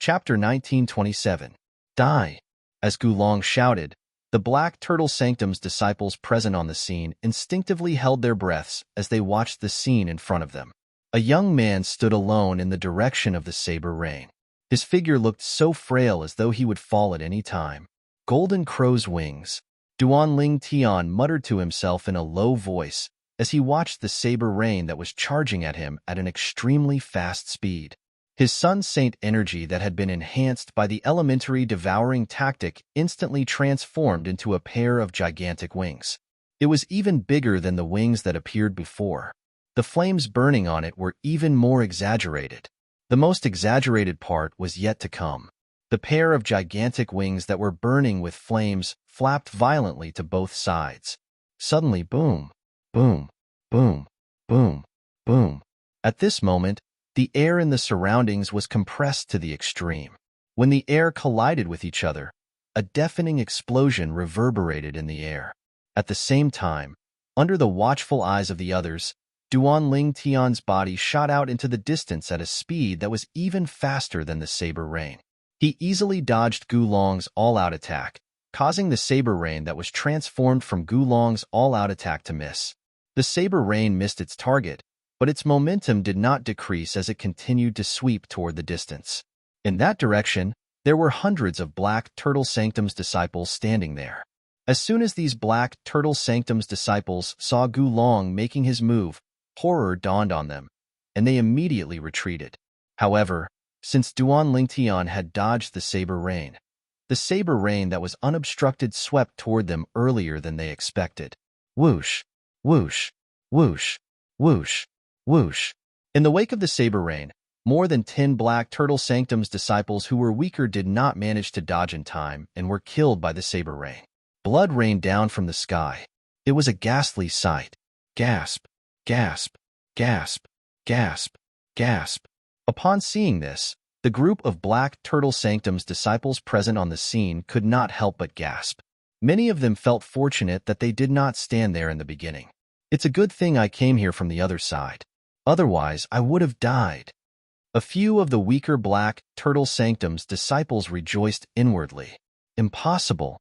Chapter 1927. Die! As Gulong shouted, the Black Turtle Sanctum's disciples present on the scene instinctively held their breaths as they watched the scene in front of them. A young man stood alone in the direction of the saber rain. His figure looked so frail as though he would fall at any time. Golden crow's wings. Duan Tian muttered to himself in a low voice as he watched the saber rain that was charging at him at an extremely fast speed. His Sun Saint energy that had been enhanced by the elementary devouring tactic instantly transformed into a pair of gigantic wings. It was even bigger than the wings that appeared before. The flames burning on it were even more exaggerated. The most exaggerated part was yet to come. The pair of gigantic wings that were burning with flames flapped violently to both sides. Suddenly, boom, boom, boom, boom, boom. At this moment, the air in the surroundings was compressed to the extreme. When the air collided with each other, a deafening explosion reverberated in the air. At the same time, under the watchful eyes of the others, Duan Tian's body shot out into the distance at a speed that was even faster than the saber rain. He easily dodged Gulong's all-out attack, causing the saber rain that was transformed from Gulong's all-out attack to miss. The saber rain missed its target, but its momentum did not decrease as it continued to sweep toward the distance. In that direction, there were hundreds of Black Turtle Sanctum's disciples standing there. As soon as these Black Turtle Sanctum's disciples saw Gulong making his move, horror dawned on them, and they immediately retreated. However, since Duan Tian had dodged the saber rain that was unobstructed swept toward them earlier than they expected. Whoosh, whoosh, whoosh, whoosh, whoosh. In the wake of the saber rain, more than 10 Black Turtle Sanctum's disciples who were weaker did not manage to dodge in time and were killed by the saber rain. Blood rained down from the sky. It was a ghastly sight. Gasp, gasp, gasp, gasp, gasp. Upon seeing this, the group of Black Turtle Sanctum's disciples present on the scene could not help but gasp. Many of them felt fortunate that they did not stand there in the beginning. It's a good thing I came here from the other side. Otherwise, I would have died. A few of the weaker Black Turtle Sanctum's disciples rejoiced inwardly. Impossible.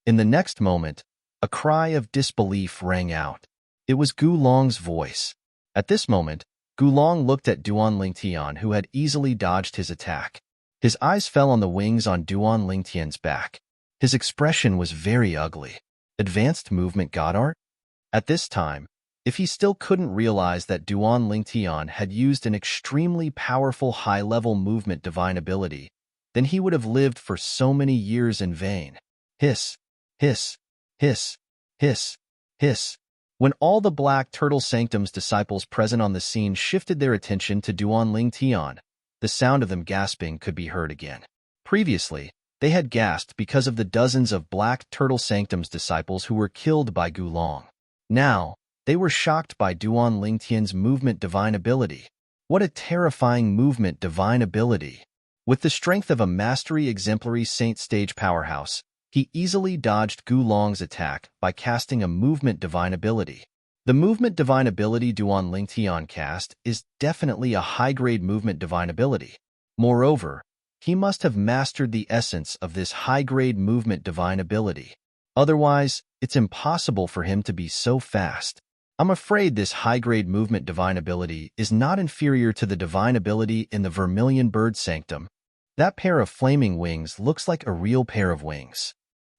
In the next moment, a cry of disbelief rang out. It was Gulong's voice. At this moment, Gulong looked at Duan Tian, who had easily dodged his attack. His eyes fell on the wings on Duan Tian's back. His expression was very ugly. Advanced movement god art? At this time, if he still couldn't realize that Duan Tian had used an extremely powerful high-level movement divine ability, then he would have lived for so many years in vain. Hiss, hiss, hiss, hiss, hiss. When all the Black Turtle Sanctum's disciples present on the scene shifted their attention to Duan Tian, the sound of them gasping could be heard again. Previously, they had gasped because of the dozens of Black Turtle Sanctum's disciples who were killed by Gulong. Now, they were shocked by Duan Tian's movement divine ability. What a terrifying movement divine ability! With the strength of a mastery exemplary Saint Stage powerhouse, he easily dodged Gulong's attack by casting a movement divine ability. The movement divine ability Duan Tian cast is definitely a high-grade movement divine ability. Moreover, he must have mastered the essence of this high-grade movement divine ability. Otherwise, it's impossible for him to be so fast. I'm afraid this high-grade movement divine ability is not inferior to the divine ability in the Vermilion Bird Sanctum. That pair of flaming wings looks like a real pair of wings.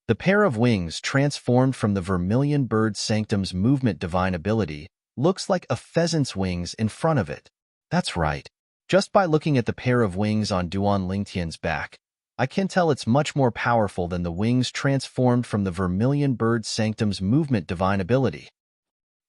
The pair of wings transformed from the Vermilion Bird Sanctum's movement divine ability looks like a pheasant's wings in front of it. That's right. Just by looking at the pair of wings on Duan Tian's back, I can tell it's much more powerful than the wings transformed from the Vermilion Bird Sanctum's movement divine ability.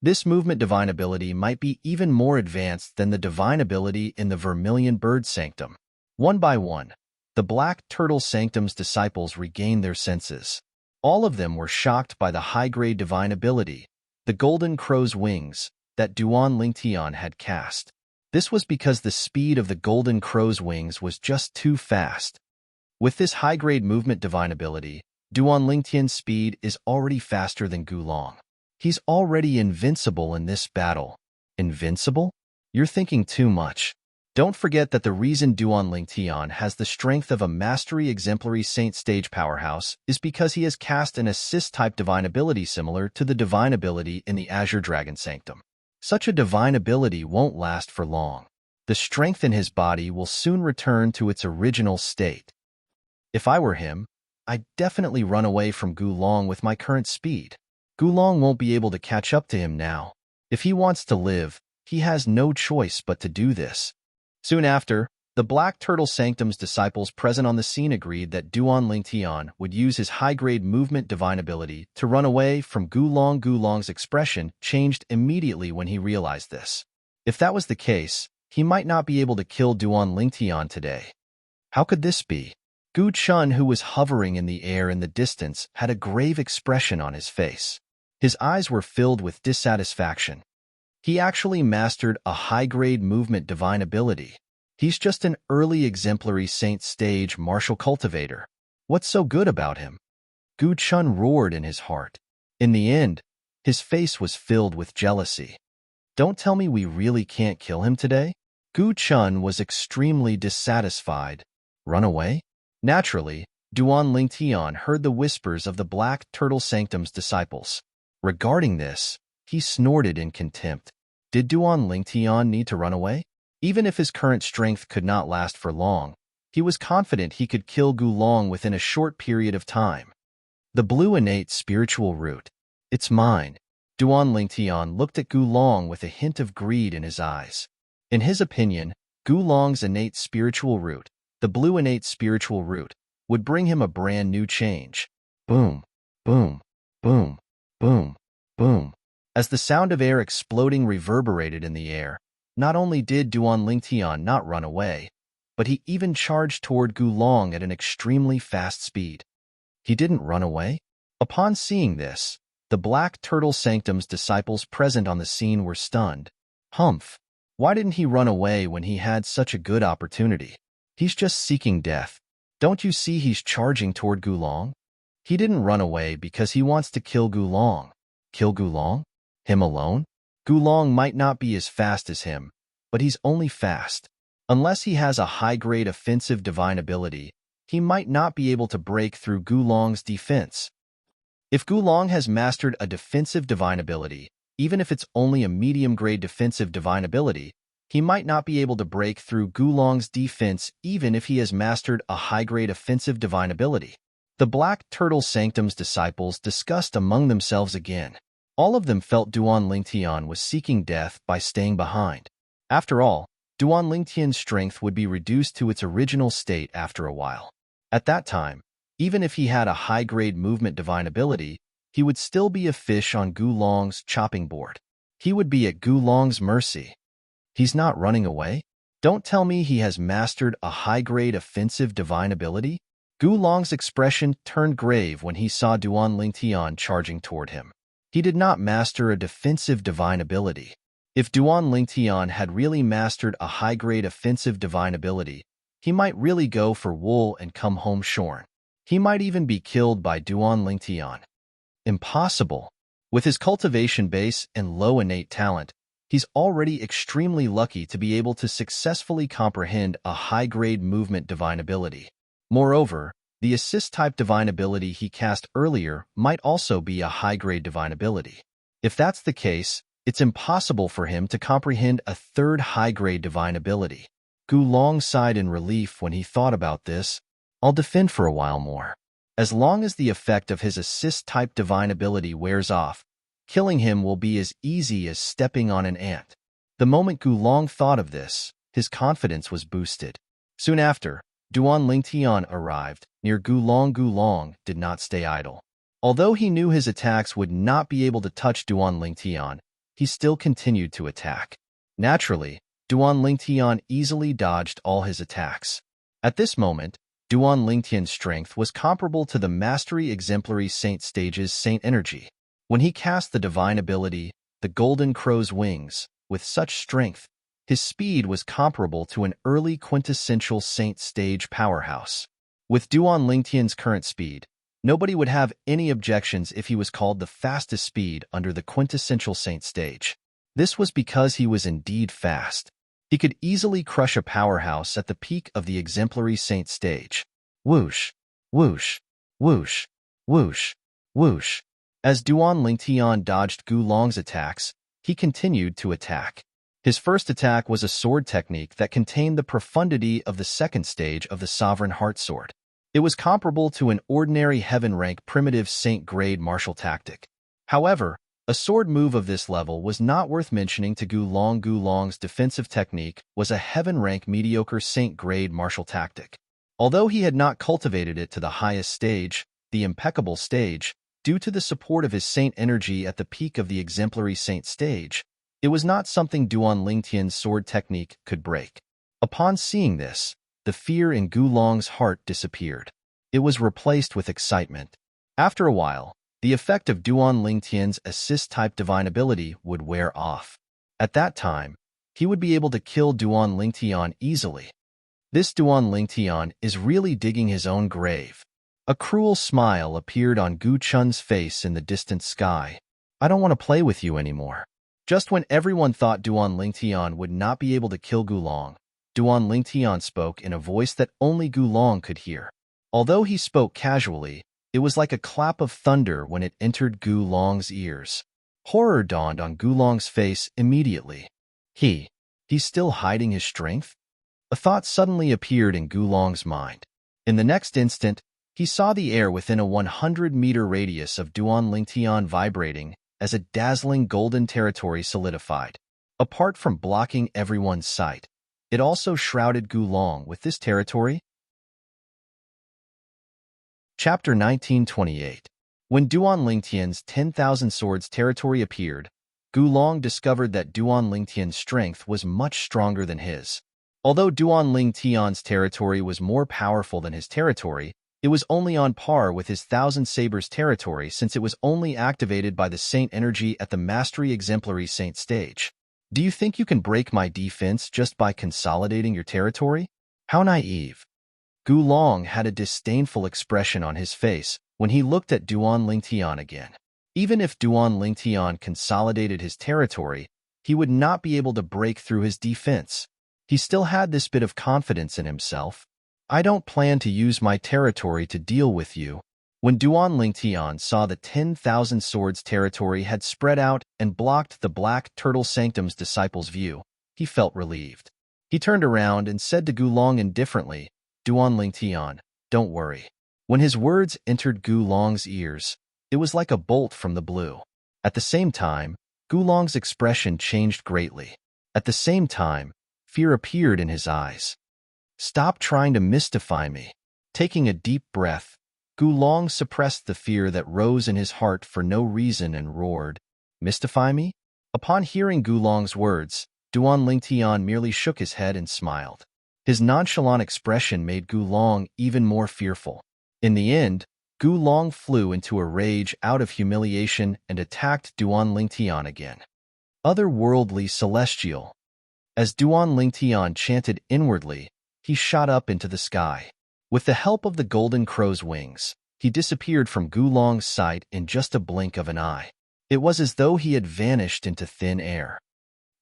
This movement divine ability might be even more advanced than the divine ability in the Vermilion Bird Sanctum. One by one, the Black Turtle Sanctum's disciples regained their senses. All of them were shocked by the high-grade divine ability, the Golden Crow's wings, that Duan Tian had cast. This was because the speed of the Golden Crow's wings was just too fast. With this high-grade movement divine ability, Duan Tian's speed is already faster than Gulong. He's already invincible in this battle. Invincible? You're thinking too much. Don't forget that the reason Duan Lingtian has the strength of a mastery exemplary saint stage powerhouse is because he has cast an assist-type divine ability similar to the divine ability in the Azure Dragon Sanctum. Such a divine ability won't last for long. The strength in his body will soon return to its original state. If I were him, I'd definitely run away from Gulong with my current speed. Gulong won't be able to catch up to him now. If he wants to live, he has no choice but to do this. Soon after, the Black Turtle Sanctum's disciples present on the scene agreed that Duan Lingtian would use his high-grade movement divine ability to run away from Gulong. Gulong's expression changed immediately when he realized this. If that was the case, he might not be able to kill Duan Lingtian today. How could this be? Gu Chun, who was hovering in the air in the distance, had a grave expression on his face. His eyes were filled with dissatisfaction. He actually mastered a high-grade movement divine ability. He's just an early exemplary saint stage martial cultivator. What's so good about him? Gu Chun roared in his heart. In the end, his face was filled with jealousy. Don't tell me we really can't kill him today? Gu Chun was extremely dissatisfied. Run away? Naturally, Duan Lingtian heard the whispers of the Black Turtle Sanctum's disciples. Regarding this, he snorted in contempt. Did Duan Lingtian need to run away? Even if his current strength could not last for long, he was confident he could kill Gulong within a short period of time. The blue innate spiritual root. It's mine. Duan Lingtian looked at Gulong with a hint of greed in his eyes. In his opinion, Gulong's innate spiritual root, the blue innate spiritual root, would bring him a brand new change. Boom, boom, boom, boom, boom. As the sound of air exploding reverberated in the air, not only did Duan Lingtian not run away, but he even charged toward Gulong at an extremely fast speed. He didn't run away? Upon seeing this, the Black Turtle Sanctum's disciples present on the scene were stunned. Humph! Why didn't he run away when he had such a good opportunity? He's just seeking death. Don't you see he's charging toward Gulong? He didn't run away because he wants to kill Gulong. Kill Gulong? Him alone? Gulong might not be as fast as him, but he's only fast. Unless he has a high-grade offensive divine ability, he might not be able to break through Gulong's defense. If Gulong has mastered a defensive divine ability, even if it's only a medium-grade defensive divine ability, he might not be able to break through Gulong's defense even if he has mastered a high-grade offensive divine ability. The Black Turtle Sanctum's disciples discussed among themselves again. All of them felt Duan Lingtian was seeking death by staying behind. After all, Duan Lingtian's strength would be reduced to its original state after a while. At that time, even if he had a high-grade movement divine ability, he would still be a fish on Gulong's chopping board. He would be at Gulong's mercy. He's not running away? Don't tell me he has mastered a high-grade offensive divine ability? Gulong's expression turned grave when he saw Duan Lingtian charging toward him. He did not master a defensive divine ability. If Duan Lingtian had really mastered a high-grade offensive divine ability, he might really go for wool and come home shorn. He might even be killed by Duan Lingtian. Impossible. With his cultivation base and low innate talent, he's already extremely lucky to be able to successfully comprehend a high-grade movement divine ability. Moreover, the assist-type divine ability he cast earlier might also be a high-grade divine ability. If that's the case, it's impossible for him to comprehend a third high-grade divine ability. Gulong sighed in relief when he thought about this. I'll defend for a while more. As long as the effect of his assist-type divine ability wears off, killing him will be as easy as stepping on an ant. The moment Gulong thought of this, his confidence was boosted. Soon after, Duan Lingtian arrived near Gulong. Gulong did not stay idle. Although he knew his attacks would not be able to touch Duan Lingtian, he still continued to attack. Naturally, Duan Lingtian easily dodged all his attacks. At this moment, Duan Lingtian's strength was comparable to the Mastery Exemplary Saint Stage's Saint Energy. When he cast the divine ability, the Golden Crow's Wings, with such strength, his speed was comparable to an early quintessential Saint Stage powerhouse. With Duan Lingtian's current speed, nobody would have any objections if he was called the fastest speed under the quintessential Saint Stage. This was because he was indeed fast. He could easily crush a powerhouse at the peak of the exemplary saint stage. Whoosh, whoosh, whoosh, whoosh, whoosh. As Duan Lingtian dodged Gu Long's attacks, he continued to attack. His first attack was a sword technique that contained the profundity of the second stage of the Sovereign Heart Sword. It was comparable to an ordinary heaven-rank primitive saint-grade martial tactic. However, a sword move of this level was not worth mentioning to Gu Long. Gu Long's defensive technique was a heaven-rank mediocre saint-grade martial tactic. Although he had not cultivated it to the highest stage, the impeccable stage, due to the support of his saint energy at the peak of the exemplary saint stage, it was not something Duan Lingtian's sword technique could break. Upon seeing this, the fear in Gu Long's heart disappeared. It was replaced with excitement. After a while, the effect of Duan Lingtian's assist-type divine ability would wear off. At that time, he would be able to kill Duan Lingtian easily. This Duan Lingtian is really digging his own grave. A cruel smile appeared on Gu Chun's face in the distant sky. I don't want to play with you anymore. Just when everyone thought Duan Lingtian would not be able to kill Gu Long, Duan Lingtian spoke in a voice that only Gu Long could hear. Although he spoke casually, it was like a clap of thunder when it entered Gu Long's ears. Horror dawned on Gu Long's face immediately. He's still hiding his strength? A thought suddenly appeared in Gu Long's mind. In the next instant, he saw the air within a 100-meter radius of Duan Lingtian vibrating as a dazzling golden territory solidified. Apart from blocking everyone's sight, it also shrouded Gu Long with this territory. Chapter 1928. When Duan Lingtian's 10,000 Swords territory appeared, Gu Long discovered that Duan Lingtian's strength was much stronger than his. Although Duan Lingtian's territory was more powerful than his territory, it was only on par with his Thousand Sabers territory since it was only activated by the Saint energy at the Mastery Exemplary Saint stage. Do you think you can break my defense just by consolidating your territory? How naive. Gu Long had a disdainful expression on his face when he looked at Duan Lingtian again. Even if Duan Lingtian consolidated his territory, he would not be able to break through his defense. He still had this bit of confidence in himself. I don't plan to use my territory to deal with you. When Duan Lingtian saw the 10,000 Swords territory had spread out and blocked the Black Turtle Sanctum's disciples' view, he felt relieved. He turned around and said to Gu Long indifferently, Duan Lingtian, don't worry. When his words entered Gu Long's ears, it was like a bolt from the blue. At the same time, Gu Long's expression changed greatly. At the same time, fear appeared in his eyes. Stop trying to mystify me. Taking a deep breath, Gu Long suppressed the fear that rose in his heart for no reason and roared, Mystify me? Upon hearing Gu Long's words, Duan Lingtian merely shook his head and smiled. His nonchalant expression made Gu Long even more fearful. In the end, Gu Long flew into a rage out of humiliation and attacked Duan Lingtian again. Otherworldly celestial. As Duan Lingtian chanted inwardly, he shot up into the sky. With the help of the golden crow's wings, he disappeared from Gu Long's sight in just a blink of an eye. It was as though he had vanished into thin air.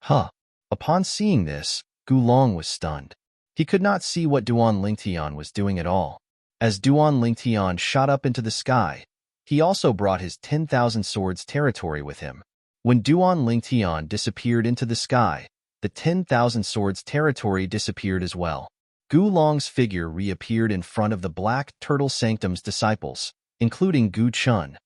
Huh! Upon seeing this, Gu Long was stunned. He could not see what Duan Lingtian was doing at all. As Duan Lingtian shot up into the sky, he also brought his 10,000 Swords territory with him. When Duan Lingtian disappeared into the sky, the 10,000 Swords territory disappeared as well. Gu Long's figure reappeared in front of the Black Turtle Sanctum's disciples, including Gu Chun.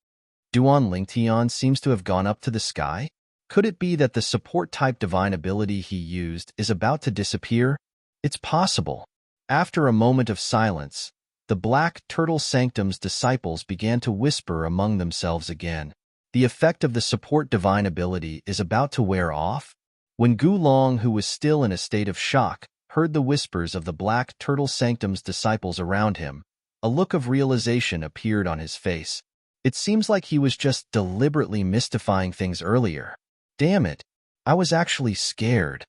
Duan Lingtian seems to have gone up to the sky? Could it be that the support-type divine ability he used is about to disappear? It's possible. After a moment of silence, the Black Turtle Sanctum's disciples began to whisper among themselves again. The effect of the support divine ability is about to wear off? When Gu Long, who was still in a state of shock, heard the whispers of the Black Turtle Sanctum's disciples around him, a look of realization appeared on his face. It seems like he was just deliberately mystifying things earlier. Damn it, I was actually scared.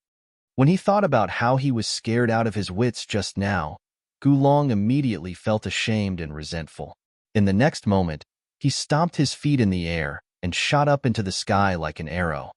When he thought about how he was scared out of his wits just now, Gu Long immediately felt ashamed and resentful. In the next moment, he stomped his feet in the air and shot up into the sky like an arrow.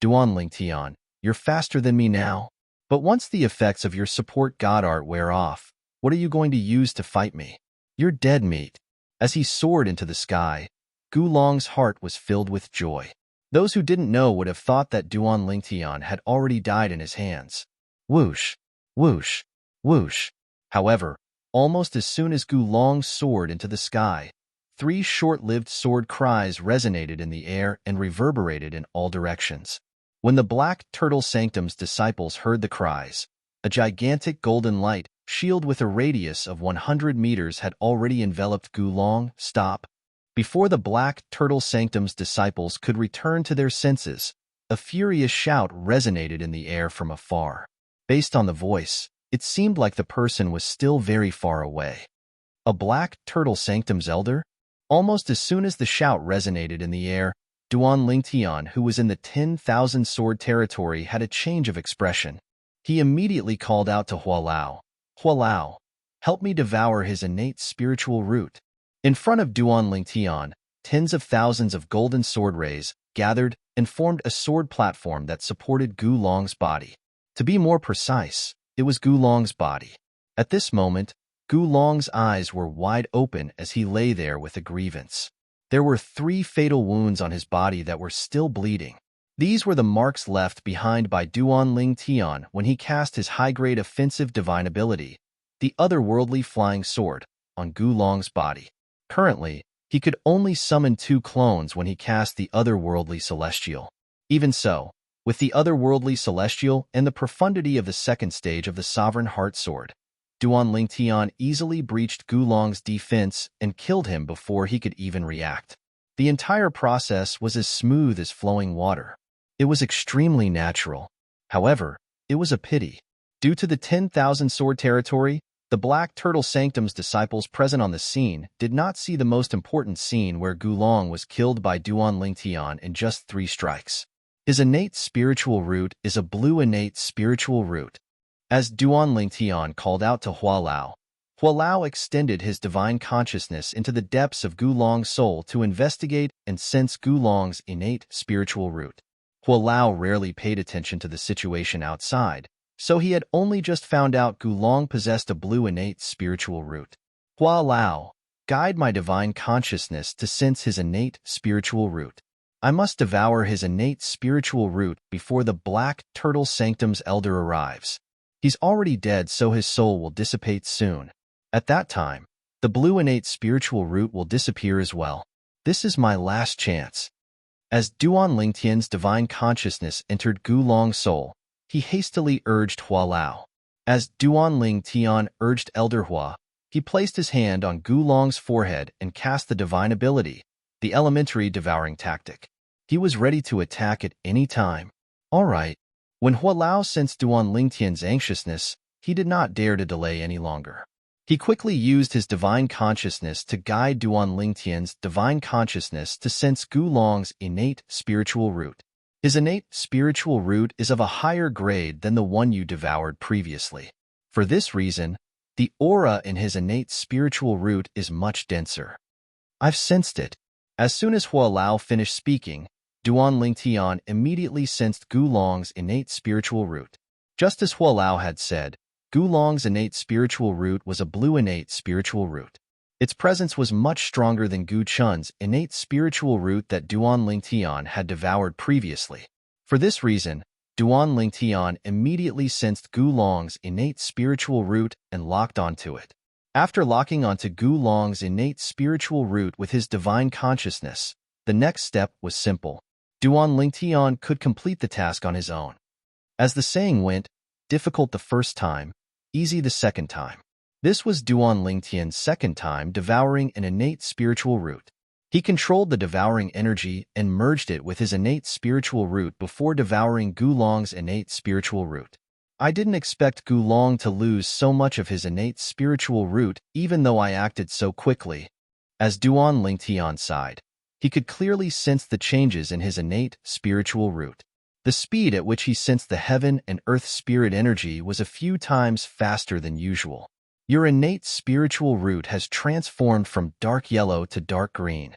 Duan Lingtian, you're faster than me now. But once the effects of your support god art wear off, what are you going to use to fight me? You're dead meat. As he soared into the sky, Gulong's heart was filled with joy. Those who didn't know would have thought that Duan Lingtian had already died in his hands. Whoosh, whoosh, whoosh. However, almost as soon as Gulong soared into the sky, 3 short-lived sword cries resonated in the air and reverberated in all directions. When the Black Turtle Sanctum's disciples heard the cries, a gigantic golden light, shield with a radius of 100 meters, had already enveloped Gulong. Stop! Before the Black Turtle Sanctum's disciples could return to their senses, a furious shout resonated in the air from afar. Based on the voice, it seemed like the person was still very far away. A Black Turtle Sanctum's elder? Almost as soon as the shout resonated in the air, Duan Lingtian, who was in the 10,000 sword territory, had a change of expression. He immediately called out to Hualao, "Hualao, help me devour his innate spiritual root." In front of Duan Lingtian, tens of thousands of golden sword rays gathered and formed a sword platform that supported Gulong's body. To be more precise, it was Gulong's body. At this moment, Gulong's eyes were wide open as he lay there with a grievance. There were 3 fatal wounds on his body that were still bleeding. These were the marks left behind by Duan Lingtian when he cast his high-grade offensive divine ability, the otherworldly flying sword, on Gulong's body. Currently, he could only summon 2 clones when he cast the otherworldly celestial. Even so, with the otherworldly celestial and the profundity of the 2nd stage of the Sovereign Heart Sword, Duan Lingtian easily breached Gulong's defense and killed him before he could even react. The entire process was as smooth as flowing water. It was extremely natural. However, it was a pity. Due to the 10,000 sword territory, the Black Turtle Sanctum's disciples present on the scene did not see the most important scene where Gulong was killed by Duan Lingtian in just 3 strikes. His innate spiritual root is a blue innate spiritual root. As Duan Lingtian called out to Hualao, Hualao extended his divine consciousness into the depths of Gulong's soul to investigate and sense Gulong's innate spiritual root. Hualao rarely paid attention to the situation outside, so he had only just found out Gulong possessed a blue innate spiritual root. Hualao, guide my divine consciousness to sense his innate spiritual root. I must devour his innate spiritual root before the Black Turtle Sanctum's elder arrives. He's already dead, so his soul will dissipate soon. At that time, the blue innate spiritual root will disappear as well. This is my last chance. As Duan Lingtian's divine consciousness entered Gulong's soul, he hastily urged Hualao. As Duan Lingtian urged Elder Hua, he placed his hand on Gulong's forehead and cast the divine ability, the elementary devouring tactic. He was ready to attack at any time. All right. When Hualao sensed Duan Lingtian's anxiousness, he did not dare to delay any longer. He quickly used his divine consciousness to guide Duan Lingtian's divine consciousness to sense Gulong's innate spiritual root. His innate spiritual root is of a higher grade than the one you devoured previously. For this reason, the aura in his innate spiritual root is much denser. I've sensed it. As soon as Hualao finished speaking, Duan Lingtian immediately sensed Gulong's innate spiritual root. Just as Hualao had said, Gulong's innate spiritual root was a blue innate spiritual root. Its presence was much stronger than Gu Chun's innate spiritual root that Duan Lingtian had devoured previously. For this reason, Duan Lingtian immediately sensed Gulong's innate spiritual root and locked onto it. After locking onto Gulong's innate spiritual root with his divine consciousness, the next step was simple. Duan Lingtian could complete the task on his own. As the saying went, difficult the first time, easy the second time. This was Duan Lingtian's second time devouring an innate spiritual root. He controlled the devouring energy and merged it with his innate spiritual root before devouring Gulong's innate spiritual root. I didn't expect Gulong to lose so much of his innate spiritual root even though I acted so quickly. As Duan Lingtian sighed, he could clearly sense the changes in his innate spiritual root. The speed at which he sensed the heaven and earth spirit energy was a few times faster than usual. Your innate spiritual root has transformed from dark yellow to dark green.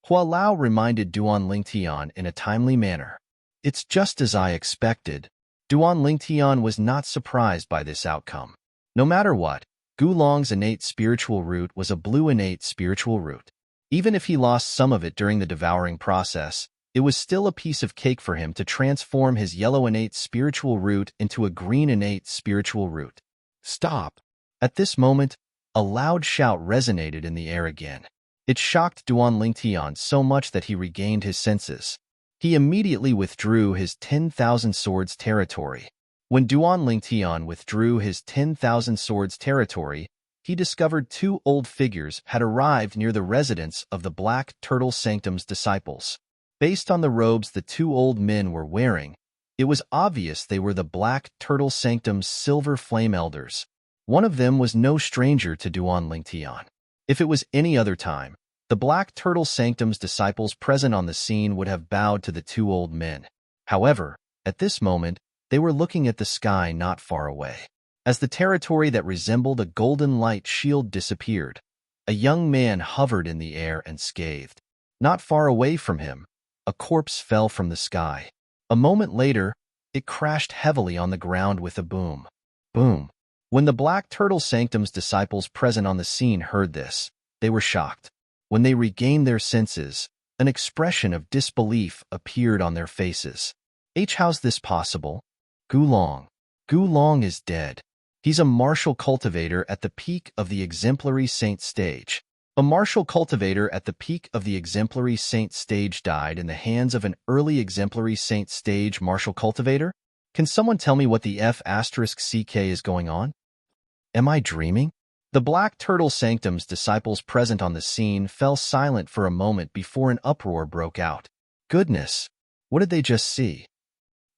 Hualao reminded Duan Lingtian in a timely manner. It's just as I expected. Duan Lingtian was not surprised by this outcome. No matter what, Gulong's innate spiritual root was a blue innate spiritual root. Even if he lost some of it during the devouring process, it was still a piece of cake for him to transform his yellow innate spiritual root into a green innate spiritual root. Stop! At this moment, a loud shout resonated in the air again. It shocked Duan Lingtian so much that he regained his senses. He immediately withdrew his 10,000 swords territory. When Duan Lingtian withdrew his 10,000 swords territory, he discovered two old figures had arrived near the residence of the Black Turtle Sanctum's disciples. Based on the robes the two old men were wearing, it was obvious they were the Black Turtle Sanctum's silver flame elders. One of them was no stranger to Duan Lingtian. If it was any other time, the Black Turtle Sanctum's disciples present on the scene would have bowed to the two old men. However, at this moment, they were looking at the sky not far away. As the territory that resembled a golden light shield disappeared, a young man hovered in the air and scathed. Not far away from him, a corpse fell from the sky. A moment later, it crashed heavily on the ground with a boom. Boom. When the Black Turtle Sanctum's disciples present on the scene heard this, they were shocked. When they regained their senses, an expression of disbelief appeared on their faces. How's this possible? Gulong. Gulong is dead. He's a martial cultivator at the peak of the exemplary saint stage. A martial cultivator at the peak of the exemplary saint stage died in the hands of an early exemplary saint stage martial cultivator? Can someone tell me what the F***ck is going on? Am I dreaming? The Black Turtle Sanctum's disciples present on the scene fell silent for a moment before an uproar broke out. Goodness! What did they just see?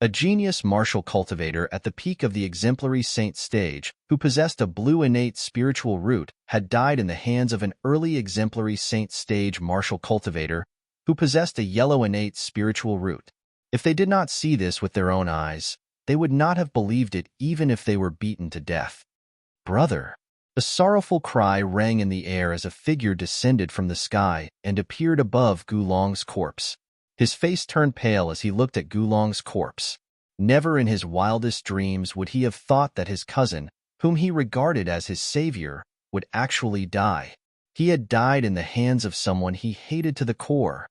A genius martial cultivator at the peak of the exemplary saint stage, who possessed a blue innate spiritual root, had died in the hands of an early exemplary saint stage martial cultivator, who possessed a yellow innate spiritual root. If they did not see this with their own eyes, they would not have believed it even if they were beaten to death. Brother! A sorrowful cry rang in the air as a figure descended from the sky and appeared above Gulong's corpse. His face turned pale as he looked at Gulong's corpse. Never in his wildest dreams would he have thought that his cousin, whom he regarded as his savior, would actually die. He had died in the hands of someone he hated to the core.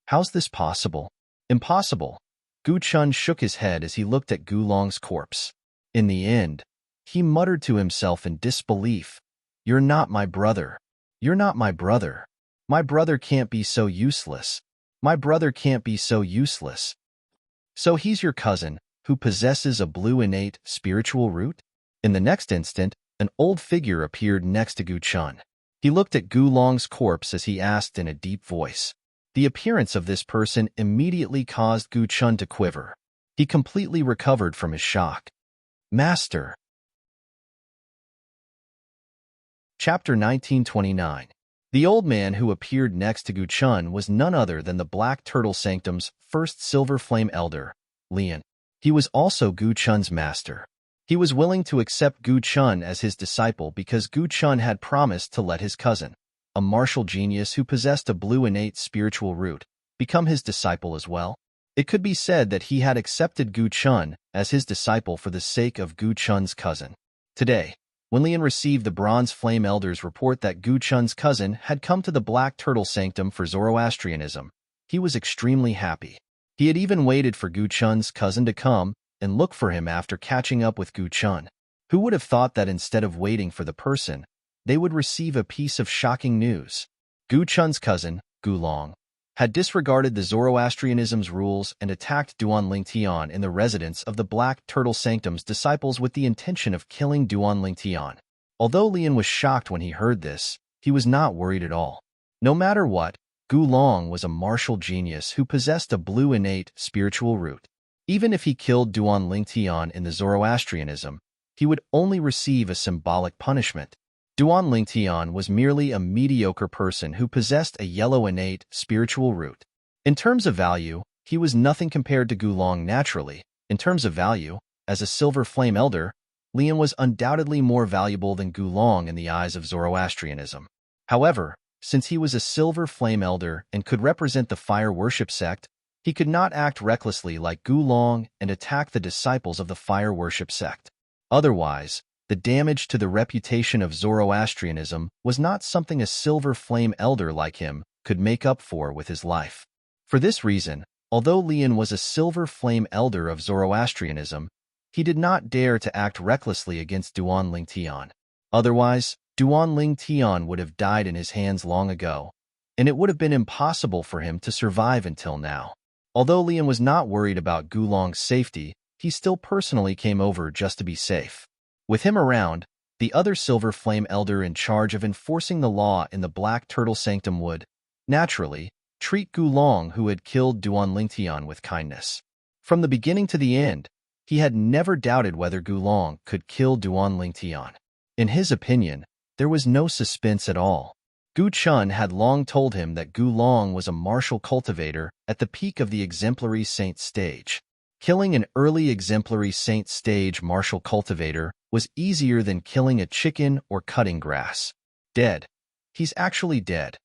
How's this possible? Impossible. Gu Chun shook his head as he looked at Gulong's corpse. In the end, he muttered to himself in disbelief, "You're not my brother. You're not my brother. My brother can't be so useless. My brother can't be so useless. So he's your cousin, who possesses a blue innate spiritual root?" In the next instant, an old figure appeared next to Gu Chun. He looked at Gulong's corpse as he asked in a deep voice. The appearance of this person immediately caused Gu Chun to quiver. He completely recovered from his shock. Master! Chapter 1929. The old man who appeared next to Gu Chun was none other than the Black Turtle Sanctum's first Silver Flame Elder, Lian. He was also Gu Chun's master. He was willing to accept Gu Chun as his disciple because Gu Chun had promised to let his cousin, a martial genius who possessed a blue innate spiritual root, become his disciple as well. It could be said that he had accepted Gu Chun as his disciple for the sake of Gu Chun's cousin. Today, when Lian received the Bronze Flame Elder's report that Gu Chun's cousin had come to the Black Turtle Sanctum for Zoroastrianism, he was extremely happy. He had even waited for Gu Chun's cousin to come and look for him after catching up with Gu Chun. Who would have thought that instead of waiting for the person, they would receive a piece of shocking news? Gu Chun's cousin, Gulong, had disregarded the Zoroastrianism's rules and attacked Duan Lingtian in the residence of the Black Turtle Sanctum's disciples with the intention of killing Duan Lingtian. Although Lian was shocked when he heard this, he was not worried at all. No matter what, Gulong was a martial genius who possessed a blue innate spiritual root. Even if he killed Duan Lingtian in the Zoroastrianism, he would only receive a symbolic punishment. Duan Lingtian was merely a mediocre person who possessed a yellow innate spiritual root. In terms of value, he was nothing compared to Gulong naturally. In terms of value, as a Silver Flame Elder, Lian was undoubtedly more valuable than Gulong in the eyes of Zoroastrianism. However, since he was a Silver Flame Elder and could represent the fire worship sect, He could not act recklessly like Gulong and attack the disciples of the fire worship sect. Otherwise, the damage to the reputation of Zoroastrianism was not something a silver flame elder like him could make up for with his life. For this reason, although Lian was a silver flame elder of Zoroastrianism, he did not dare to act recklessly against Duan Ling Tian. Otherwise, Duan Ling Tian would have died in his hands long ago, and it would have been impossible for him to survive until now. Although Lian was not worried about Gulong's safety, he still personally came over just to be safe. With him around, the other Silver Flame Elder in charge of enforcing the law in the Black Turtle Sanctum would, naturally, treat Gulong, who had killed Duan Lingtian, with kindness. From the beginning to the end, he had never doubted whether Gulong could kill Duan Lingtian. In his opinion, there was no suspense at all. Gu Chun had long told him that Gulong was a martial cultivator at the peak of the exemplary saint stage. Killing an early exemplary saint stage martial cultivator was easier than killing a chicken or cutting grass. Dead. He's actually dead.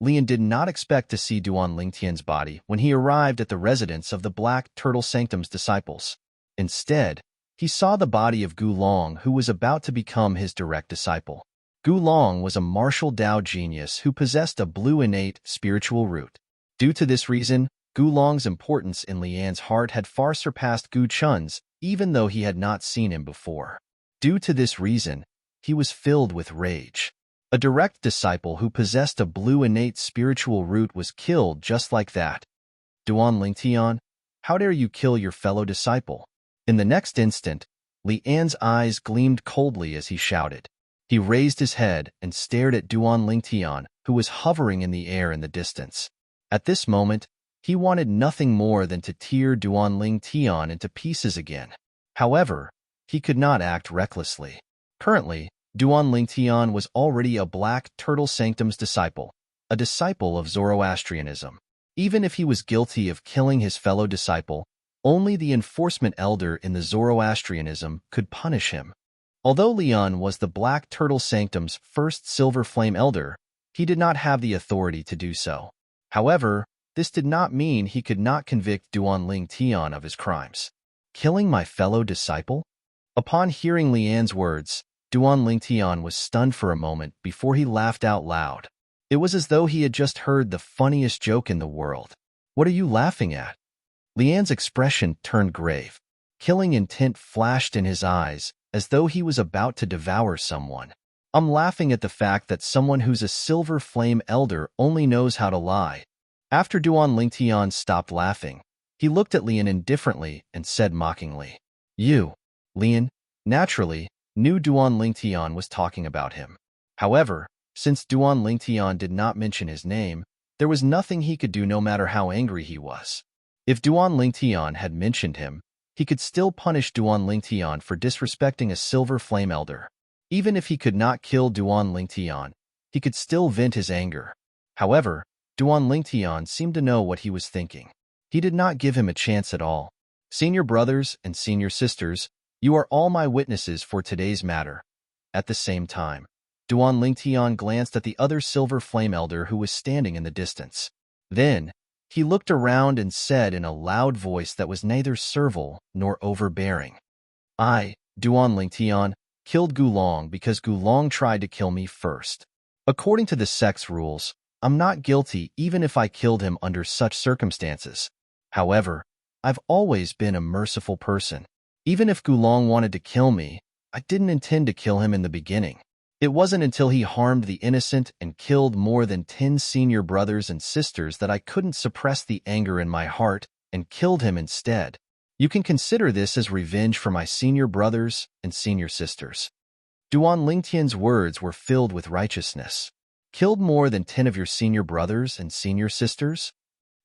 Lian did not expect to see Duan Lingtian's body when he arrived at the residence of the Black Turtle Sanctum's disciples. Instead, he saw the body of Gulong, who was about to become his direct disciple. Gulong was a martial Dao genius who possessed a blue innate spiritual root. Due to this reason, Gulong's importance in Lian's heart had far surpassed Gu Chun's, even though he had not seen him before. Due to this reason, he was filled with rage. A direct disciple who possessed a blue innate spiritual root was killed just like that. Duan Lingtian, how dare you kill your fellow disciple? In the next instant, Lian's eyes gleamed coldly as he shouted. He raised his head and stared at Duan Lingtian, who was hovering in the air in the distance. At this moment, he wanted nothing more than to tear Duan Lingtian into pieces again. However, he could not act recklessly. Currently, Duan Lingtian was already a Black Turtle Sanctum's disciple, a disciple of Zoroastrianism. Even if he was guilty of killing his fellow disciple, only the enforcement elder in the Zoroastrianism could punish him. Although Lian was the Black Turtle Sanctum's first Silver Flame Elder, he did not have the authority to do so. However, this did not mean he could not convict Duan Lingtian of his crimes. Killing my fellow disciple? Upon hearing Lian's words, Duan Lingtian was stunned for a moment before he laughed out loud. It was as though he had just heard the funniest joke in the world. What are you laughing at? Lian's expression turned grave. Killing intent flashed in his eyes, as though he was about to devour someone. I'm laughing at the fact that someone who's a Silver Flame Elder only knows how to lie. After Duan Lingtian stopped laughing, he looked at Lian indifferently and said mockingly, "You, Lian, naturally, knew Duan Lingtian was talking about him. However, since Duan Lingtian did not mention his name, there was nothing he could do no matter how angry he was. If Duan Lingtian had mentioned him, he could still punish Duan Lingtian for disrespecting a Silver Flame Elder. Even if he could not kill Duan Lingtian, he could still vent his anger. However, Duan Lingtian seemed to know what he was thinking. He did not give him a chance at all. Senior brothers and senior sisters, you are all my witnesses for today's matter." At the same time, Duan Lingtian glanced at the other Silver Flame Elder who was standing in the distance. Then, he looked around and said in a loud voice that was neither servile nor overbearing, "I, Duan Lingtian, killed Gulong because Gulong tried to kill me first. According to the sect's rules, I'm not guilty even if I killed him under such circumstances. However, I've always been a merciful person. Even if Gulong wanted to kill me, I didn't intend to kill him in the beginning. It wasn't until he harmed the innocent and killed more than 10 senior brothers and sisters that I couldn't suppress the anger in my heart and killed him instead. You can consider this as revenge for my senior brothers and senior sisters." Duan Lingtian's words were filled with righteousness. "Killed more than 10 of your senior brothers and senior sisters?"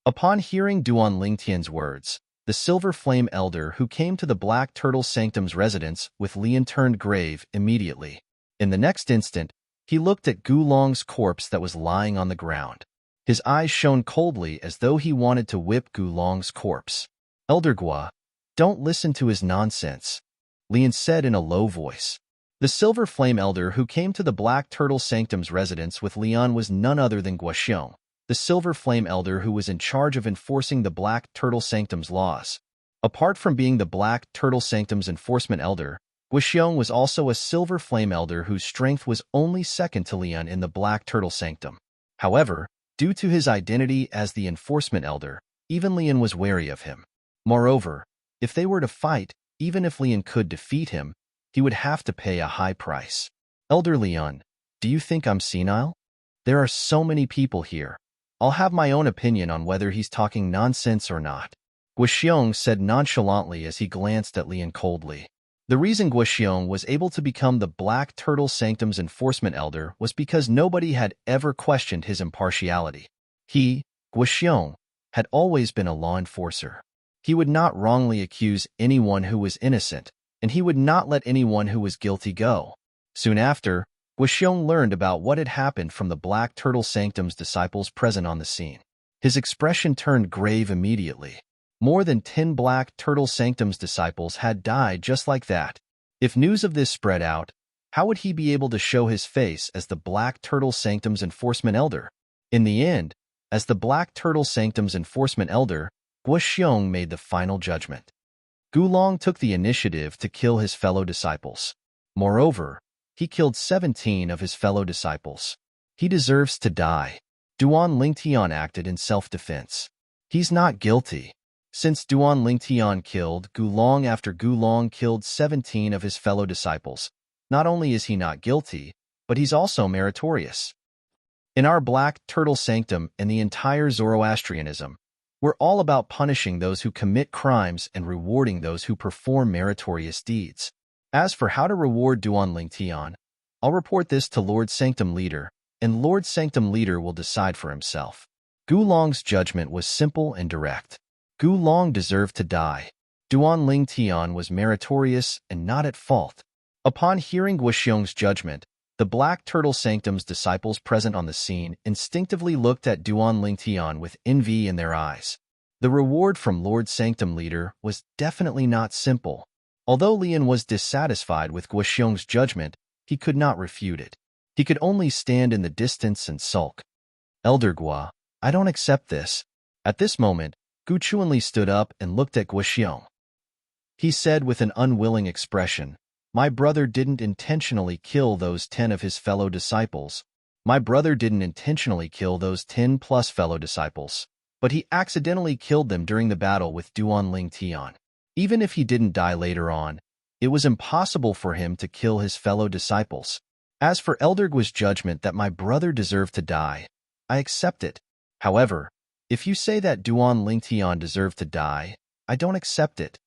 Upon hearing Duan Lingtian's words, the Silver Flame Elder who came to the Black Turtle Sanctum's residence with Lian turned grave immediately. In the next instant, he looked at Gulong's corpse that was lying on the ground. His eyes shone coldly as though he wanted to whip Gulong's corpse. "Elder Gua, don't listen to his nonsense," Lian said in a low voice. The Silver Flame Elder who came to the Black Turtle Sanctum's residence with Lian was none other than Guaxiong, the Silver Flame Elder who was in charge of enforcing the Black Turtle Sanctum's laws. Apart from being the Black Turtle Sanctum's enforcement elder, Guoxiong was also a Silver Flame Elder whose strength was only second to Lian in the Black Turtle Sanctum. However, due to his identity as the enforcement elder, even Lian was wary of him. Moreover, if they were to fight, even if Lian could defeat him, he would have to pay a high price. Elder Lian, do you think I'm senile? There are so many people here. I'll have my own opinion on whether he's talking nonsense or not. Guoxiong said nonchalantly as he glanced at Lian coldly. The reason Guoxiong was able to become the Black Turtle Sanctum's enforcement elder was because nobody had ever questioned his impartiality. He, Guoxiong, had always been a law enforcer. He would not wrongly accuse anyone who was innocent, and he would not let anyone who was guilty go. Soon after, Guoxiong learned about what had happened from the Black Turtle Sanctum's disciples present on the scene. His expression turned grave immediately. More than 10 Black Turtle Sanctum's disciples had died just like that. If news of this spread out, how would he be able to show his face as the Black Turtle Sanctum's enforcement elder? In the end, as the Black Turtle Sanctum's enforcement elder, Guoxiong made the final judgment. Gulong took the initiative to kill his fellow disciples. Moreover, he killed 17 of his fellow disciples. He deserves to die. Duan Lingtian acted in self-defense. He's not guilty. Since Duan Lingtian killed Gulong after Gulong killed 17 of his fellow disciples, not only is he not guilty, but he's also meritorious. In our Black Turtle Sanctum and the entire Zoroastrianism, we're all about punishing those who commit crimes and rewarding those who perform meritorious deeds. As for how to reward Duan Lingtian, I'll report this to Lord Sanctum Leader, and Lord Sanctum Leader will decide for himself. Gulong's judgment was simple and direct. Gulong deserved to die. Duan Lingtian was meritorious and not at fault. Upon hearing Guoxiong's judgment, the Black Turtle Sanctum's disciples present on the scene instinctively looked at Duan Lingtian with envy in their eyes. The reward from Lord Sanctum Leader was definitely not simple. Although Lian was dissatisfied with Guoxiong's judgment, he could not refute it. He could only stand in the distance and sulk. Elder Guo, I don't accept this. At this moment, Gu Chuanli stood up and looked at Guoxiong. He said with an unwilling expression, "My brother didn't intentionally kill those 10 of his fellow disciples. My brother didn't intentionally kill those 10+ fellow disciples, but he accidentally killed them during the battle with Duan Lingtian. Even if he didn't die later on, it was impossible for him to kill his fellow disciples. As for Elder Guo's judgment that my brother deserved to die, I accept it. However, if you say that Duan Lingtian deserved to die, I don't accept it."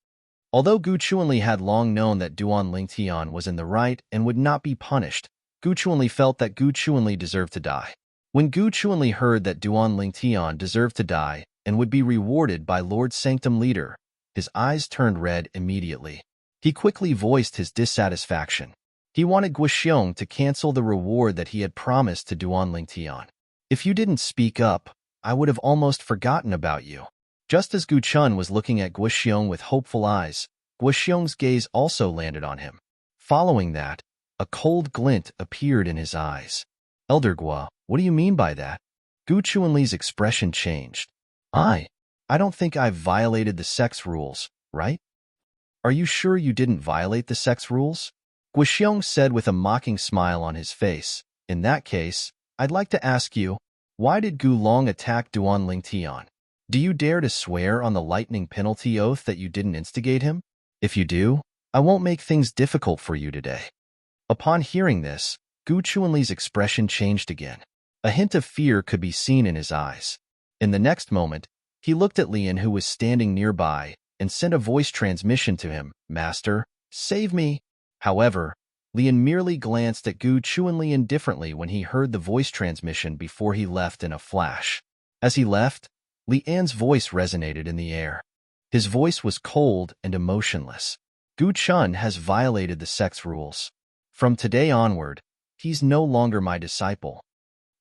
Although Gu Chuanli had long known that Duan Lingtian was in the right and would not be punished, Gu Chuanli felt that Gu Chuanli deserved to die. When Gu Chuanli heard that Duan Lingtian deserved to die and would be rewarded by Lord Sanctum Leader, his eyes turned red immediately. He quickly voiced his dissatisfaction. He wanted Guoxiong to cancel the reward that he had promised to Duan Lingtian. "If you didn't speak up, I would have almost forgotten about you." Just as Gu Chun was looking at Guoxiong with hopeful eyes, Guoxiong's gaze also landed on him. Following that, a cold glint appeared in his eyes. "Elder Guo, what do you mean by that?" Gu Chuanli's expression changed. I don't think I've violated the sex rules, right?" "Are you sure you didn't violate the sex rules?" Guoxiong said with a mocking smile on his face. "In that case, I'd like to ask you, why did Gulong attack Duan Lingtian? Do you dare to swear on the lightning penalty oath that you didn't instigate him? If you do, I won't make things difficult for you today." Upon hearing this, Gu Chuanli's expression changed again. A hint of fear could be seen in his eyes. In the next moment, he looked at Lian, who was standing nearby, and sent a voice transmission to him, "Master, save me." However, Lian merely glanced at Gu Chuanli indifferently when he heard the voice transmission before he left in a flash. As he left, Lian's voice resonated in the air. His voice was cold and emotionless. "Gu Chun has violated the sex rules. From today onward, he's no longer my disciple."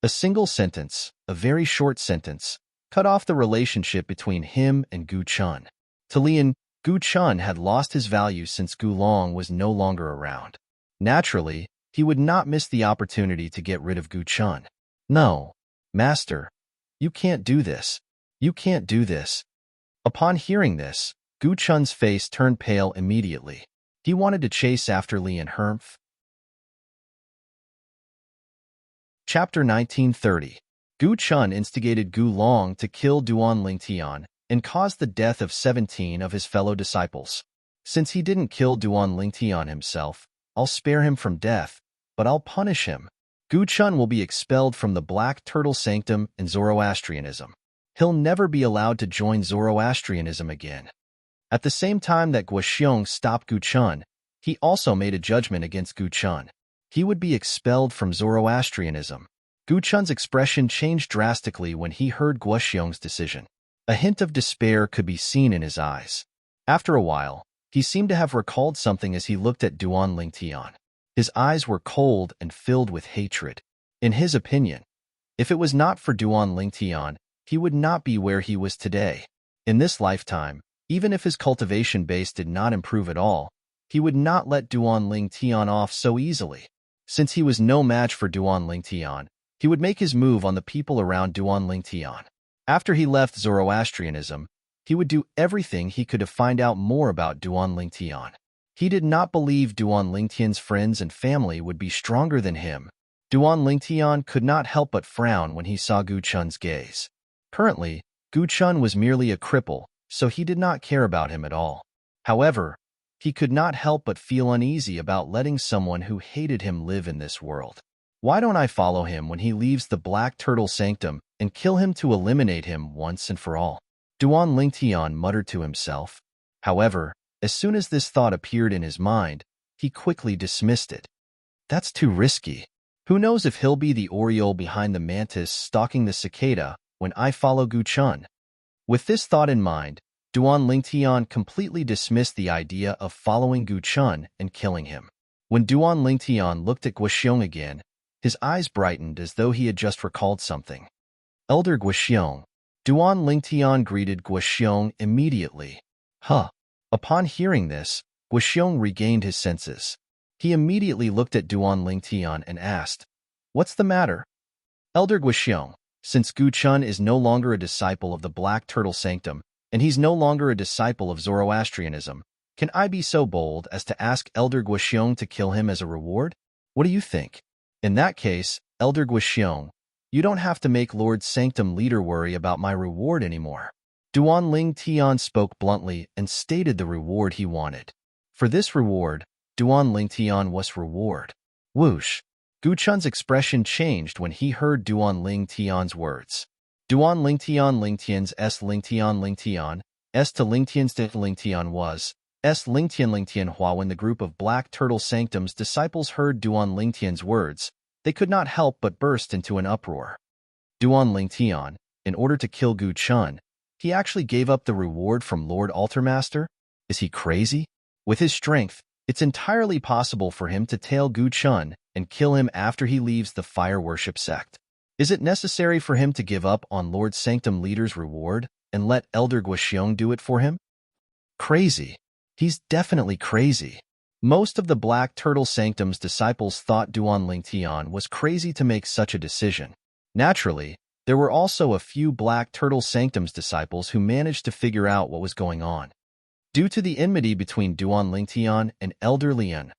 A single sentence, a very short sentence, cut off the relationship between him and Gu Chun. To Lian, Gu Chun had lost his value since Gulong was no longer around. Naturally, he would not miss the opportunity to get rid of Gu Chun. "No, Master, You can't do this. You can't do this. Upon hearing this, Gu Chun's face turned pale immediately. He wanted to chase after Li and Hermf. Chapter 1930. Gu Chun instigated Gu Long to kill Duan Lingtian and caused the death of 17 of his fellow disciples. Since he didn't kill Duan Lingtian himself, I'll spare him from death, but I'll punish him. Gu Chun will be expelled from the Black Turtle Sanctum and Zoroastrianism. He'll never be allowed to join Zoroastrianism again. At the same time that Guoxiong stopped Gu Chun, he also made a judgment against Gu Chun. He would be expelled from Zoroastrianism. Gu Chun's expression changed drastically when he heard Guoxiong's decision. A hint of despair could be seen in his eyes. After a while, he seemed to have recalled something as he looked at Duan Lingtian. His eyes were cold and filled with hatred. In his opinion, if it was not for Duan Lingtian, he would not be where he was today. In this lifetime, even if his cultivation base did not improve at all, he would not let Duan Lingtian off so easily. Since he was no match for Duan Lingtian, he would make his move on the people around Duan Lingtian. After he left Zoroastrianism, he would do everything he could to find out more about Duan Lingtian. He did not believe Duan Lingtian's friends and family would be stronger than him. Duan Lingtian could not help but frown when he saw Gu Chun's gaze. Currently, Gu Chun was merely a cripple, so he did not care about him at all. However, he could not help but feel uneasy about letting someone who hated him live in this world. Why don't I follow him when he leaves the Black Turtle Sanctum and kill him to eliminate him once and for all? Duan Lingtian muttered to himself. However, as soon as this thought appeared in his mind, he quickly dismissed it. That's too risky. Who knows if he'll be the Oriole behind the mantis stalking the cicada when I follow Gu Chun? With this thought in mind, Duan Lingtian completely dismissed the idea of following Gu Chun and killing him. When Duan Lingtian looked at Guoxiong again, his eyes brightened as though he had just recalled something. Elder Guoxiong. Duan Lingtian greeted Guoxiong immediately. Huh. Upon hearing this, Guoxiong regained his senses. He immediately looked at Duan Lingtian and asked, "What's the matter?" Elder Guoxiong, since Gu Chun is no longer a disciple of the Black Turtle Sanctum, and he's no longer a disciple of Zoroastrianism, can I be so bold as to ask Elder Guoxiong to kill him as a reward? What do you think? In that case, Elder Guoxiong, you don't have to make Lord Sanctum Leader worry about my reward anymore. Duan Lingtian spoke bluntly and stated the reward he wanted. For this reward, Duan Lingtian was reward. Whoosh! Gu Chun's expression changed when he heard Duan Lingtian's words. Duan Lingtian Lingtian's S Lingtian Lingtian, S to Lingtian's to Lingtian was, S Lingtian Lingtian Hua. When the group of Black Turtle Sanctum's disciples heard Duan Lingtian's words, they could not help but burst into an uproar. Duan Lingtian, in order to kill Gu Chun, he actually gave up the reward from Lord Altermaster? Is he crazy? With his strength, it's entirely possible for him to tail Gu Chun and kill him after he leaves the fire worship sect. Is it necessary for him to give up on Lord Sanctum Leader's reward and let Elder Guoxiong do it for him? Crazy. He's definitely crazy. Most of the Black Turtle Sanctum's disciples thought Duan Lingtian was crazy to make such a decision. Naturally, there were also a few Black Turtle Sanctum's disciples who managed to figure out what was going on. Due to the enmity between Duan Lingtian and Elder Lian,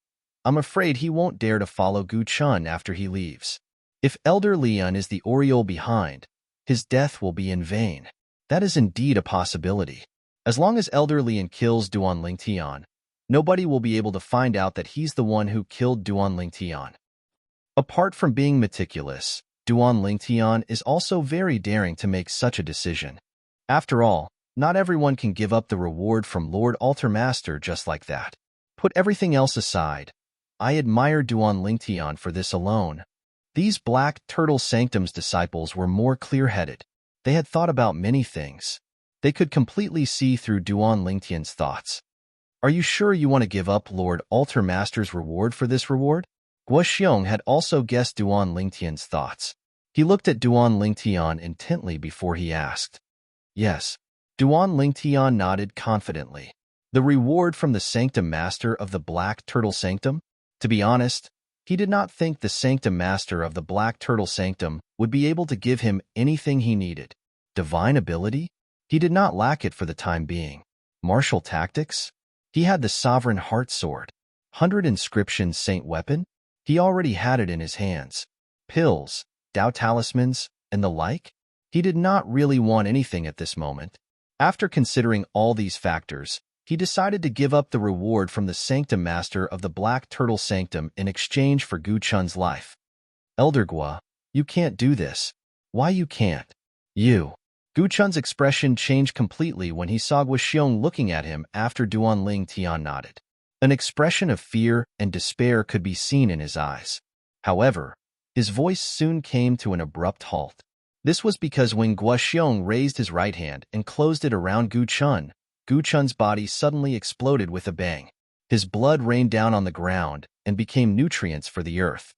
I'm afraid he won't dare to follow Gu Chun after he leaves. If Elder Lian is the Oriole behind, his death will be in vain. That is indeed a possibility. As long as Elder Lian kills Duan Lingtian, nobody will be able to find out that he's the one who killed Duan Lingtian. Apart from being meticulous, Duan Lingtian is also very daring to make such a decision. After all, not everyone can give up the reward from Lord Altermaster just like that. Put everything else aside, I admire Duan Lingtian for this alone. These Black Turtle Sanctum's disciples were more clear-headed. They had thought about many things. They could completely see through Duan Lingtian's thoughts. Are you sure you want to give up Lord Altermaster's reward for this reward? Guoxiong had also guessed Duan Lingtian's thoughts. He looked at Duan Lingtian intently before he asked. Yes. Duan Lingtian nodded confidently. The reward from the Sanctum Master of the Black Turtle Sanctum? To be honest, He did not think the Sanctum Master of the Black Turtle Sanctum would be able to give him anything he needed. Divine ability? He did not lack it for the time being. Martial tactics? He had the Sovereign Heart Sword. 100 Inscription Saint Weapon? He already had it in his hands. Pills, Tao Talismans, and the like? He did not really want anything at this moment. After considering all these factors, he decided to give up the reward from the Sanctum Master of the Black Turtle Sanctum in exchange for Gu Chun's life. Elder Gua, you can't do this. Why you can't? You. Gu Chun's expression changed completely when he saw Guoxiong looking at him after Duanling Tian nodded. An expression of fear and despair could be seen in his eyes. However, his voice soon came to an abrupt halt. This was because when Guoxiong raised his right hand and closed it around Gu Chun's body suddenly exploded with a bang. His blood rained down on the ground and became nutrients for the earth.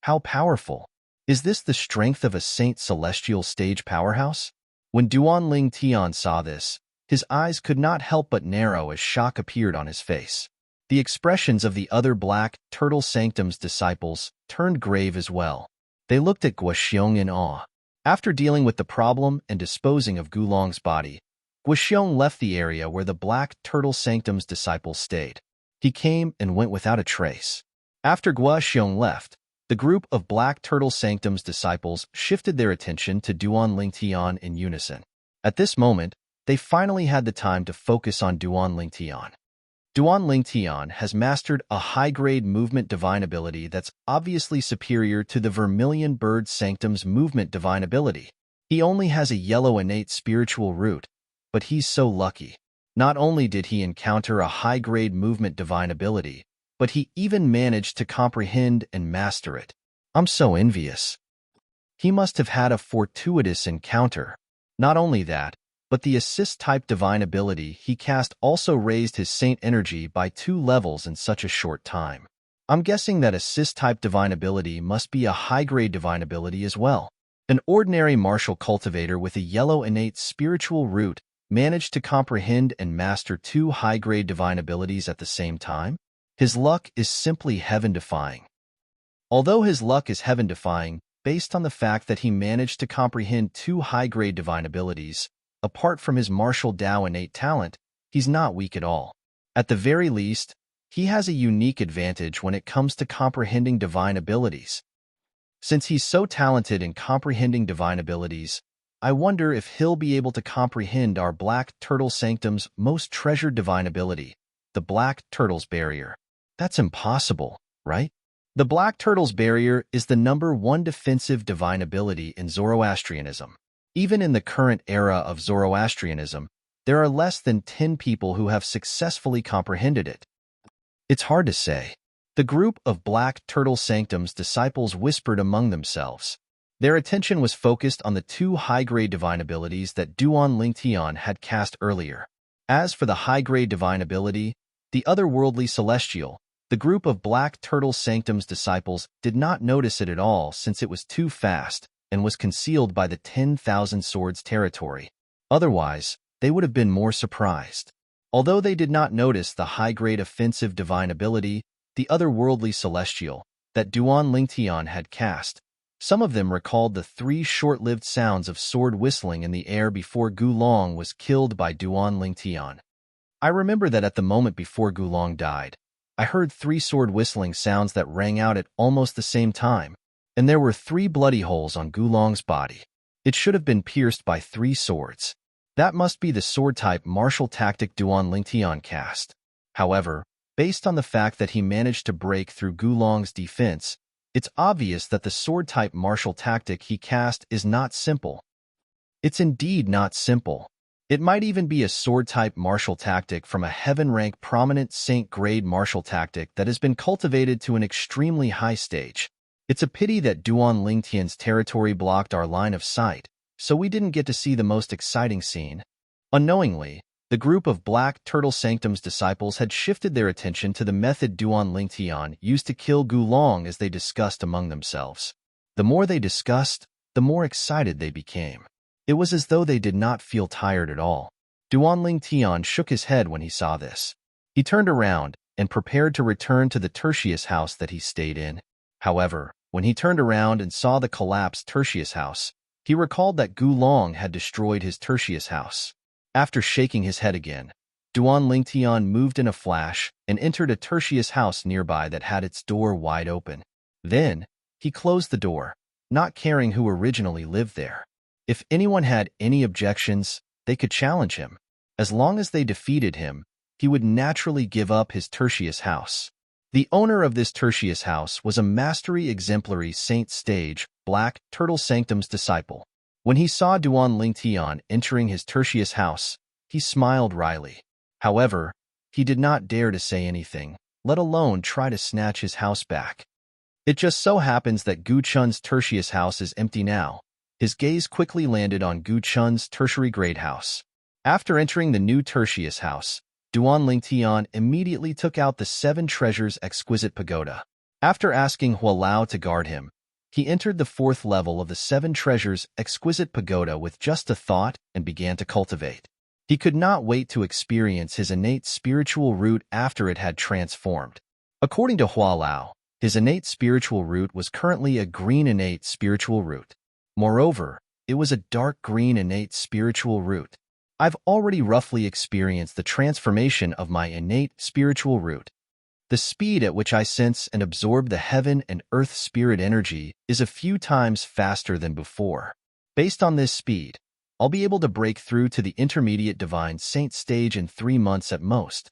How powerful! Is this the strength of a Saint Celestial stage powerhouse? When Duanling Tian saw this, his eyes could not help but narrow as shock appeared on his face. The expressions of the other Black Turtle Sanctum's disciples turned grave as well. They looked at Guoxiong in awe. After dealing with the problem and disposing of Gulong's body, Guoxiong left the area where the Black Turtle Sanctum's disciples stayed. He came and went without a trace. After Guoxiong left, the group of Black Turtle Sanctum's disciples shifted their attention to Duanling Tian in unison. At this moment, they finally had the time to focus on Duanling Tian. Duanling Tian has mastered a high-grade movement divine ability that's obviously superior to the Vermilion Bird Sanctum's movement divine ability. He only has a yellow innate spiritual root, but he's so lucky. Not only did he encounter a high-grade movement divine ability, but he even managed to comprehend and master it. I'm so envious. He must have had a fortuitous encounter. Not only that, but the assist-type divine ability he cast also raised his saint energy by 2 levels in such a short time. I'm guessing that assist-type divine ability must be a high-grade divine ability as well. An ordinary martial cultivator with a yellow innate spiritual root managed to comprehend and master 2 high-grade divine abilities at the same time? His luck is simply heaven-defying. Although his luck is heaven-defying, based on the fact that he managed to comprehend 2 high-grade divine abilities, apart from his martial Tao innate talent, he's not weak at all. At the very least, he has a unique advantage when it comes to comprehending divine abilities. Since he's so talented in comprehending divine abilities, I wonder if he'll be able to comprehend our Black Turtle Sanctum's most treasured divine ability, the Black Turtle's Barrier. That's impossible, right? The Black Turtle's Barrier is the #1 defensive divine ability in Zoroastrianism. Even in the current era of Zoroastrianism, there are less than 10 people who have successfully comprehended it. It's hard to say. The group of Black Turtle Sanctum's disciples whispered among themselves. Their attention was focused on the 2 high-grade divine abilities that Duanling Tian had cast earlier. As for the high-grade divine ability, the otherworldly celestial, the group of Black Turtle Sanctum's disciples did not notice it at all since it was too fast and was concealed by the 10,000 Swords territory. Otherwise, they would have been more surprised. Although they did not notice the high-grade offensive divine ability, the otherworldly celestial, that Duanling Tian had cast, some of them recalled the 3 short-lived sounds of sword whistling in the air before Gulong was killed by Duanling Tian. I remember that at the moment before Gulong died, I heard 3 sword whistling sounds that rang out at almost the same time, and there were 3 bloody holes on Gulong's body. It should have been pierced by 3 swords. That must be the sword-type martial tactic Duanling Tian cast. However, based on the fact that he managed to break through Gulong's defense, it's obvious that the sword-type martial tactic he cast is not simple. It's indeed not simple. It might even be a sword-type martial tactic from a heaven-rank prominent saint-grade martial tactic that has been cultivated to an extremely high stage. It's a pity that Duanling Tian's territory blocked our line of sight, so we didn't get to see the most exciting scene. Unknowingly, the group of Black Turtle Sanctum's disciples had shifted their attention to the method Duanling Tian used to kill Gulong as they discussed among themselves. The more they discussed, the more excited they became. It was as though they did not feel tired at all. Duanling Tian shook his head when he saw this. He turned around and prepared to return to the Tertius house that he stayed in. However, when he turned around and saw the collapsed Tertius house, he recalled that Gulong had destroyed his Tertius house. After shaking his head again, Duan Lingtian moved in a flash and entered a Tertius house nearby that had its door wide open. Then, he closed the door, not caring who originally lived there. If anyone had any objections, they could challenge him. As long as they defeated him, he would naturally give up his Tertius house. The owner of this Tertius house was a mastery exemplary Saint Stage, Black Turtle Sanctum's disciple. When he saw Duan Lingtian entering his Tertius house, he smiled wryly. However, he did not dare to say anything, let alone try to snatch his house back. It just so happens that Gu Chun's Tertius house is empty now. His gaze quickly landed on Gu Chun's tertiary grade house. After entering the new Tertius house, Duan Lingtian immediately took out the 7 Treasures Exquisite Pagoda. After asking Hualao to guard him, he entered the 4th level of the 7 Treasures Exquisite Pagoda with just a thought and began to cultivate. He could not wait to experience his innate spiritual root after it had transformed. According to Hualao, his innate spiritual root was currently a green innate spiritual root. Moreover, it was a dark green innate spiritual root. I've already roughly experienced the transformation of my innate spiritual root. The speed at which I sense and absorb the heaven and earth spirit energy is a few times faster than before. Based on this speed, I'll be able to break through to the intermediate divine saint stage in 3 months at most.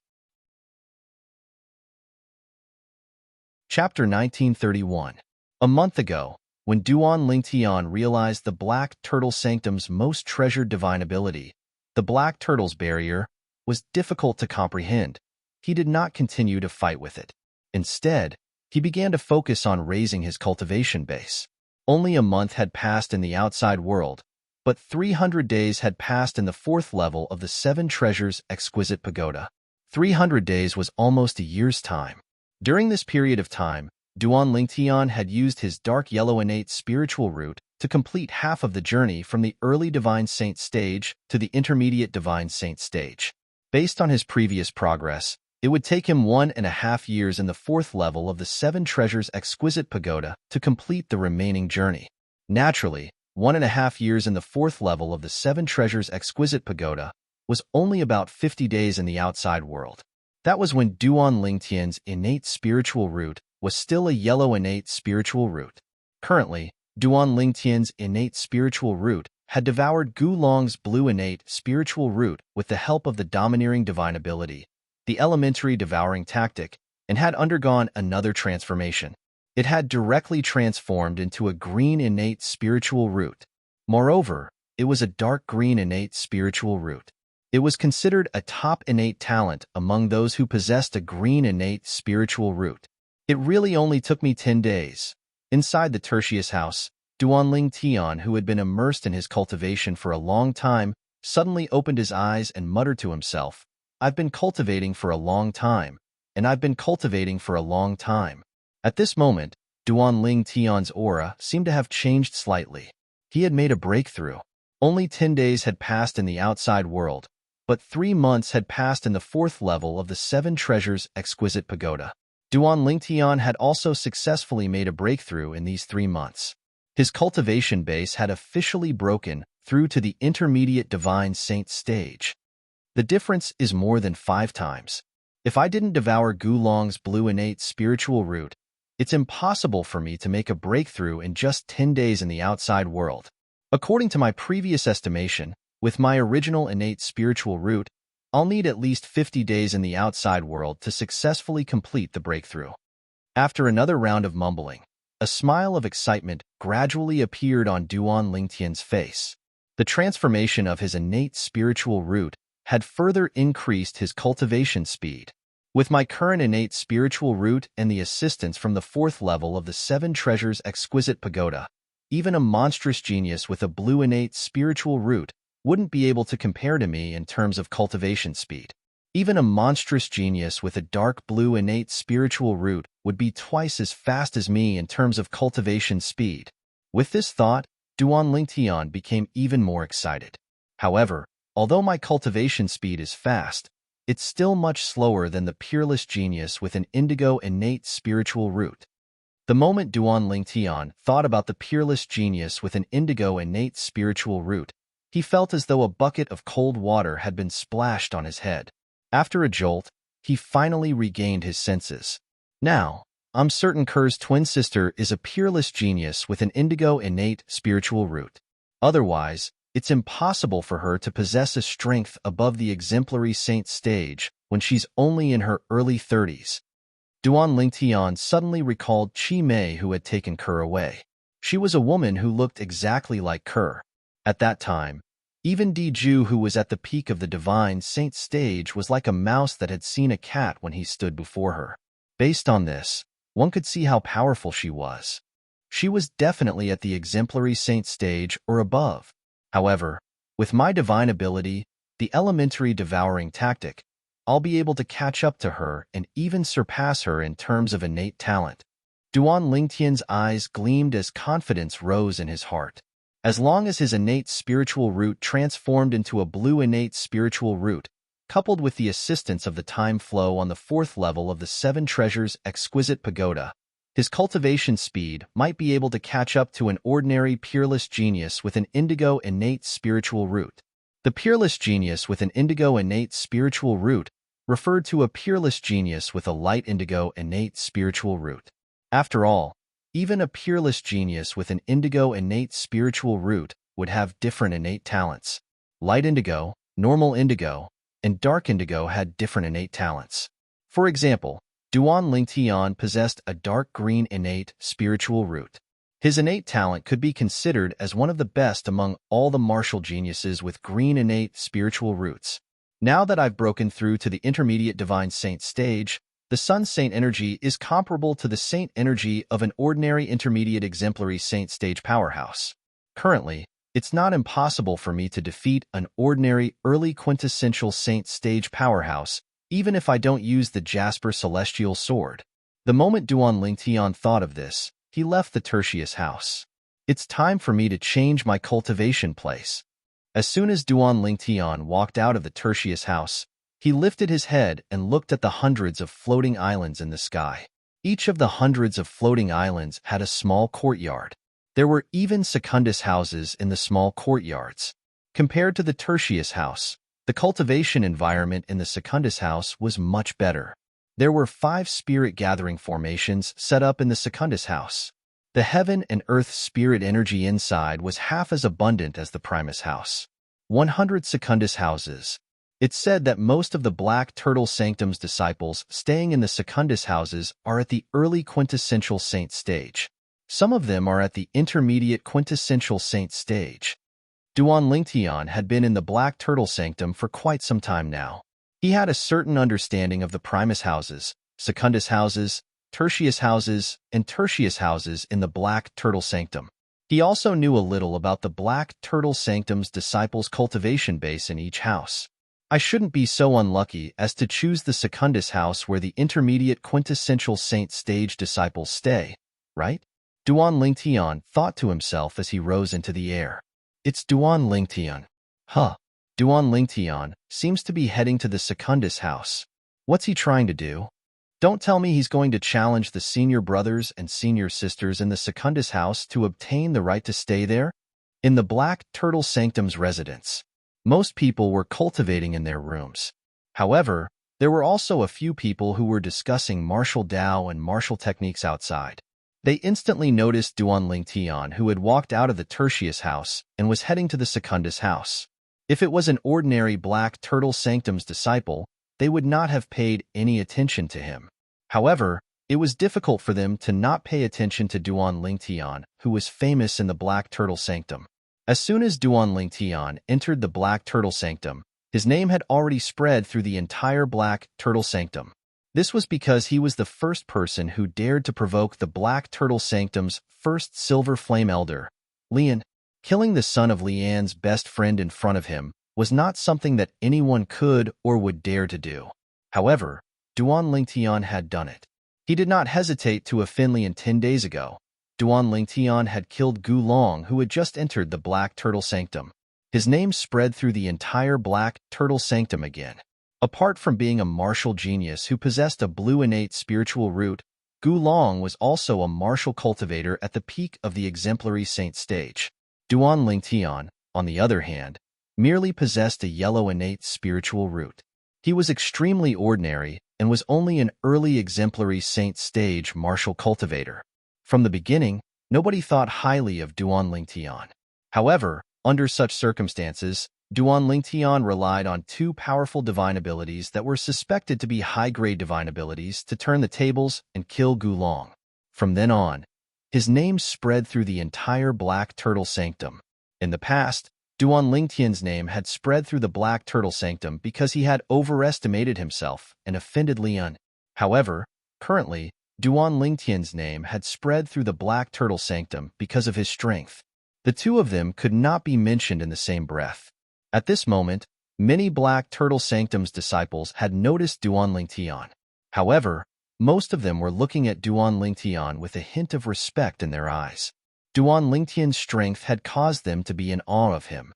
Chapter 1931. A month ago, when Duan Lingtian realized the Black Turtle Sanctum's most treasured divine ability, the Black Turtle's barrier, was difficult to comprehend, he did not continue to fight with it. Instead, he began to focus on raising his cultivation base. Only a month had passed in the outside world, but 300 days had passed in the 4th level of the 7 Treasures Exquisite Pagoda. 300 days was almost a year's time. During this period of time, Duan Lingtian had used his dark yellow innate spiritual root to complete half of the journey from the early divine saint stage to the intermediate divine saint stage. Based on his previous progress, it would take him 1.5 years in the 4th level of the 7 Treasures Exquisite Pagoda to complete the remaining journey. Naturally, 1.5 years in the 4th level of the 7 Treasures Exquisite Pagoda was only about 50 days in the outside world. That was when Duan Lingtian's innate spiritual root was still a yellow innate spiritual root. Currently, Duan Lingtian's innate spiritual root had devoured Gulong's blue innate spiritual root with the help of the domineering divine ability, the elementary devouring tactic, and had undergone another transformation. It had directly transformed into a green innate spiritual root. Moreover, it was a dark green innate spiritual root. It was considered a top innate talent among those who possessed a green innate spiritual root. It really only took me 10 days. Inside the Tertius house, Duan Lingtian, who had been immersed in his cultivation for a long time, suddenly opened his eyes and muttered to himself, "I've been cultivating for a long time, and I've been cultivating for a long time." At this moment, Duan Lingtian's aura seemed to have changed slightly. He had made a breakthrough. Only 10 days had passed in the outside world, but 3 months had passed in the 4th level of the 7 Treasures Exquisite Pagoda. Duan Lingtian had also successfully made a breakthrough in these 3 months. His cultivation base had officially broken through to the intermediate divine saint stage. The difference is more than 5 times. If I didn't devour Gulong's blue innate spiritual root, it's impossible for me to make a breakthrough in just 10 days in the outside world. According to my previous estimation, with my original innate spiritual root, I'll need at least 50 days in the outside world to successfully complete the breakthrough. After another round of mumbling, a smile of excitement gradually appeared on Duan Lingtian's face. The transformation of his innate spiritual root had further increased his cultivation speed. With my current innate spiritual root and the assistance from the 4th level of the 7 Treasures Exquisite Pagoda, even a monstrous genius with a blue innate spiritual root wouldn't be able to compare to me in terms of cultivation speed. Even a monstrous genius with a dark blue innate spiritual root would be twice as fast as me in terms of cultivation speed. With this thought, Duan Lingtian became even more excited. However, although my cultivation speed is fast, it's still much slower than the peerless genius with an indigo innate spiritual root. The moment Duan Lingtian thought about the peerless genius with an indigo innate spiritual root, he felt as though a bucket of cold water had been splashed on his head. After a jolt, he finally regained his senses. Now, I'm certain Kerr's twin sister is a peerless genius with an indigo innate spiritual root. Otherwise, it's impossible for her to possess a strength above the exemplary saint stage when she's only in her early 30s. Duan Lingtian suddenly recalled Chi Mei who had taken Kerr away. She was a woman who looked exactly like Kerr. At that time, even Di Ju, who was at the peak of the divine saint stage, was like a mouse that had seen a cat when he stood before her. Based on this, one could see how powerful she was. She was definitely at the exemplary saint stage or above. However, with my divine ability, the elementary devouring tactic, I'll be able to catch up to her and even surpass her in terms of innate talent. Duan Lingtian's eyes gleamed as confidence rose in his heart. As long as his innate spiritual root transformed into a blue innate spiritual root, coupled with the assistance of the time flow on the 4th level of the 7 Treasures Exquisite Pagoda, his cultivation speed might be able to catch up to an ordinary peerless genius with an indigo innate spiritual root. The peerless genius with an indigo innate spiritual root referred to a peerless genius with a light indigo innate spiritual root. After all, even a peerless genius with an indigo innate spiritual root would have different innate talents. Light indigo, normal indigo, and dark indigo had different innate talents. For example, Duan Lingtian possessed a dark green innate spiritual root. His innate talent could be considered as one of the best among all the martial geniuses with green innate spiritual roots. Now that I've broken through to the intermediate divine saint stage, the Sun Saint energy is comparable to the saint energy of an ordinary intermediate exemplary saint stage powerhouse. Currently, it's not impossible for me to defeat an ordinary early quintessential saint stage powerhouse, even if I don't use the Jasper Celestial Sword. The moment Duan Lingtian thought of this, he left the Tertius house. It's time for me to change my cultivation place. As soon as Duan Lingtian walked out of the Tertius house, he lifted his head and looked at the hundreds of floating islands in the sky. Each of the hundreds of floating islands had a small courtyard. There were even Secundus houses in the small courtyards. Compared to the Tertius house, the cultivation environment in the Secundus house was much better. There were 5 spirit gathering formations set up in the Secundus house. The heaven and earth spirit energy inside was half as abundant as the Primus house. 100 Secundus houses. It's said that most of the Black Turtle Sanctum's disciples staying in the Secundus houses are at the early quintessential saint stage. Some of them are at the intermediate quintessential saint stage. Duan Lingtian had been in the Black Turtle Sanctum for quite some time now. He had a certain understanding of the Primus houses, Secundus houses, Tertius houses, and Tertius houses in the Black Turtle Sanctum. He also knew a little about the Black Turtle Sanctum's disciples' cultivation base in each house. I shouldn't be so unlucky as to choose the Secundus house where the intermediate quintessential saint stage disciples stay, right? Duan Lingtian thought to himself as he rose into the air. It's Duan Lingtian. Duan Lingtian seems to be heading to the Secundus house. What's he trying to do? Don't tell me he's going to challenge the senior brothers and senior sisters in the Secundus house to obtain the right to stay there? In the Black Turtle Sanctum's residence, most people were cultivating in their rooms. However, there were also a few people who were discussing martial Tao and martial techniques outside. They instantly noticed Duan Lingtian, who had walked out of the Tertius house and was heading to the Secundus house. If it was an ordinary Black Turtle Sanctum's disciple, they would not have paid any attention to him. However, it was difficult for them to not pay attention to Duan Lingtian, who was famous in the Black Turtle Sanctum. As soon as Duan Lingtian entered the Black Turtle Sanctum, his name had already spread through the entire Black Turtle Sanctum. This was because he was the first person who dared to provoke the Black Turtle Sanctum's first Silver Flame Elder, Lian. Killing the son of Lian's best friend in front of him was not something that anyone could or would dare to do. However, Duan Lingtian had done it. He did not hesitate to offend Lian 10 days ago. Duan Lingtian had killed Gu Long, who had just entered the Black Turtle Sanctum. His name spread through the entire Black Turtle Sanctum again. Apart from being a martial genius who possessed a blue innate spiritual root, Long was also a martial cultivator at the peak of the exemplary saint stage. Duan Lingtian, on the other hand, merely possessed a yellow innate spiritual root. He was extremely ordinary and was only an early exemplary saint stage martial cultivator. From the beginning, nobody thought highly of Duan Lingtian. However, under such circumstances, Duan Lingtian relied on two powerful divine abilities that were suspected to be high-grade divine abilities to turn the tables and kill Long. From then on, his name spread through the entire Black Turtle Sanctum. In the past, Duan Lingtian's name had spread through the Black Turtle Sanctum because he had overestimated himself and offended Lian. However, currently, Duan Lingtian's name had spread through the Black Turtle Sanctum because of his strength. The two of them could not be mentioned in the same breath. At this moment, many Black Turtle Sanctum's disciples had noticed Duan Lingtian. However, most of them were looking at Duan Lingtian with a hint of respect in their eyes. Duan Lingtian's strength had caused them to be in awe of him.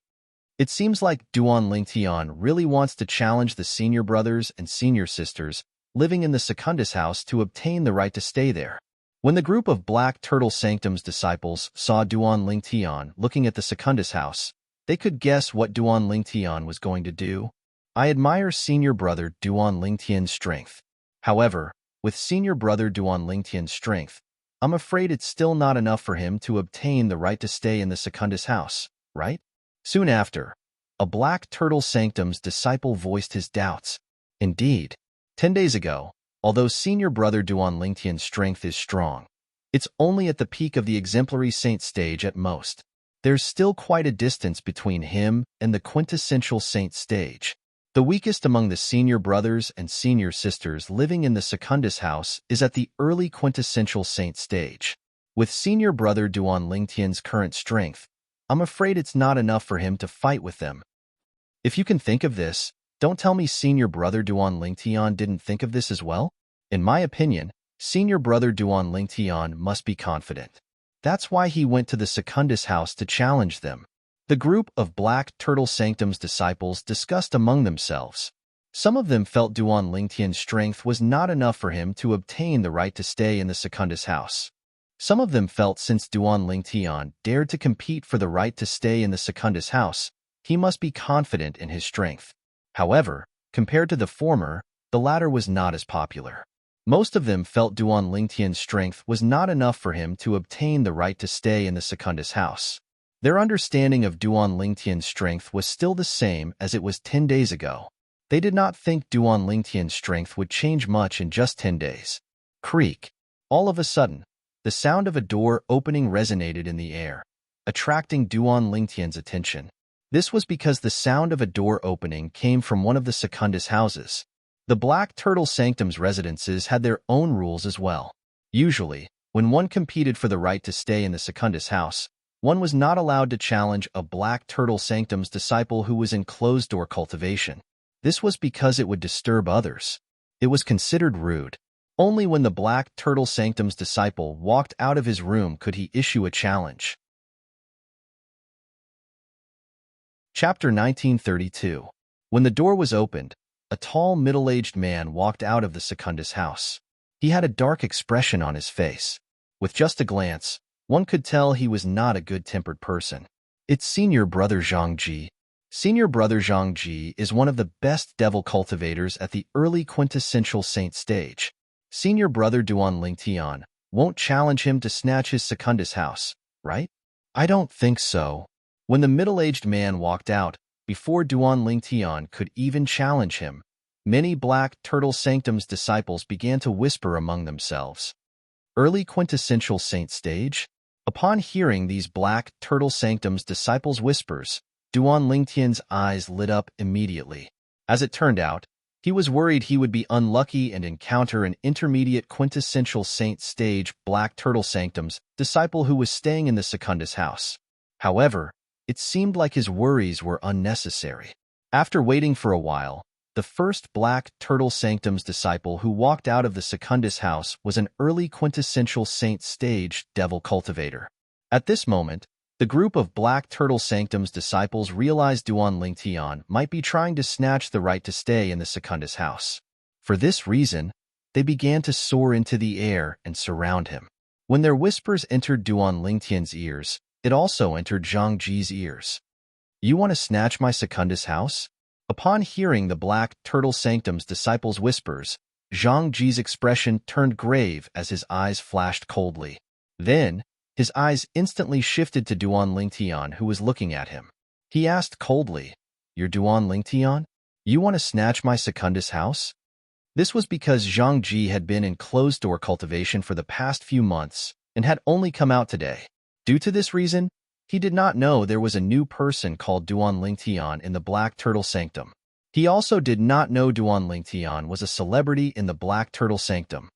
It seems like Duan Lingtian really wants to challenge the senior brothers and senior sisters living in the Secundus house to obtain the right to stay there. When the group of Black Turtle Sanctum's disciples saw Duan Lingtian looking at the Secundus house, they could guess what Duan Lingtian was going to do. I admire senior brother Duan Lingtian's strength. However, with senior brother Duan Lingtian's strength, I'm afraid it's still not enough for him to obtain the right to stay in the Secundus house, right? Soon after, a Black Turtle Sanctum's disciple voiced his doubts. Indeed, 10 days ago, although senior brother Duan Lingtian's strength is strong, it's only at the peak of the exemplary saint stage at most. There's still quite a distance between him and the quintessential saint stage. The weakest among the senior brothers and senior sisters living in the Secundus house is at the early quintessential saint stage. With senior brother Duan Lingtian's current strength, I'm afraid it's not enough for him to fight with them. If you can think of this, don't tell me senior brother Duan Lingtian didn't think of this as well. In my opinion, senior brother Duan Lingtian must be confident. That's why he went to the Secundus house to challenge them. The group of Black Turtle Sanctum's disciples discussed among themselves. Some of them felt Duan Lingtian's strength was not enough for him to obtain the right to stay in the Secundus house. Some of them felt since Duan Lingtian dared to compete for the right to stay in the Secundus house, he must be confident in his strength. However, compared to the former, the latter was not as popular. Most of them felt Duan Lingtian's strength was not enough for him to obtain the right to stay in the Secundus house. Their understanding of Duan Lingtian's strength was still the same as it was 10 days ago. They did not think Duan Lingtian's strength would change much in just 10 days. Creak. All of a sudden, the sound of a door opening resonated in the air, attracting Duan Lingtian's attention. This was because the sound of a door opening came from one of the Secundus houses. The Black Turtle Sanctum's residences had their own rules as well. Usually, when one competed for the right to stay in the Secundus house, one was not allowed to challenge a Black Turtle Sanctum's disciple who was in closed-door cultivation. This was because it would disturb others. It was considered rude. Only when the Black Turtle Sanctum's disciple walked out of his room could he issue a challenge. Chapter 1932. When the door was opened, a tall, middle-aged man walked out of the Secundus house. He had a dark expression on his face. With just a glance, one could tell he was not a good-tempered person. It's senior brother Zhang Ji. Senior brother Zhang Ji is one of the best devil cultivators at the early quintessential saint stage. Senior brother Duan Lingtian won't challenge him to snatch his Secundus house, right? I don't think so. When the middle-aged man walked out, before Duan Lingtian could even challenge him, many Black Turtle Sanctum's disciples began to whisper among themselves. Early quintessential saint stage? Upon hearing these Black Turtle Sanctum's disciples' whispers, Duan Lingtian's eyes lit up immediately. As it turned out, he was worried he would be unlucky and encounter an intermediate quintessential saint stage Black Turtle Sanctum's disciple who was staying in the Secundus house. However, it seemed like his worries were unnecessary. After waiting for a while, the first Black Turtle Sanctum's disciple who walked out of the Secundus house was an early quintessential saint stage devil cultivator. At this moment, the group of Black Turtle Sanctum's disciples realized Duan Lingtian might be trying to snatch the right to stay in the Secundus house. For this reason, they began to soar into the air and surround him. When their whispers entered Duan Lingtian's ears, it also entered Zhang Ji's ears. "You want to snatch my Secundus house?" Upon hearing the Black Turtle Sanctum's disciples' whispers, Zhang Ji's expression turned grave as his eyes flashed coldly. Then, his eyes instantly shifted to Duan Lingtian, who was looking at him. He asked coldly, "You're Duan Lingtian? You want to snatch my Secundus house?" This was because Zhang Ji had been in closed-door cultivation for the past few months and had only come out today. Due to this reason, he did not know there was a new person called Duan Lingtian in the Black Turtle Sanctum. He also did not know Duan Lingtian was a celebrity in the Black Turtle Sanctum.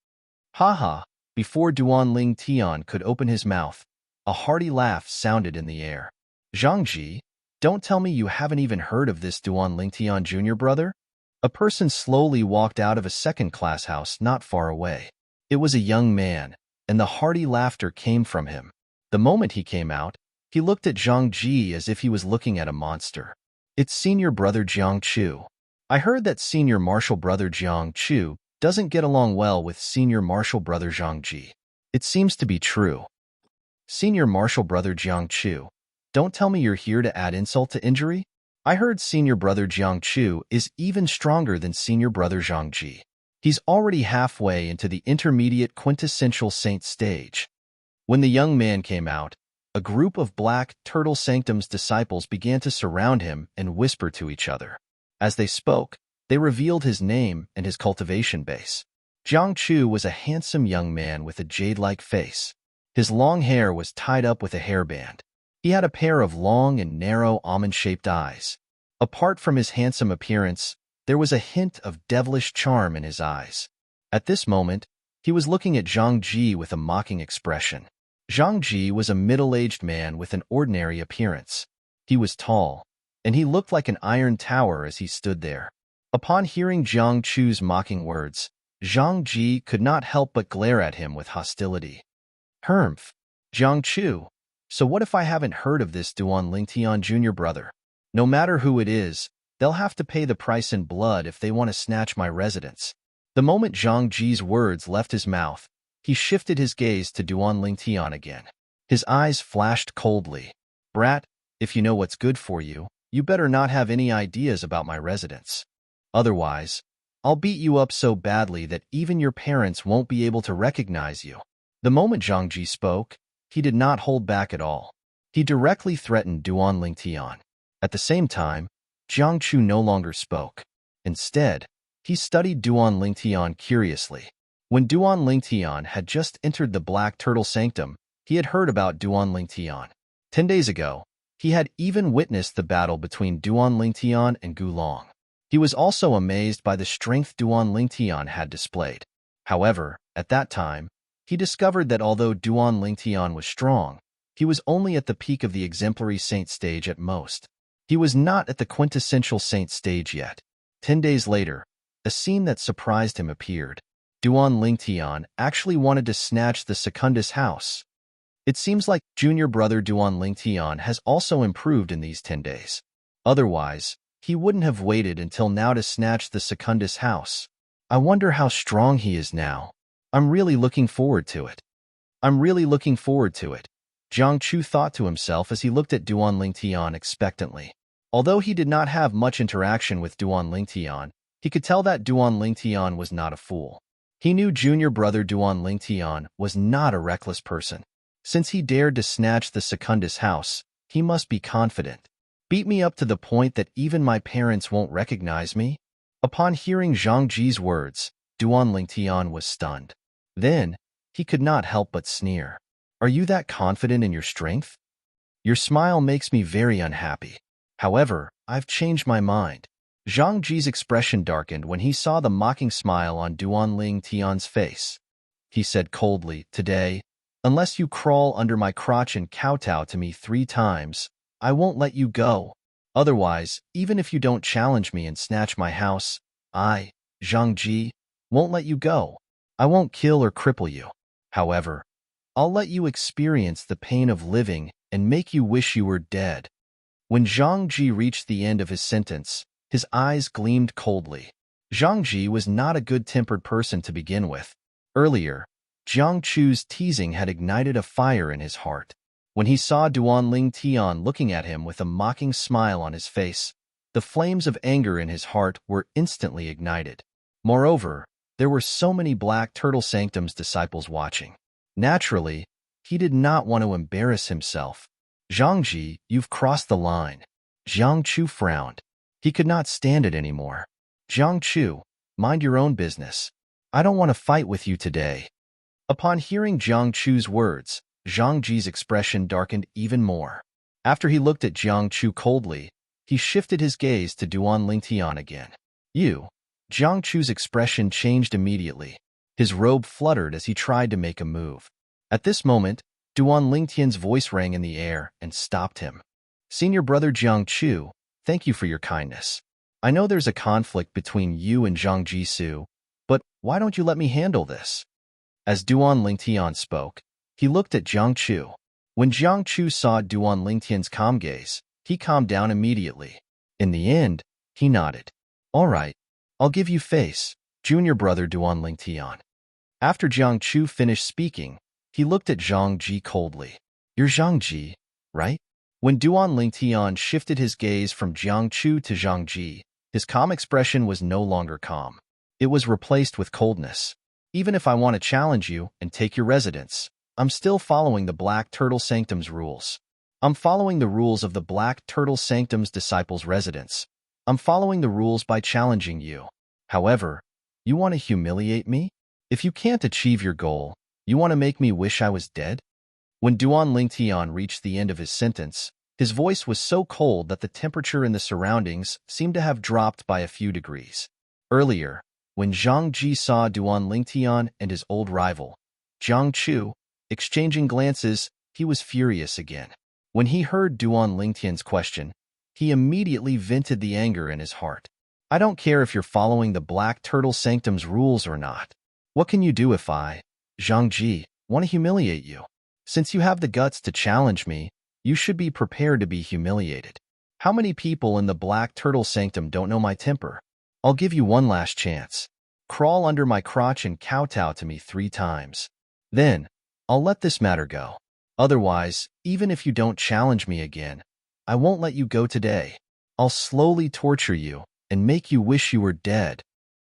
Haha, before Duan Lingtian could open his mouth, a hearty laugh sounded in the air. "Zhang Ji, don't tell me you haven't even heard of this Duan Lingtian junior brother?" A person slowly walked out of a second-class house not far away. It was a young man, and the hearty laughter came from him. The moment he came out, he looked at Zhang Ji as if he was looking at a monster. "It's senior brother Jiang Chu. I heard that senior martial brother Jiang Chu doesn't get along well with senior martial brother Zhang Ji. It seems to be true." "Senior martial brother Jiang Chu, don't tell me you're here to add insult to injury? I heard senior brother Jiang Chu is even stronger than senior brother Zhang Ji. He's already halfway into the intermediate quintessential saint stage." When the young man came out, a group of Black Turtle Sanctum's disciples began to surround him and whisper to each other. As they spoke, they revealed his name and his cultivation base. Jiang Chu was a handsome young man with a jade-like face. His long hair was tied up with a hairband. He had a pair of long and narrow almond-shaped eyes. Apart from his handsome appearance, there was a hint of devilish charm in his eyes. At this moment, he was looking at Zhang Ji with a mocking expression. Zhang Ji was a middle-aged man with an ordinary appearance. He was tall, and he looked like an iron tower as he stood there. Upon hearing Jiang Chu's mocking words, Zhang Ji could not help but glare at him with hostility. "Humph, Jiang Chu, so what if I haven't heard of this Duan Lingtian junior brother? No matter who it is, they'll have to pay the price in blood if they want to snatch my residence." The moment Zhang Ji's words left his mouth, he shifted his gaze to Duan Lingtian again. His eyes flashed coldly. "Brat, if you know what's good for you, you better not have any ideas about my residence. Otherwise, I'll beat you up so badly that even your parents won't be able to recognize you." The moment Zhang Ji spoke, he did not hold back at all. He directly threatened Duan Lingtian. At the same time, Jiang Chu no longer spoke. Instead, he studied Duan Lingtian curiously. When Duan Lingtian had just entered the Black Turtle Sanctum, he had heard about Duan Lingtian. 10 days ago, he had even witnessed the battle between Duan Lingtian and Gulong. He was also amazed by the strength Duan Lingtian had displayed. However, at that time, he discovered that although Duan Lingtian was strong, he was only at the peak of the exemplary saint stage at most. He was not at the quintessential saint stage yet. 10 days later, a scene that surprised him appeared. Duan Lingtian actually wanted to snatch the Secundus house. It seems like junior brother Duan Lingtian has also improved in these 10 days. Otherwise, he wouldn't have waited until now to snatch the Secundus house. I wonder how strong he is now. I'm really looking forward to it. Jiang Chu thought to himself as he looked at Duan Lingtian expectantly. Although he did not have much interaction with Duan Lingtian, he could tell that Duan Lingtian was not a fool. He knew junior brother Duan Lingtian was not a reckless person. Since he dared to snatch the Secundus house, he must be confident. Beat me up to the point that even my parents won't recognize me? Upon hearing Zhang Ji's words, Duan Lingtian was stunned. Then, he could not help but sneer. Are you that confident in your strength? Your smile makes me very unhappy. However, I've changed my mind. Zhang Ji's expression darkened when he saw the mocking smile on Duan Lingtian's face. He said coldly, Today, unless you crawl under my crotch and kowtow to me 3 times, I won't let you go. Otherwise, even if you don't challenge me and snatch my house, I, Zhang Ji, won't let you go. I won't kill or cripple you. However, I'll let you experience the pain of living and make you wish you were dead. When Zhang Ji reached the end of his sentence, his eyes gleamed coldly. Zhang Ji was not a good-tempered person to begin with. Earlier, Jiang Chu's teasing had ignited a fire in his heart. When he saw Duan Tian looking at him with a mocking smile on his face, the flames of anger in his heart were instantly ignited. Moreover, there were so many Black Turtle Sanctum's disciples watching. Naturally, he did not want to embarrass himself. Zhang Ji, you've crossed the line. Jiang Chu frowned. He could not stand it anymore. Jiang Chu, mind your own business. I don't want to fight with you today. Upon hearing Jiang Chu's words, Zhang Ji's expression darkened even more. After he looked at Jiang Chu coldly, he shifted his gaze to Duan Tian again. Jiang Chu's expression changed immediately. His robe fluttered as he tried to make a move. At this moment, Duan Tian's voice rang in the air and stopped him. Senior brother Jiang Chu, thank you for your kindness. I know there's a conflict between you and Zhang Jisu, but why don't you let me handle this? As Duan Tian spoke, he looked at Jiang Chu. When Jiang Chu saw Duan Tian's calm gaze, he calmed down immediately. In the end, he nodded. All right, I'll give you face, junior brother Duan Tian. After Jiang Chu finished speaking, he looked at Zhang Ji coldly. You're Zhang Ji, right? When Duan Tian shifted his gaze from Jiang Chu to Zhang Ji, his calm expression was no longer calm. It was replaced with coldness. Even if I want to challenge you and take your residence, I'm still following the Black Turtle Sanctum's rules. I'm following the rules of the Black Turtle Sanctum's disciples' residence. I'm following the rules by challenging you. However, you want to humiliate me? If you can't achieve your goal, you want to make me wish I was dead? When Duan Tian reached the end of his sentence, his voice was so cold that the temperature in the surroundings seemed to have dropped by a few degrees. Earlier, when Zhang Ji saw Duan Tian and his old rival, Jiang Chu, exchanging glances, he was furious again. When he heard Duan Tian's question, he immediately vented the anger in his heart. I don't care if you're following the Black Turtle Sanctum's rules or not. What can you do if I, Zhang Ji, want to humiliate you? Since you have the guts to challenge me, you should be prepared to be humiliated. How many people in the Black Turtle Sanctum don't know my temper? I'll give you one last chance. Crawl under my crotch and kowtow to me 3 times. Then, I'll let this matter go. Otherwise, even if you don't challenge me again, I won't let you go today. I'll slowly torture you and make you wish you were dead.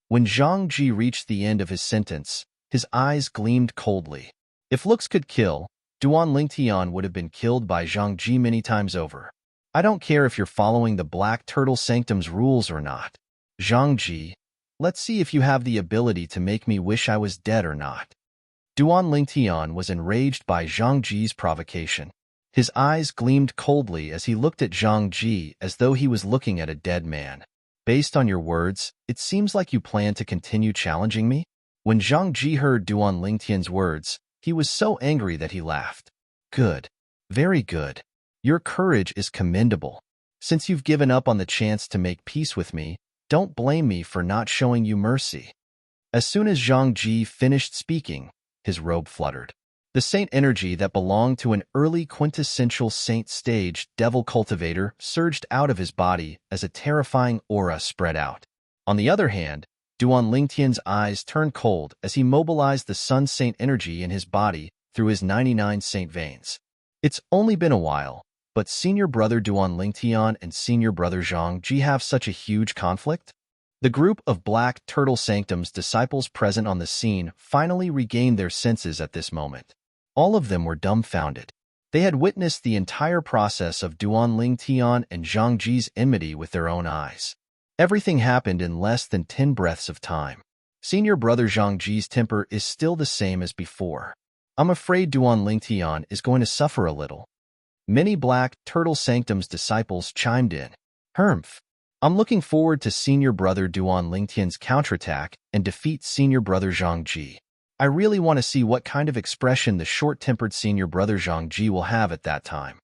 When Zhang Ji reached the end of his sentence, his eyes gleamed coldly. If looks could kill, Duan Tian would have been killed by Zhang Ji many times over. I don't care if you're following the Black Turtle Sanctum's rules or not. Zhang Ji, let's see if you have the ability to make me wish I was dead or not. Duan Tian was enraged by Zhang Ji's provocation. His eyes gleamed coldly as he looked at Zhang Ji as though he was looking at a dead man. Based on your words, it seems like you plan to continue challenging me? When Zhang Ji heard Duan Tian's words, he was so angry that he laughed. Good. Very good. Your courage is commendable. Since you've given up on the chance to make peace with me, don't blame me for not showing you mercy. As soon as Zhang Ji finished speaking, his robe fluttered. The saint energy that belonged to an early quintessential saint stage devil cultivator surged out of his body as a terrifying aura spread out. On the other hand, Duan Tian's eyes turned cold as he mobilized the sun saint energy in his body through his 99 saint veins. It's only been a while, but senior brother Duan Tian and senior brother Zhang Ji have such a huge conflict? The group of Black Turtle Sanctum's disciples present on the scene finally regained their senses at this moment. All of them were dumbfounded. They had witnessed the entire process of Duan Tian and Zhang Ji's enmity with their own eyes. Everything happened in less than 10 breaths of time. Senior brother Zhang Ji's temper is still the same as before. I'm afraid Duan Tian is going to suffer a little. Many Black Turtle Sanctum's disciples chimed in. Humph. I'm looking forward to senior brother Duan Tian's counterattack and defeat senior brother Zhang Ji. I really want to see what kind of expression the short-tempered senior brother Zhang Ji will have at that time.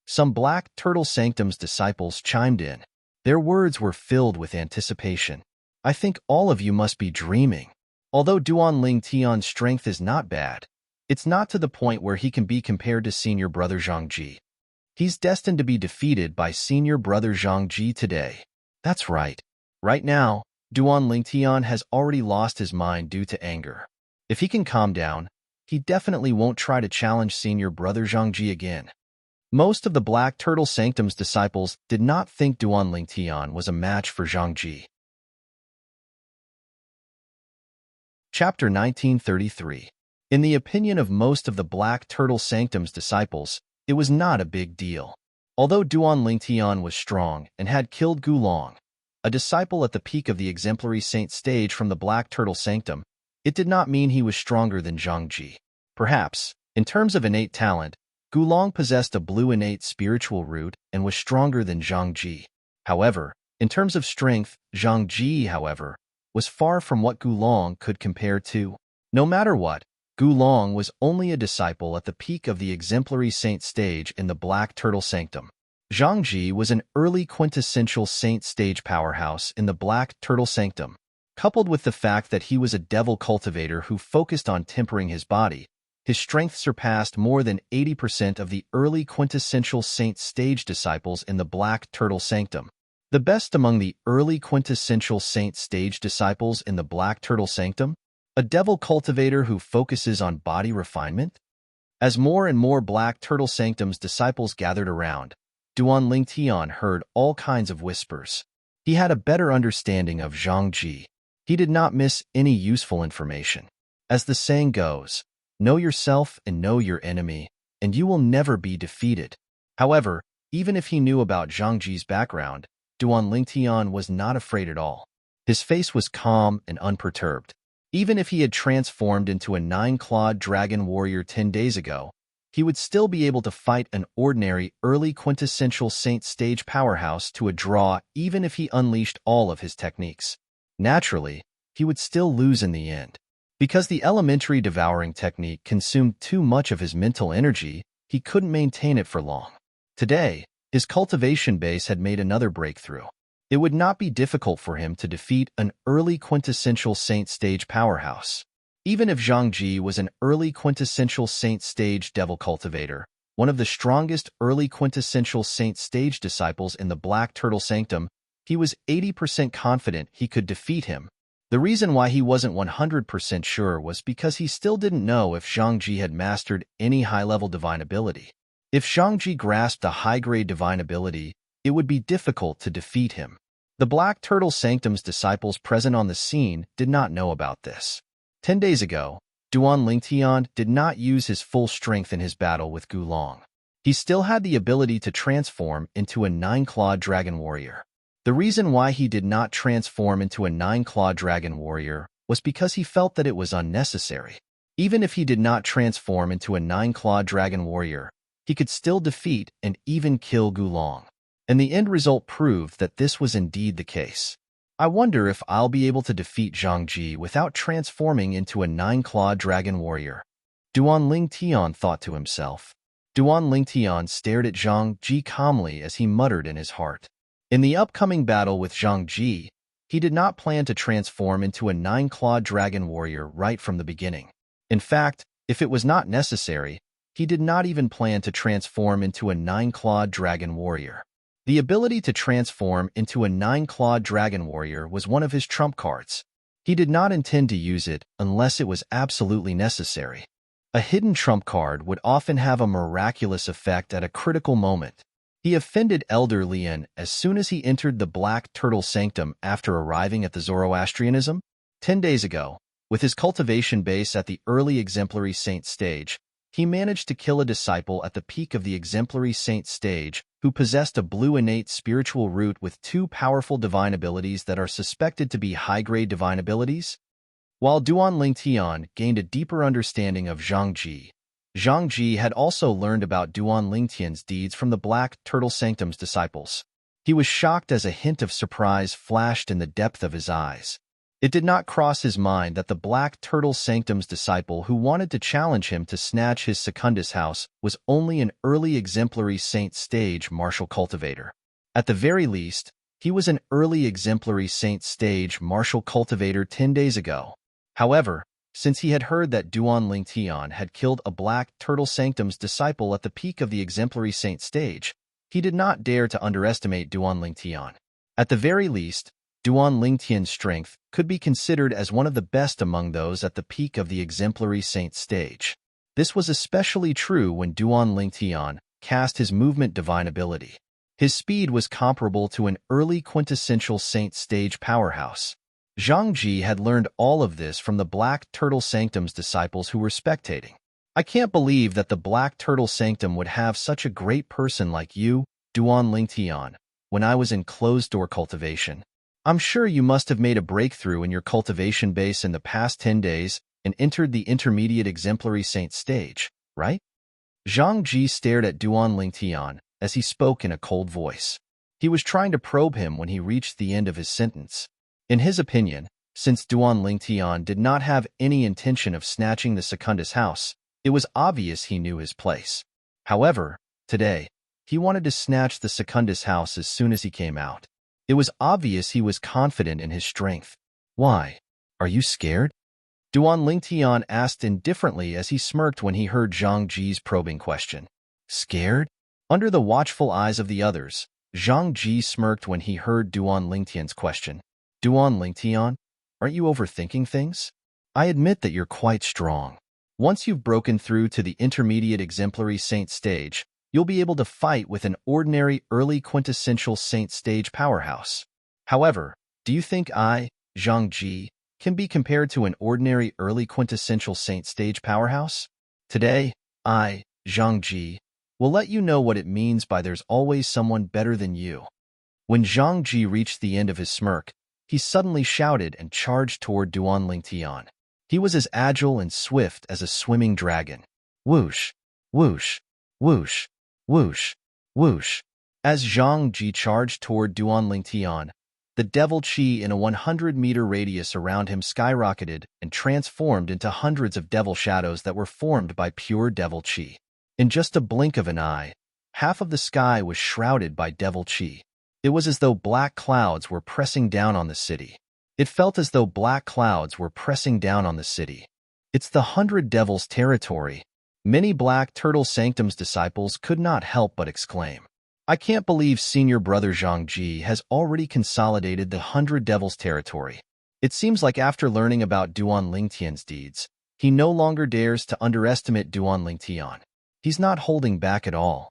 Some Black Turtle Sanctum's disciples chimed in. Their words were filled with anticipation. I think all of you must be dreaming. Although Duan Tian's strength is not bad, it's not to the point where he can be compared to senior brother Zhang Ji. He's destined to be defeated by senior brother Zhang Ji today. That's right. Right now, Duan Lingtian has already lost his mind due to anger. If he can calm down, he definitely won't try to challenge senior brother Zhangji again. Most of the Black Turtle Sanctum's disciples did not think Duan Lingtian was a match for Zhangji. Chapter 1933. In the opinion of most of the Black Turtle Sanctum's disciples, it was not a big deal. Although Duan Lingtian was strong and had killed Gulong, a disciple at the peak of the exemplary saint stage from the Black Turtle Sanctum, it did not mean he was stronger than Zhangji. Perhaps, in terms of innate talent, Gulong possessed a blue innate spiritual root and was stronger than Zhangji. However, in terms of strength, Zhangji, however, was far from what Gulong could compare to. No matter what, Gulong was only a disciple at the peak of the exemplary saint stage in the Black Turtle Sanctum. Zhangji was an early quintessential saint stage powerhouse in the Black Turtle Sanctum. Coupled with the fact that he was a devil cultivator who focused on tempering his body, his strength surpassed more than 80% of the early quintessential saint stage disciples in the Black Turtle Sanctum. The best among the early quintessential saint stage disciples in the Black Turtle Sanctum? A devil cultivator who focuses on body refinement? As more and more Black Turtle Sanctum's disciples gathered around, Duan Lingtian heard all kinds of whispers. He had a better understanding of Zhangji. He did not miss any useful information. As the saying goes, know yourself and know your enemy, and you will never be defeated. However, even if he knew about Zhangji's background, Duan Lingtian was not afraid at all. His face was calm and unperturbed. Even if he had transformed into a 9-clawed dragon warrior 10 days ago, he would still be able to fight an ordinary early quintessential saint stage powerhouse to a draw even if he unleashed all of his techniques. Naturally, he would still lose in the end. Because the elementary devouring technique consumed too much of his mental energy, he couldn't maintain it for long. Today, his cultivation base had made another breakthrough. It would not be difficult for him to defeat an early quintessential saint stage powerhouse. Even if Zhangji was an early quintessential saint stage devil cultivator, one of the strongest early quintessential saint stage disciples in the Black Turtle Sanctum, he was 80% confident he could defeat him. The reason why he wasn't 100% sure was because he still didn't know if Zhangji had mastered any high-level divine ability. If Zhangji grasped a high-grade divine ability, it would be difficult to defeat him. The Black Turtle Sanctum's disciples present on the scene did not know about this. 10 days ago, Duan Lingtian did not use his full strength in his battle with Gulong. He still had the ability to transform into a 9-clawed dragon warrior. The reason why he did not transform into a 9-clawed dragon warrior was because he felt that it was unnecessary. Even if he did not transform into a 9-clawed dragon warrior, he could still defeat and even kill Gulong. And the end result proved that this was indeed the case. I wonder if I'll be able to defeat Zhangji without transforming into a 9-clawed dragon warrior. Duan Lingtian thought to himself. Duan Lingtian stared at Zhangji calmly as he muttered in his heart. In the upcoming battle with Zhangji, he did not plan to transform into a 9-clawed dragon warrior right from the beginning. In fact, if it was not necessary, he did not even plan to transform into a 9-clawed dragon warrior. The ability to transform into a 9-clawed dragon warrior was one of his trump cards. He did not intend to use it unless it was absolutely necessary. A hidden trump card would often have a miraculous effect at a critical moment. He offended Elder Lian as soon as he entered the Black Turtle Sanctum after arriving at the Zoroastrianism. 10 days ago, with his cultivation base at the early exemplary saint stage, he managed to kill a disciple at the peak of the exemplary saint stage who possessed a blue innate spiritual root with 2 powerful divine abilities that are suspected to be high-grade divine abilities. While Duan Lingtian gained a deeper understanding of Zhangji, Zhangji had also learned about Duan Lingtian's deeds from the Black Turtle Sanctum's disciples. He was shocked as a hint of surprise flashed in the depth of his eyes. It did not cross his mind that the Black Turtle Sanctum's disciple who wanted to challenge him to snatch his Secundus house was only an early exemplary saint stage martial cultivator. At the very least, he was an early exemplary saint stage martial cultivator 10 days ago. However, since he had heard that Duan Lingtian had killed a Black Turtle Sanctum's disciple at the peak of the exemplary saint stage, he did not dare to underestimate Duan Lingtian. At the very least, Duan Lingtian's strength could be considered as one of the best among those at the peak of the exemplary saint stage. This was especially true when Duan Lingtian cast his movement divine ability. His speed was comparable to an early quintessential saint stage powerhouse. Zhang Ji had learned all of this from the Black Turtle Sanctum's disciples who were spectating. I can't believe that the Black Turtle Sanctum would have such a great person like you, Duan Lingtian, when I was in closed-door cultivation. I'm sure you must have made a breakthrough in your cultivation base in the past 10 days and entered the intermediate exemplary saint stage, right? Zhang Ji stared at Duan Lingtian as he spoke in a cold voice. He was trying to probe him when he reached the end of his sentence. In his opinion, since Duan Lingtian did not have any intention of snatching the Secundus house, it was obvious he knew his place. However, today, he wanted to snatch the Secundus house as soon as he came out. It was obvious he was confident in his strength. Why? Are you scared? Duan Lingtian asked indifferently as he smirked when he heard Zhang Ji's probing question. Scared? Under the watchful eyes of the others, Zhang Ji smirked when he heard Duan Lingtian's question. Duan Lingtian, aren't you overthinking things? I admit that you're quite strong. Once you've broken through to the intermediate exemplary saint stage, you'll be able to fight with an ordinary early quintessential saint stage powerhouse. However, do you think I, Zhang Ji, can be compared to an ordinary early quintessential saint stage powerhouse? Today, I, Zhang Ji, will let you know what it means by there's always someone better than you. When Zhang Ji reached the end of his smirk, he suddenly shouted and charged toward Duan Lingtian. He was as agile and swift as a swimming dragon. Whoosh, whoosh, whoosh, whoosh, whoosh. As Zhang Ji charged toward Duan Lingtian, the devil chi in a 100-meter radius around him skyrocketed and transformed into hundreds of devil shadows that were formed by pure devil chi. In just a blink of an eye, half of the sky was shrouded by devil chi. It was as though black clouds were pressing down on the city. It felt as though black clouds were pressing down on the city. It's the 100 Devils territory. Many Black Turtle Sanctum's disciples could not help but exclaim. I can't believe Senior Brother Zhang Ji has already consolidated the 100 Devils territory. It seems like after learning about Duan Lingtian's deeds, he no longer dares to underestimate Duan Lingtian. He's not holding back at all.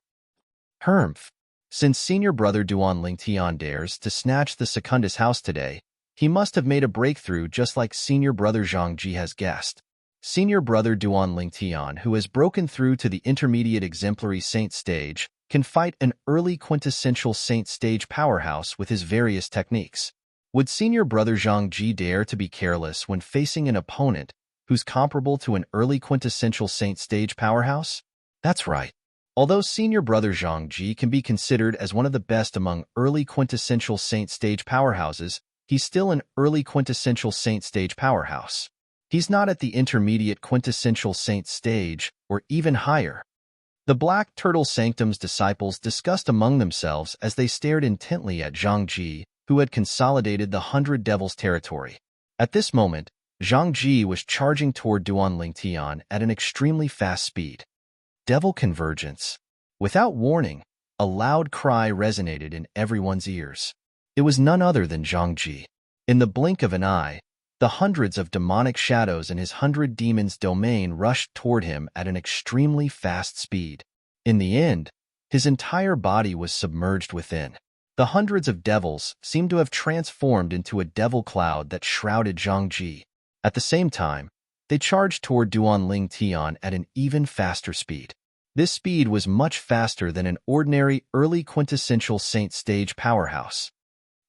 Humph. Since Senior Brother Duan Lingtian dares to snatch the Secundus house today, he must have made a breakthrough just like Senior Brother Zhang Ji has guessed. Senior Brother Duan Lingtian, who has broken through to the intermediate exemplary saint stage, can fight an early quintessential saint stage powerhouse with his various techniques. Would Senior Brother Zhang Ji dare to be careless when facing an opponent who's comparable to an early quintessential saint stage powerhouse? That's right. Although Senior Brother Zhang Ji can be considered as one of the best among early quintessential saint stage powerhouses, he's still an early quintessential saint stage powerhouse. He's not at the intermediate quintessential saint stage or even higher. The Black Turtle Sanctum's disciples discussed among themselves as they stared intently at Zhang Ji, who had consolidated the 100 Devils territory. At this moment, Zhang Ji was charging toward Duan Lingtian at an extremely fast speed. Devil convergence. Without warning, a loud cry resonated in everyone's ears. It was none other than Zhang Ji. In the blink of an eye, the hundreds of demonic shadows in his 100 demons domain rushed toward him at an extremely fast speed. In the end, his entire body was submerged within. The hundreds of devils seemed to have transformed into a devil cloud that shrouded Zhang Ji. At the same time, they charged toward Duan Lingtian at an even faster speed. This speed was much faster than an ordinary early quintessential saint stage powerhouse.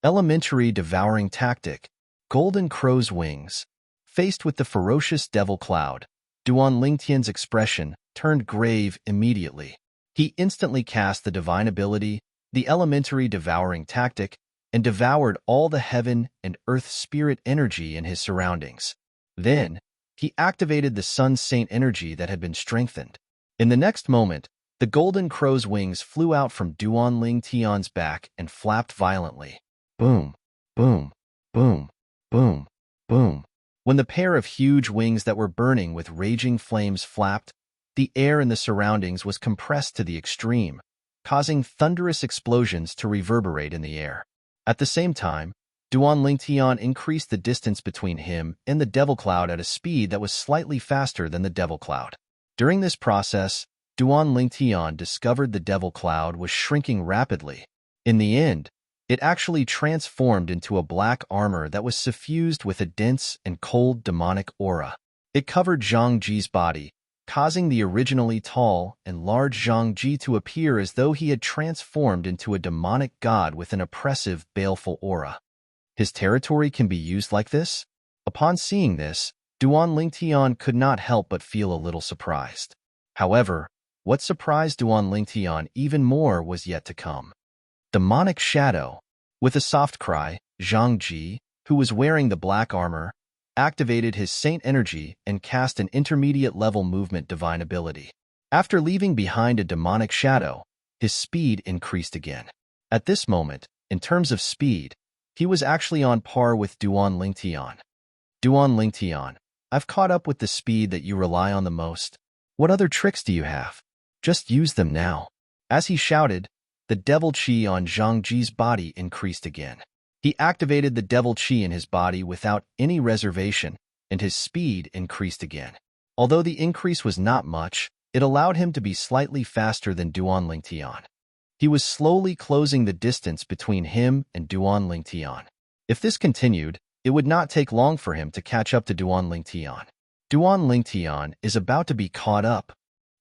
Elementary devouring tactic. Golden crow's wings. Faced with the ferocious devil cloud, Duan Lingtian's expression turned grave immediately. He instantly cast the divine ability, the elementary devouring tactic, and devoured all the heaven and earth spirit energy in his surroundings. Then, he activated the sun saint energy that had been strengthened. In the next moment, the golden crow's wings flew out from Duan Lingtian's back and flapped violently. Boom, boom, boom, boom, boom. When the pair of huge wings that were burning with raging flames flapped, the air in the surroundings was compressed to the extreme, causing thunderous explosions to reverberate in the air. At the same time, Duan Lingtian increased the distance between him and the Devil Cloud at a speed that was slightly faster than the Devil Cloud. During this process, Duan Lingtian discovered the Devil Cloud was shrinking rapidly. In the end, it actually transformed into a black armor that was suffused with a dense and cold demonic aura. It covered Zhang Ji's body, causing the originally tall and large Zhang Ji to appear as though he had transformed into a demonic god with an oppressive, baleful aura. His territory can be used like this? Upon seeing this, Duan Lingtian could not help but feel a little surprised. However, what surprised Duan Lingtian even more was yet to come. Demonic Shadow. With a soft cry, Zhang Ji, who was wearing the black armor, activated his saint energy and cast an intermediate-level movement divine ability. After leaving behind a demonic shadow, his speed increased again. At this moment, in terms of speed, he was actually on par with Duan Lingtian. Duan Lingtian, I've caught up with the speed that you rely on the most. What other tricks do you have? Just use them now. As he shouted, the devil chi on Zhang Ji's body increased again. He activated the devil chi in his body without any reservation, and his speed increased again. Although the increase was not much, it allowed him to be slightly faster than Duan Lingtian. He was slowly closing the distance between him and Duan Lingtian. If this continued, it would not take long for him to catch up to Duan Lingtian. Duan Lingtian is about to be caught up.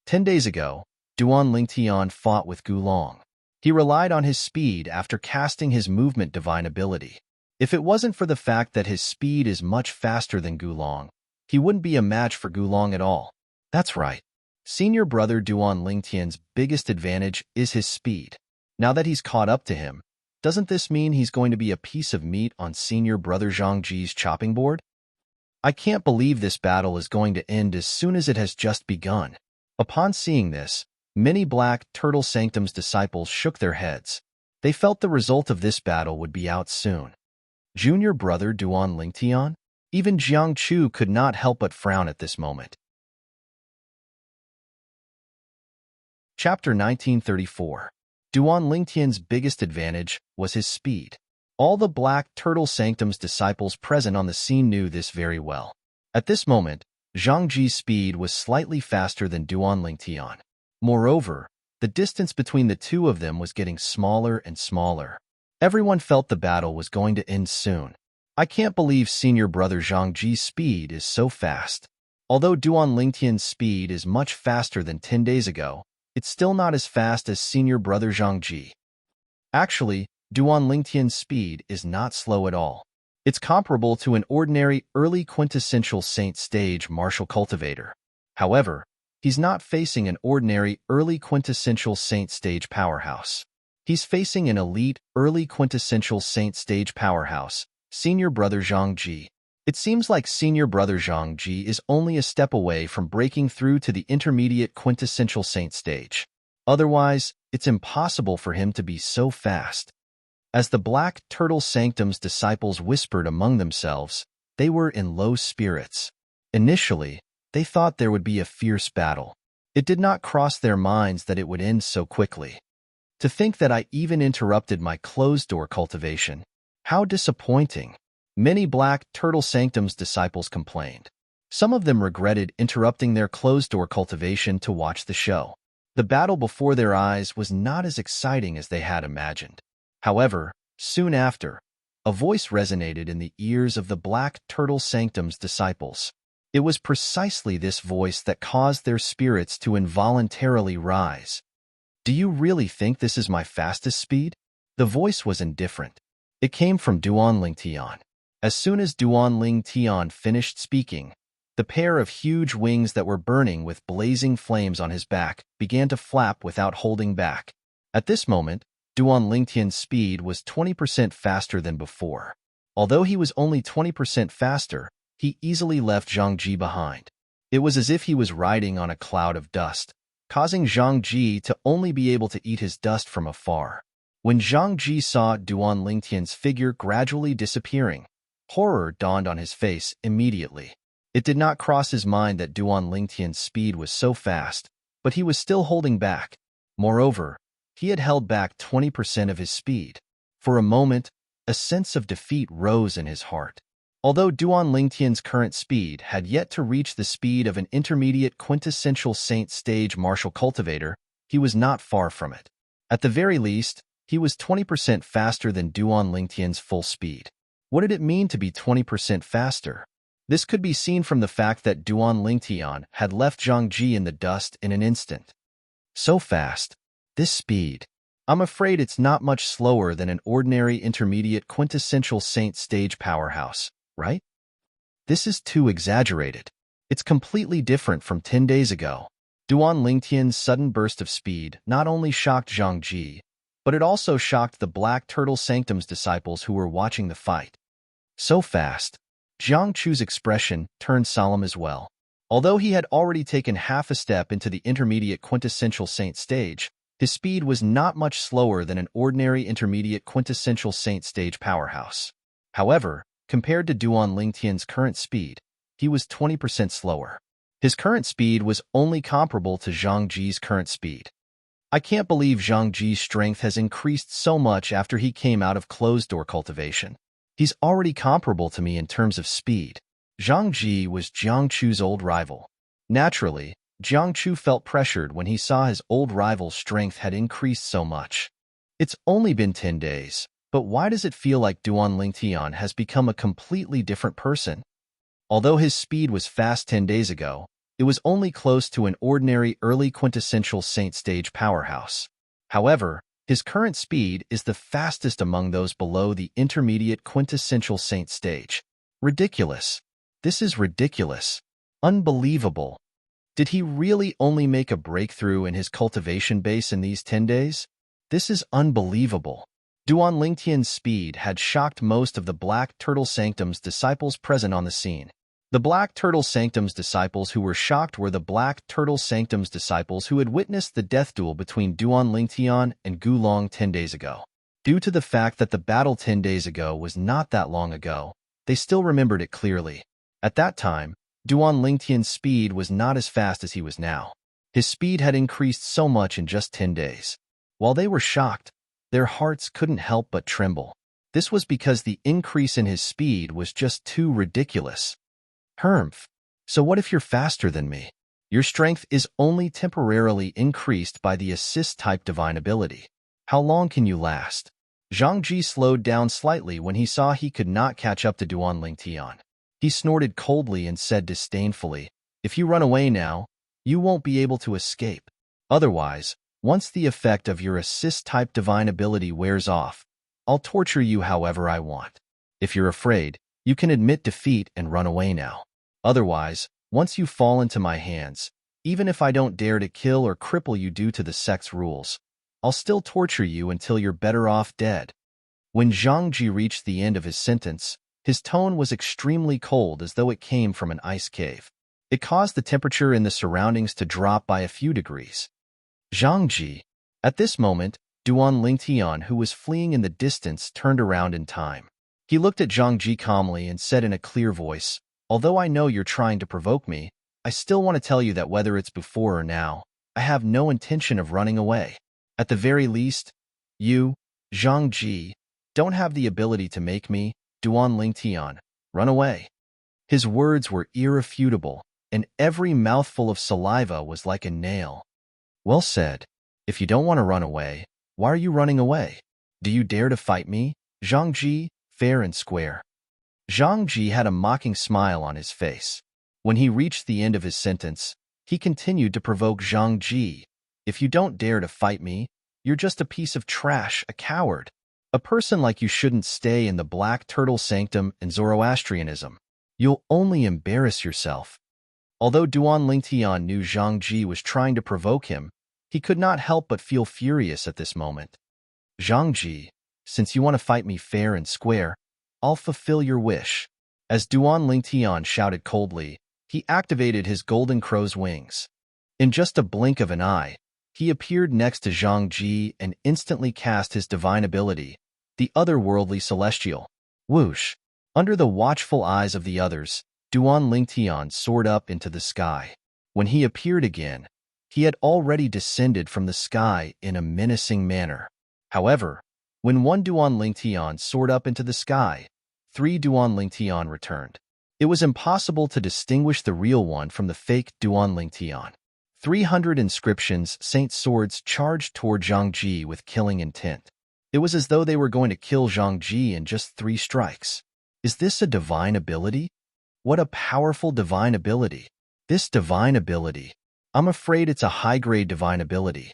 10 days ago, Duan Lingtian fought with Gulong. He relied on his speed after casting his movement divine ability. If it wasn't for the fact that his speed is much faster than Gulong, he wouldn't be a match for Gulong at all. That's right. Senior brother Duan Lingtian's biggest advantage is his speed. Now that he's caught up to him, doesn't this mean he's going to be a piece of meat on senior brother Zhang Ji's chopping board? I can't believe this battle is going to end as soon as it has just begun. Upon seeing this, many Black Turtle Sanctum's disciples shook their heads. They felt the result of this battle would be out soon. Junior brother Duan Lingtian? Even Jiang Chu could not help but frown at this moment. Chapter 1934. Duan Lingtian's biggest advantage was his speed. All the Black Turtle Sanctum's disciples present on the scene knew this very well. At this moment, Zhang Ji's speed was slightly faster than Duan Lingtian. Moreover, the distance between the two of them was getting smaller and smaller. Everyone felt the battle was going to end soon. I can't believe senior brother Zhang Ji's speed is so fast. Although Duan Lingtian's speed is much faster than 10 days ago, it's still not as fast as senior brother Zhang Ji. Actually, Duan Lingtian's speed is not slow at all. It's comparable to an ordinary early quintessential saint stage martial cultivator. However, he's not facing an ordinary early quintessential saint stage powerhouse. He's facing an elite early quintessential saint stage powerhouse, senior brother Zhang Ji. It seems like senior brother Zhang Ji is only a step away from breaking through to the intermediate quintessential saint stage. Otherwise, it's impossible for him to be so fast. As the Black Turtle Sanctum's disciples whispered among themselves, they were in low spirits. Initially, they thought there would be a fierce battle. It did not cross their minds that it would end so quickly. To think that I even interrupted my closed-door cultivation. How disappointing. Many Black Turtle Sanctum's disciples complained. Some of them regretted interrupting their closed-door cultivation to watch the show. The battle before their eyes was not as exciting as they had imagined. However, soon after, a voice resonated in the ears of the Black Turtle Sanctum's disciples. It was precisely this voice that caused their spirits to involuntarily rise. Do you really think this is my fastest speed? The voice was indifferent. It came from Duan Lingtian. As soon as Duan Lingtian finished speaking, the pair of huge wings that were burning with blazing flames on his back began to flap without holding back. At this moment, Duan Lingtian's speed was 20% faster than before. Although he was only 20% faster, he easily left Zhang Ji behind. It was as if he was riding on a cloud of dust, causing Zhang Ji to only be able to eat his dust from afar. When Zhang Ji saw Duan Lingtian's figure gradually disappearing, horror dawned on his face immediately. It did not cross his mind that Duan Lingtian's speed was so fast, but he was still holding back. Moreover, he had held back 20% of his speed. For a moment, A sense of defeat rose in his heart. Although Duan Lingtian's current speed had yet to reach the speed of an intermediate quintessential Saint stage martial cultivator, he was not far from it. At the very least, he was 20% faster than Duan Lingtian's full speed. What did it mean to be 20% faster? This could be seen from the fact that Duan Lingtian had left Zhang Ji in the dust in an instant. So fast. This speed. I'm afraid it's not much slower than an ordinary intermediate quintessential Saint stage powerhouse, right? This is too exaggerated. It's completely different from 10 days ago. Duan Lingtian's sudden burst of speed not only shocked Zhang Ji, but it also shocked the Black Turtle Sanctum's disciples who were watching the fight. So fast. Zhang Chu's expression turned solemn as well. Although he had already taken half a step into the intermediate quintessential Saint stage, his speed was not much slower than an ordinary intermediate quintessential Saint stage powerhouse. However, compared to Duan Lingtian's current speed, he was 20% slower. His current speed was only comparable to Zhang Ji's current speed. I can't believe Zhang Ji's strength has increased so much after he came out of closed-door cultivation. He's already comparable to me in terms of speed. Zhang Ji was Jiang Chu's old rival. Naturally, Jiang Chu felt pressured when he saw his old rival's strength had increased so much. It's only been 10 days, but why does it feel like Duan Lingtian has become a completely different person? Although his speed was fast 10 days ago, it was only close to an ordinary early quintessential Saint stage powerhouse. However, his current speed is the fastest among those below the intermediate quintessential Saint stage. Ridiculous. This is ridiculous. Unbelievable. Did he really only make a breakthrough in his cultivation base in these 10 days? This is unbelievable. Duan Lingtian's speed had shocked most of the Black Turtle Sanctum's disciples present on the scene. The Black Turtle Sanctum's disciples who were shocked were the Black Turtle Sanctum's disciples who had witnessed the death duel between Duan Lingtian and Gu Long 10 days ago. Due to the fact that the battle 10 days ago was not that long ago, they still remembered it clearly. At that time, Duan Lingtian's speed was not as fast as he was now. His speed had increased so much in just 10 days. While they were shocked, their hearts couldn't help but tremble. This was because the increase in his speed was just too ridiculous. Hermph. So what if you're faster than me? Your strength is only temporarily increased by the assist-type divine ability. How long can you last? Zhang Ji slowed down slightly when he saw he could not catch up to Duan Lingtian. He snorted coldly and said disdainfully, "If you run away now, you won't be able to escape. Otherwise, once the effect of your assist-type divine ability wears off, I'll torture you however I want. If you're afraid, you can admit defeat and run away now. Otherwise, once you fall into my hands, even if I don't dare to kill or cripple you due to the sect's rules, I'll still torture you until you're better off dead." When Zhang Ji reached the end of his sentence, his tone was extremely cold as though it came from an ice cave. It caused the temperature in the surroundings to drop by a few degrees. Zhang Ji. At this moment, Duan Lingtian, who was fleeing in the distance, turned around in time. He looked at Zhang Ji calmly and said in a clear voice, "Although I know you're trying to provoke me, I still want to tell you that whether it's before or now, I have no intention of running away. At the very least, you, Zhang Ji, don't have the ability to make me, Duan Lingtian, run away." His words were irrefutable, and every mouthful of saliva was like a nail. Well said. If you don't want to run away, why are you running away? Do you dare to fight me, Zhang Ji, fair and square? Zhang Ji had a mocking smile on his face. When he reached the end of his sentence, he continued to provoke Zhang Ji. "If you don't dare to fight me, you're just a piece of trash, a coward. A person like you shouldn't stay in the Black Turtle Sanctum and Zoroastrianism. You'll only embarrass yourself." Although Duan Lingtian knew Zhang Ji was trying to provoke him, he could not help but feel furious at this moment. "Zhang Ji, since you want to fight me fair and square, I'll fulfill your wish." As Duan Lingtian shouted coldly, he activated his golden crow's wings. In just a blink of an eye, he appeared next to Zhang Ji and instantly cast his divine ability, the otherworldly celestial. Whoosh! Under the watchful eyes of the others, Duan Lingtian soared up into the sky. When he appeared again, he had already descended from the sky in a menacing manner. However, When one Duan Lingtian soared up into the sky, 3 Duan Lingtian returned. It was impossible to distinguish the real one from the fake Duan Lingtian. 300 inscriptions, Saint Swords charged toward Zhang Ji with killing intent. It was as though they were going to kill Zhang Ji in just 3 strikes. Is this a divine ability? What a powerful divine ability. This divine ability. I'm afraid it's a high-grade divine ability.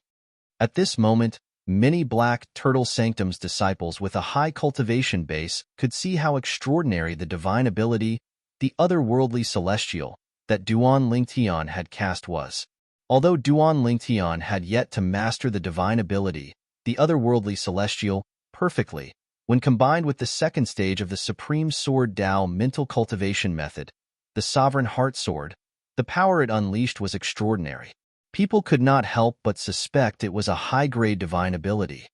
At this moment, many Black Turtle Sanctum's disciples with a high cultivation base could see how extraordinary the divine ability, the otherworldly celestial, that Duan Lingtian had cast was. Although Duan Lingtian had yet to master the divine ability, the otherworldly celestial, perfectly, when combined with the second stage of the Supreme Sword Dao mental cultivation method, the Sovereign Heart Sword, the power it unleashed was extraordinary. People could not help but suspect it was a high-grade divine ability.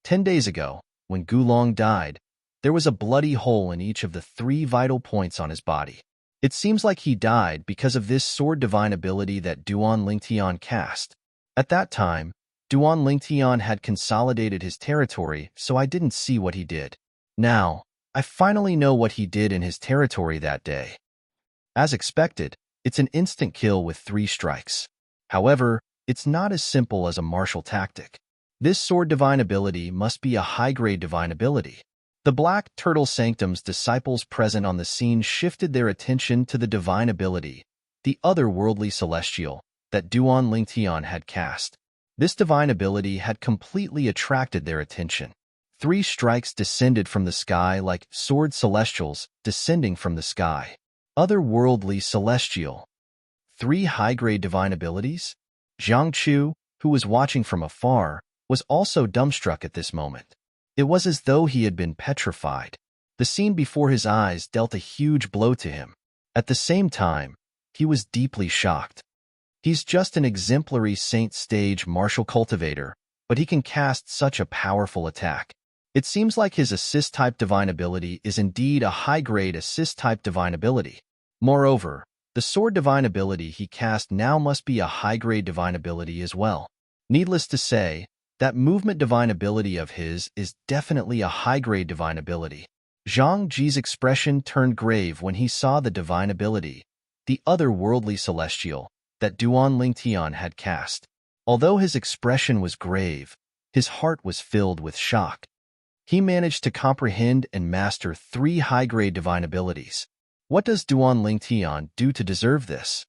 10 days ago, when Gulong died, there was a bloody hole in each of the 3 vital points on his body. It seems like he died because of this sword divine ability that Duan Lingtian cast. At that time, Duan Lingtian had consolidated his territory, so I didn't see what he did. Now, I finally know what he did in his territory that day. As expected, it's an instant kill with 3 strikes. However, it's not as simple as a martial tactic. This sword divine ability must be a high-grade divine ability. The Black Turtle Sanctum's disciples present on the scene shifted their attention to the divine ability, the otherworldly celestial, that Duan Lingtian had cast. This divine ability had completely attracted their attention. 3 strikes descended from the sky like sword celestials descending from the sky. Otherworldly celestial. 3 high-grade divine abilities? Zhang Chu, who was watching from afar, was also dumbstruck at this moment. It was as though he had been petrified. The scene before his eyes dealt a huge blow to him. At the same time, he was deeply shocked. He's just an exemplary saint stage martial cultivator, but he can cast such a powerful attack. It seems like his assist-type divine ability is indeed a high-grade assist-type divine ability. Moreover, the sword divine ability he cast now must be a high-grade divine ability as well. Needless to say, that movement divine ability of his is definitely a high-grade divine ability. Zhang Ji's expression turned grave when he saw the divine ability, the otherworldly celestial, that Duan Lingtian had cast. Although his expression was grave, his heart was filled with shock. He managed to comprehend and master 3 high-grade divine abilities. What does Duan Lingtian do to deserve this?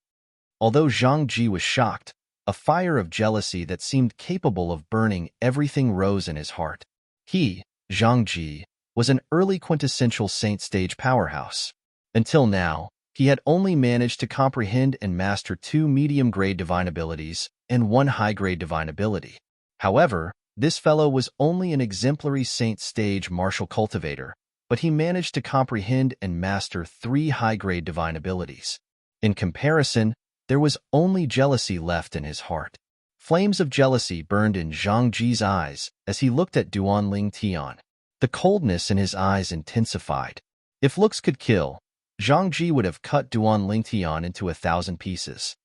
Although Zhang Ji was shocked, a fire of jealousy that seemed capable of burning everything rose in his heart. He, Zhang Ji, was an early quintessential saint stage powerhouse. Until now, he had only managed to comprehend and master 2 medium-grade divine abilities and 1 high-grade divine ability. However, this fellow was only an exemplary saint stage martial cultivator, but he managed to comprehend and master 3 high-grade divine abilities. In comparison, there was only jealousy left in his heart. Flames of jealousy burned in Zhang Ji's eyes as he looked at Duan Lingtian. The coldness in his eyes intensified. If looks could kill, Zhang Ji would have cut Duan Lingtian into 1,000 pieces.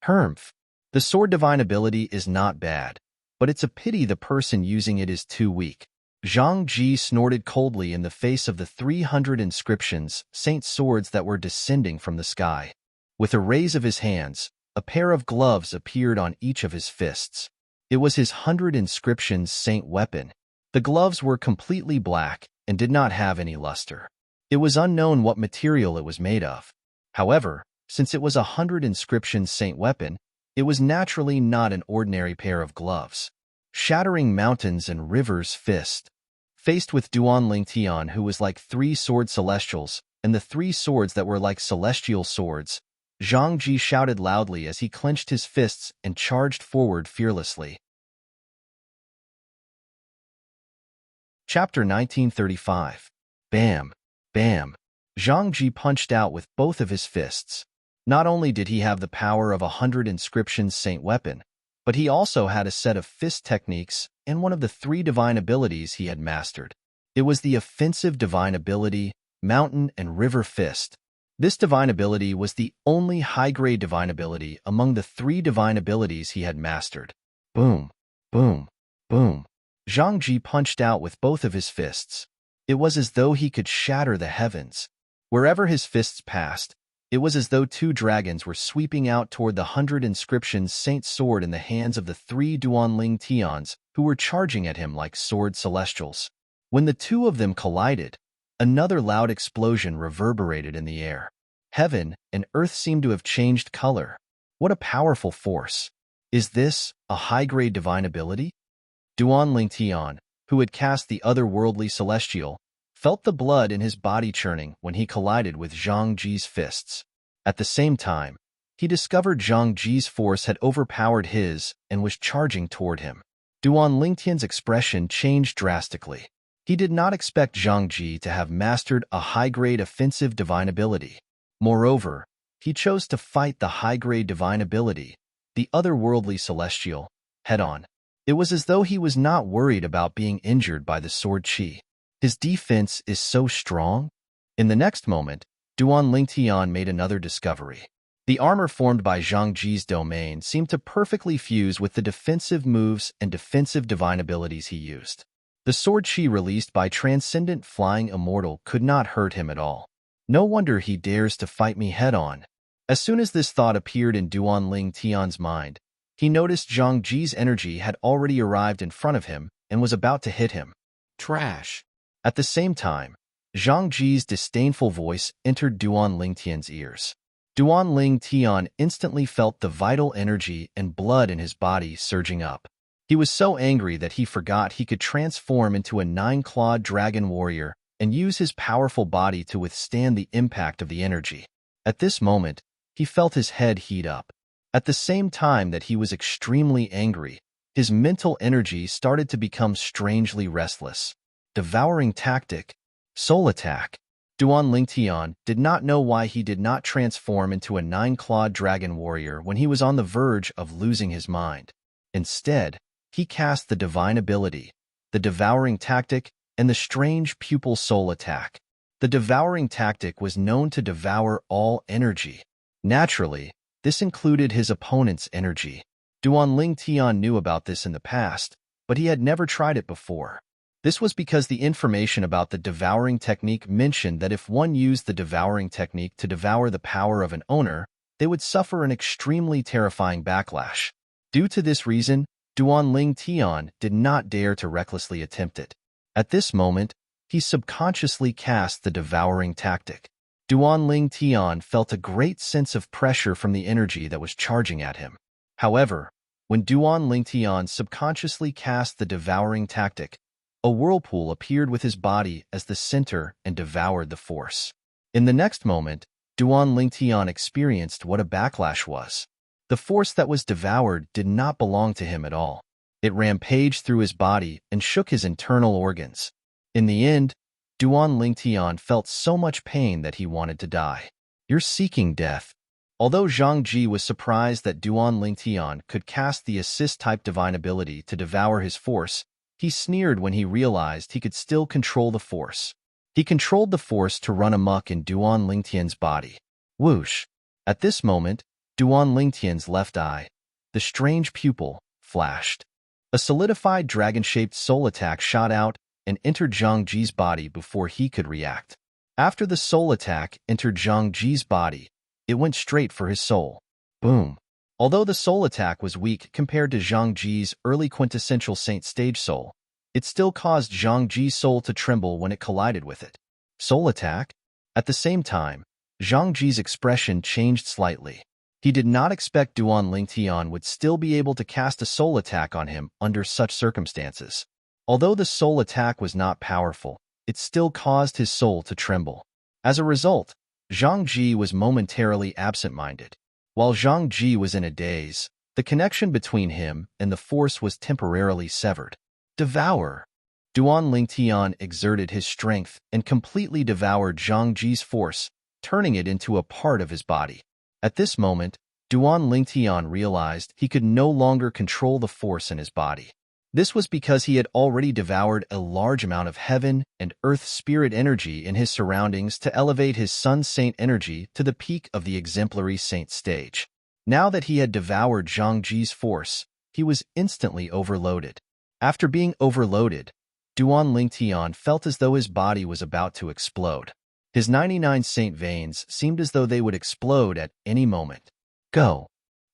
Hermph. The sword divine ability is not bad, but it's a pity the person using it is too weak. Zhang Ji snorted coldly in the face of the 300 inscriptions, saint swords that were descending from the sky. With a raise of his hands, a pair of gloves appeared on each of his fists. It was his 100 inscriptions saint weapon. The gloves were completely black and did not have any luster. It was unknown what material it was made of. However, since it was a 100 inscriptions saint weapon, it was naturally not an ordinary pair of gloves. Shattering mountains and rivers fist. Faced with Duan Lingtian, who was like 3 sword celestials, and the 3 swords that were like celestial swords, Zhang Ji shouted loudly as he clenched his fists and charged forward fearlessly. Chapter 1935. Bam! Bam! Zhang Ji punched out with both of his fists. Not only did he have the power of a 100 inscriptions saint weapon, but he also had a set of fist techniques and one of the 3 divine abilities he had mastered. It was the offensive divine ability, Mountain and River Fist. This divine ability was the only high-grade divine ability among the 3 divine abilities he had mastered. Boom! Boom! Boom! Zhang Ji punched out with both of his fists. It was as though he could shatter the heavens. Wherever his fists passed, it was as though two dragons were sweeping out toward the 100 inscriptions Saint sword in the hands of the 3 Duanling Tians, who were charging at him like sword celestials. When the two of them collided, another loud explosion reverberated in the air. Heaven and earth seemed to have changed color. What a powerful force! Is this a high-grade divine ability? Duanling Tian, who had cast the otherworldly celestial, felt the blood in his body churning when he collided with Zhang Ji's fists. At the same time, he discovered Zhang Ji's force had overpowered his and was charging toward him. Duanling Tian's expression changed drastically. He did not expect Zhang Ji to have mastered a high-grade offensive divine ability. Moreover, he chose to fight the high-grade divine ability, the otherworldly celestial, head-on. It was as though he was not worried about being injured by the sword chi. His defense is so strong. In the next moment, Duanling Tian made another discovery. The armor formed by Zhang Ji's domain seemed to perfectly fuse with the defensive moves and defensive divine abilities he used. The sword chi released by Transcendent Flying Immortal could not hurt him at all. No wonder he dares to fight me head-on. As soon as this thought appeared in Duanling Tian's mind, he noticed Zhang Ji's energy had already arrived in front of him and was about to hit him. Trash! At the same time, Zhang Ji's disdainful voice entered Duanling Tian's ears. Duanling Tian instantly felt the vital energy and blood in his body surging up. He was so angry that he forgot he could transform into a 9-clawed dragon warrior and use his powerful body to withstand the impact of the energy. At this moment, he felt his head heat up. At the same time that he was extremely angry, his mental energy started to become strangely restless. Devouring tactic, soul attack. Duanling Tian did not know why he did not transform into a 9-clawed dragon warrior when he was on the verge of losing his mind. Instead, he cast the divine ability, the devouring tactic, and the strange pupil soul attack. The devouring tactic was known to devour all energy. Naturally, this included his opponent's energy. Duanling Tian knew about this in the past, but he had never tried it before. This was because the information about the devouring technique mentioned that if one used the devouring technique to devour the power of an owner, they would suffer an extremely terrifying backlash. Due to this reason, Duanling Tian did not dare to recklessly attempt it. At this moment, he subconsciously cast the devouring tactic. Duanling Tian felt a great sense of pressure from the energy that was charging at him. However, when Duanling Tian subconsciously cast the devouring tactic, a whirlpool appeared with his body as the center and devoured the force. In the next moment, Duanling Tian experienced what a backlash was. The force that was devoured did not belong to him at all. It rampaged through his body and shook his internal organs. In the end, Duanling Tian felt so much pain that he wanted to die. You're seeking death. Although Zhang Ji was surprised that Duanling Tian could cast the assist-type divine ability to devour his force, he sneered when he realized he could still control the force. He controlled the force to run amok in Duanling Tian's body. Whoosh! At this moment, Duanling Tian's left eye, the strange pupil, flashed. A solidified dragon-shaped soul attack shot out and entered Zhang Ji's body before he could react. After the soul attack entered Zhang Ji's body, it went straight for his soul. Boom! Although the soul attack was weak compared to Zhang Ji's early quintessential Saint stage soul, it still caused Zhang Ji's soul to tremble when it collided with it. Soul attack? At the same time, Zhang Ji's expression changed slightly. He did not expect Duanling Tian would still be able to cast a soul attack on him under such circumstances. Although the soul attack was not powerful, it still caused his soul to tremble. As a result, Zhang Ji was momentarily absent-minded. While Zhang Ji was in a daze, the connection between him and the force was temporarily severed. Devour! Duanling Tian exerted his strength and completely devoured Zhang Ji's force, turning it into a part of his body. At this moment, Duanling Tian realized he could no longer control the force in his body. This was because he had already devoured a large amount of heaven and earth spirit energy in his surroundings to elevate his Sun Saint energy to the peak of the exemplary Saint stage. Now that he had devoured Zhang Ji's force, he was instantly overloaded. After being overloaded, Duan Lingtian felt as though his body was about to explode. His 99 saint veins seemed as though they would explode at any moment. Go.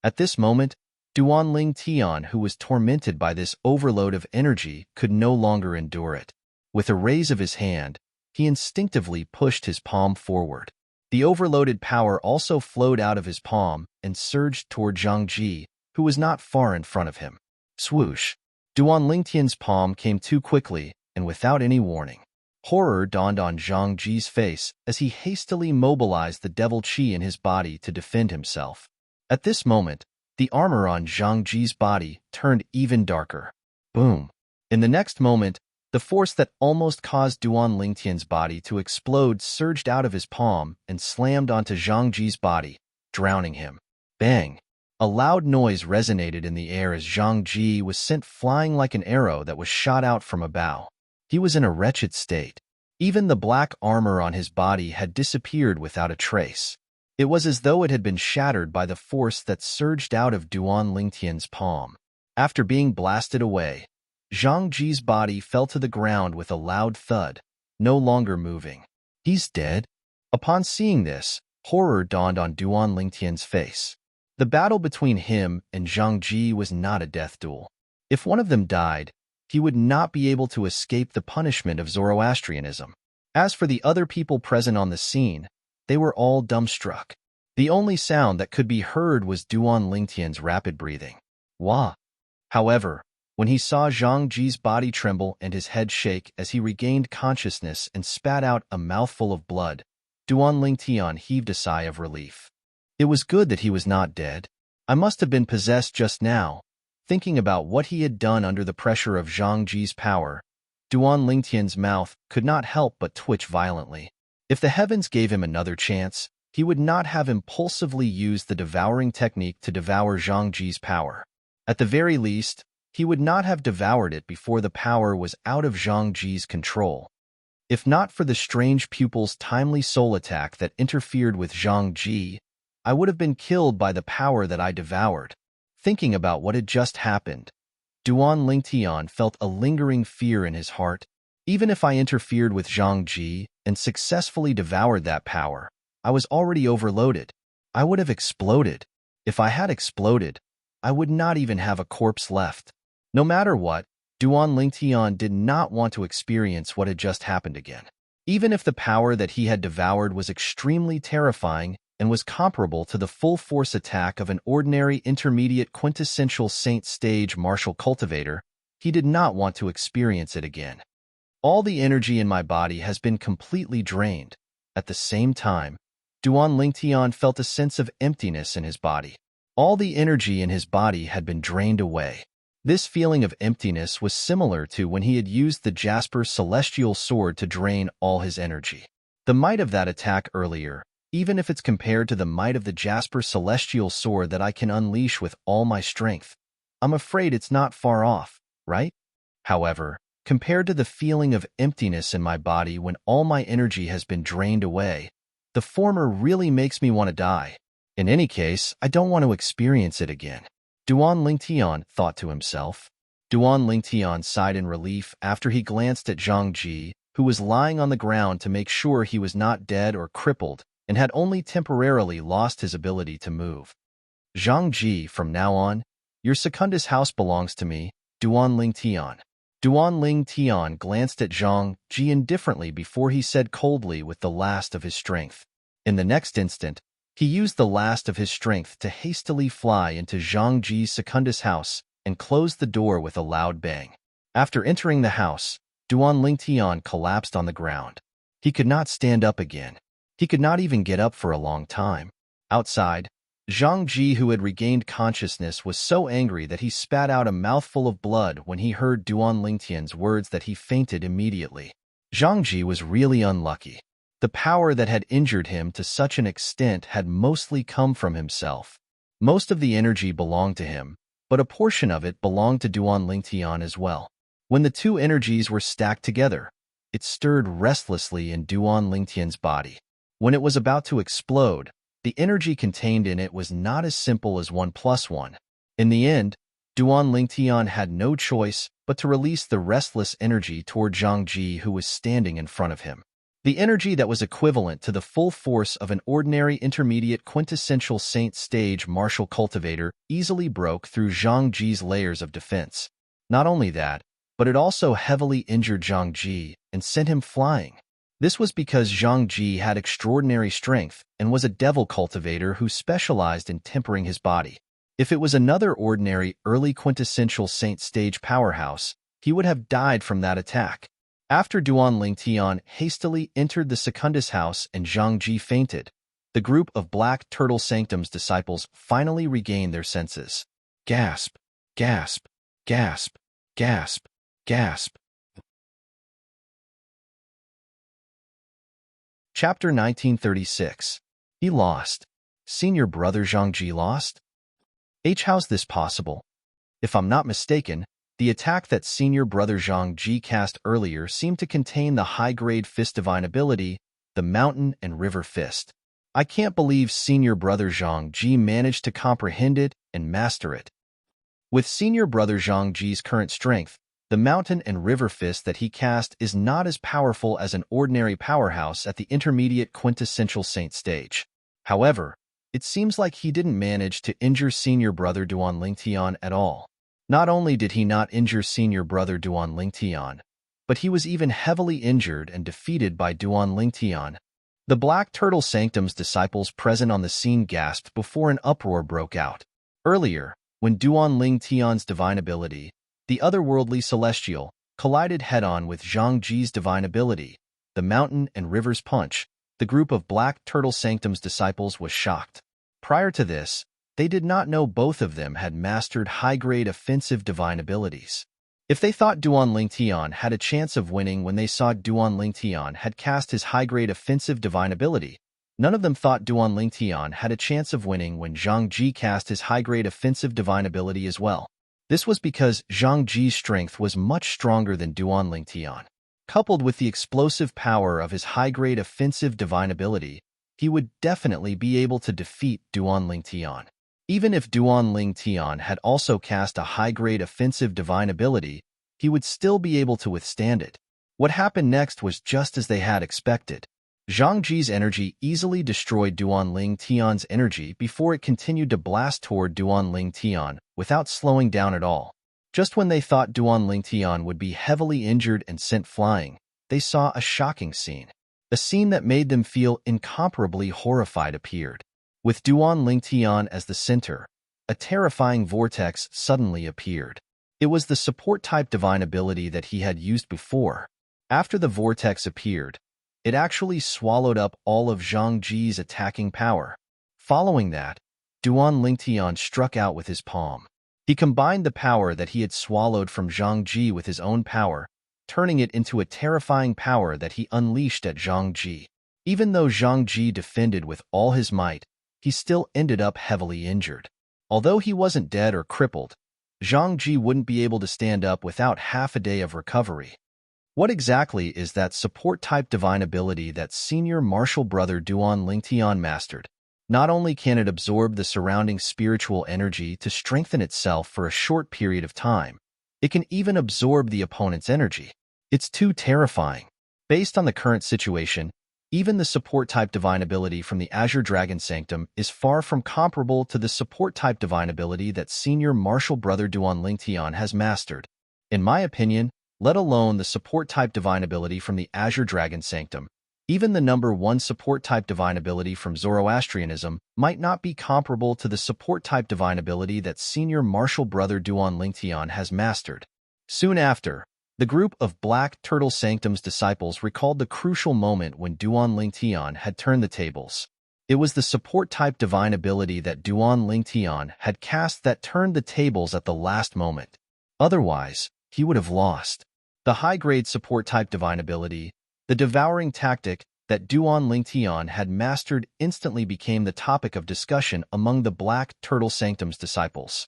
At this moment, Duan Lingtian, who was tormented by this overload of energy, could no longer endure it. With a raise of his hand, he instinctively pushed his palm forward. The overloaded power also flowed out of his palm and surged toward Zhang Ji, who was not far in front of him. Swoosh! Duan Lingtian's palm came too quickly and without any warning. Horror dawned on Zhang Ji's face as he hastily mobilized the devil qi in his body to defend himself. At this moment, the armor on Zhang Ji's body turned even darker. Boom! In the next moment, the force that almost caused Duan Lingtian's body to explode surged out of his palm and slammed onto Zhang Ji's body, drowning him. Bang! A loud noise resonated in the air as Zhang Ji was sent flying like an arrow that was shot out from a bow. He was in a wretched state. Even the black armor on his body had disappeared without a trace. It was as though it had been shattered by the force that surged out of Duan Lingtian's palm. After being blasted away, Zhang Ji's body fell to the ground with a loud thud, no longer moving. He's dead? Upon seeing this, horror dawned on Duan Lingtian's face. The battle between him and Zhang Ji was not a death duel. If one of them died, he would not be able to escape the punishment of Zoroastrianism. As for the other people present on the scene, they were all dumbstruck. The only sound that could be heard was Duan Lingtian's rapid breathing. Wah! However, when he saw Zhang Ji's body tremble and his head shake as he regained consciousness and spat out a mouthful of blood, Duan Lingtian heaved a sigh of relief. It was good that he was not dead. I must have been possessed just now. Thinking about what he had done under the pressure of Zhang Ji's power, Duan Lingtian's mouth could not help but twitch violently. If the heavens gave him another chance, he would not have impulsively used the devouring technique to devour Zhang Ji's power. At the very least, he would not have devoured it before the power was out of Zhang Ji's control. If not for the strange pupil's timely soul attack that interfered with Zhang Ji, I would have been killed by the power that I devoured. Thinking about what had just happened, Duan Lingtian felt a lingering fear in his heart. Even if I interfered with Zhang Ji and successfully devoured that power, I was already overloaded. I would have exploded. If I had exploded, I would not even have a corpse left. No matter what, Duan Lingtian did not want to experience what had just happened again. Even if the power that he had devoured was extremely terrifying and was comparable to the full-force attack of an ordinary intermediate quintessential saint stage martial cultivator, he did not want to experience it again. All the energy in my body has been completely drained. At the same time, Duan Lingtian felt a sense of emptiness in his body. All the energy in his body had been drained away. This feeling of emptiness was similar to when he had used the Jasper Celestial Sword to drain all his energy. The might of that attack earlier, even if it's compared to the might of the Jasper Celestial Sword that I can unleash with all my strength, I'm afraid it's not far off, right? However, compared to the feeling of emptiness in my body when all my energy has been drained away, the former really makes me want to die. In any case, I don't want to experience it again. Duan Lingtian thought to himself. Duan Lingtian sighed in relief after he glanced at Zhang Ji, who was lying on the ground to make sure he was not dead or crippled and had only temporarily lost his ability to move. Zhang Ji, from now on, your Secundus house belongs to me, Duan Lingtian. Duan Lingtian glanced at Zhang Ji indifferently before he said coldly with the last of his strength. In the next instant, he used the last of his strength to hastily fly into Zhang Ji's Secundus house and closed the door with a loud bang. After entering the house, Duan Lingtian collapsed on the ground. He could not stand up again. He could not even get up for a long time. Outside, Zhang Ji, who had regained consciousness, was so angry that he spat out a mouthful of blood when he heard Duan Lingtian's words that he fainted immediately. Zhang Ji was really unlucky. The power that had injured him to such an extent had mostly come from himself. Most of the energy belonged to him, but a portion of it belonged to Duan Lingtian as well. When the two energies were stacked together, it stirred restlessly in Duan Lingtian's body. When it was about to explode, the energy contained in it was not as simple as 1 + 1. In the end, Duan Lingtian had no choice but to release the restless energy toward Zhang Ji, who was standing in front of him. The energy that was equivalent to the full force of an ordinary intermediate quintessential saint stage martial cultivator easily broke through Zhang Ji's layers of defense. Not only that, but it also heavily injured Zhang Ji and sent him flying. This was because Zhang Ji had extraordinary strength and was a devil cultivator who specialized in tempering his body. If it was another ordinary early quintessential saint stage powerhouse, he would have died from that attack. After Duan Lingtian hastily entered the Secundus house and Zhang Ji fainted, the group of Black Turtle Sanctum's disciples finally regained their senses. Gasp, gasp, gasp, gasp, gasp. Chapter 1936. He lost. Senior brother Zhang Ji lost? How's this possible? If I'm not mistaken, the attack that senior brother Zhang Ji cast earlier seemed to contain the high-grade fist divine ability, the Mountain and River Fist. I can't believe senior brother Zhang Ji managed to comprehend it and master it. With senior brother Zhang Ji's current strength, the Mountain and River Fist that he cast is not as powerful as an ordinary powerhouse at the intermediate quintessential saint stage. However, it seems like he didn't manage to injure senior brother Duan Lingtian at all. Not only did he not injure senior brother Duan Lingtian, but he was even heavily injured and defeated by Duan Lingtian. The Black Turtle Sanctum's disciples present on the scene gasped before an uproar broke out. Earlier, when Duan Lingtian's divine ability, the otherworldly celestial, collided head-on with Zhang Ji's divine ability, the Mountain and River's Punch, the group of Black Turtle Sanctum's disciples was shocked. Prior to this, they did not know both of them had mastered high-grade offensive divine abilities. If they thought Duan Lingtian had a chance of winning when they saw Duan Lingtian had cast his high-grade offensive divine ability, none of them thought Duan Lingtian had a chance of winning when Zhang Ji cast his high-grade offensive divine ability as well. This was because Zhang Ji's strength was much stronger than Duan Lingtian. Coupled with the explosive power of his high-grade offensive divine ability, he would definitely be able to defeat Duan Lingtian. Even if Duan Lingtian had also cast a high-grade offensive divine ability, he would still be able to withstand it. What happened next was just as they had expected. Zhang Ji's energy easily destroyed Duan Lingtian's energy before it continued to blast toward Duan Lingtian without slowing down at all. Just when they thought Duan Lingtian would be heavily injured and sent flying, they saw a shocking scene. A scene that made them feel incomparably horrified appeared. With Duan Lingtian as the center, a terrifying vortex suddenly appeared. It was the support-type divine ability that he had used before. After the vortex appeared, it actually swallowed up all of Zhang Ji's attacking power. Following that, Duan Lingtian struck out with his palm. He combined the power that he had swallowed from Zhang Ji with his own power, turning it into a terrifying power that he unleashed at Zhang Ji. Even though Zhang Ji defended with all his might, he still ended up heavily injured. Although he wasn't dead or crippled, Zhang Ji wouldn't be able to stand up without half a day of recovery. What exactly is that support-type divine ability that senior martial brother Duan Lingtian mastered? Not only can it absorb the surrounding spiritual energy to strengthen itself for a short period of time, it can even absorb the opponent's energy. It's too terrifying. Based on the current situation, even the support-type divine ability from the Azure Dragon Sanctum is far from comparable to the support-type divine ability that senior martial brother Duan Lingtian has mastered. In my opinion, let alone the support-type divine ability from the Azure Dragon Sanctum, even the number 1 support-type divine ability from Zoroastrianism might not be comparable to the support-type divine ability that senior martial brother Duan Lingtian has mastered. Soon after, the group of Black Turtle Sanctum's disciples recalled the crucial moment when Duan Lingtian had turned the tables. It was the support-type divine ability that Duan Lingtian had cast that turned the tables at the last moment. Otherwise, he would have lost. The high-grade support-type divine ability, the devouring tactic that Duan Lingtian had mastered, instantly became the topic of discussion among the Black Turtle Sanctum's disciples.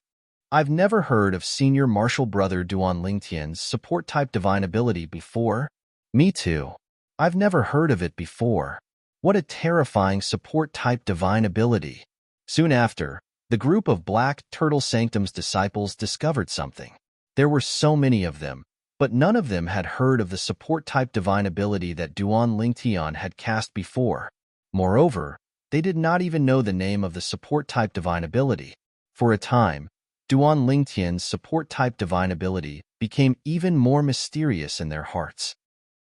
I've never heard of senior martial brother Duan Lingtian's support-type divine ability before. Me too. I've never heard of it before. What a terrifying support-type divine ability. Soon after, The group of Black Turtle Sanctum's disciples discovered something. There were so many of them, but none of them had heard of the support-type divine ability that Duan Lingtian had cast before. Moreover, they did not even know the name of the support-type divine ability. For a time, Duan Lingtian's support-type divine ability became even more mysterious in their hearts.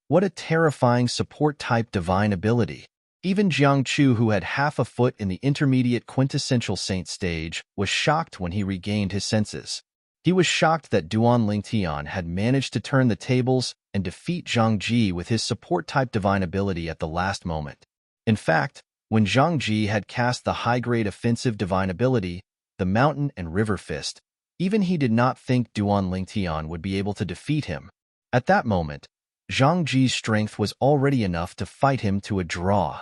What a terrifying support-type divine ability! Even Jiang Chu, who had half a foot in the intermediate quintessential saint stage, was shocked when he regained his senses. He was shocked that Duan Lingtian had managed to turn the tables and defeat Zhang Ji with his support-type divine ability at the last moment. In fact, when Zhang Ji had cast the high-grade offensive divine ability, the Mountain and River Fist, even he did not think Duan Lingtian would be able to defeat him. At that moment, Zhang Ji's strength was already enough to fight him to a draw.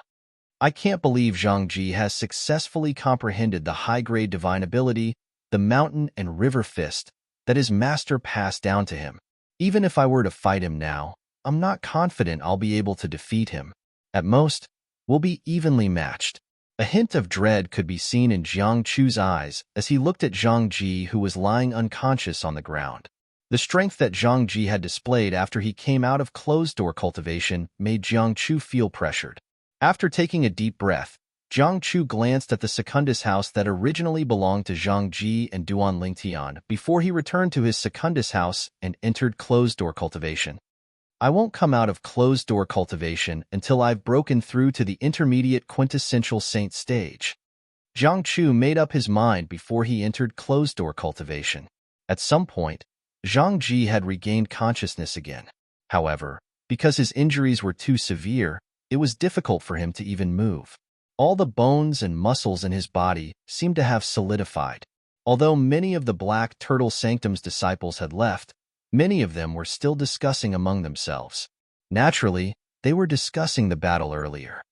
I can't believe Zhang Ji has successfully comprehended the high-grade divine ability, the Mountain and River Fist, that his master passed down to him. Even if I were to fight him now, I'm not confident I'll be able to defeat him. At most, we'll be evenly matched. A hint of dread could be seen in Jiang Chu's eyes as he looked at Zhang Ji, who was lying unconscious on the ground. The strength that Zhang Ji had displayed after he came out of closed-door cultivation made Jiang Chu feel pressured. After taking a deep breath, Jiang Chu glanced at the Secundus house that originally belonged to Zhang Ji and Duan Lingtian before he returned to his Secundus house and entered closed-door cultivation. I won't come out of closed-door cultivation until I've broken through to the intermediate quintessential saint stage. Jiang Chu made up his mind before he entered closed-door cultivation. At some point, Zhang Ji had regained consciousness again. However, because his injuries were too severe, it was difficult for him to even move. All the bones and muscles in his body seemed to have solidified. Although many of the Black Turtle Sanctum's disciples had left, many of them were still discussing among themselves. Naturally, they were discussing the battle earlier.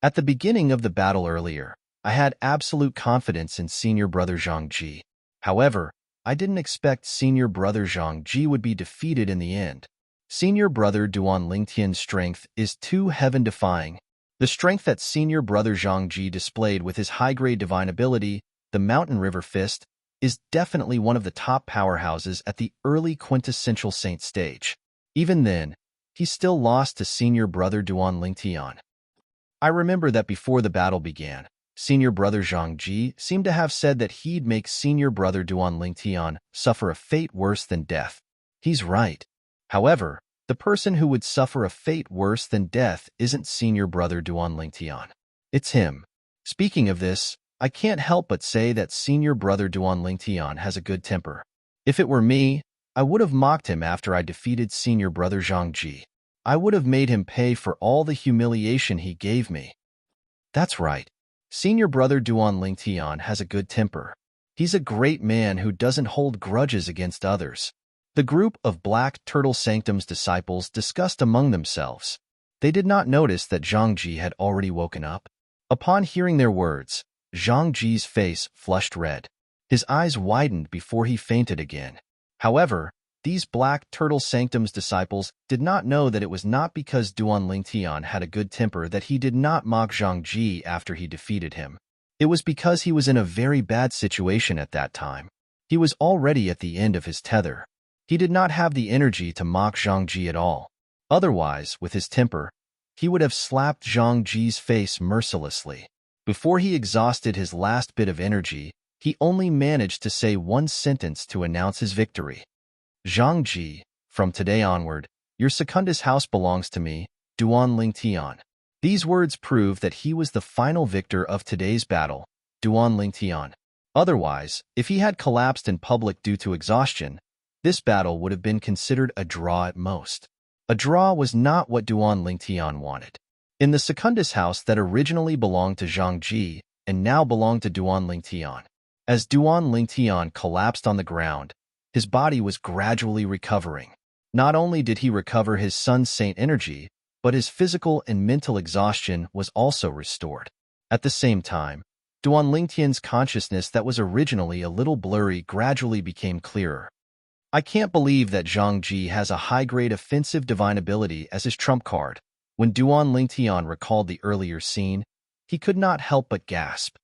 At the beginning of the battle earlier, I had absolute confidence in Senior Brother Zhang Ji. However, I didn't expect Senior Brother Zhang Ji would be defeated in the end. Senior Brother Duan Lingtian's strength is too heaven-defying. The strength that Senior Brother Zhang Ji displayed with his high-grade divine ability, the Mountain River Fist, is definitely one of the top powerhouses at the early quintessential saint stage. Even then, he still lost to Senior Brother Duan Lingtian. I remember that before the battle began, Senior Brother Zhang Ji seemed to have said that he'd make Senior Brother Duan Lingtian suffer a fate worse than death. He's right. However, the person who would suffer a fate worse than death isn't Senior Brother Duan Lingtian. It's him. Speaking of this, I can't help but say that Senior Brother Duan Lingtian has a good temper. If it were me, I would have mocked him after I defeated Senior Brother Zhang Ji. I would have made him pay for all the humiliation he gave me. That's right. Senior Brother Duan Lingtian has a good temper. He's a great man who doesn't hold grudges against others. The group of Black Turtle Sanctum's disciples discussed among themselves. They did not notice that Zhang Ji had already woken up. Upon hearing their words, Zhang Ji's face flushed red. His eyes widened before he fainted again. However, these Black Turtle Sanctum's disciples did not know that it was not because Duan Lingtian had a good temper that he did not mock Zhang Ji after he defeated him. It was because he was in a very bad situation at that time. He was already at the end of his tether. He did not have the energy to mock Zhang Ji at all. Otherwise, with his temper, he would have slapped Zhang Ji's face mercilessly. Before he exhausted his last bit of energy, he only managed to say one sentence to announce his victory. Zhang Ji, from today onward, your Secundus house belongs to me, Duan Lingtian. These words prove that he was the final victor of today's battle, Duan Lingtian. Otherwise, if he had collapsed in public due to exhaustion, this battle would have been considered a draw at most. A draw was not what Duan Lingtian wanted. In the Secundus house that originally belonged to Zhang Ji and now belonged to Duan Lingtian, as Duan Lingtian collapsed on the ground, his body was gradually recovering. Not only did he recover his son's saint energy, but his physical and mental exhaustion was also restored. At the same time, Duan Lingtian's consciousness that was originally a little blurry gradually became clearer. I can't believe that Zhang Ji has a high-grade offensive divine ability as his trump card. When Duan Lingtian recalled the earlier scene, he could not help but gasp.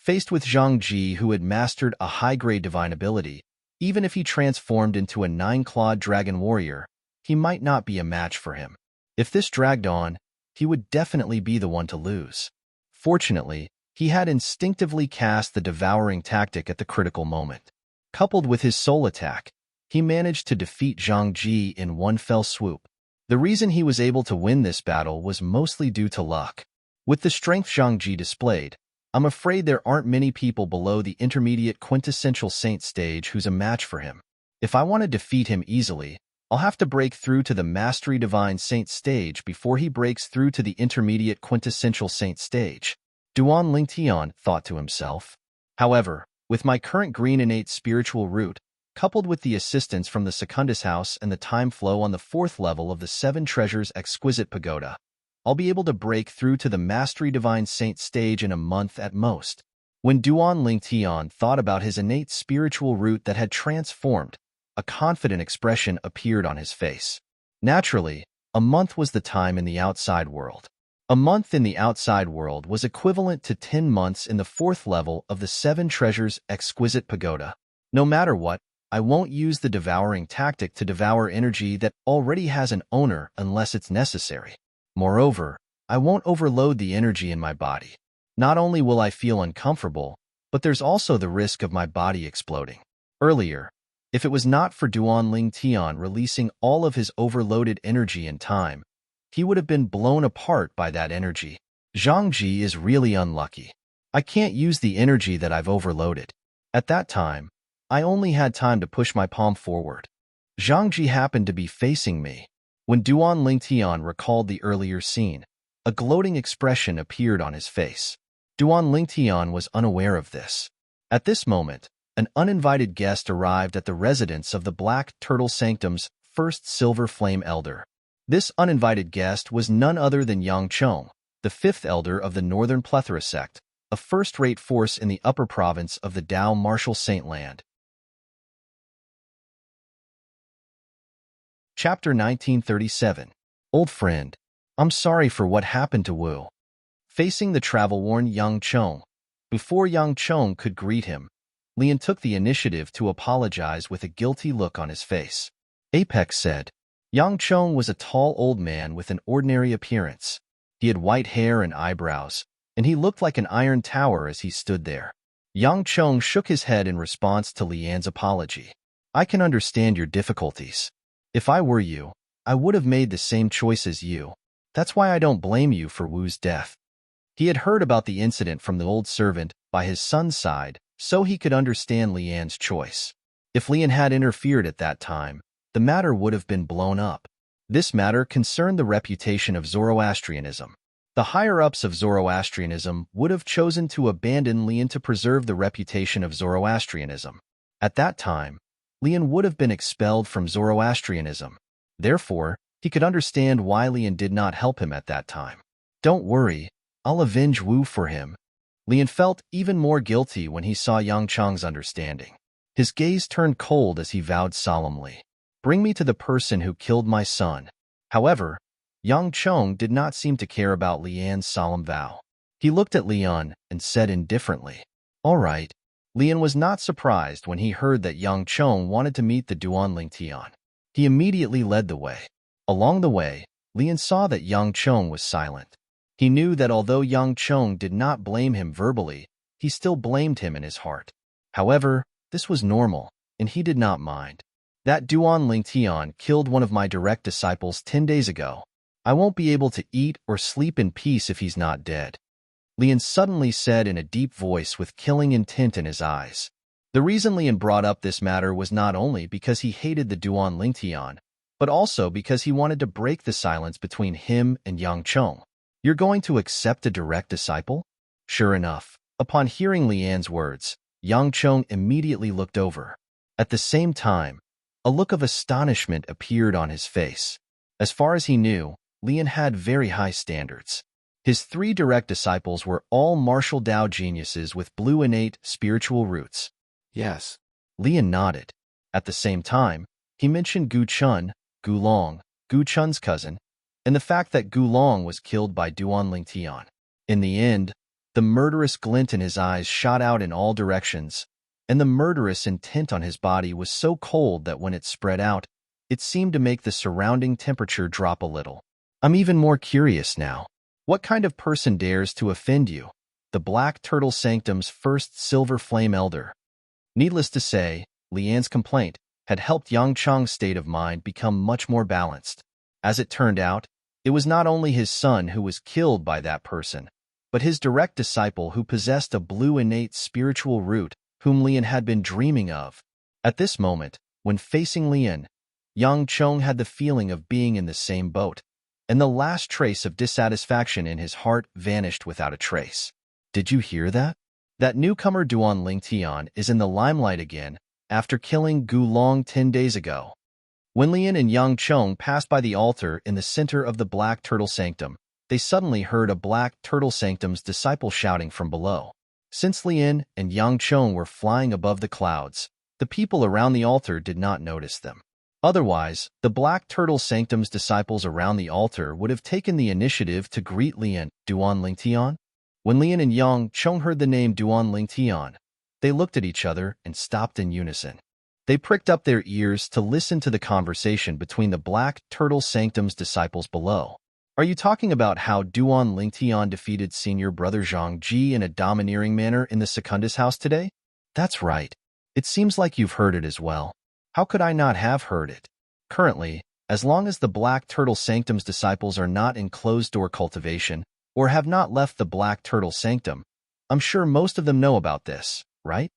Faced with Zhang Ji, who had mastered a high-grade divine ability, even if he transformed into a nine-clawed dragon warrior, he might not be a match for him. If this dragged on, he would definitely be the one to lose. Fortunately, he had instinctively cast the devouring tactic at the critical moment. Coupled with his soul attack, he managed to defeat Zhang Ji in one fell swoop. The reason he was able to win this battle was mostly due to luck. With the strength Zhang Ji displayed, I'm afraid there aren't many people below the intermediate quintessential saint stage who's a match for him. If I want to defeat him easily, I'll have to break through to the mastery divine saint stage before he breaks through to the intermediate quintessential saint stage, Duan Lingtian thought to himself. However, with my current green innate spiritual root, coupled with the assistance from the Secundus House and the time flow on the 4th level of the Seven Treasures Exquisite Pagoda, I'll be able to break through to the Mastery Divine Saint stage in a month at most. When Duan Lingtian thought about his innate spiritual root that had transformed, a confident expression appeared on his face. Naturally, a month was the time in the outside world. A month in the outside world was equivalent to 10 months in the 4th level of the Seven Treasures Exquisite Pagoda. No matter what, I won't use the devouring tactic to devour energy that already has an owner unless it's necessary. Moreover, I won't overload the energy in my body. Not only will I feel uncomfortable, but there's also the risk of my body exploding. Earlier, if it was not for Duan Lingtian releasing all of his overloaded energy in time, he would have been blown apart by that energy. Zhang Ji is really unlucky. I can't use the energy that I've overloaded. At that time, I only had time to push my palm forward. Zhang Ji happened to be facing me. When Duan Lingtian recalled the earlier scene, a gloating expression appeared on his face. Duan Lingtian was unaware of this. At this moment, an uninvited guest arrived at the residence of the Black Turtle Sanctum's first Silver Flame Elder. This uninvited guest was none other than Yang Chong, the 5th Elder of the Northern Plethora Sect, a first-rate force in the upper province of the Dao Martial Saint Land. Chapter 1937. Old friend, I'm sorry for what happened to Wu. Facing the travel-worn Yang Chong, before Yang Chong could greet him, Lian took the initiative to apologize with a guilty look on his face. Apex said. Yang Chong was a tall old man with an ordinary appearance. He had white hair and eyebrows, and he looked like an iron tower as he stood there. Yang Chong shook his head in response to Lian's apology. I can understand your difficulties. If I were you, I would have made the same choice as you. That's why I don't blame you for Wu's death. He had heard about the incident from the old servant by his son's side, so he could understand Lian's choice. If Lian had interfered at that time, the matter would have been blown up. This matter concerned the reputation of Zoroastrianism. The higher-ups of Zoroastrianism would have chosen to abandon Lian to preserve the reputation of Zoroastrianism. At that time, Lian would have been expelled from Zoroastrianism. Therefore, he could understand why Lian did not help him at that time. Don't worry, I'll avenge Wu for him. Lian felt even more guilty when he saw Yang Chong's understanding. His gaze turned cold as he vowed solemnly, "Bring me to the person who killed my son." However, Yang Chong did not seem to care about Lian's solemn vow. He looked at Lian and said indifferently, "All right." Lian was not surprised when he heard that Yang Chong wanted to meet the Duan Lingtian. He immediately led the way. Along the way, Lian saw that Yang Chong was silent. He knew that although Yang Chong did not blame him verbally, he still blamed him in his heart. However, this was normal, and he did not mind. That Duan Lingtian killed one of my direct disciples 10 days ago. I won't be able to eat or sleep in peace if he's not dead. Lian suddenly said in a deep voice with killing intent in his eyes. The reason Lian brought up this matter was not only because he hated the Duan Lingtian, but also because he wanted to break the silence between him and Yang Chong. You're going to accept a direct disciple? Sure enough, upon hearing Lian's words, Yang Chong immediately looked over. At the same time, a look of astonishment appeared on his face. As far as he knew, Lian had very high standards. His 3 direct disciples were all martial Dao geniuses with blue innate spiritual roots. Yes. Lian nodded. At the same time, he mentioned Gu Chun, Gu Long, Gu Chun's cousin, and the fact that Gu Long was killed by Duan Lingtian. In the end, The murderous glint in his eyes shot out in all directions, and the murderous intent on his body was so cold that when it spread out, it seemed to make the surrounding temperature drop a little. I'm even more curious now. What kind of person dares to offend you? The Black Turtle Sanctum's first Silver Flame Elder. Needless to say, Lian's complaint had helped Yang Cheng's state of mind become much more balanced. As it turned out, it was not only his son who was killed by that person, but his direct disciple who possessed a blue innate spiritual root whom Lian had been dreaming of. At this moment, when facing Lian, Yang Cheng had the feeling of being in the same boat, and the last trace of dissatisfaction in his heart vanished without a trace. Did you hear that? That newcomer Duan Lingtian is in the limelight again after killing Gu Long 10 days ago. When Lian and Yang Cheng passed by the altar in the center of the Black Turtle Sanctum, they suddenly heard a Black Turtle Sanctum's disciple shouting from below. Since Lian and Yang Cheng were flying above the clouds, the people around the altar did not notice them. Otherwise, the Black Turtle Sanctum's disciples around the altar would have taken the initiative to greet Lian, Duan Lingtian. When Lian and Yang Cheng heard the name Duan Lingtian, they looked at each other and stopped in unison. They pricked up their ears to listen to the conversation between the Black Turtle Sanctum's disciples below. Are you talking about how Duan Lingtian defeated senior brother Zhang Ji in a domineering manner in the Secundus house today? That's right. It seems like you've heard it as well. How could I not have heard it? Currently, as long as the Black Turtle Sanctum's disciples are not in closed-door cultivation or have not left the Black Turtle Sanctum, I'm sure most of them know about this, right?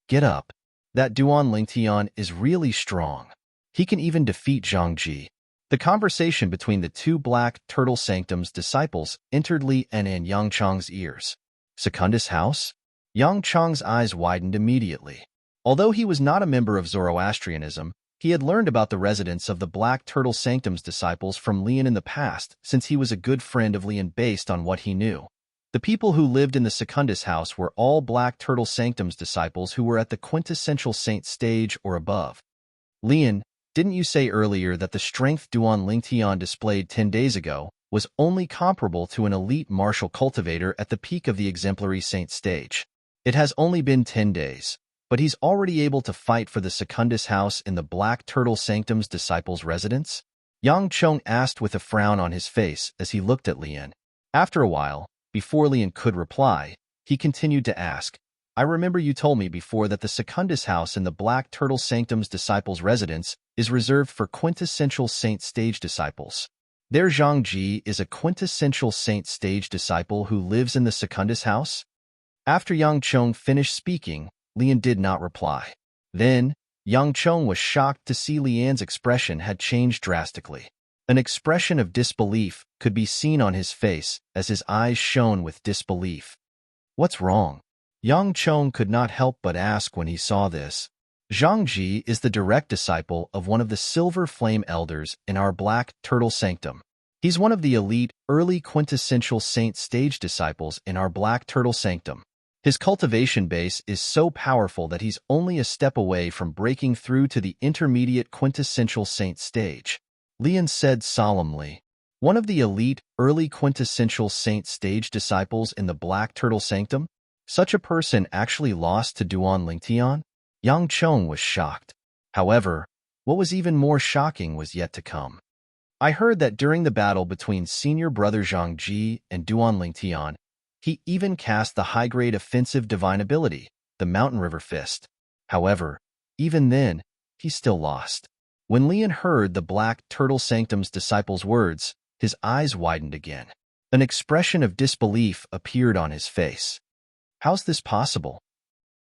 Get up. That Duan Lingtian is really strong. He can even defeat Zhang Ji. The conversation between the two Black Turtle Sanctum's disciples entered Li and Yang Cheng's ears. Secundus house? Yang Cheng's eyes widened immediately. Although he was not a member of Zoroastrianism, he had learned about the residence of the Black Turtle Sanctum's disciples from Lian in the past, since he was a good friend of Lian based on what he knew. The people who lived in the Secundus house were all Black Turtle Sanctum's disciples who were at the quintessential saint stage or above. Lian, didn't you say earlier that the strength Duan Lingtian displayed 10 days ago was only comparable to an elite martial cultivator at the peak of the exemplary saint stage? It has only been 10 days, but he's already able to fight for the Secundus house in the Black Turtle Sanctum's disciples' residence? Yang Cheng asked with a frown on his face as he looked at Lian. After a while, before Lian could reply, he continued to ask, I remember you told me before that the Secundus house in the Black Turtle Sanctum's disciples' residence is reserved for quintessential saint stage disciples. Their Zhang Ji is a quintessential saint stage disciple who lives in the Secundus house? After Yang Cheng finished speaking, Lian did not reply. Then, Yang Cheng was shocked to see Lian's expression had changed drastically. An expression of disbelief could be seen on his face as his eyes shone with disbelief. What's wrong? Yang Cheng could not help but ask when he saw this. Zhang Ji is the direct disciple of one of the Silver Flame Elders in our Black Turtle Sanctum. He's one of the elite, early quintessential saint stage disciples in our Black Turtle Sanctum. His cultivation base is so powerful that he's only a step away from breaking through to the intermediate quintessential saint stage. Lian said solemnly, one of the elite, early quintessential saint stage disciples in the Black Turtle Sanctum? Such a person actually lost to Duan Lingtian? Yang Cheng was shocked. However, what was even more shocking was yet to come. I heard that during the battle between senior brother Zhang Ji and Duan Lingtian, he even cast the high-grade offensive divine ability, the Mountain River Fist. However, even then, he still lost. When Lian heard the Black Turtle Sanctum's disciples' words, his eyes widened again. An expression of disbelief appeared on his face. How's this possible?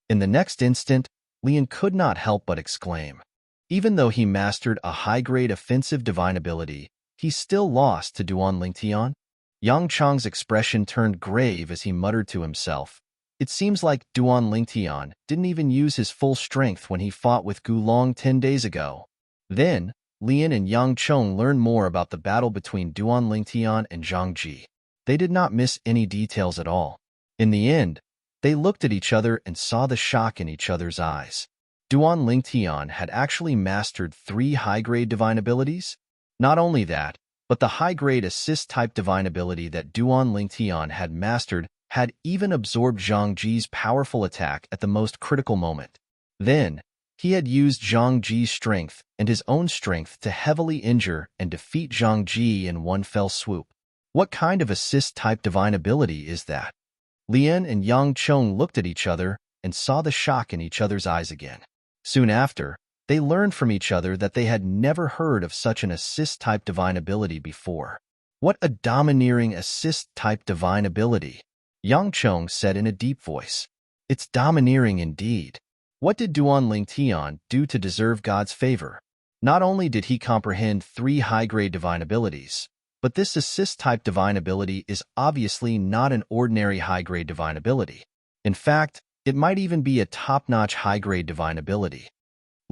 In the next instant, Lian could not help but exclaim. Even though he mastered a high-grade offensive divine ability, he still lost to Duan Lingtian. Yang Cheng's expression turned grave as he muttered to himself. It seems like Duan Lingtian didn't even use his full strength when he fought with Gu Long 10 days ago. Then, Lian and Yang Cheng learned more about the battle between Duan Lingtian and Zhang Ji. They did not miss any details at all. In the end, they looked at each other and saw the shock in each other's eyes. Duan Lingtian had actually mastered 3 high-grade divine abilities. Not only that, but the high-grade assist-type divine ability that Duan Lingtian had mastered had even absorbed Zhang Ji's powerful attack at the most critical moment. Then, he had used Zhang Ji's strength and his own strength to heavily injure and defeat Zhang Ji in one fell swoop. What kind of assist-type divine ability is that? Lian and Yang Chong looked at each other and saw the shock in each other's eyes again. Soon after, they learned from each other that they had never heard of such an assist-type divine ability before. What a domineering assist-type divine ability, Yang Chong said in a deep voice. It's domineering indeed. What did Duan Lingtian do to deserve God's favor? Not only did he comprehend 3 high-grade divine abilities, but this assist-type divine ability is obviously not an ordinary high-grade divine ability. In fact, it might even be a top-notch high-grade divine ability.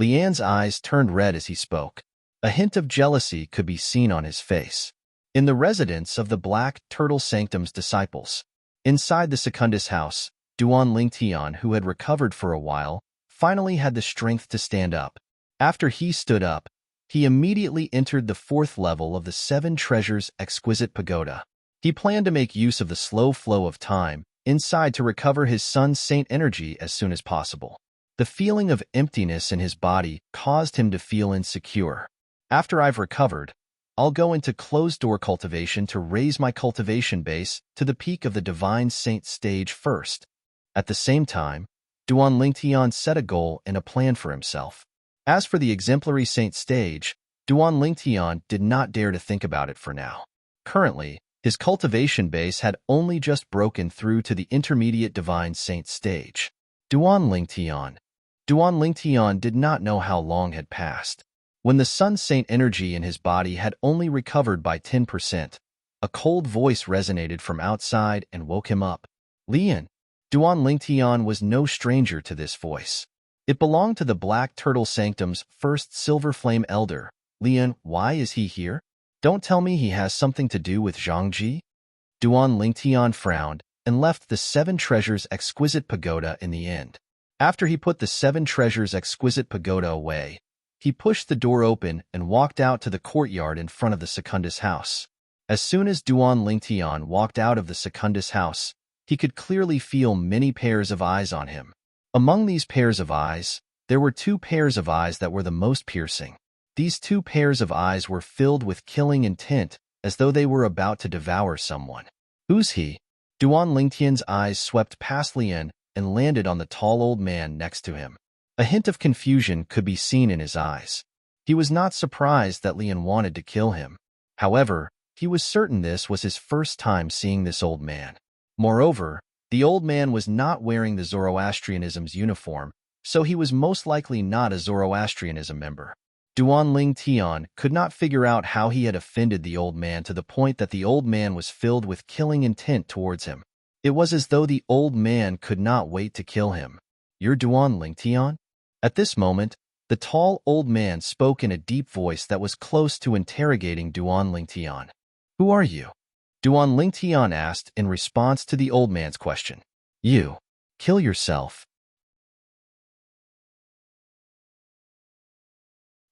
Lian's eyes turned red as he spoke. A hint of jealousy could be seen on his face. In the residence of the Black Turtle Sanctum's disciples, inside the Secundus house, Duan Lingtian, who had recovered for a while, finally had the strength to stand up. After he stood up, he immediately entered the 4th level of the 7 Treasures Exquisite Pagoda. He planned to make use of the slow flow of time inside to recover his son's saint energy as soon as possible. The feeling of emptiness in his body caused him to feel insecure. After I've recovered, I'll go into closed-door cultivation to raise my cultivation base to the peak of the Divine Saint stage first. At the same time, Duan Lingtian set a goal and a plan for himself. As for the exemplary saint stage, Duan Lingtian did not dare to think about it for now. Currently, his cultivation base had only just broken through to the intermediate divine saint stage. Duan Lingtian did not know how long had passed. When the sun saint energy in his body had only recovered by 10%, a cold voice resonated from outside and woke him up. Lian. Duan Lingtian was no stranger to this voice. It belonged to the Black Turtle Sanctum's first Silver Flame Elder. Lian, why is he here? Don't tell me he has something to do with Zhang Ji? Duan Lingtian frowned and left the 7 Treasures Exquisite Pagoda in the end. After he put the 7 Treasures Exquisite Pagoda away, he pushed the door open and walked out to the courtyard in front of the Secundus house. As soon as Duan Lingtian walked out of the Secundus house, he could clearly feel many pairs of eyes on him. Among these pairs of eyes, there were 2 pairs of eyes that were the most piercing. These 2 pairs of eyes were filled with killing intent, as though they were about to devour someone. Who's he? Duan Lingtian's eyes swept past Lian and landed on the tall old man next to him. A hint of confusion could be seen in his eyes. He was not surprised that Lian wanted to kill him. However, he was certain this was his first time seeing this old man. Moreover, the old man was not wearing the Zoroastrianism's uniform, so he was most likely not a Zoroastrianism member. Duan Lingtian could not figure out how he had offended the old man to the point that the old man was filled with killing intent towards him. It was as though the old man could not wait to kill him. You're Duan Lingtian? At this moment, the tall old man spoke in a deep voice that was close to interrogating Duan Lingtian. Who are you? Duan Lingtian asked in response to the old man's question. You. Kill yourself.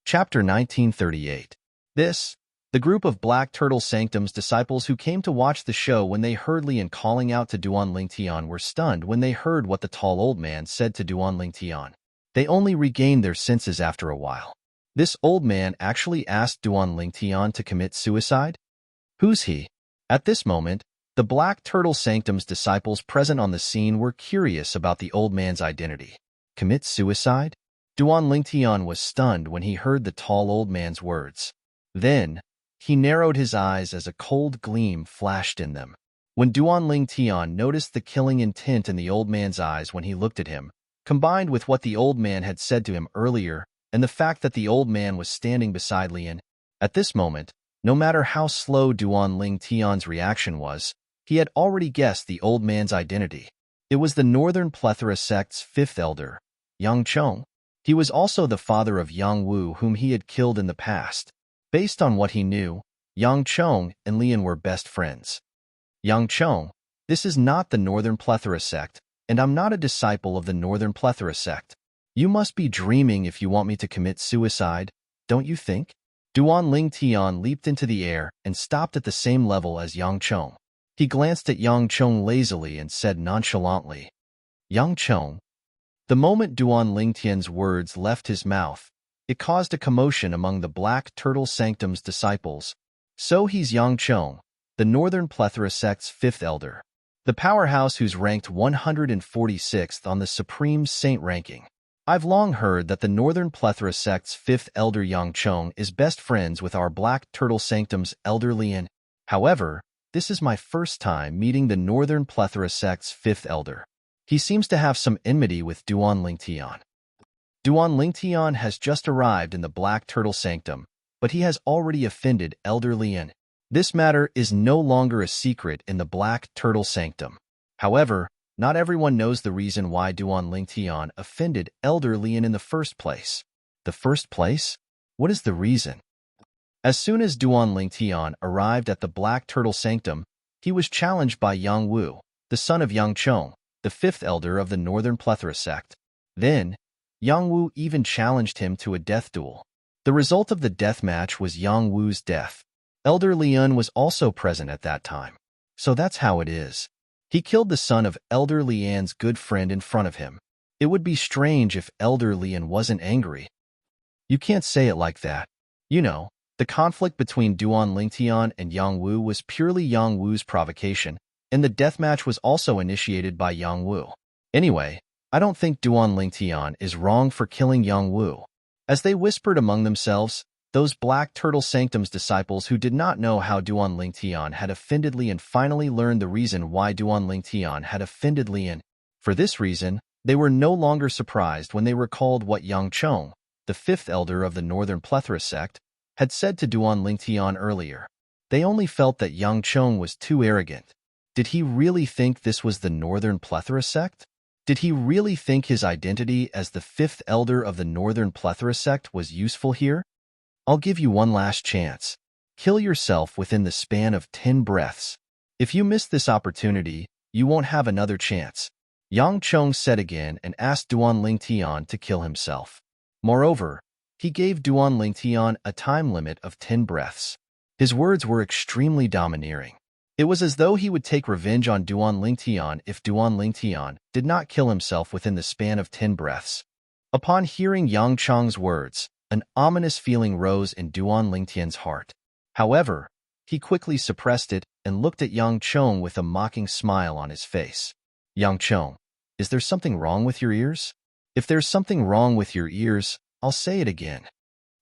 Chapter 1938. The group of Black Turtle Sanctum's disciples who came to watch the show when they heard Lian calling out to Duan Lingtian were stunned when they heard what the tall old man said to Duan Lingtian. They only regained their senses after a while. This old man actually asked Duan Lingtian to commit suicide? Who's he? At this moment, the Black Turtle Sanctum's disciples present on the scene were curious about the old man's identity. Commit suicide? Duan Lingtian was stunned when he heard the tall old man's words. Then, he narrowed his eyes as a cold gleam flashed in them. When Duan Lingtian noticed the killing intent in the old man's eyes when he looked at him, combined with what the old man had said to him earlier and the fact that the old man was standing beside Lian, at this moment, no matter how slow Duan Lingtian's reaction was, he had already guessed the old man's identity. It was the Northern Plethora sect's 5th elder, Yang Chong. He was also the father of Yang Wu, whom he had killed in the past. Based on what he knew, Yang Chong and Lian were best friends. Yang Chong, this is not the Northern Plethora sect, and I'm not a disciple of the Northern Plethora sect. You must be dreaming if you want me to commit suicide, don't you think? Duan Lingtian leaped into the air and stopped at the same level as Yang Chong. He glanced at Yang Chong lazily and said nonchalantly, "Yang Chong." The moment Duan Lingtian's words left his mouth, it caused a commotion among the Black Turtle Sanctum's disciples. So he's Yang Chong, the Northern Plethora sect's fifth elder. The powerhouse who's ranked 146th on the Supreme Saint ranking. I've long heard that the Northern Plethora sect's fifth elder Yang Chong is best friends with our Black Turtle Sanctum's elder Lian. However, this is my first time meeting the Northern Plethora sect's fifth elder. He seems to have some enmity with Duan Lingtian. Duan Lingtian has just arrived in the Black Turtle Sanctum, but he has already offended Elder Lian. This matter is no longer a secret in the Black Turtle Sanctum. However, not everyone knows the reason why Duan Lingtian offended Elder Lian in the first place. The first place? What is the reason? As soon as Duan Lingtian arrived at the Black Turtle Sanctum, he was challenged by Yang Wu, the son of Yang Chong, the fifth elder of the Northern Plethora sect. Then, Yang Wu even challenged him to a death duel. The result of the death match was Yang Wu's death. Elder Lian was also present at that time. So that's how it is. He killed the son of Elder Lian's good friend in front of him. It would be strange if Elder Lian wasn't angry. You can't say it like that. You know, the conflict between Duan Lingtian and Yang Wu was purely Yang Wu's provocation, and the deathmatch was also initiated by Yang Wu. Anyway, I don't think Duan Lingtian is wrong for killing Yang Wu. As they whispered among themselves, those Black Turtle Sanctum's disciples who did not know how Duan Lingtian had offended Lian finally learned the reason why Duan Lingtian had offended Lian. For this reason, they were no longer surprised when they recalled what Yang Chong, the fifth elder of the Northern Plethora sect, had said to Duan Lingtian earlier. They only felt that Yang Chong was too arrogant. Did he really think this was the Northern Plethora sect? Did he really think his identity as the fifth elder of the Northern Plethora sect was useful here? I'll give you one last chance. Kill yourself within the span of 10 breaths. If you miss this opportunity, you won't have another chance. Yang Chong said again and asked Duan Lingtian to kill himself. Moreover, he gave Duan Lingtian a time limit of 10 breaths. His words were extremely domineering. It was as though he would take revenge on Duan Lingtian if Duan Lingtian did not kill himself within the span of 10 breaths. Upon hearing Yang Chong's words, an ominous feeling rose in Duan Lingtian's heart. However, he quickly suppressed it and looked at Yang Chong with a mocking smile on his face. Yang Chong, is there something wrong with your ears? If there's something wrong with your ears, I'll say it again.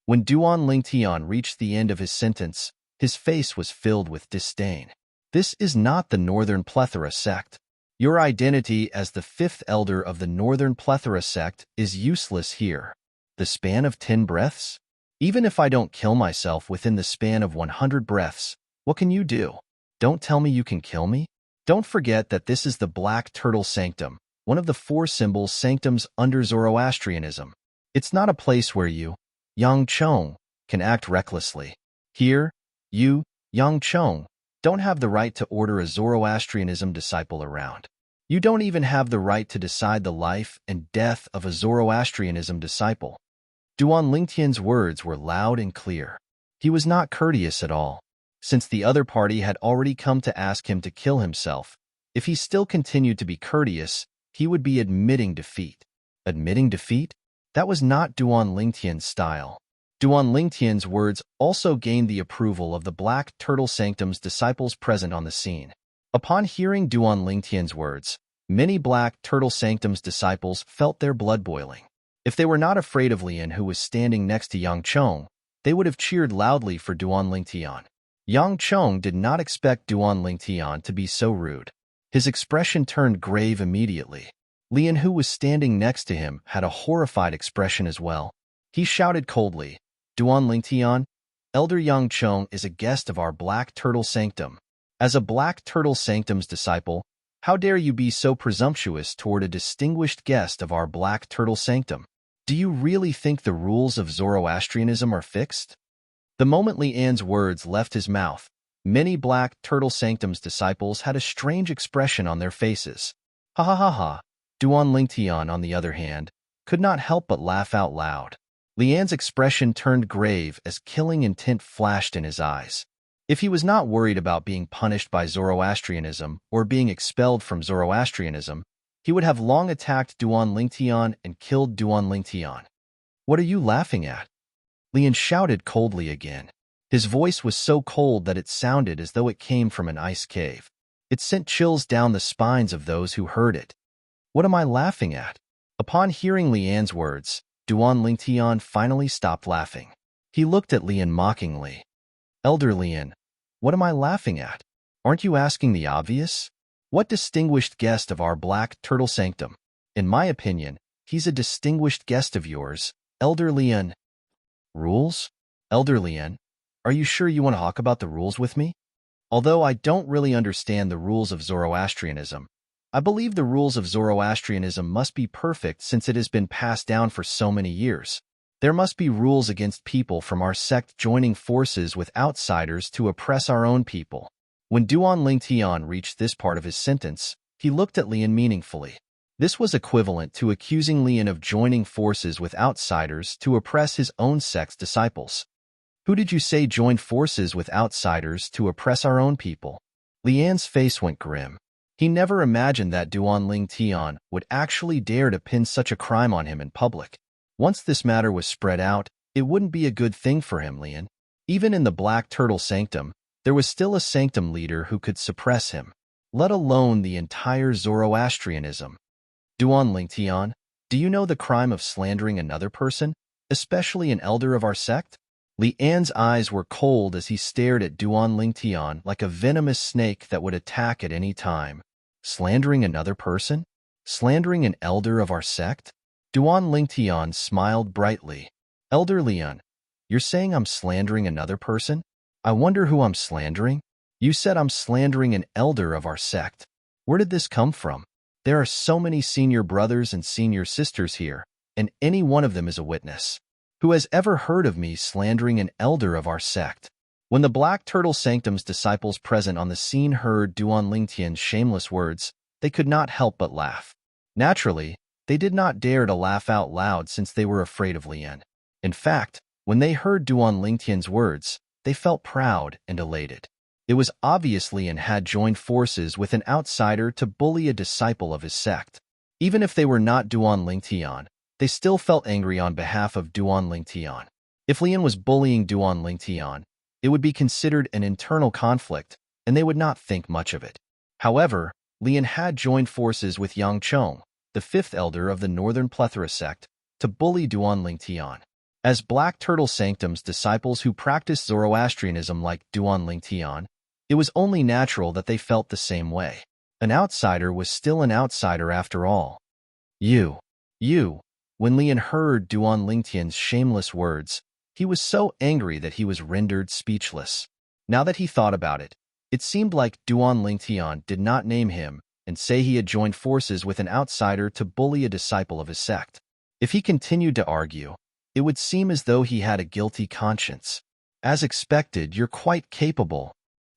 When Duan Lingtian reached the end of his sentence, his face was filled with disdain. This is not the Northern Plethora sect. Your identity as the fifth elder of the Northern Plethora sect is useless here. The span of 10 breaths? Even if I don't kill myself within the span of 100 breaths, what can you do? Don't tell me you can kill me? Don't forget that this is the Black Turtle Sanctum, one of the 4 symbol sanctums under Zoroastrianism. It's not a place where you, Yang Chong, can act recklessly. Here, you, Yang Chong, don't have the right to order a Zoroastrianism disciple around. You don't even have the right to decide the life and death of a Zoroastrianism disciple. Duan Lingtian's words were loud and clear. He was not courteous at all. Since the other party had already come to ask him to kill himself, if he still continued to be courteous, he would be admitting defeat. Admitting defeat? That was not Duan Lingtian's style. Duan Lingtian's words also gained the approval of the Black Turtle Sanctum's disciples present on the scene. Upon hearing Duan Lingtian's words, many Black Turtle Sanctum's disciples felt their blood boiling. If they were not afraid of Lian, who was standing next to Yang Chong, they would have cheered loudly for Duan Lingtian. Yang Chong did not expect Duan Lingtian to be so rude. His expression turned grave immediately. Lian, who was standing next to him, had a horrified expression as well. He shouted coldly, "Duan Lingtian, Elder Yang Chong is a guest of our Black Turtle Sanctum. As a Black Turtle Sanctum's disciple, how dare you be so presumptuous toward a distinguished guest of our Black Turtle Sanctum? Do you really think the rules of Zoroastrianism are fixed?" The moment Lian's words left his mouth, many Black Turtle Sanctum's disciples had a strange expression on their faces. Ha ha ha ha. Duan Lingtian, on the other hand, could not help but laugh out loud. Lian's expression turned grave as killing intent flashed in his eyes. If he was not worried about being punished by Zoroastrianism or being expelled from Zoroastrianism, he would have long attacked Duan Lingtian and killed Duan Lingtian. What are you laughing at? Lian shouted coldly again. His voice was so cold that it sounded as though it came from an ice cave. It sent chills down the spines of those who heard it. What am I laughing at? Upon hearing Lian's words, Duan Lingtian finally stopped laughing. He looked at Lian mockingly. Elder Lian, what am I laughing at? Aren't you asking the obvious? What distinguished guest of our black turtle sanctum? In my opinion, he's a distinguished guest of yours, Elder Lian. Rules? Elder Lian, are you sure you want to talk about the rules with me? Although I don't really understand the rules of Zoroastrianism, I believe the rules of Zoroastrianism must be perfect since it has been passed down for so many years. There must be rules against people from our sect joining forces with outsiders to oppress our own people. When Duan Lingtian reached this part of his sentence, he looked at Lian meaningfully. This was equivalent to accusing Lian of joining forces with outsiders to oppress his own sect's disciples. Who did you say joined forces with outsiders to oppress our own people? Lian's face went grim. He never imagined that Duan Lingtian would actually dare to pin such a crime on him in public. Once this matter was spread out, it wouldn't be a good thing for him, Lian. Even in the Black Turtle Sanctum, there was still a sanctum leader who could suppress him, let alone the entire Zoroastrianism. Duan Lingtian, do you know the crime of slandering another person, especially an elder of our sect? Lian's eyes were cold as he stared at Duan Lingtian like a venomous snake that would attack at any time. Slandering another person? Slandering an elder of our sect? Duan Lingtian smiled brightly. Elder Lian, you're saying I'm slandering another person? I wonder who I'm slandering? You said I'm slandering an elder of our sect. Where did this come from? There are so many senior brothers and senior sisters here, and any one of them is a witness. Who has ever heard of me slandering an elder of our sect? When the Black Turtle Sanctum's disciples present on the scene heard Duan Lingtian's shameless words, they could not help but laugh. Naturally, they did not dare to laugh out loud since they were afraid of Lian. In fact, when they heard Duan Lingtian's words, they felt proud and elated. It was obvious Lian had joined forces with an outsider to bully a disciple of his sect. Even if they were not Duan Lingtian, they still felt angry on behalf of Duan Lingtian. If Lian was bullying Duan Lingtian, it would be considered an internal conflict, and they would not think much of it. However, Lian had joined forces with Yang Chong, the fifth elder of the Northern Plethora sect, to bully Duan Lingtian. As Black Turtle Sanctum's disciples who practiced Zoroastrianism like Duan Lingtian, it was only natural that they felt the same way. An outsider was still an outsider after all. You. When Lian heard Duan Lingtian's shameless words, he was so angry that he was rendered speechless. Now that he thought about it, it seemed like Duan Lingtian did not name him and say he had joined forces with an outsider to bully a disciple of his sect. If he continued to argue, it would seem as though he had a guilty conscience. As expected, you're quite capable.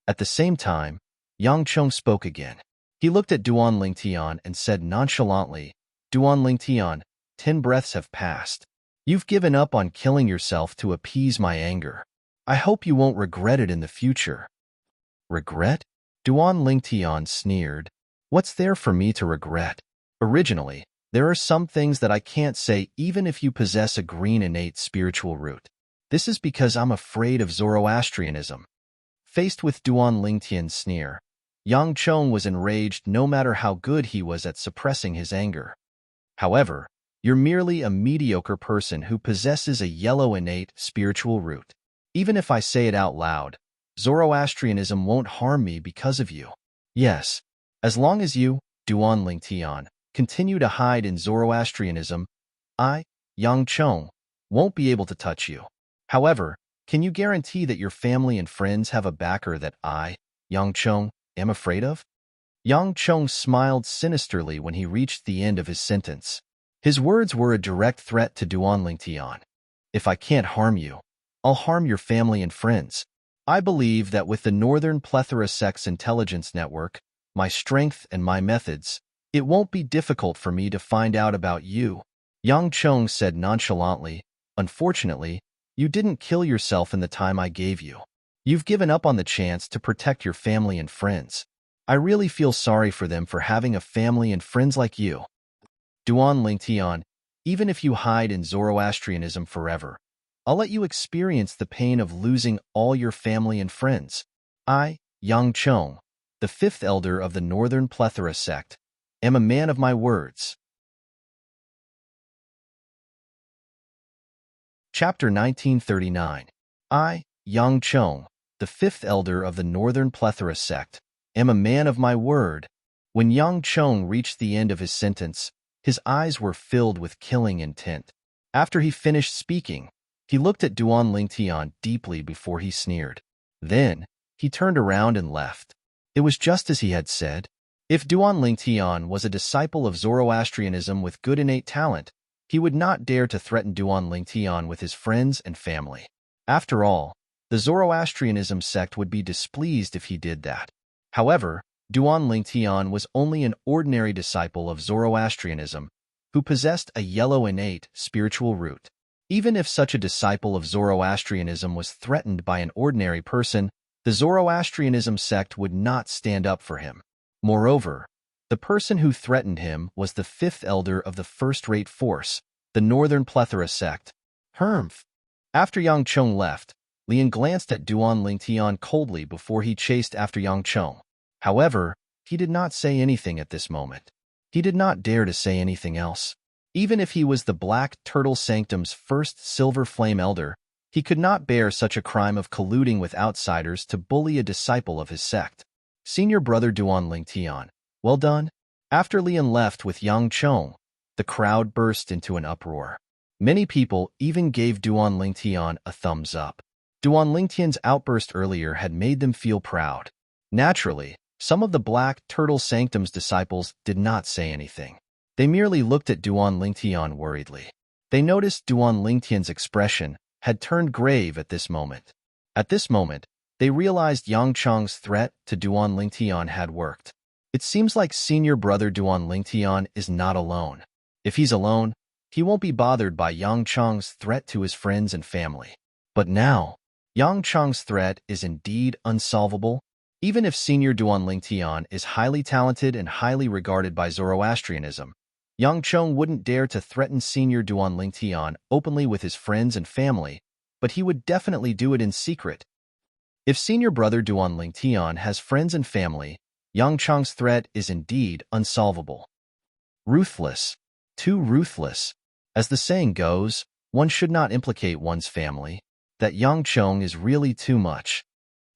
At the same time, Yang Chong spoke again. He looked at Duan Lingtian and said nonchalantly, Duan Lingtian, 10 breaths have passed. You've given up on killing yourself to appease my anger. I hope you won't regret it in the future. Regret? Duan Lingtian sneered. What's there for me to regret? Originally, there are some things that I can't say even if you possess a green innate spiritual root. This is because I'm afraid of Zoroastrianism. Faced with Duan Lingtian's sneer, Yang Chong was enraged no matter how good he was at suppressing his anger. However, you're merely a mediocre person who possesses a yellow innate spiritual root. Even if I say it out loud, Zoroastrianism won't harm me because of you. Yes, as long as you, Duan Lingtian, continue to hide in Zoroastrianism, I, Yang Chong, won't be able to touch you. However, can you guarantee that your family and friends have a backer that I, Yang Chong, am afraid of? Yang Chong smiled sinisterly when he reached the end of his sentence. His words were a direct threat to Duan Lingtian. If I can't harm you, I'll harm your family and friends. I believe that with the Northern Plethora Sect's intelligence network, my strength and my methods, it won't be difficult for me to find out about you. Yang Chong said nonchalantly, Unfortunately, you didn't kill yourself in the time I gave you. You've given up on the chance to protect your family and friends. I really feel sorry for them for having a family and friends like you. Duan Lingtian, even if you hide in Zoroastrianism forever, I'll let you experience the pain of losing all your family and friends. I, Yang Chong, the fifth elder of the Northern Plethora sect, am a man of my words. Chapter 1939. I, Yang Chong, the fifth elder of the Northern Plethora sect, am a man of my word. When Yang Chong reached the end of his sentence, his eyes were filled with killing intent. After he finished speaking, he looked at Duan Lingtian deeply before he sneered. Then, he turned around and left. It was just as he had said. If Duan Lingtian was a disciple of Zoroastrianism with good innate talent, he would not dare to threaten Duan Lingtian with his friends and family. After all, the Zoroastrianism sect would be displeased if he did that. However, Duan Lingtian was only an ordinary disciple of Zoroastrianism who possessed a yellow innate spiritual root. Even if such a disciple of Zoroastrianism was threatened by an ordinary person, the Zoroastrianism sect would not stand up for him. Moreover, the person who threatened him was the fifth elder of the first-rate force, the Northern Plethora sect. Hermf. After Yang Chong left, Lian glanced at Duan Lingtian coldly before he chased after Yang Chong. However, he did not say anything at this moment. He did not dare to say anything else. Even if he was the Black Turtle Sanctum's first Silver Flame Elder, he could not bear such a crime of colluding with outsiders to bully a disciple of his sect. Senior brother Duan Lingtian, well done. After Lian left with Yang Chong, the crowd burst into an uproar. Many people even gave Duan Lingtian a thumbs up. Duan Lingtian's outburst earlier had made them feel proud. Naturally, some of the Black Turtle Sanctum's disciples did not say anything. They merely looked at Duan Lingtian worriedly. They noticed Duan Lingtian's expression had turned grave at this moment. At this moment, they realized Yang Chong's threat to Duan Lingtian had worked. It seems like senior brother Duan Lingtian is not alone. If he's alone, he won't be bothered by Yang Chong's threat to his friends and family. But now, Yang Chong's threat is indeed unsolvable. Even if senior Duan Lingtian is highly talented and highly regarded by Zoroastrianism, Yang Chong wouldn't dare to threaten senior Duan Lingtian openly with his friends and family, but he would definitely do it in secret. If senior brother Duan Lingtian has friends and family, Yang Chong's threat is indeed unsolvable. Ruthless. Too ruthless. As the saying goes, one should not implicate one's family. That Yang Chong is really too much.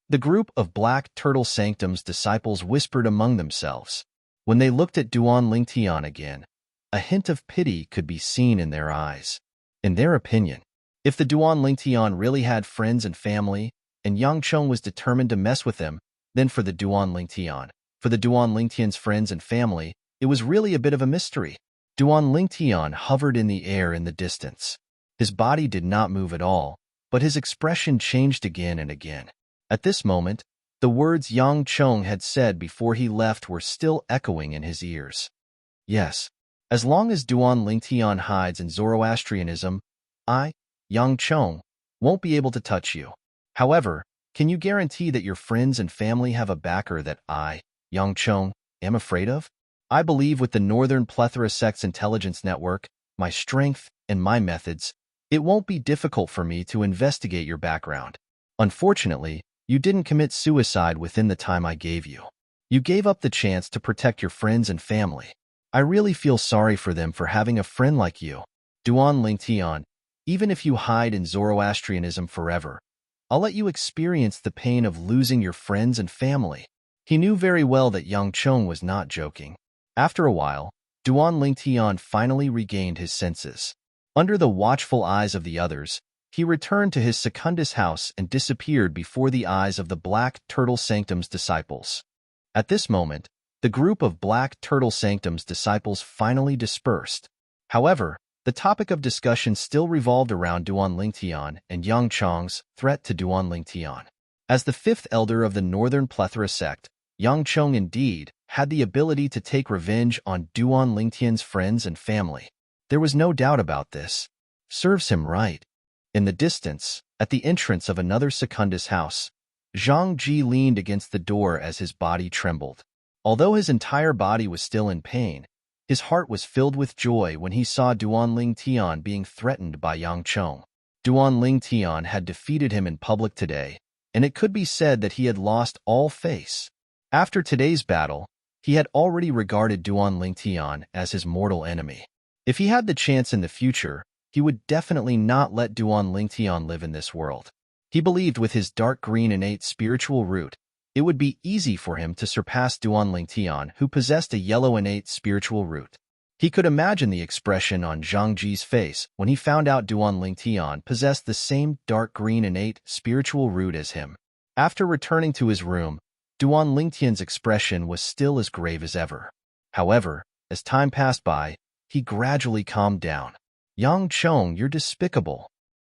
The group of Black Turtle Sanctum's disciples whispered among themselves. When they looked at Duan Lingtian again, a hint of pity could be seen in their eyes. In their opinion, if the Duan Lingtian really had friends and family, and Yang Chong was determined to mess with them, then for the Duan Lingtian's friends and family, it was really a bit of a mystery. Duan Lingtian hovered in the air in the distance. His body did not move at all, but his expression changed again and again. At this moment, the words Yang Chong had said before he left were still echoing in his ears. Yes, as long as Duan Lingtian hides in Zoroastrianism, I, Yang Chong, won't be able to touch you. However, can you guarantee that your friends and family have a backer that I, Yang Chong, am afraid of? I believe with the Northern Plethora Sect's intelligence network, my strength, and my methods, it won't be difficult for me to investigate your background. Unfortunately, you didn't commit suicide within the time I gave you. You gave up the chance to protect your friends and family. I really feel sorry for them for having a friend like you. Duan Lingtian, even if you hide in Zoroastrianism forever, I'll let you experience the pain of losing your friends and family. He knew very well that Yang Chong was not joking. After a while, Duan Lingtian finally regained his senses. Under the watchful eyes of the others, he returned to his Secundus house and disappeared before the eyes of the Black Turtle Sanctum's disciples. At this moment, the group of Black Turtle Sanctum's disciples finally dispersed. However, the topic of discussion still revolved around Duan Lingtian and Yang Chong's threat to Duan Lingtian. As the fifth elder of the Northern Plethora sect, Yang Chong indeed had the ability to take revenge on Duan Lingtian's friends and family. There was no doubt about this. Serves him right. In the distance, at the entrance of another Secundus house, Zhang Ji leaned against the door as his body trembled. Although his entire body was still in pain, his heart was filled with joy when he saw Duanling Tian being threatened by Yang Chong. Duanling Tian had defeated him in public today, and it could be said that he had lost all face. After today's battle, he had already regarded Duanling Tian as his mortal enemy. If he had the chance in the future, he would definitely not let Duanling Tian live in this world. He believed with his dark green innate spiritual root, it would be easy for him to surpass Duanling Tian, who possessed a yellow innate spiritual root. He could imagine the expression on Zhang Ji's face when he found out Duanling Tian possessed the same dark green innate spiritual root as him. After returning to his room, Duanling Tian's expression was still as grave as ever. However, as time passed by, he gradually calmed down. Yang Chong, you're despicable.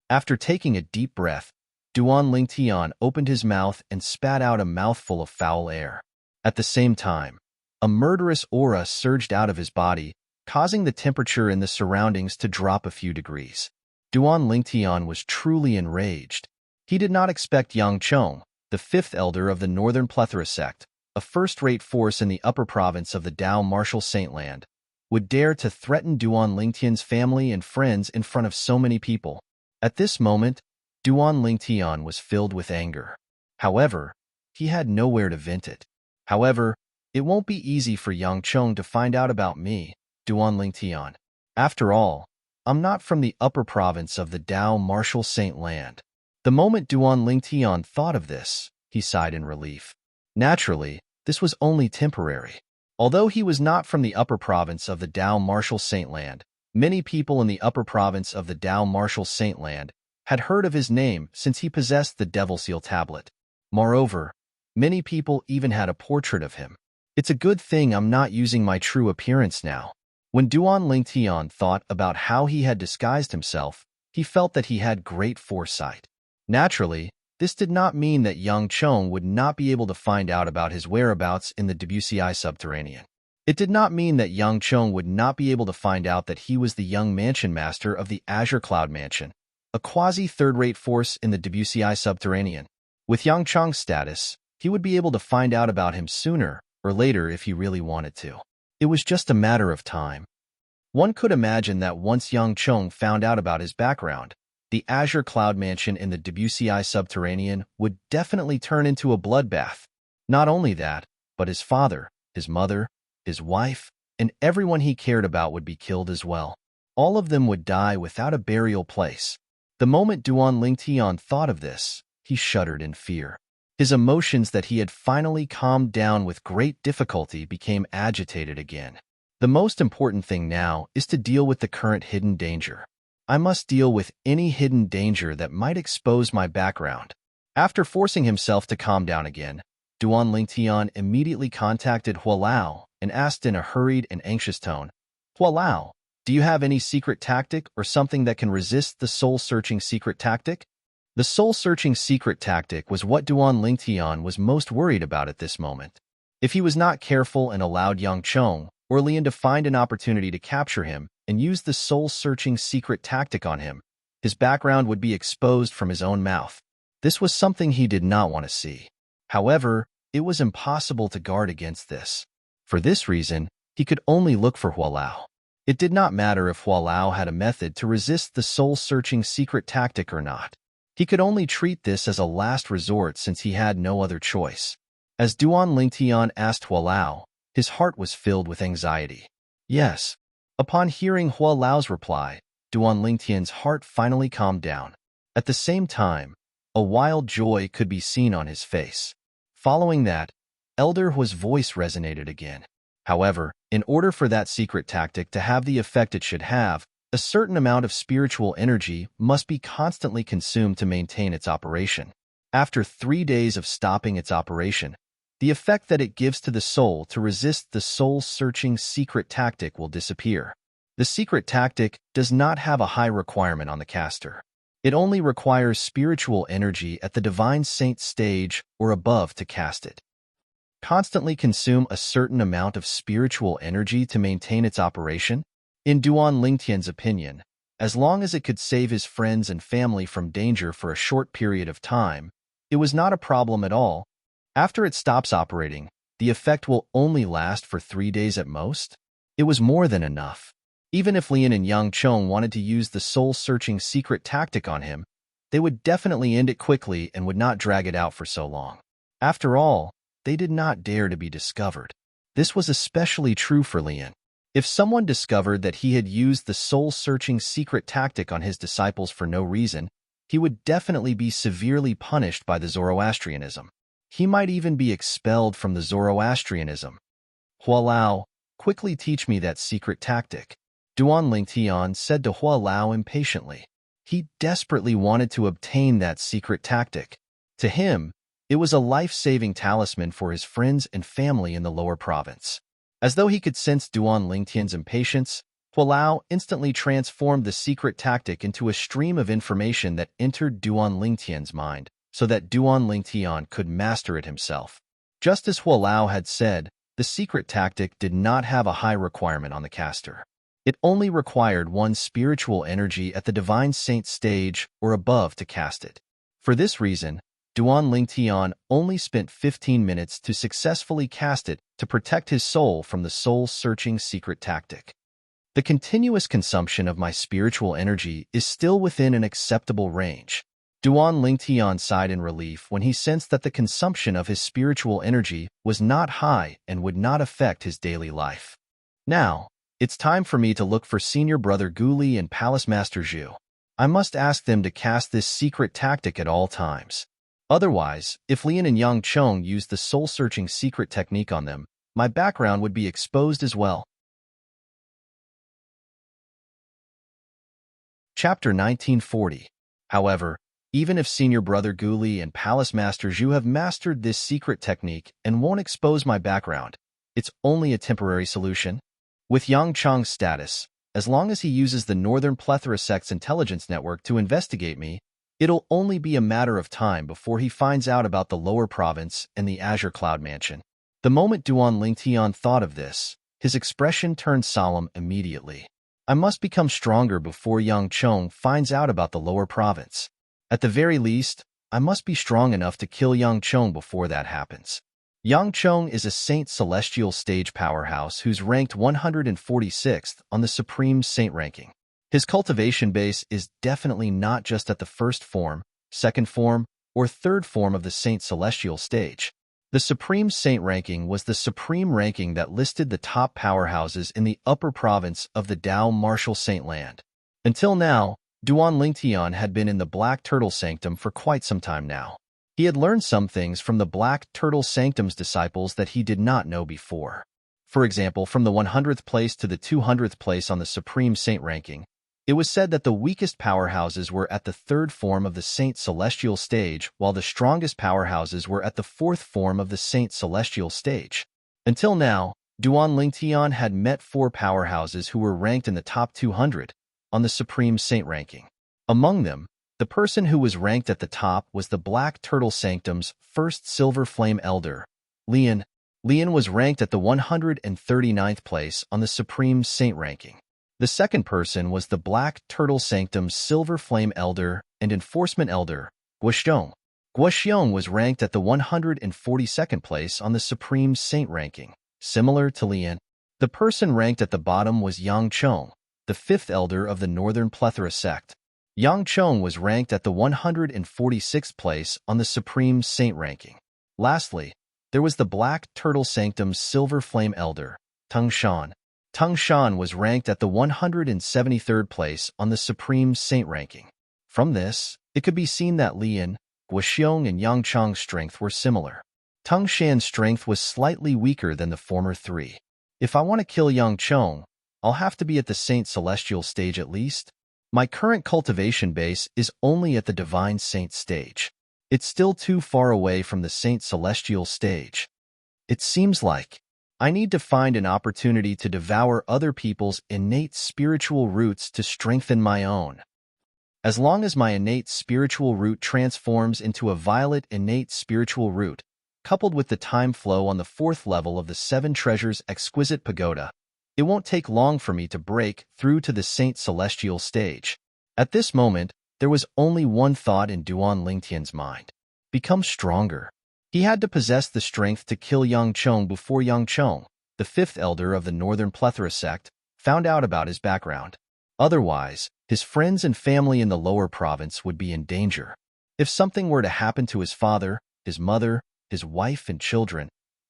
After taking a deep breath, Duanling Tian opened his mouth and spat out a mouthful of foul air. At the same time, a murderous aura surged out of his body, causing the temperature in the surroundings to drop a few degrees. Duanling Tian was truly enraged. He did not expect Yang Chong, the fifth elder of the Northern Plethora sect, a first-rate force in the upper province of the Dao Martial Saintland, would dare to threaten Duanling Tian's family and friends in front of so many people. At this moment, Duanling Tian was filled with anger. However, he had nowhere to vent it. However, it won't be easy for Yang Chong to find out about me, Duanling Tian. After all, I'm not from the upper province of the Dao Martial Saintland. The moment Duanling Tian thought of this, he sighed in relief. Naturally, this was only temporary. Although he was not from the upper province of the Dao Martial Saintland, many people in the upper province of the Dao Martial Saintland had heard of his name since he possessed the Devil Seal tablet. Moreover, many people even had a portrait of him. It's a good thing I'm not using my true appearance now. When Duanling Tian thought about how he had disguised himself, he felt that he had great foresight. Naturally, this did not mean that Yang Chong would not be able to find out about his whereabouts in the WCI subterranean. It did not mean that Yang Chong would not be able to find out that he was the young mansion master of the Azure Cloud Mansion, a quasi-third-rate force in the WCI subterranean. With Yang Chong's status, he would be able to find out about him sooner or later if he really wanted to. It was just a matter of time. One could imagine that once Yang Chong found out about his background, the Azure Cloud Mansion in the WCI subterranean would definitely turn into a bloodbath. Not only that, but his father, his mother, his wife, and everyone he cared about would be killed as well. All of them would die without a burial place. The moment Duanling Tian thought of this, he shuddered in fear. His emotions that he had finally calmed down with great difficulty became agitated again. The most important thing now is to deal with the current hidden danger. I must deal with any hidden danger that might expose my background. After forcing himself to calm down again, Duanling Tian immediately contacted Hualao and asked in a hurried and anxious tone, "Hualao, do you have any secret tactic or something that can resist the soul-searching secret tactic?" The soul-searching secret tactic was what Duanling Tian was most worried about at this moment. If he was not careful and allowed Yang Chong or Lian to find an opportunity to capture him and use the soul-searching secret tactic on him, his background would be exposed from his own mouth. This was something he did not want to see. However, it was impossible to guard against this. For this reason, he could only look for Hualao. It did not matter if Hualao had a method to resist the soul-searching secret tactic or not. He could only treat this as a last resort since he had no other choice. As Duanling Tian asked Hualao, his heart was filled with anxiety. Yes. Upon hearing Hualao's reply, Duanling Tian's heart finally calmed down. At the same time, a wild joy could be seen on his face. Following that, Elder Hua's voice resonated again. However, in order for that secret tactic to have the effect it should have, a certain amount of spiritual energy must be constantly consumed to maintain its operation. After 3 days of stopping its operation, the effect that it gives to the soul to resist the soul-searching secret tactic will disappear. The secret tactic does not have a high requirement on the caster. It only requires spiritual energy at the Divine Saint stage or above to cast it. Constantly consume a certain amount of spiritual energy to maintain its operation? In Duanling Tian's opinion, as long as it could save his friends and family from danger for a short period of time, It was not a problem at all. After it stops operating, the effect will only last for 3 days at most. It was more than enough. Even if Lian and Yang Chong wanted to use the soul-searching secret tactic on him, they would definitely end it quickly and would not drag it out for so long. After all, they did not dare to be discovered. This was especially true for Lian. If someone discovered that he had used the soul-searching secret tactic on his disciples for no reason, he would definitely be severely punished by the Zoroastrianism. He might even be expelled from the Zoroastrianism. Hualao, quickly teach me that secret tactic, Duan Lingtian said to Hualao impatiently. He desperately wanted to obtain that secret tactic. To him, it was a life-saving talisman for his friends and family in the lower province. As though he could sense Duan Lingtian's impatience, Hualao instantly transformed the secret tactic into a stream of information that entered Duan Lingtian's mind, so that Duan Lingtian could master it himself. Just as Hualao had said, the secret tactic did not have a high requirement on the caster. It only required one spiritual energy at the divine saint stage or above to cast it. For this reason, Duan Lingtian only spent 15 minutes to successfully cast it to protect his soul from the soul-searching secret tactic. The continuous consumption of my spiritual energy is still within an acceptable range. Duan Lingtian sighed in relief when he sensed that the consumption of his spiritual energy was not high and would not affect his daily life. Now, it's time for me to look for Senior Brother Guli and Palace Master Zhu. I must ask them to cast this secret tactic at all times. Otherwise, if Lian and Yang Chong used the soul-searching secret technique on them, my background would be exposed as well. Chapter 1940. However, even if Senior Brother Guli and Palace Master Zhu have mastered this secret technique and won't expose my background, it's only a temporary solution. With Yang Chong's status, as long as he uses the Northern Plethora Sect's intelligence network to investigate me, it'll only be a matter of time before he finds out about the lower province and the Azure Cloud Mansion. The moment Duan Lingtian thought of this, his expression turned solemn immediately. I must become stronger before Yang Chong finds out about the lower province. At the very least, I must be strong enough to kill Yang Chong before that happens. Yang Chong is a Saint Celestial stage powerhouse who's ranked 146th on the Supreme Saint ranking. His cultivation base is definitely not just at the first form, second form, or third form of the Saint Celestial stage. The Supreme Saint ranking was the supreme ranking that listed the top powerhouses in the upper province of the Dao Martial Saint Land. Until now, Duan Lingtian had been in the Black Turtle Sanctum for quite some time now. He had learned some things from the Black Turtle Sanctum's disciples that he did not know before. For example, from the 100th place to the 200th place on the Supreme Saint ranking, it was said that the weakest powerhouses were at the third form of the Saint Celestial stage, while the strongest powerhouses were at the fourth form of the Saint Celestial stage. Until now, Duan Lingtian had met 4 powerhouses who were ranked in the top 200 on the Supreme Saint ranking. Among them, the person who was ranked at the top was the Black Turtle Sanctum's first Silver Flame Elder, Lian. Lian was ranked at the 139th place on the Supreme Saint ranking. The second person was the Black Turtle Sanctum's Silver Flame Elder and Enforcement Elder, Guoxiong. Guoxiong was ranked at the 142nd place on the Supreme Saint ranking, similar to Lian. The person ranked at the bottom was Yang Chong, the 5th Elder of the Northern Plethora Sect. Yang Chong was ranked at the 146th place on the Supreme Saint ranking. Lastly, there was the Black Turtle Sanctum's Silver Flame Elder, Tung Shan. Tung Shan was ranked at the 173rd place on the Supreme Saint ranking. From this, it could be seen that Lian, Guoxiong, and Yang Chong's strength were similar. Tung Shan's strength was slightly weaker than the former 3. If I want to kill Yang Chong, I'll have to be at the Saint Celestial stage at least. My current cultivation base is only at the Divine Saint stage. It's still too far away from the Saint Celestial stage. It seems like I need to find an opportunity to devour other people's innate spiritual roots to strengthen my own. As long as my innate spiritual root transforms into a violet innate spiritual root, coupled with the time flow on the 4th level of the 7 Treasures Exquisite Pagoda, it won't take long for me to break through to the Saint Celestial stage. At this moment, there was only one thought in Duan Lingtian's mind. become stronger. He had to possess the strength to kill Yang Chong before Yang Chong, the fifth elder of the Northern Plethora sect, found out about his background. Otherwise, his friends and family in the lower province would be in danger. If something were to happen to his father, his mother, his wife and children,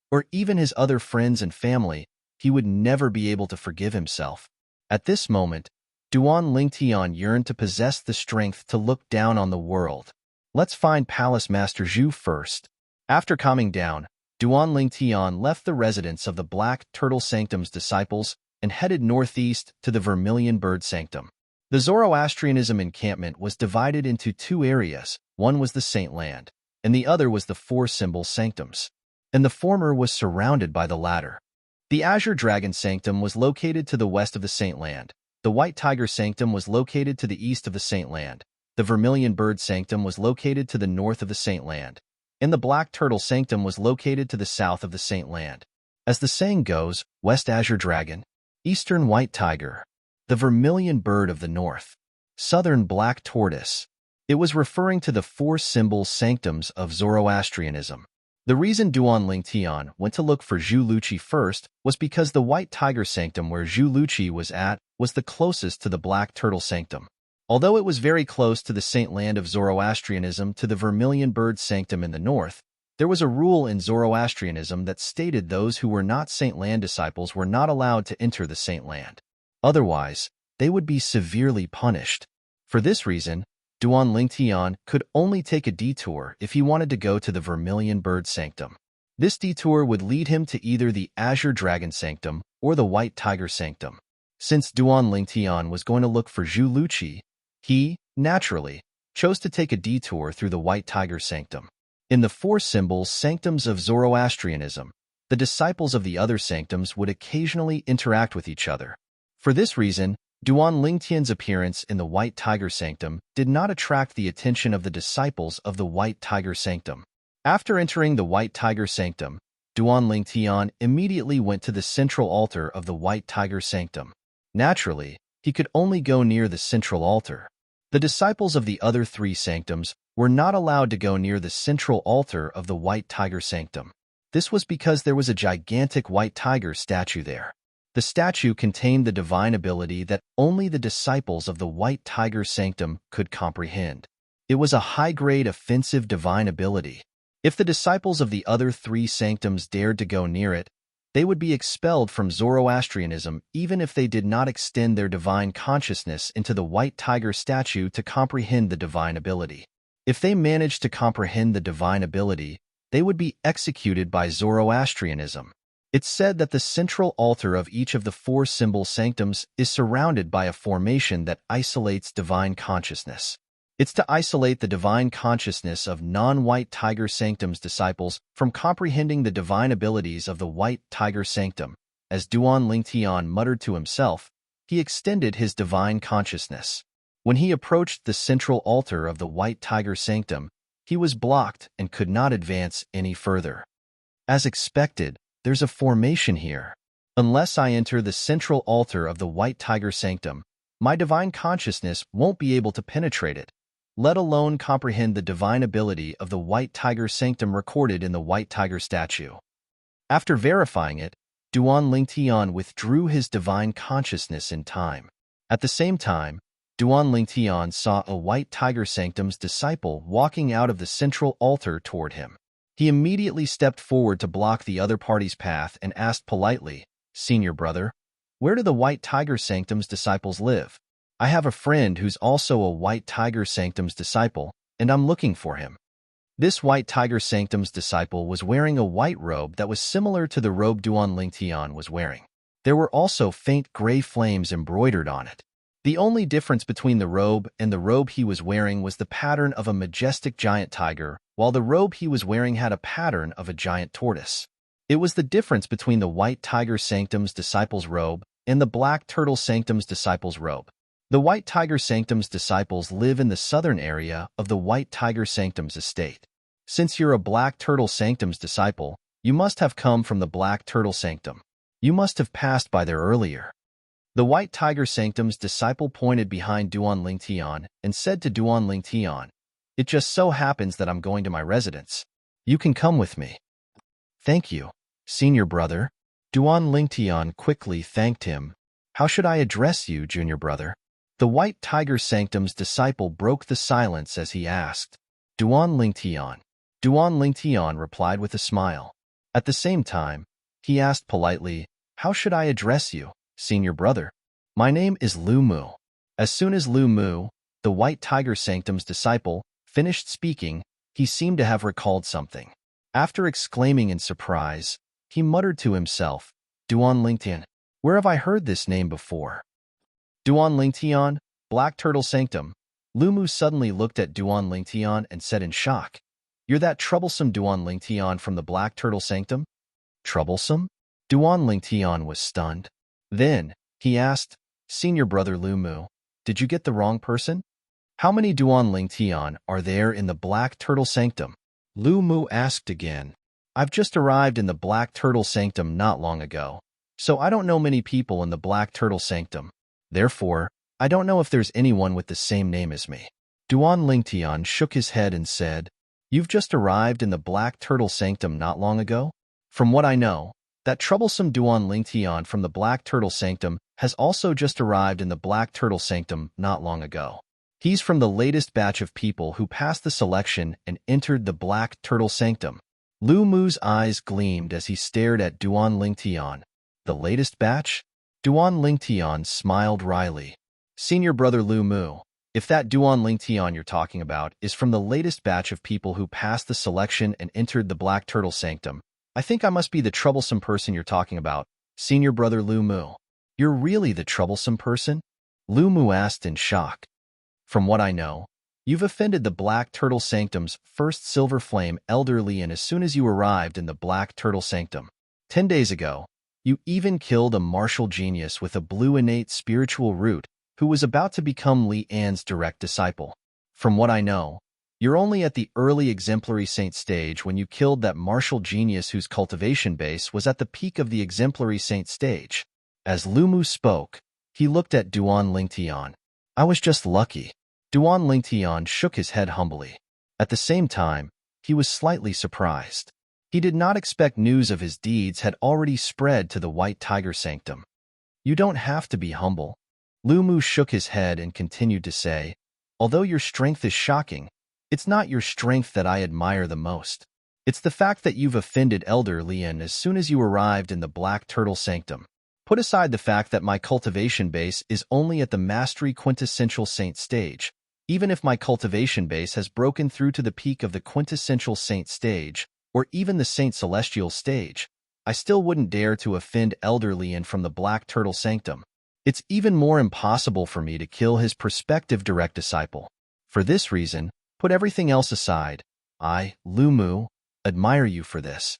or even his other friends and family, he would never be able to forgive himself. At this moment, Duan Lingtian yearned to possess the strength to look down on the world. Let's find Palace Master Zhu first. After calming down, Duan Lingtian left the residence of the Black Turtle Sanctum's disciples and headed northeast to the Vermilion Bird Sanctum. The Zoroastrianism encampment was divided into two areas. One was the Saint Land, and the other was the Four Symbol Sanctums, and the former was surrounded by the latter. The Azure Dragon Sanctum was located to the west of the Saint Land. The White Tiger Sanctum was located to the east of the Saint Land. The Vermilion Bird Sanctum was located to the north of the Saint Land, and the Black Turtle Sanctum was located to the south of the Saint Land. As the saying goes, West Azure Dragon, Eastern White Tiger, the Vermilion Bird of the North, Southern Black Tortoise. It was referring to the four symbol sanctums of Zoroastrianism. The reason Duan Lingtian went to look for Zhu Luqi first was because the White Tiger Sanctum where Zhu Luqi was at was the closest to the Black Turtle Sanctum. Although it was very close to the Saint Land of Zoroastrianism to the Vermilion Bird Sanctum in the north, there was a rule in Zoroastrianism that stated those who were not Saint Land disciples were not allowed to enter the Saint Land. Otherwise, they would be severely punished. For this reason, Duan Lingtian could only take a detour if he wanted to go to the Vermilion Bird Sanctum. This detour would lead him to either the Azure Dragon Sanctum or the White Tiger Sanctum. Since Duan Lingtian was going to look for Zhu Luqi, he, naturally, chose to take a detour through the White Tiger Sanctum. In the four symbols sanctums of Zoroastrianism, the disciples of the other sanctums would occasionally interact with each other. For this reason, Duan Lingtian's appearance in the White Tiger Sanctum did not attract the attention of the disciples of the White Tiger Sanctum. After entering the White Tiger Sanctum, Duan Lingtian immediately went to the central altar of the White Tiger Sanctum. Naturally, he could only go near the central altar. The disciples of the other three sanctums were not allowed to go near the central altar of the White Tiger Sanctum. This was because there was a gigantic white tiger statue there. The statue contained the divine ability that only the disciples of the White Tiger Sanctum could comprehend. It was a high-grade offensive divine ability. If the disciples of the other three sanctums dared to go near it, they would be expelled from Zoroastrianism even if they did not extend their divine consciousness into the White Tiger statue to comprehend the divine ability. If they managed to comprehend the divine ability, they would be executed by Zoroastrianism. It's said that the central altar of each of the four symbol sanctums is surrounded by a formation that isolates divine consciousness. It's to isolate the divine consciousness of non-White Tiger Sanctum's disciples from comprehending the divine abilities of the White Tiger Sanctum. As Duan Lingtian muttered to himself, he extended his divine consciousness. When he approached the central altar of the White Tiger Sanctum, he was blocked and could not advance any further. As expected, there's a formation here. Unless I enter the central altar of the White Tiger Sanctum, my divine consciousness won't be able to penetrate it, let alone comprehend the divine ability of the White Tiger Sanctum recorded in the White Tiger statue. After verifying it, Duan Lingtian withdrew his divine consciousness in time. At the same time, Duan Lingtian saw a White Tiger Sanctum's disciple walking out of the central altar toward him. He immediately stepped forward to block the other party's path and asked politely, "Senior brother, where do the White Tiger Sanctum's disciples live? I have a friend who's also a White Tiger Sanctum's disciple, and I'm looking for him." This White Tiger Sanctum's disciple was wearing a white robe that was similar to the robe Duan Lingtian was wearing. There were also faint gray flames embroidered on it. The only difference between the robe and the robe he was wearing was the pattern of a majestic giant tiger, while the robe he was wearing had a pattern of a giant tortoise. It was the difference between the White Tiger Sanctum's disciples' robe and the Black Turtle Sanctum's disciples' robe. The White Tiger Sanctum's disciples live in the southern area of the White Tiger Sanctum's estate. Since you're a Black Turtle Sanctum's disciple, you must have come from the Black Turtle Sanctum. You must have passed by there earlier. The White Tiger Sanctum's disciple pointed behind Duan Lingtian and said to Duan Lingtian, It just so happens that I'm going to my residence. You can come with me. Thank you, senior brother. Duan Lingtian quickly thanked him. How should I address you, junior brother? The White Tiger Sanctum's disciple broke the silence as he asked. Duan Lingtian. Duan Lingtian replied with a smile. At the same time, he asked politely, how should I address you, senior brother? My name is Lu Mu. As soon as Lu Mu, the White Tiger Sanctum's disciple, finished speaking, he seemed to have recalled something. After exclaiming in surprise, he muttered to himself, Duan Lingtian, where have I heard this name before? Duan Lingtian, Black Turtle Sanctum. Lu Mu suddenly looked at Duan Lingtian and said in shock, You're that troublesome Duan Lingtian from the Black Turtle Sanctum? Troublesome? Duan Lingtian was stunned. Then, he asked, Senior brother Lu Mu, did you get the wrong person? How many Duan Lingtian are there in the Black Turtle Sanctum? Lu Mu asked again. I've just arrived in the Black Turtle Sanctum not long ago, so I don't know many people in the Black Turtle Sanctum. Therefore, I don't know if there's anyone with the same name as me. Duan Lingtian shook his head and said, You've just arrived in the Black Turtle Sanctum not long ago? From what I know, that troublesome Duan Lingtian from the Black Turtle Sanctum has also just arrived in the Black Turtle Sanctum not long ago. He's from the latest batch of people who passed the selection and entered the Black Turtle Sanctum. Lu Mu's eyes gleamed as he stared at Duan Lingtian. The latest batch? Duan Lingtian smiled wryly. Senior brother Lu Mu, if that Duan Lingtian you're talking about is from the latest batch of people who passed the selection and entered the Black Turtle Sanctum, I think I must be the troublesome person you're talking about, senior brother Lu Mu. You're really the troublesome person? Lu Mu asked in shock. From what I know, you've offended the Black Turtle Sanctum's first Silver Flame elderly and as soon as you arrived in the Black Turtle Sanctum. 10 days ago, you even killed a martial genius with a blue innate spiritual root who was about to become Li An's direct disciple. From what I know, you're only at the early exemplary saint stage when you killed that martial genius whose cultivation base was at the peak of the exemplary saint stage. As Lu Mu spoke, he looked at Duan Lingtian. I was just lucky. Duan Lingtian shook his head humbly. At the same time, he was slightly surprised. He did not expect news of his deeds had already spread to the White Tiger Sanctum. You don't have to be humble. Lu Mu shook his head and continued to say, although your strength is shocking, it's not your strength that I admire the most. It's the fact that you've offended Elder Lian as soon as you arrived in the Black Turtle Sanctum. Put aside the fact that my cultivation base is only at the Mastery Quintessential Saint stage. Even if my cultivation base has broken through to the peak of the Quintessential Saint stage, or even the Saint Celestial stage, I still wouldn't dare to offend Elder Lian from the Black Turtle Sanctum. It's even more impossible for me to kill his prospective direct disciple. For this reason, put everything else aside, I, Lu Mu, admire you for this.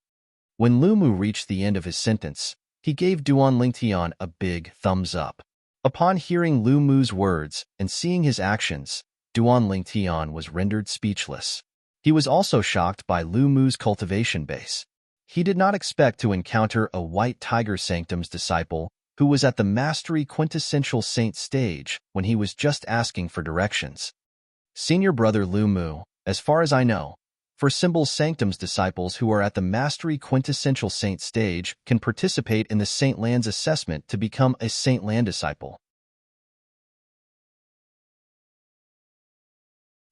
When Lu Mu reached the end of his sentence, he gave Duan Lingtian a big thumbs up. Upon hearing Lu Mu's words and seeing his actions, Duan Lingtian was rendered speechless. He was also shocked by Lu Mu's cultivation base. He did not expect to encounter a White Tiger Sanctum's disciple who was at the Mastery Quintessential Saint stage when he was just asking for directions. Senior brother Lu Mu, as far as I know, for Symbol Sanctum's disciples who are at the Mastery Quintessential Saint stage can participate in the Saint Land's assessment to become a Saint Land disciple.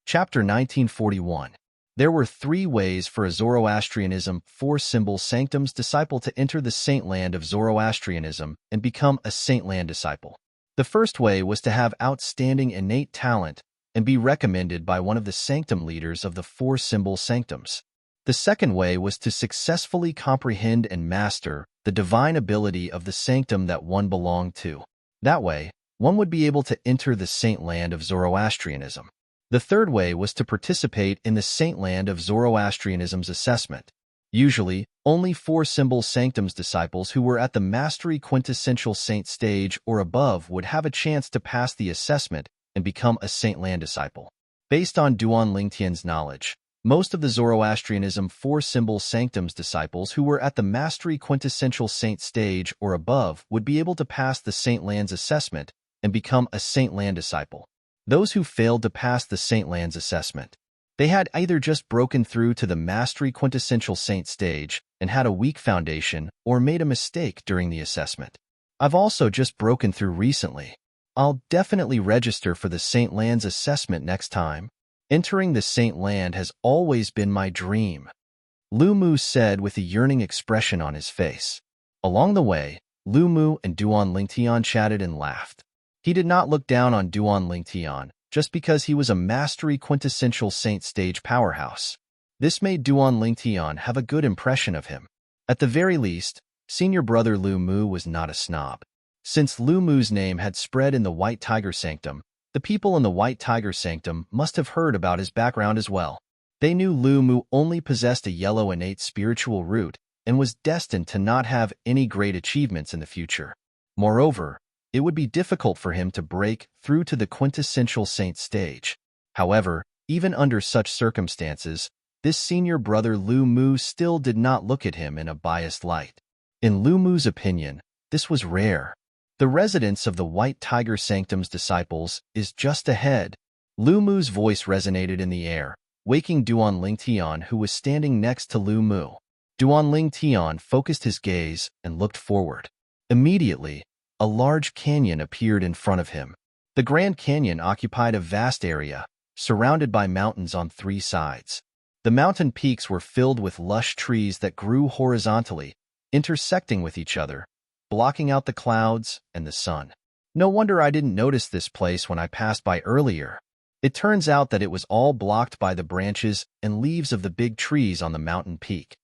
Chapter 1941. There were 3 ways for a Zoroastrianism 4 Symbol Sanctum's disciple to enter the Saint Land of Zoroastrianism and become a Saint Land disciple. The first way was to have outstanding innate talent and be recommended by one of the sanctum leaders of the 4 Symbol Sanctums. The second way was to successfully comprehend and master the divine ability of the sanctum that one belonged to. That way, one would be able to enter the Saint Land of Zoroastrianism. The third way was to participate in the Saint Land of Zoroastrianism's assessment. Usually, only 4 Symbol Sanctum's disciples who were at the Mastery Quintessential Saint stage or above would have a chance to pass the assessment and become a Saint Land disciple. Based on Duan Lingtian's knowledge, most of the Zoroastrianism 4 Symbol Sanctum's disciples who were at the Mastery Quintessential Saint stage or above would be able to pass the Saint Land's assessment and become a Saint Land disciple. Those who failed to pass the Saint Land's assessment, They had either just broken through to the Mastery Quintessential Saint stage and had a weak foundation, or made a mistake during the assessment. I've also just broken through recently. I'll definitely register for the Saint Land's assessment next time. Entering the Saint Land has always been my dream, Lu Mu said with a yearning expression on his face. Along the way, Lu Mu and Duan Lingtian chatted and laughed. He did not look down on Duan Lingtian just because he was a Mastery Quintessential Saint stage powerhouse. This made Duan Lingtian have a good impression of him. At the very least, senior brother Lu Mu was not a snob. Since Lu Mu's name had spread in the White Tiger Sanctum, the people in the White Tiger Sanctum must have heard about his background as well. They knew Lu Mu only possessed a yellow innate spiritual root and was destined to not have any great achievements in the future. Moreover, it would be difficult for him to break through to the quintessential saint stage. However, even under such circumstances, this senior brother Lu Mu still did not look at him in a biased light. In Lu Mu's opinion, this was rare. The residence of the White Tiger Sanctum's disciples is just ahead. Lu Mu's voice resonated in the air, waking Duan Lingtian, who was standing next to Lu Mu. Duan Lingtian focused his gaze and looked forward. Immediately, a large canyon appeared in front of him. The Grand Canyon occupied a vast area, surrounded by mountains on three sides. The mountain peaks were filled with lush trees that grew horizontally, intersecting with each other, blocking out the clouds and the sun. No wonder I didn't notice this place when I passed by earlier. It turns out that it was all blocked by the branches and leaves of the big trees on the mountain peak.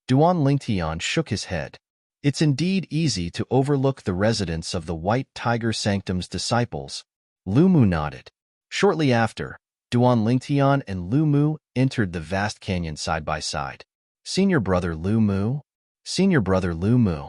Duan Lingtian shook his head. It's indeed easy to overlook the residence of the White Tiger Sanctum's disciples. Lu Mu nodded. Shortly after, Duan Lingtian and Lu Mu entered the vast canyon side by side. Senior brother Lu Mu? Senior brother Lu Mu.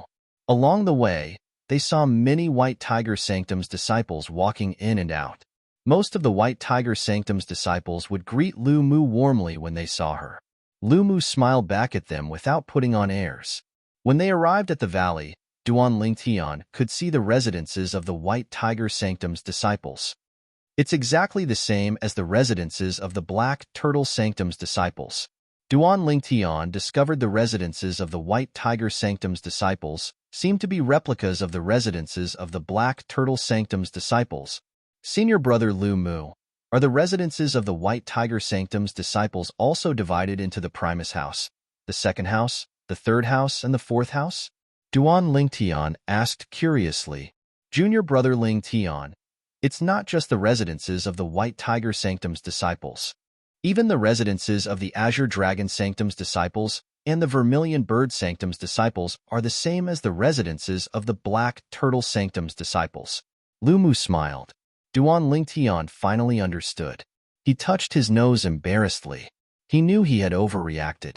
Along the way, they saw many White Tiger Sanctum's disciples walking in and out. Most of the White Tiger Sanctum's disciples would greet Lu Mu warmly when they saw her. Lu Mu smiled back at them without putting on airs. When they arrived at the valley, Duan Lingtian could see the residences of the White Tiger Sanctum's disciples. It's exactly the same as the residences of the Black Turtle Sanctum's disciples. Duan Lingtian discovered the residences of the White Tiger Sanctum's disciples seemed to be replicas of the residences of the Black Turtle Sanctum's disciples. Senior brother Lu Mu, are the residences of the White Tiger Sanctum's disciples also divided into the Primus House, the second house, the third house, and the fourth house? Duan Lingtian asked curiously. Junior brother Lingtian, it's not just the residences of the White Tiger Sanctum's disciples. Even the residences of the Azure Dragon Sanctum's disciples and the Vermilion Bird Sanctum's disciples are the same as the residences of the Black Turtle Sanctum's disciples. Lu Mu smiled. Duan Lingtian finally understood. He touched his nose embarrassedly. He knew he had overreacted.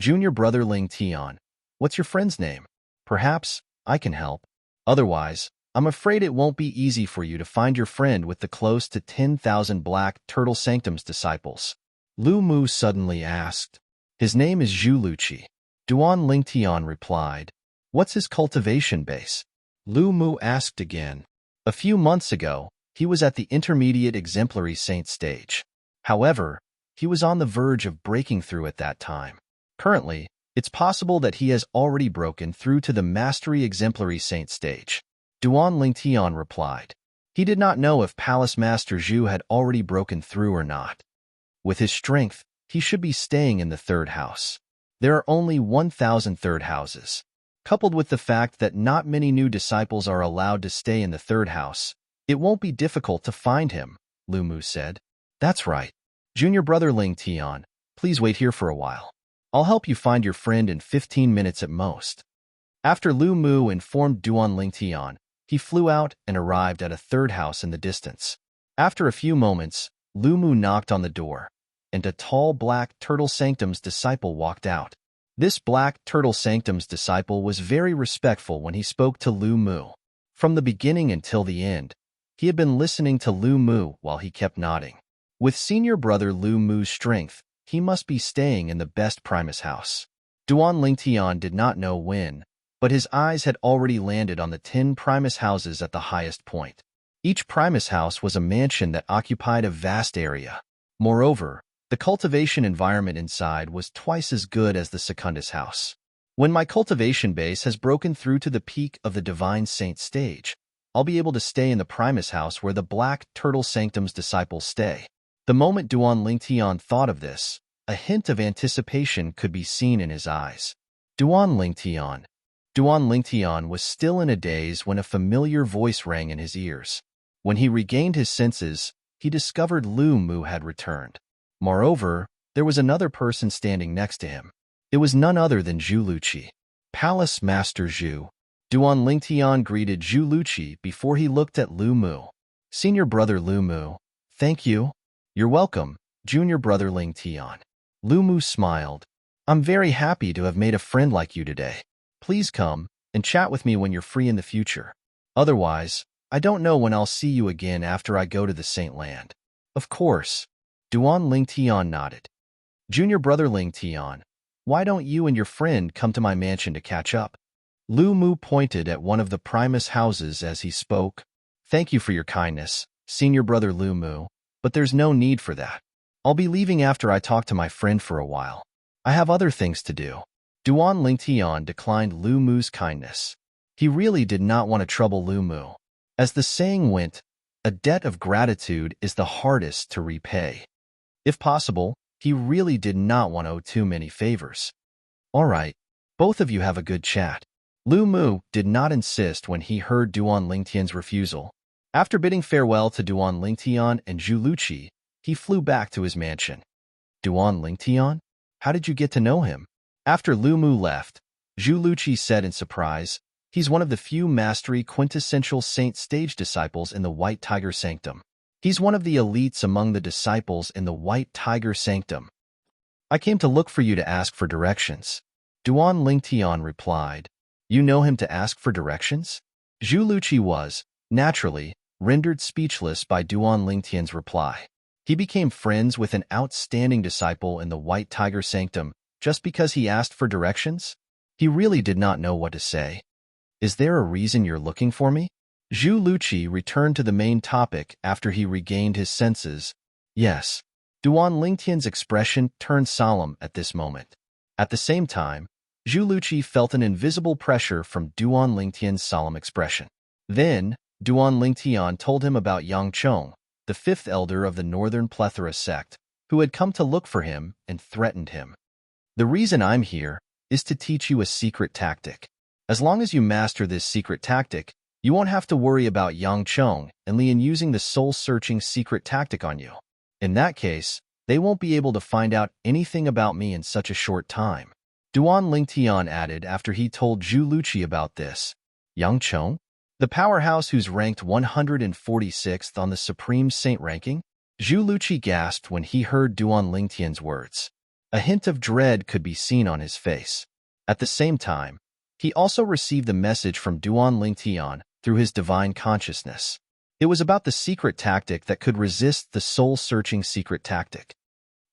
Junior brother Lingtian, what's your friend's name? Perhaps I can help. Otherwise, I'm afraid it won't be easy for you to find your friend with the close to 10,000 Black Turtle Sanctum's disciples. Lu Mu suddenly asked. His name is Zhu Luqi. Duan Lingtian replied. What's his cultivation base? Lu Mu asked again. A few months ago, he was at the intermediate exemplary saint stage. However, he was on the verge of breaking through at that time. Currently, it's possible that he has already broken through to the mastery exemplary saint stage. Duan Lingtian replied. He did not know if Palace Master Zhu had already broken through or not. With his strength, he should be staying in the third house. There are only 1,000 third houses. Coupled with the fact that not many new disciples are allowed to stay in the third house, it won't be difficult to find him, Lu Mu said. That's right. Junior brother Lingtian, please wait here for a while. I'll help you find your friend in 15 minutes at most. After Lu Mu informed Duan Lingtian, he flew out and arrived at a third house in the distance. After a few moments, Lu Mu knocked on the door, and a tall Black Turtle Sanctum's disciple walked out. This Black Turtle Sanctum's disciple was very respectful when he spoke to Lu Mu. From the beginning until the end, he had been listening to Lu Mu while he kept nodding. With senior brother Lu Mu's strength, he must be staying in the best Primus house. Duan Lingtian did not know when, but his eyes had already landed on the 10 Primus houses at the highest point. Each Primus house was a mansion that occupied a vast area. Moreover, the The cultivation environment inside was twice as good as the Secundus house. When my cultivation base has broken through to the peak of the Divine Saint stage, I'll be able to stay in the Primus house where the Black Turtle Sanctum's disciples stay. The moment Duan Lingtian thought of this, a hint of anticipation could be seen in his eyes. Duan Lingtian. Duan Lingtian was still in a daze when a familiar voice rang in his ears. When he regained his senses, he discovered Lu Mu had returned. Moreover, there was another person standing next to him. It was none other than Zhu Luqi. Palace Master Zhu. Duan Lingtian greeted Zhu Luqi before he looked at Lu Mu. Senior brother Lu Mu. Thank you. You're welcome, junior brother Lingtian. Lu Mu smiled. I'm very happy to have made a friend like you today. Please come and chat with me when you're free in the future. Otherwise, I don't know when I'll see you again after I go to the Saint Land. Of course. Duan Lingtian nodded. Junior brother Lingtian, why don't you and your friend come to my mansion to catch up? Lu Mu pointed at one of the Primus houses as he spoke. Thank you for your kindness, senior brother Lu Mu, but there's no need for that. I'll be leaving after I talk to my friend for a while. I have other things to do. Duan Lingtian declined Lu Mu's kindness. He really did not want to trouble Lu Mu. As the saying went, a debt of gratitude is the hardest to repay. If possible, he really did not want to owe too many favors. All right, both of you have a good chat. Lu Mu did not insist when he heard Duan Lingtian's refusal. After bidding farewell to Duan Lingtian and Zhu Luqi, he flew back to his mansion. Duan Lingtian? How did you get to know him? After Lu Mu left, Zhu Luqi said in surprise, he's one of the few mastery quintessential saint stage disciples in the White Tiger Sanctum. He's one of the elites among the disciples in the White Tiger Sanctum. I came to look for you to ask for directions. Duan Lingtian replied. You know him to ask for directions? Zhu Luqi was, naturally, rendered speechless by Duan Lingtian's reply. He became friends with an outstanding disciple in the White Tiger Sanctum just because he asked for directions? He really did not know what to say. Is there a reason you're looking for me? Zhu Luqi returned to the main topic after he regained his senses. Yes. Duan Lingtian's expression turned solemn at this moment. At the same time, Zhu Luqi felt an invisible pressure from Duan Lingtian's solemn expression. Then, Duan Lingtian told him about Yang Chong, the fifth elder of the Northern Plethora sect, who had come to look for him and threatened him. The reason I'm here is to teach you a secret tactic. As long as you master this secret tactic, you won't have to worry about Yang Chong and Lian using the soul-searching secret tactic on you. In that case, they won't be able to find out anything about me in such a short time. Duan Lingtian added after he told Zhu Luqi about this. Yang Chong? The powerhouse who's ranked 146th on the Supreme Saint ranking? Zhu Luqi gasped when he heard Duan Lingtian's words. A hint of dread could be seen on his face. At the same time, he also received a message from Duan Lingtian through his divine consciousness. It was about the secret tactic that could resist the soul-searching secret tactic.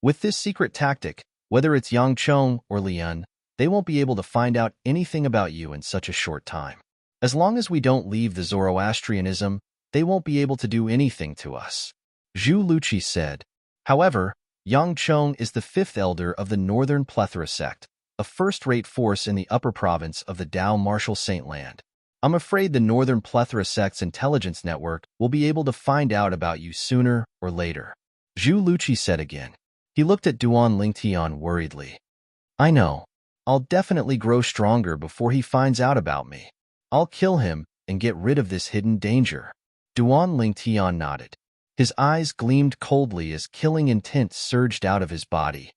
With this secret tactic, whether it's Yang Chong or Lian, they won't be able to find out anything about you in such a short time. As long as we don't leave the Zoroastrianism, they won't be able to do anything to us. Zhu Luqi said. However, Yang Chong is the fifth elder of the Northern Plethora sect, a first-rate force in the upper province of the Dao Martial Saint Land. I'm afraid the Northern Plethora sect's intelligence network will be able to find out about you sooner or later. Zhu Luqi said again. He looked at Duan Lingtian worriedly. I know. I'll definitely grow stronger before he finds out about me. I'll kill him and get rid of this hidden danger. Duan Lingtian nodded. His eyes gleamed coldly as killing intent surged out of his body.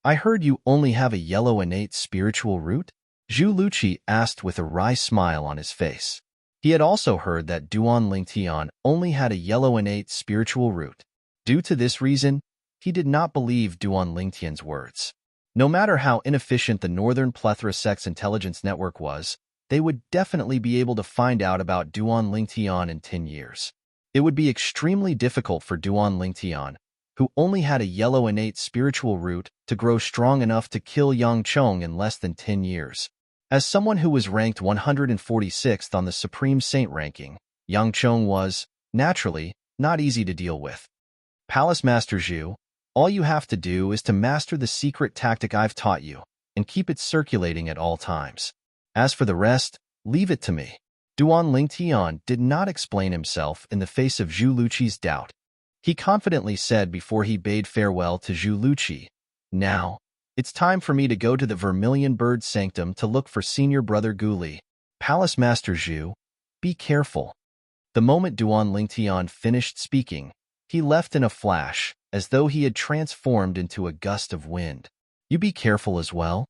I heard you only have a yellow innate spiritual root? Zhu Luqi asked with a wry smile on his face. He had also heard that Duan Lingtian only had a yellow innate spiritual root. Due to this reason, he did not believe Duan Lingtian's words. No matter how inefficient the Northern Plethora sect's intelligence network was, they would definitely be able to find out about Duan Lingtian in 10 years. It would be extremely difficult for Duan Lingtian, who only had a yellow innate spiritual root, to grow strong enough to kill Yang Chong in less than 10 years. As someone who was ranked 146th on the Supreme Saint ranking, Yang Chong was, naturally, not easy to deal with. Palace Master Zhu, All you have to do is to master the secret tactic I've taught you, and keep it circulating at all times. As for the rest, leave it to me. Duan Lingtian did not explain himself in the face of Zhu Luqi's doubt. He confidently said before he bade farewell to Zhu Luqi, "Now, it's time for me to go to the Vermilion Bird Sanctum to look for Senior Brother Guli. Palace Master Zhu, be careful." The moment Duan Lingtian finished speaking, he left in a flash, as though he had transformed into a gust of wind. You be careful as well.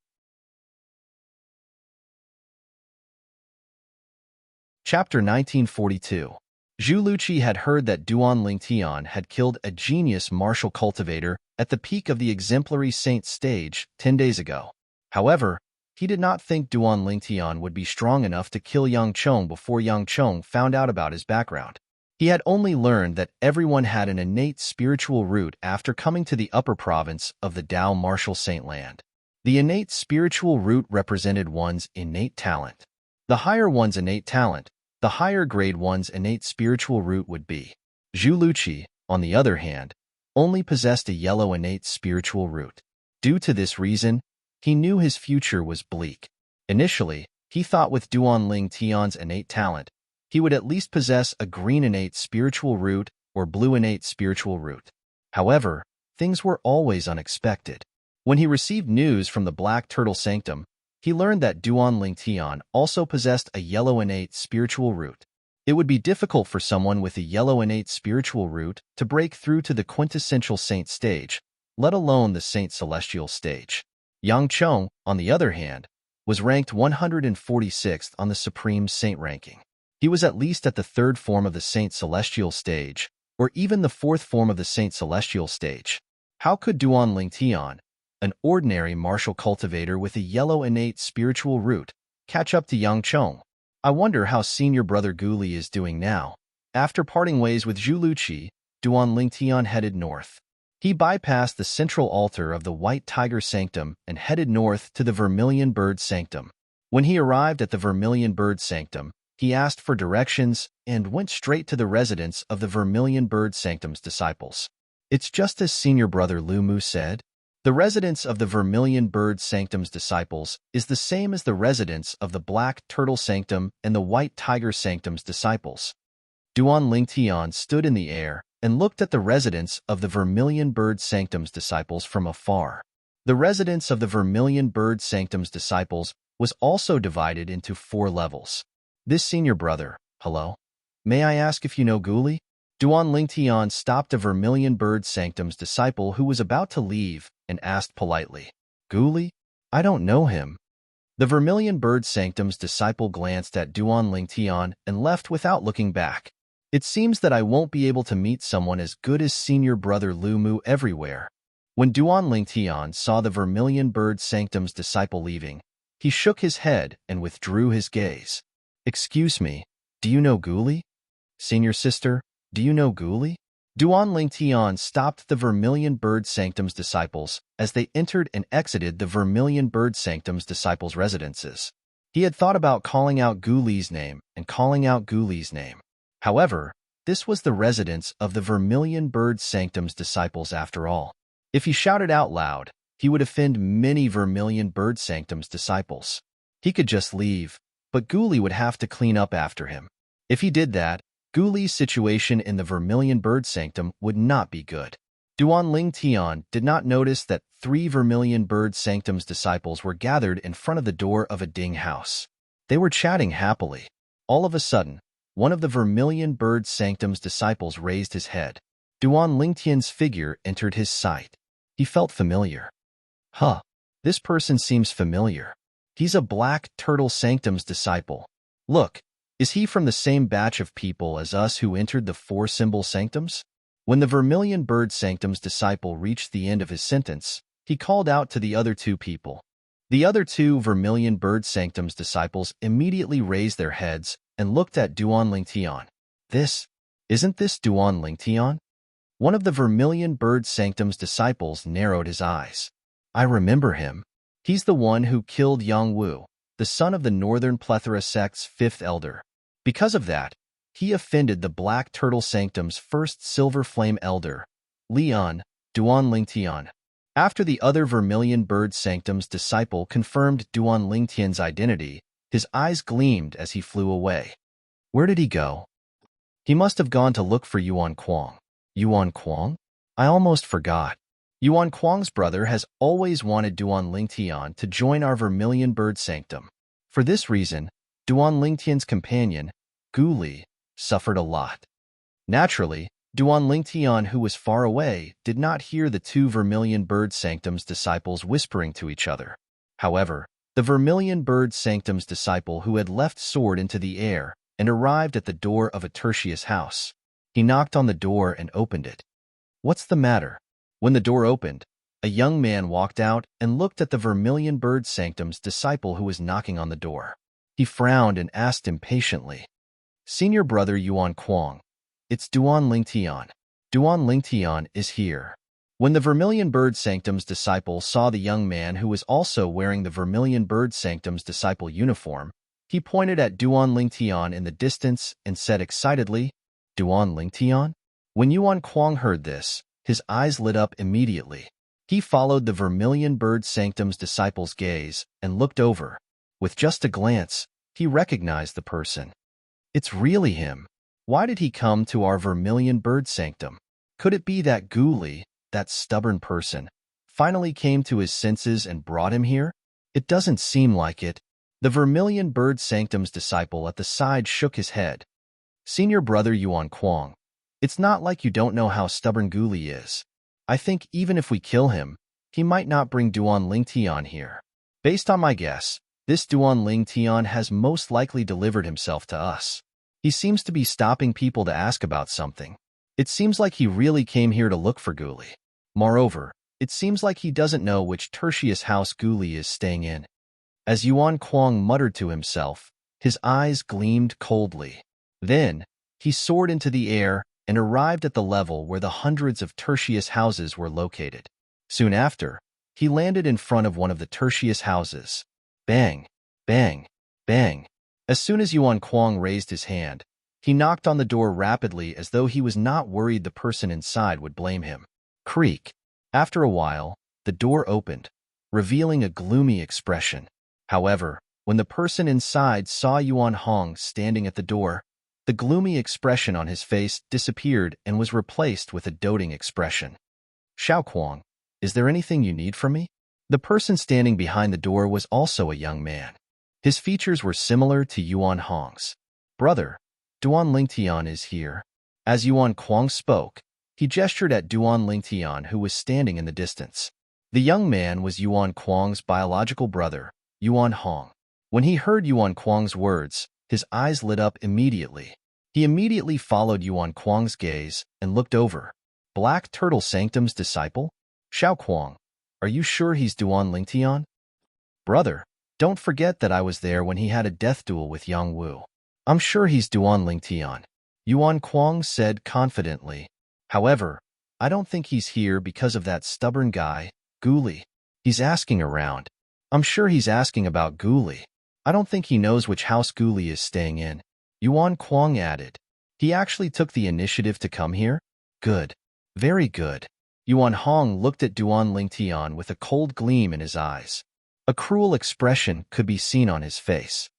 Chapter 1942. Zhu Luqi had heard that Duan Lingtian had killed a genius martial cultivator at the peak of the exemplary saint stage 10 days ago. However, he did not think Duan Lingtian would be strong enough to kill Yang Chong before Yang Chong found out about his background. He had only learned that everyone had an innate spiritual root after coming to the upper province of the Dao martial saint land. The innate spiritual root represented one's innate talent. The higher one's innate talent, the higher grade one's innate spiritual root would be. Zhu Luqi, on the other hand, only possessed a yellow innate spiritual root. Due to this reason, he knew his future was bleak. Initially, he thought with Duan Lingtian's innate talent, he would at least possess a green innate spiritual root or blue innate spiritual root. However, things were always unexpected. When he received news from the Black Turtle Sanctum, he learned that Duan Lingtian also possessed a yellow innate spiritual root. It would be difficult for someone with a yellow innate spiritual root to break through to the quintessential saint stage, let alone the saint celestial stage. Yang Chong, on the other hand, was ranked 146th on the Supreme Saint ranking. He was at least at the third form of the saint celestial stage, or even the fourth form of the saint celestial stage. How could Duan Lingtian, an ordinary martial cultivator with a yellow innate spiritual root, catch up to Yang Chong? I wonder how Senior Brother Guli is doing now. After parting ways with Zhu Luqi, Duan Lingtian headed north. He bypassed the central altar of the White Tiger Sanctum and headed north to the Vermilion Bird Sanctum. When he arrived at the Vermilion Bird Sanctum, he asked for directions and went straight to the residence of the Vermilion Bird Sanctum's disciples. It's just as Senior Brother Lu Mu said. The residence of the Vermilion Bird Sanctum's disciples is the same as the residence of the Black Turtle Sanctum and the White Tiger Sanctum's disciples. Duan Lingtian stood in the air and looked at the residence of the Vermilion Bird Sanctum's disciples from afar. The residence of the Vermilion Bird Sanctum's disciples was also divided into 4 levels. This Senior Brother, hello? May I ask if you know Guli? Duan Lingtian stopped a Vermilion Bird Sanctum's disciple who was about to leave and asked politely, "Guli? I don't know him." The Vermilion Bird Sanctum's disciple glanced at Duan Lingtian and left without looking back. It seems that I won't be able to meet someone as good as Senior Brother Lu Mu everywhere. When Duan Lingtian saw the Vermilion Bird Sanctum's disciple leaving, he shook his head and withdrew his gaze. "Excuse me, do you know Guli? Senior Sister, do you know Guli?" Duan Lingtian stopped the Vermilion Bird Sanctum's disciples as they entered and exited the Vermilion Bird Sanctum's disciples' residences. He had thought about calling out Guli's name and calling out Guli's name. However, this was the residence of the Vermilion Bird Sanctum's disciples after all. If he shouted out loud, he would offend many Vermilion Bird Sanctum's disciples. He could just leave, but Guli would have to clean up after him. If he did that, Guli's situation in the Vermilion Bird Sanctum would not be good. Duan Lingtian did not notice that 3 Vermilion Bird Sanctum's disciples were gathered in front of the door of a ding house. They were chatting happily. All of a sudden, one of the Vermilion Bird Sanctum's disciples raised his head. Duan Lingtian's figure entered his sight. He felt familiar. This person seems familiar. He's a Black Turtle Sanctum's disciple. Look, is he from the same batch of people as us who entered the 4 symbol sanctums? When the Vermilion Bird Sanctum's disciple reached the end of his sentence, he called out to the other 2 people. The other 2 Vermilion Bird Sanctum's disciples immediately raised their heads and looked at Duan Lingtian. Isn't this Duan Lingtian? One of the Vermilion Bird Sanctum's disciples narrowed his eyes. I remember him. He's the one who killed Yang Wu, the son of the Northern Plethora sect's 5th elder. Because of that, he offended the Black Turtle Sanctum's 1st Silver Flame elder, Leon, Duan Lingtian. After the other Vermilion Bird Sanctum's disciple confirmed Duan Lingtian's identity, his eyes gleamed as he flew away. Where did he go? He must have gone to look for Yuan Kuang. Yuan Kuang? I almost forgot. Yuan Kuang's brother has always wanted Duan Lingtian to join our Vermilion Bird Sanctum. For this reason, Duan Lingtian's companion, Gu Li, suffered a lot. Naturally, Duan Lingtian, who was far away, did not hear the two Vermilion Bird Sanctum's disciples whispering to each other. However, the Vermilion Bird Sanctum's disciple who had left soared into the air and arrived at the door of a Tertius house. He knocked on the door and opened it. What's the matter? When the door opened, a young man walked out and looked at the Vermilion Bird Sanctum's disciple who was knocking on the door. He frowned and asked impatiently, "Senior brother Yuan Kuang, it's Duan Lingtian. Duan Lingtian is here." When the Vermilion Bird Sanctum's disciple saw the young man who was also wearing the Vermilion Bird Sanctum's disciple uniform, he pointed at Duan Lingtian in the distance and said excitedly, "Duan Lingtian?" When Yuan Kuang heard this, his eyes lit up immediately. He followed the Vermilion Bird Sanctum's disciple's gaze and looked over. With just a glance, he recognized the person. It's really him. Why did he come to our Vermilion Bird Sanctum? Could it be that Gu Li, that stubborn person, finally came to his senses and brought him here? It doesn't seem like it. The Vermilion Bird Sanctum's disciple at the side shook his head. Senior brother Yuan Kuang, it's not like you don't know how stubborn Gu Li is. I think even if we kill him, he might not bring Duan Lingtian here. Based on my guess, this Duan Lingtian has most likely delivered himself to us. He seems to be stopping people to ask about something. It seems like he really came here to look for Gu Li. Moreover, it seems like he doesn't know which Tertius house Gu Li is staying in. As Yuan Kuang muttered to himself, his eyes gleamed coldly. Then, he soared into the air and arrived at the level where the hundreds of Tertius houses were located. Soon after, he landed in front of one of the Tertius houses. Bang, bang, bang. As soon as Yuan Kuang raised his hand, he knocked on the door rapidly as though he was not worried the person inside would blame him. Creak. After a while, the door opened, revealing a gloomy expression. However, when the person inside saw Yuan Hong standing at the door, the gloomy expression on his face disappeared and was replaced with a doting expression. Xiao Kuang, is there anything you need from me? The person standing behind the door was also a young man. His features were similar to Yuan Hong's. Brother, Duan Lingtian is here. As Yuan Kuang spoke, he gestured at Duan Lingtian who was standing in the distance. The young man was Yuan Kuang's biological brother, Yuan Hong. When he heard Yuan Kuang's words, his eyes lit up immediately. He immediately followed Yuan Kuang's gaze and looked over. Black Turtle Sanctum's disciple? Xiao Kuang, are you sure he's Duan Lingtian? Brother, don't forget that I was there when he had a death duel with Yang Wu. I'm sure he's Duan Lingtian, Yuan Kuang said confidently. However, I don't think he's here because of that stubborn guy, Gu Li. He's asking around. I'm sure he's asking about Gu Li. I don't think he knows which house Gu Li is staying in, Yuan Kuang added. He actually took the initiative to come here? Good. Very good. Yuan Hong looked at Duan Lingtian with a cold gleam in his eyes. A cruel expression could be seen on his face.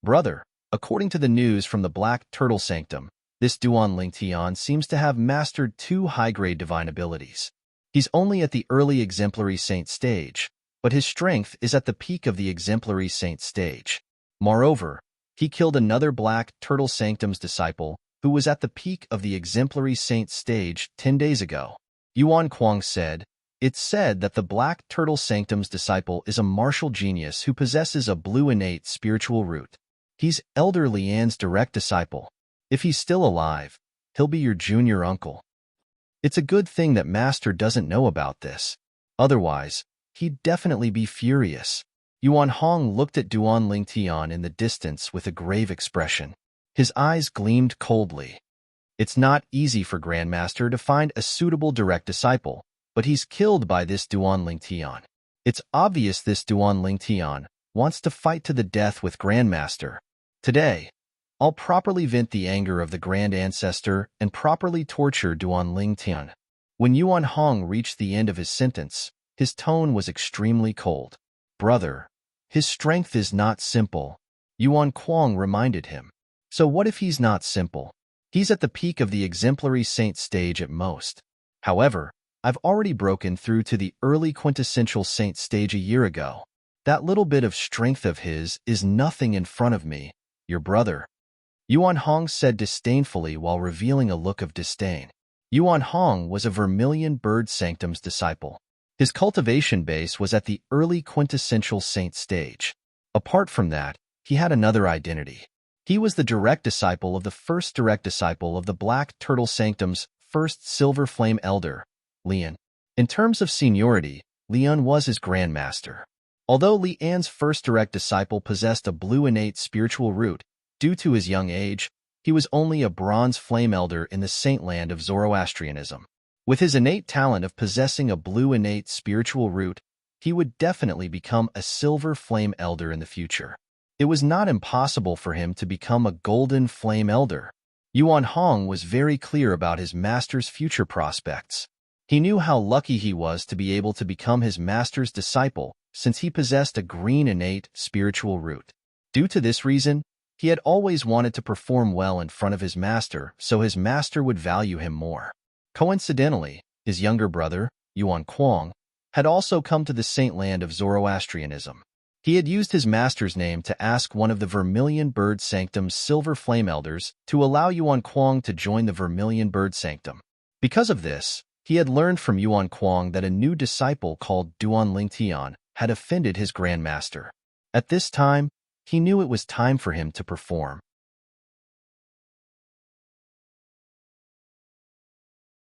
Brother, according to the news from the Black Turtle Sanctum, this Duan Lingtian seems to have mastered 2 high-grade divine abilities. He's only at the early exemplary saint stage, but his strength is at the peak of the exemplary saint stage. Moreover, he killed another Black Turtle Sanctum's disciple who was at the peak of the exemplary saint stage 10 days ago. Yuan Kuang said, "It's said that the Black Turtle Sanctum's disciple is a martial genius who possesses a blue innate spiritual root. He's Elder Lian's direct disciple. If he's still alive, he'll be your junior uncle. It's a good thing that Master doesn't know about this. Otherwise, he'd definitely be furious." Yuan Hong looked at Duan Lingtian in the distance with a grave expression. His eyes gleamed coldly. It's not easy for Grandmaster to find a suitable direct disciple, but he's killed by this Duan Lingtian. It's obvious this Duan Lingtian wants to fight to the death with Grandmaster. Today, I'll properly vent the anger of the Grand Ancestor and properly torture Duan Lingtian. When Yuan Hong reached the end of his sentence, his tone was extremely cold. Brother, his strength is not simple, Yuan Kuang reminded him. So what if he's not simple? He's at the peak of the exemplary saint stage at most. However, I've already broken through to the early quintessential saint stage a year ago. That little bit of strength of his is nothing in front of me, your brother. Yuan Hong said disdainfully while revealing a look of disdain. Yuan Hong was a Vermilion Bird Sanctum's disciple. His cultivation base was at the early quintessential saint stage. Apart from that, he had another identity. He was the direct disciple of the first direct disciple of the Black Turtle Sanctum's first Silver Flame Elder, Lian. In terms of seniority, Lian was his grandmaster. Although Lian's first direct disciple possessed a blue innate spiritual root, due to his young age, he was only a bronze flame elder in the saintland of Zoroastrianism. With his innate talent of possessing a blue innate spiritual root, he would definitely become a silver flame elder in the future. It was not impossible for him to become a golden flame elder. Yuan Hong was very clear about his master's future prospects. He knew how lucky he was to be able to become his master's disciple, since he possessed a green innate spiritual root. Due to this reason, he had always wanted to perform well in front of his master so his master would value him more. Coincidentally, his younger brother, Yuan Kuang, had also come to the saintland of Zoroastrianism. He had used his master's name to ask one of the Vermilion Bird Sanctum's Silver Flame Elders to allow Yuan Kuang to join the Vermilion Bird Sanctum. Because of this, he had learned from Yuan Kuang that a new disciple called Duan Lingtian had offended his grandmaster. At this time, he knew it was time for him to perform.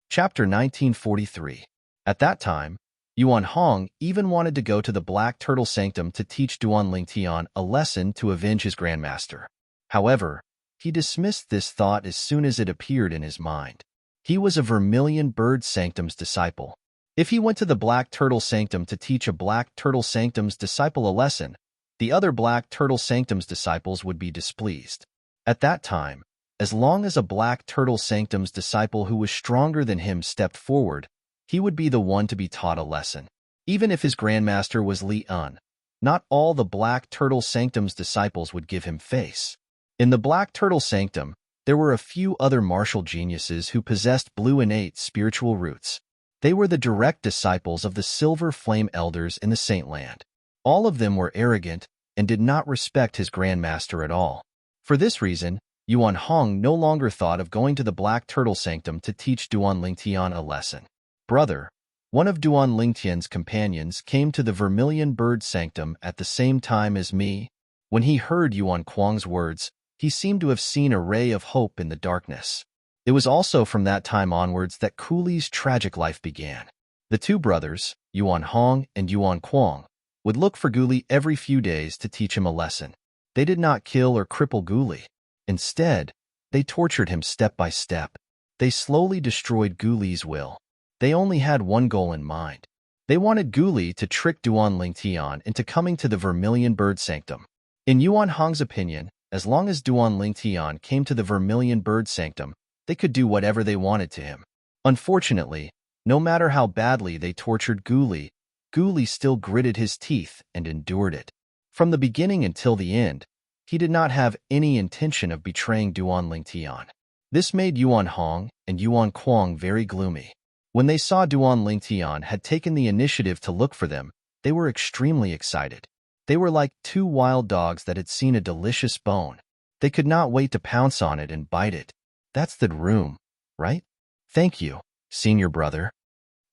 Chapter 1943. At that time, Yuan Hong even wanted to go to the Black Turtle Sanctum to teach Duan Lingtian a lesson to avenge his grandmaster. However, he dismissed this thought as soon as it appeared in his mind. He was a Vermilion Bird Sanctum's disciple. If he went to the Black Turtle Sanctum to teach a Black Turtle Sanctum's disciple a lesson, the other Black Turtle Sanctum's disciples would be displeased. At that time, as long as a Black Turtle Sanctum's disciple who was stronger than him stepped forward, he would be the one to be taught a lesson. Even if his grandmaster was Li Un, not all the Black Turtle Sanctum's disciples would give him face. In the Black Turtle Sanctum, there were a few other martial geniuses who possessed blue innate spiritual roots. They were the direct disciples of the Silver Flame Elders in the Saintland. All of them were arrogant and did not respect his grandmaster at all. For this reason, Yuan Hong no longer thought of going to the Black Turtle Sanctum to teach Duan Lingtian a lesson. Brother, one of Duan Lingtian's companions came to the Vermilion Bird Sanctum at the same time as me. When he heard Yuan Kuang's words, he seemed to have seen a ray of hope in the darkness. It was also from that time onwards that Kuli's tragic life began. The two brothers, Yuan Hong and Yuan Kuang, would look for Guli every few days to teach him a lesson. They did not kill or cripple Guli. Instead, they tortured him step by step. They slowly destroyed Guli's will. They only had one goal in mind. They wanted Guli to trick Duan Lingtian into coming to the Vermilion Bird Sanctum. In Yuan Hong's opinion, as long as Duan Lingtian came to the Vermilion Bird Sanctum, they could do whatever they wanted to him. Unfortunately, no matter how badly they tortured Guli, Guli still gritted his teeth and endured it. From the beginning until the end, he did not have any intention of betraying Duan Lingtian. This made Yuan Hong and Yuan Kuang very gloomy. When they saw Duan Lingtian had taken the initiative to look for them, they were extremely excited. They were like two wild dogs that had seen a delicious bone. They could not wait to pounce on it and bite it. That's the room, right? Thank you, senior brother.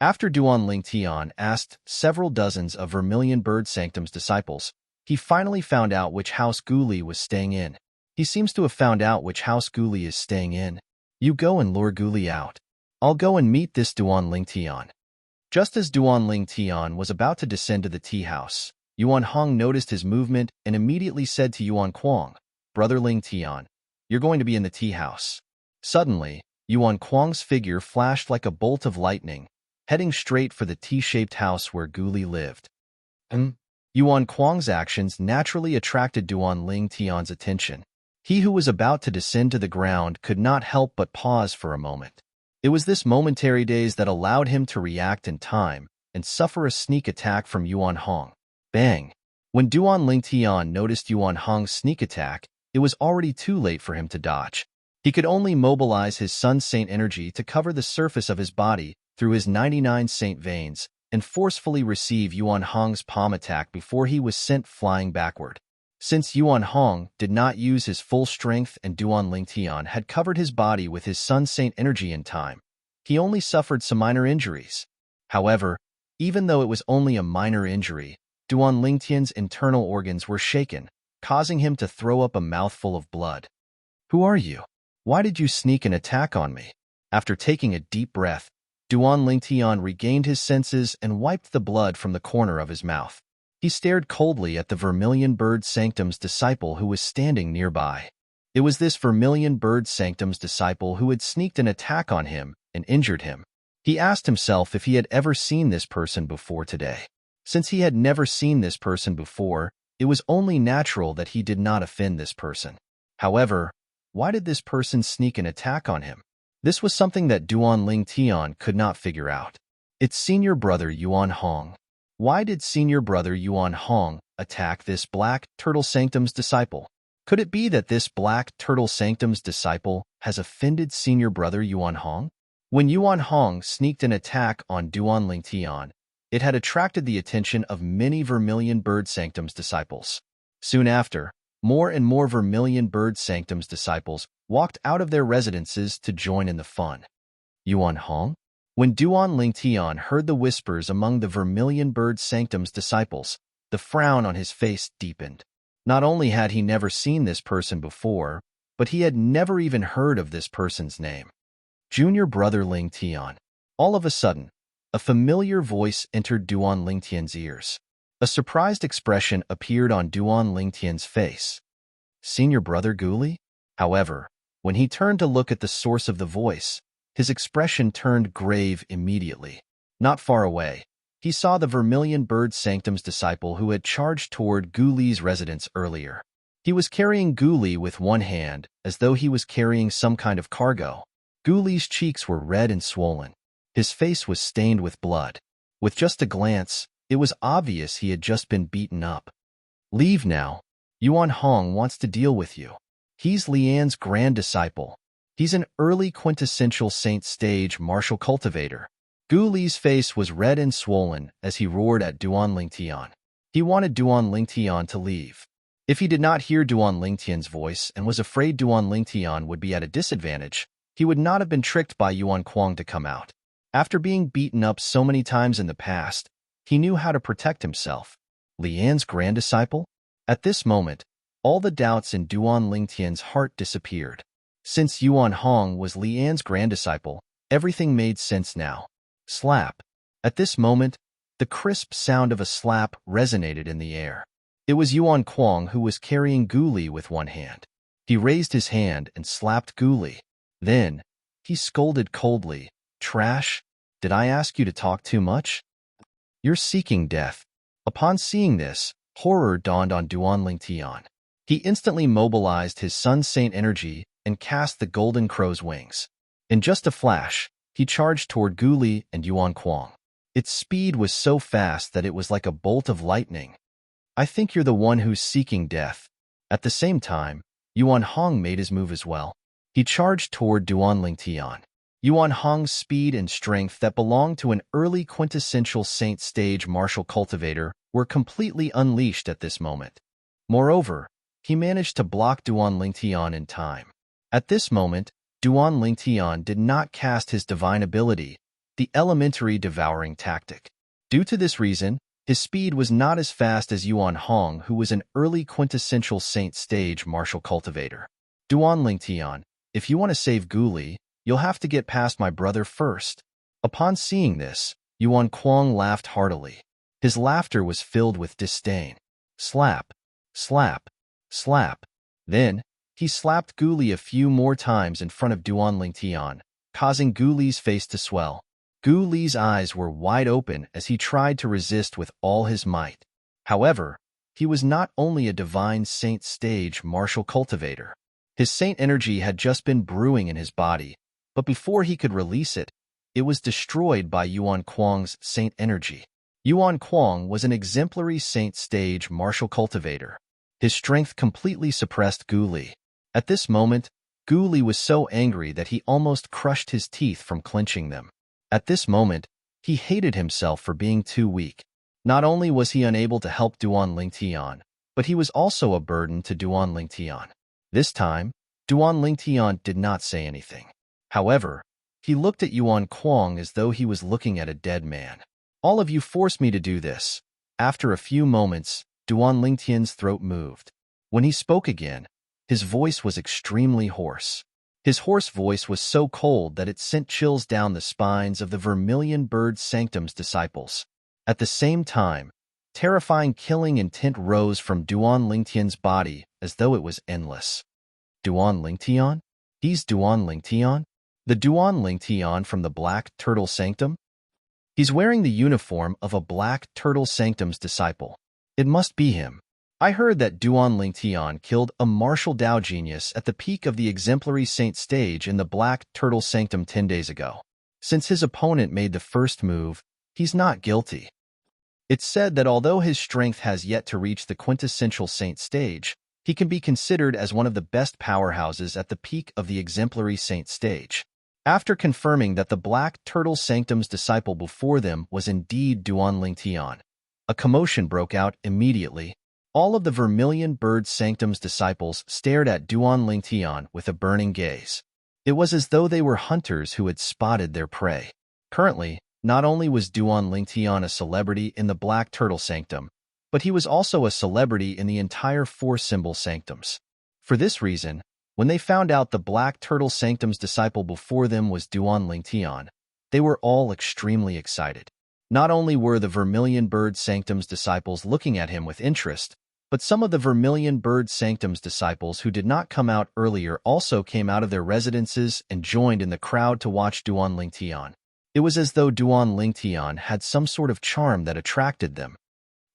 After Duan Lingtian asked several dozens of Vermilion Bird Sanctum's disciples, he finally found out which house Guli was staying in. He seems to have found out which house Guli is staying in. You go and lure Guli out. I'll go and meet this Duan Lingtian. Just as Duan Lingtian was about to descend to the tea house, Yuan Hong noticed his movement and immediately said to Yuan Kuang, Brother Lingtian, you're going to be in the tea house. Suddenly, Yuan Kuang's figure flashed like a bolt of lightning, heading straight for the T-shaped house where Guli lived. Yuan Kuang's actions naturally attracted Duan Lingtian's attention. He who was about to descend to the ground could not help but pause for a moment. It was this momentary daze that allowed him to react in time and suffer a sneak attack from Yuan Hong. Bang! When Duan Lingtian noticed Yuan Hong's sneak attack, it was already too late for him to dodge. He could only mobilize his Sun Saint energy to cover the surface of his body through his 99 Saint veins and forcefully receive Yuan Hong's palm attack before he was sent flying backward. Since Yuan Hong did not use his full strength and Duan Lingtian had covered his body with his Sun Saint energy in time, he only suffered some minor injuries. However, even though it was only a minor injury, Duan Lingtian's internal organs were shaken, causing him to throw up a mouthful of blood. "Who are you? Why did you sneak an attack on me?" After taking a deep breath, Duan Lingtian regained his senses and wiped the blood from the corner of his mouth. He stared coldly at the Vermilion Bird Sanctum's disciple who was standing nearby. It was this Vermilion Bird Sanctum's disciple who had sneaked an attack on him and injured him. He asked himself if he had ever seen this person before today. Since he had never seen this person before, it was only natural that he did not offend this person. However, why did this person sneak an attack on him? This was something that Duan Lingtian could not figure out. It's senior brother Yuan Hong. Why did senior brother Yuan Hong attack this Black Turtle Sanctum's disciple? Could it be that this Black Turtle Sanctum's disciple has offended senior brother Yuan Hong? When Yuan Hong sneaked an attack on Duan Lingtian, it had attracted the attention of many Vermilion Bird Sanctum's disciples. Soon after, more and more Vermilion Bird Sanctum's disciples walked out of their residences to join in the fun. Yuan Hong? When Duan Lingtian heard the whispers among the Vermilion Bird Sanctum's disciples, the frown on his face deepened. Not only had he never seen this person before, but he had never even heard of this person's name. Junior brother Lingtian. All of a sudden, a familiar voice entered Duan Lingtian's ears. A surprised expression appeared on Duan Lingtian's face. Senior brother Guli? However, when he turned to look at the source of the voice, his expression turned grave immediately. Not far away, he saw the Vermilion Bird Sanctum's disciple who had charged toward Guli's residence earlier. He was carrying Guli with one hand, as though he was carrying some kind of cargo. Guli's cheeks were red and swollen. His face was stained with blood. With just a glance, it was obvious he had just been beaten up. "Leave now. Yuan Hong wants to deal with you. He's Lian's grand disciple. He's an early quintessential Saint stage martial cultivator." Guli's face was red and swollen as he roared at Duan Lingtian. He wanted Duan Lingtian to leave. If he did not hear Duan Lingtian's voice and was afraid Duan Lingtian would be at a disadvantage, he would not have been tricked by Yuan Kuang to come out. After being beaten up so many times in the past, he knew how to protect himself. Lian's grand disciple? At this moment, all the doubts in Duan Lingtian's heart disappeared. Since Yuan Hong was Lian's grand disciple, everything made sense now. Slap. At this moment, the crisp sound of a slap resonated in the air. It was Yuan Kuang who was carrying Guli with one hand. He raised his hand and slapped Guli. Then, he scolded coldly, "Trash, did I ask you to talk too much? You're seeking death." Upon seeing this, horror dawned on Duan Lingtian. He instantly mobilized his Sun Saint energy and cast the Golden Crow's wings. In just a flash, he charged toward Guli and Yuan Kuang. Its speed was so fast that it was like a bolt of lightning. "I think you're the one who's seeking death." At the same time, Yuan Hong made his move as well. He charged toward Duan Lingtian. Yuan Hong's speed and strength that belonged to an early quintessential Saint stage martial cultivator were completely unleashed at this moment. Moreover, he managed to block Duan Lingtian in time. At this moment, Duan Lingtian did not cast his divine ability, the elementary devouring tactic. Due to this reason, his speed was not as fast as Yuan Hong, who was an early quintessential Saint stage martial cultivator. "Duan Lingtian, if you want to save Guli, you'll have to get past my brother first." Upon seeing this, Yuan Kuang laughed heartily. His laughter was filled with disdain. Slap, slap, slap. Then, he slapped Guli a few more times in front of Duan Lingtian, causing Guli's face to swell. Guli's eyes were wide open as he tried to resist with all his might. However, he was not only a divine Saint stage martial cultivator. His Saint energy had just been brewing in his body, but before he could release it, it was destroyed by Yuan Kuang's saint energy. Yuan Kuang was an exemplary saint stage martial cultivator. His strength completely suppressed Gu Li. At this moment, Gu Li was so angry that he almost crushed his teeth from clenching them. At this moment, he hated himself for being too weak. Not only was he unable to help Duan Lingtian, but he was also a burden to Duan Lingtian. This time, Duan Lingtian did not say anything. However, he looked at Yuan Kuang as though he was looking at a dead man. All of you forced me to do this. After a few moments, Duan Lingtian's throat moved. When he spoke again, his voice was extremely hoarse. His hoarse voice was so cold that it sent chills down the spines of the Vermilion Bird Sanctum's disciples. At the same time, terrifying killing intent rose from Duan Lingtian's body as though it was endless. Duan Lingtian? He's Duan Lingtian? The Duan Lingtian from the Black Turtle Sanctum? He's wearing the uniform of a Black Turtle Sanctum's disciple. It must be him. I heard that Duan Lingtian killed a martial Dao genius at the peak of the exemplary saint stage in the Black Turtle Sanctum 10 days ago. Since his opponent made the first move, he's not guilty. It's said that although his strength has yet to reach the quintessential saint stage, he can be considered as one of the best powerhouses at the peak of the exemplary saint stage. After confirming that the Black Turtle Sanctum's disciple before them was indeed Duan Lingtian, a commotion broke out immediately. All of the Vermilion Bird Sanctum's disciples stared at Duan Lingtian with a burning gaze. It was as though they were hunters who had spotted their prey. Currently, not only was Duan Lingtian a celebrity in the Black Turtle Sanctum, but he was also a celebrity in the entire four symbol sanctums. For this reason, when they found out the Black Turtle Sanctum's disciple before them was Duan Lingtian, they were all extremely excited. Not only were the Vermilion Bird Sanctum's disciples looking at him with interest, but some of the Vermilion Bird Sanctum's disciples who did not come out earlier also came out of their residences and joined in the crowd to watch Duan Lingtian. It was as though Duan Lingtian had some sort of charm that attracted them.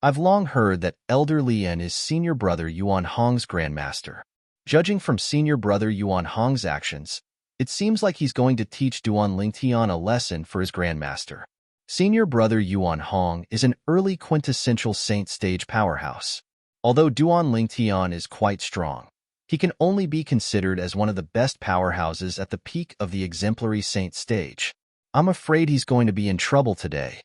I've long heard that Elder Lian is senior brother Yuan Hong's grandmaster. Judging from senior brother Yuan Hong's actions, it seems like he's going to teach Duan Lingtian a lesson for his grandmaster. Senior brother Yuan Hong is an early quintessential saint stage powerhouse. Although Duan Lingtian is quite strong, he can only be considered as one of the best powerhouses at the peak of the exemplary saint stage. I'm afraid he's going to be in trouble today.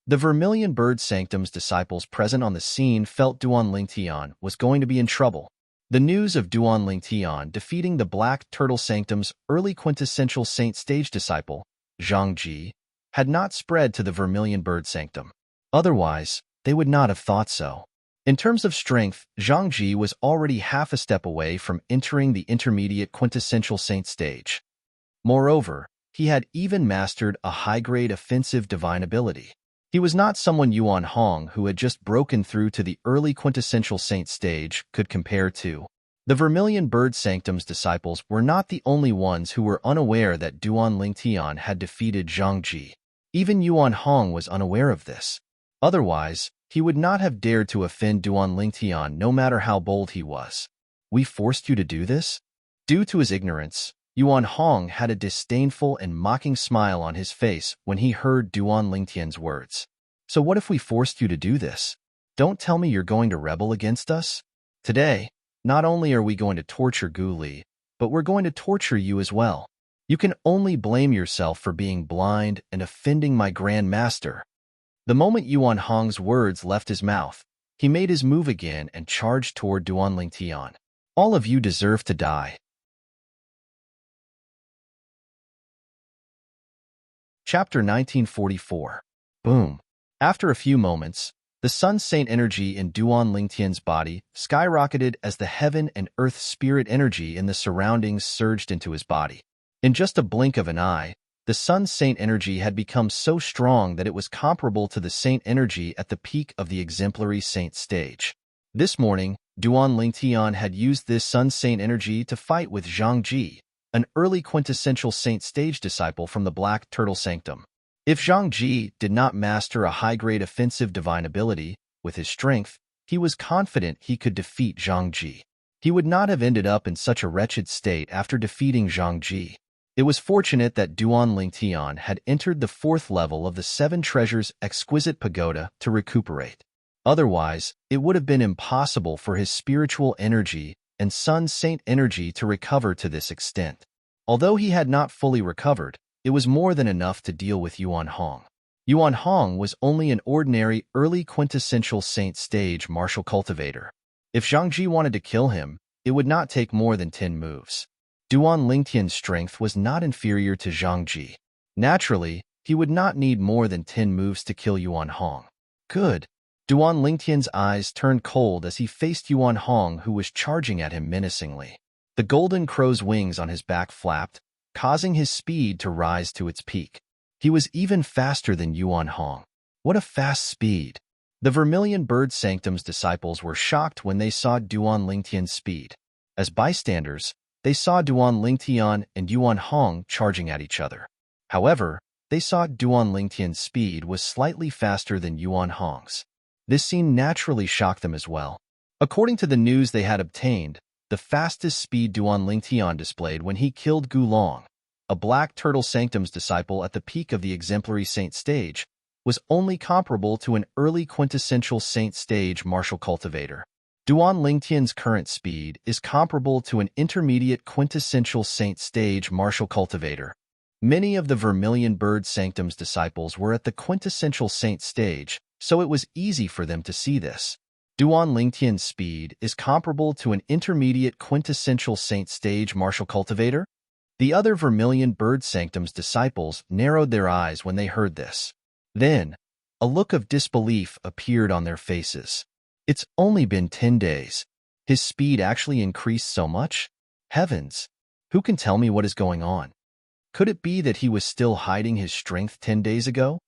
The Vermilion Bird Sanctum's disciples present on the scene felt Duan Lingtian was going to be in trouble. The news of Duan Lingtian defeating the Black Turtle Sanctum's early quintessential saint stage disciple, Zhang Ji, had not spread to the Vermilion Bird Sanctum. Otherwise, they would not have thought so. In terms of strength, Zhang Ji was already half a step away from entering the intermediate quintessential saint stage. Moreover, he had even mastered a high-grade offensive divine ability. He was not someone Yuan Hong, who had just broken through to the early quintessential saint stage, could compare to. The Vermilion Bird Sanctum's disciples were not the only ones who were unaware that Duan Lingtian had defeated Zhang Ji. Even Yuan Hong was unaware of this. Otherwise, he would not have dared to offend Duan Lingtian no matter how bold he was. We forced you to do this? Due to his ignorance, Yuan Hong had a disdainful and mocking smile on his face when he heard Duan Lingtian's words. So what if we forced you to do this? Don't tell me you're going to rebel against us? Today, not only are we going to torture Gu Li, but we're going to torture you as well. You can only blame yourself for being blind and offending my Grand Master. The moment Yuan Hong's words left his mouth, he made his move again and charged toward Duan Lingtian. All of you deserve to die. Chapter 1944. Boom. After a few moments, the Sun Saint energy in Duan Lingtian's body skyrocketed as the heaven and earth spirit energy in the surroundings surged into his body. In just a blink of an eye, the Sun Saint energy had become so strong that it was comparable to the Saint energy at the peak of the exemplary Saint stage. This morning, Duan Lingtian had used this Sun Saint energy to fight with Zhang Ji, an early quintessential Saint stage disciple from the Black Turtle Sanctum. If Zhang Ji did not master a high-grade offensive divine ability, with his strength, he was confident he could defeat Zhang Ji. He would not have ended up in such a wretched state after defeating Zhang Ji. It was fortunate that Duan Lingtian had entered the 4th level of the 7 Treasures Exquisite Pagoda to recuperate. Otherwise, it would have been impossible for his spiritual energy and Sun Saint energy to recover to this extent. Although he had not fully recovered, it was more than enough to deal with Yuan Hong. Yuan Hong was only an ordinary early quintessential Saint stage martial cultivator. If Zhang Ji wanted to kill him, it would not take more than 10 moves. Duan Lingtian's strength was not inferior to Zhang Ji. Naturally, he would not need more than 10 moves to kill Yuan Hong. Good. Duan Lingtian's eyes turned cold as he faced Yuan Hong, who was charging at him menacingly. The golden crow's wings on his back flapped, causing his speed to rise to its peak. He was even faster than Yuan Hong. What a fast speed! The Vermilion Bird Sanctum's disciples were shocked when they saw Duan Lingtian's speed. As bystanders, they saw Duan Lingtian and Yuan Hong charging at each other. However, they saw Duan Lingtian's speed was slightly faster than Yuan Hong's. This scene naturally shocked them as well. According to the news they had obtained, the fastest speed Duan Lingtian displayed when he killed Gu Long, a Black Turtle Sanctum's disciple at the peak of the exemplary Saint stage, was only comparable to an early quintessential Saint stage martial cultivator. Duan Lingtian's current speed is comparable to an intermediate quintessential Saint stage martial cultivator. Many of the Vermilion Bird Sanctum's disciples were at the quintessential Saint stage, so it was easy for them to see this. Duan Lingtian's speed is comparable to an intermediate quintessential Saint stage martial cultivator. The other Vermilion Bird Sanctum's disciples narrowed their eyes when they heard this. Then, a look of disbelief appeared on their faces. It's only been 10 days. His speed actually increased so much? Heavens! Who can tell me what is going on? Could it be that he was still hiding his strength 10 days ago?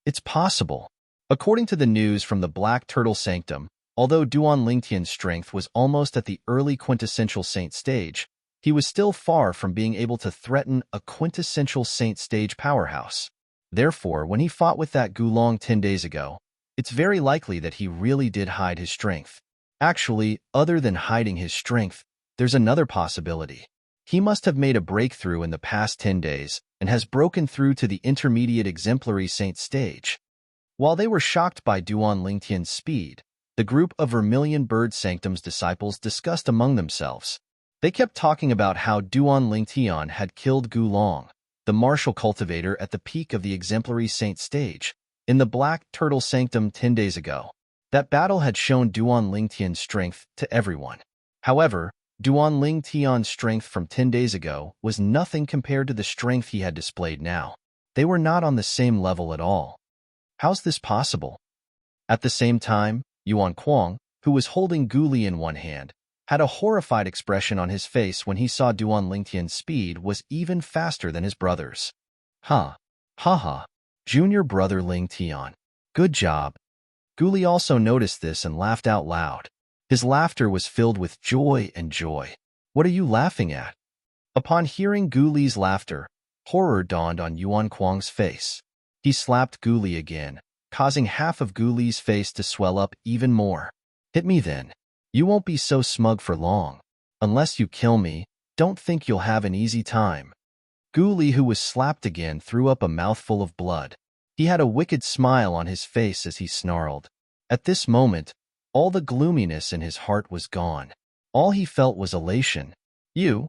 It's possible. According to the news from the Black Turtle Sanctum, although Duan Lingtian's strength was almost at the early quintessential Saint stage, he was still far from being able to threaten a quintessential Saint stage powerhouse. Therefore, when he fought with that Gu Long 10 days ago, it's very likely that he really did hide his strength. Actually, other than hiding his strength, there's another possibility. He must have made a breakthrough in the past 10 days and has broken through to the intermediate exemplary Saint stage. While they were shocked by Duan Lingtian's speed, the group of Vermilion Bird Sanctum's disciples discussed among themselves. They kept talking about how Duan Lingtian had killed Gu Long, the martial cultivator at the peak of the exemplary Saint stage, in the Black Turtle Sanctum 10 days ago. That battle had shown Duan Lingtian's strength to everyone. However, Duan Lingtian's strength from 10 days ago was nothing compared to the strength he had displayed now. They were not on the same level at all. How's this possible? At the same time, Yuan Kuang, who was holding Gu Li in one hand, had a horrified expression on his face when he saw Duan Lingtian's speed was even faster than his brother's. Ha! Ha ha! Junior brother Lingtian. Good job. Gu Li also noticed this and laughed out loud. His laughter was filled with joy and joy. What are you laughing at? Upon hearing Gu Li's laughter, horror dawned on Yuan Kuang's face. He slapped Gu Li again, causing half of Gu Li's face to swell up even more. Hit me then. You won't be so smug for long. Unless you kill me, don't think you'll have an easy time. Gu Li, who was slapped again, threw up a mouthful of blood. He had a wicked smile on his face as he snarled. At this moment, all the gloominess in his heart was gone. All he felt was elation. Yuan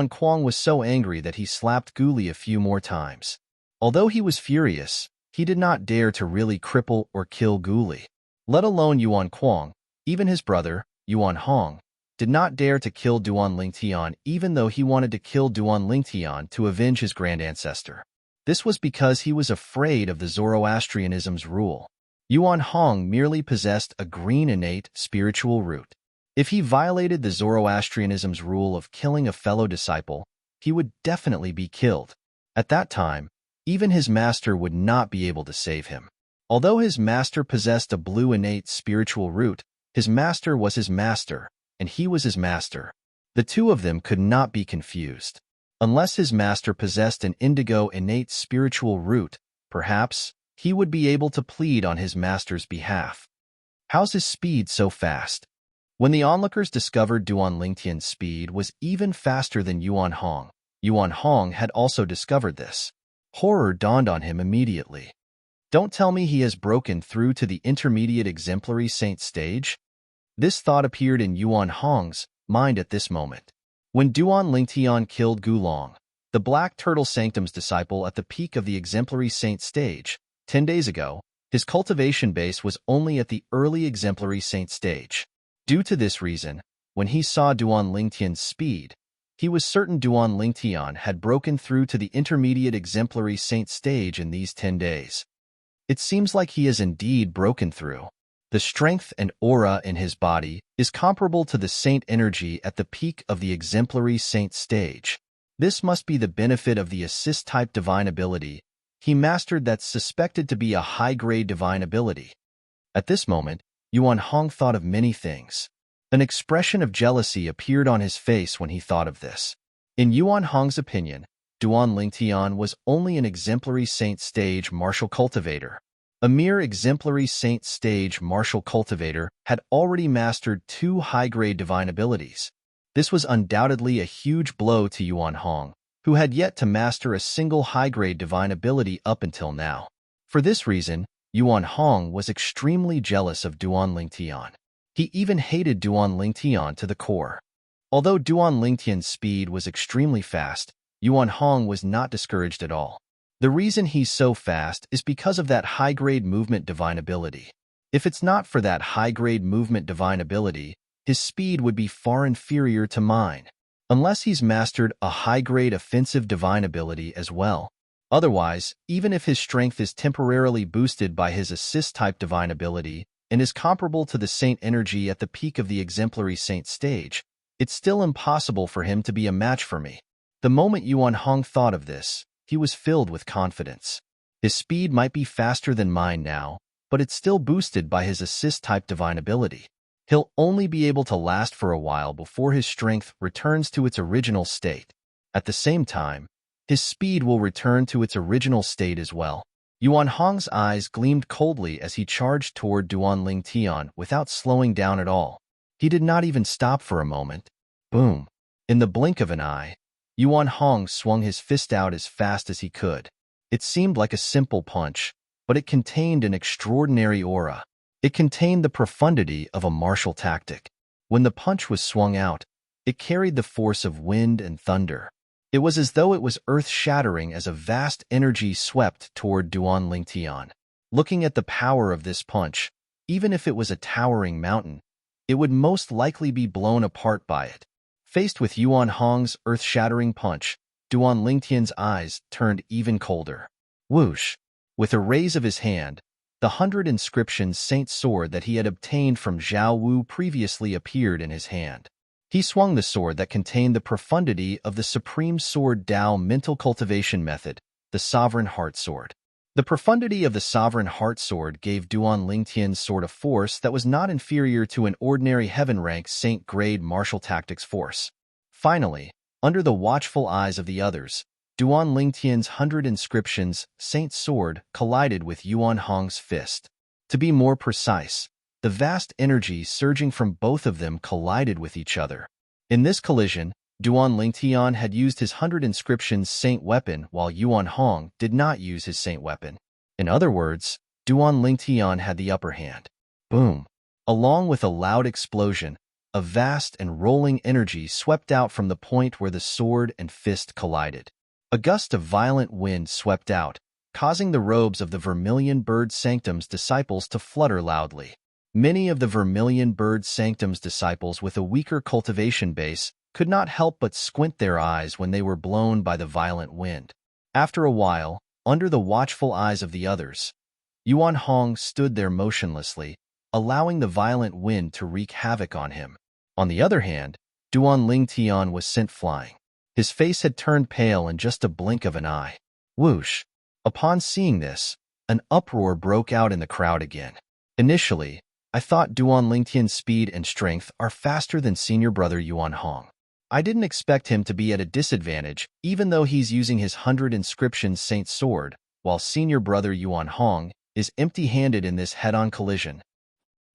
Kuang was so angry that he slapped Gu Li a few more times. Although he was furious, he did not dare to really cripple or kill Gu Li. Let alone Yuan Kuang, even his brother, Yuan Hong, did not dare to kill Duan Lingtian even though he wanted to kill Duan Lingtian to avenge his grand ancestor. This was because he was afraid of the Zoroastrianism's rule. Yuan Hong merely possessed a green innate spiritual root. If he violated the Zoroastrianism's rule of killing a fellow disciple, he would definitely be killed. At that time, even his master would not be able to save him. Although his master possessed a blue innate spiritual root, his master was his master, and he was his master. The two of them could not be confused. Unless his master possessed an indigo innate spiritual root, perhaps he would be able to plead on his master's behalf. How's his speed so fast? When the onlookers discovered Duan Lingtian's speed was even faster than Yuan Hong, Yuan Hong had also discovered this. Horror dawned on him immediately. Don't tell me he has broken through to the intermediate exemplary saint stage? This thought appeared in Yuan Hong's mind at this moment. When Duan Lingtian killed Gulong, the Black Turtle Sanctum's disciple at the peak of the exemplary saint stage, 10 days ago, his cultivation base was only at the early exemplary saint stage. Due to this reason, when he saw Duan Lingtian's speed, he was certain Duan Lingtian had broken through to the intermediate exemplary saint stage in these 10 days. It seems like he has indeed broken through. The strength and aura in his body is comparable to the saint energy at the peak of the exemplary saint stage. This must be the benefit of the assist-type divine ability he mastered that's suspected to be a high-grade divine ability. At this moment, Yuan Hong thought of many things. An expression of jealousy appeared on his face when he thought of this. In Yuan Hong's opinion, Duan Lingtian was only an exemplary saint stage martial cultivator. A mere exemplary saint stage martial cultivator had already mastered 2 high-grade divine abilities. This was undoubtedly a huge blow to Yuan Hong, who had yet to master a single high-grade divine ability up until now. For this reason, Yuan Hong was extremely jealous of Duan Lingtian. He even hated Duan Lingtian to the core. Although Duan Lingtian's speed was extremely fast, Yuan Hong was not discouraged at all. The reason he's so fast is because of that high-grade movement divine ability. If it's not for that high-grade movement divine ability, his speed would be far inferior to mine. Unless he's mastered a high-grade offensive divine ability as well. Otherwise, even if his strength is temporarily boosted by his assist-type divine ability and is comparable to the saint energy at the peak of the exemplary saint stage, it's still impossible for him to be a match for me. The moment Yuan Hong thought of this, he was filled with confidence. His speed might be faster than mine now, but it's still boosted by his assist-type divine ability. He'll only be able to last for a while before his strength returns to its original state. At the same time, his speed will return to its original state as well. Yuan Hong's eyes gleamed coldly as he charged toward Duan Lingtian without slowing down at all. He did not even stop for a moment. Boom! In the blink of an eye, Yuan Hong swung his fist out as fast as he could. It seemed like a simple punch, but it contained an extraordinary aura. It contained the profundity of a martial tactic. When the punch was swung out, it carried the force of wind and thunder. It was as though it was earth-shattering as a vast energy swept toward Duan Lingtian. Looking at the power of this punch, even if it was a towering mountain, it would most likely be blown apart by it. Faced with Yuan Hong's earth-shattering punch, Duan Lingtian's eyes turned even colder. Whoosh! With a raise of his hand, the 100 inscriptions saint sword that he had obtained from Zhao Wu previously appeared in his hand. He swung the sword that contained the profundity of the Supreme Sword Tao mental cultivation method, the Sovereign Heart Sword. The profundity of the Sovereign Heart Sword gave Duan Lingtian's sword a force that was not inferior to an ordinary heaven-rank saint-grade martial tactics force. Finally, under the watchful eyes of the others, Duan Lingtian's 100 inscriptions saint sword collided with Yuan Hong's fist. To be more precise, the vast energy surging from both of them collided with each other. In this collision, Duan Lingtian had used his 100 inscriptions saint weapon while Yuan Hong did not use his saint weapon. In other words, Duan Lingtian had the upper hand. Boom! Along with a loud explosion, a vast and rolling energy swept out from the point where the sword and fist collided. A gust of violent wind swept out, causing the robes of the Vermilion Bird Sanctum's disciples to flutter loudly. Many of the Vermilion Bird Sanctum's disciples with a weaker cultivation base could not help but squint their eyes when they were blown by the violent wind. After a while, under the watchful eyes of the others, Yuan Hong stood there motionlessly, allowing the violent wind to wreak havoc on him. On the other hand, Duan Lingtian was sent flying. His face had turned pale in just a blink of an eye. Whoosh! Upon seeing this, an uproar broke out in the crowd again. Initially, I thought Duan Lingtian's speed and strength are faster than senior brother Yuan Hong. I didn't expect him to be at a disadvantage, even though he's using his 100 inscriptions saint sword, while senior brother Yuan Hong is empty-handed in this head-on collision.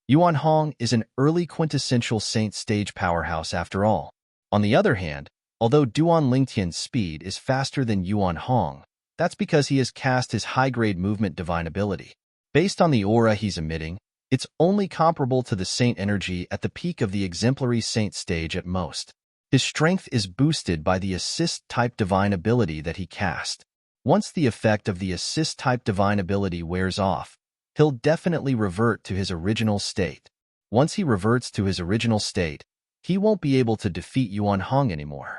Yuan Hong is an early quintessential saint stage powerhouse after all. On the other hand, Although Duan Lingtian's speed is faster than Yuan Hong, that's because he has cast his high-grade movement divine ability. Based on the aura he's emitting, it's only comparable to the saint energy at the peak of the exemplary saint stage at most. His strength is boosted by the assist-type divine ability that he cast. Once the effect of the assist-type divine ability wears off, he'll definitely revert to his original state. Once he reverts to his original state, he won't be able to defeat Yuan Hong anymore.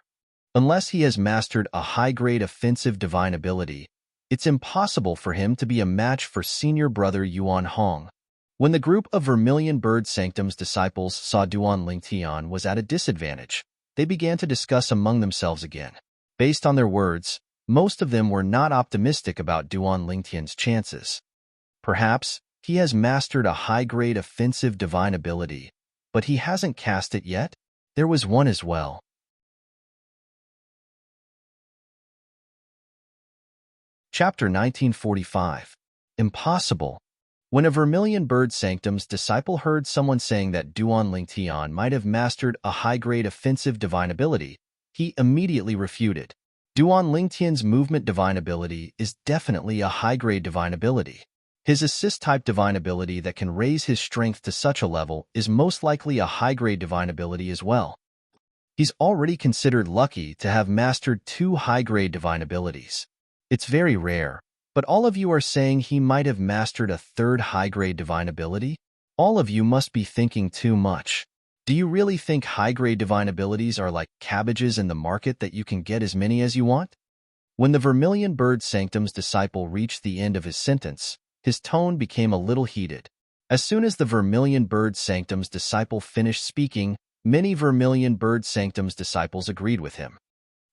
Unless he has mastered a high-grade offensive divine ability, it's impossible for him to be a match for senior brother Yuan Hong. When the group of Vermilion Bird Sanctum's disciples saw Duan Lingtian was at a disadvantage, they began to discuss among themselves again. Based on their words, most of them were not optimistic about Duan Lingtian's chances. Perhaps he has mastered a high-grade offensive divine ability, but he hasn't cast it yet? There was one as well. Chapter 1945. Impossible. When a Vermilion Bird Sanctum's disciple heard someone saying that Duan Lingtian might have mastered a high-grade offensive divine ability, he immediately refuted. Duan Lingtian's movement divine ability is definitely a high-grade divine ability. His assist-type divine ability that can raise his strength to such a level is most likely a high-grade divine ability as well. He's already considered lucky to have mastered 2 high-grade divine abilities. It's very rare, but all of you are saying he might have mastered a 3rd high-grade divine ability? All of you must be thinking too much. Do you really think high-grade divine abilities are like cabbages in the market that you can get as many as you want? When the Vermilion Bird Sanctum's disciple reached the end of his sentence, his tone became a little heated. As soon as the Vermilion Bird Sanctum's disciple finished speaking, many Vermilion Bird Sanctum's disciples agreed with him.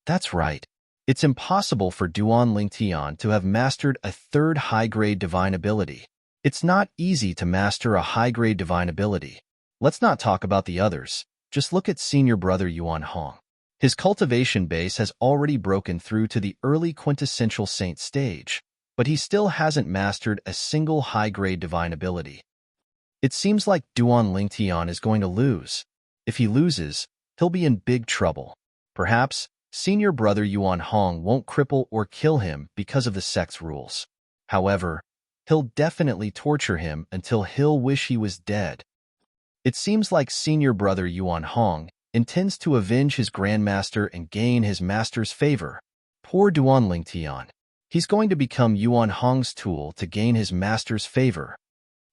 That's right. It's impossible for Duan Lingtian to have mastered a 3rd high-grade divine ability. It's not easy to master a high-grade divine ability. Let's not talk about the others. Just look at senior brother Yuan Hong. His cultivation base has already broken through to the early quintessential saint stage, but he still hasn't mastered a single high-grade divine ability. It seems like Duan Lingtian is going to lose. If he loses, he'll be in big trouble. Perhaps senior brother Yuan Hong won't cripple or kill him because of the sect's rules. However, he'll definitely torture him until he'll wish he was dead. It seems like senior brother Yuan Hong intends to avenge his grandmaster and gain his master's favor. Poor Duan Lingtian. He's going to become Yuan Hong's tool to gain his master's favor.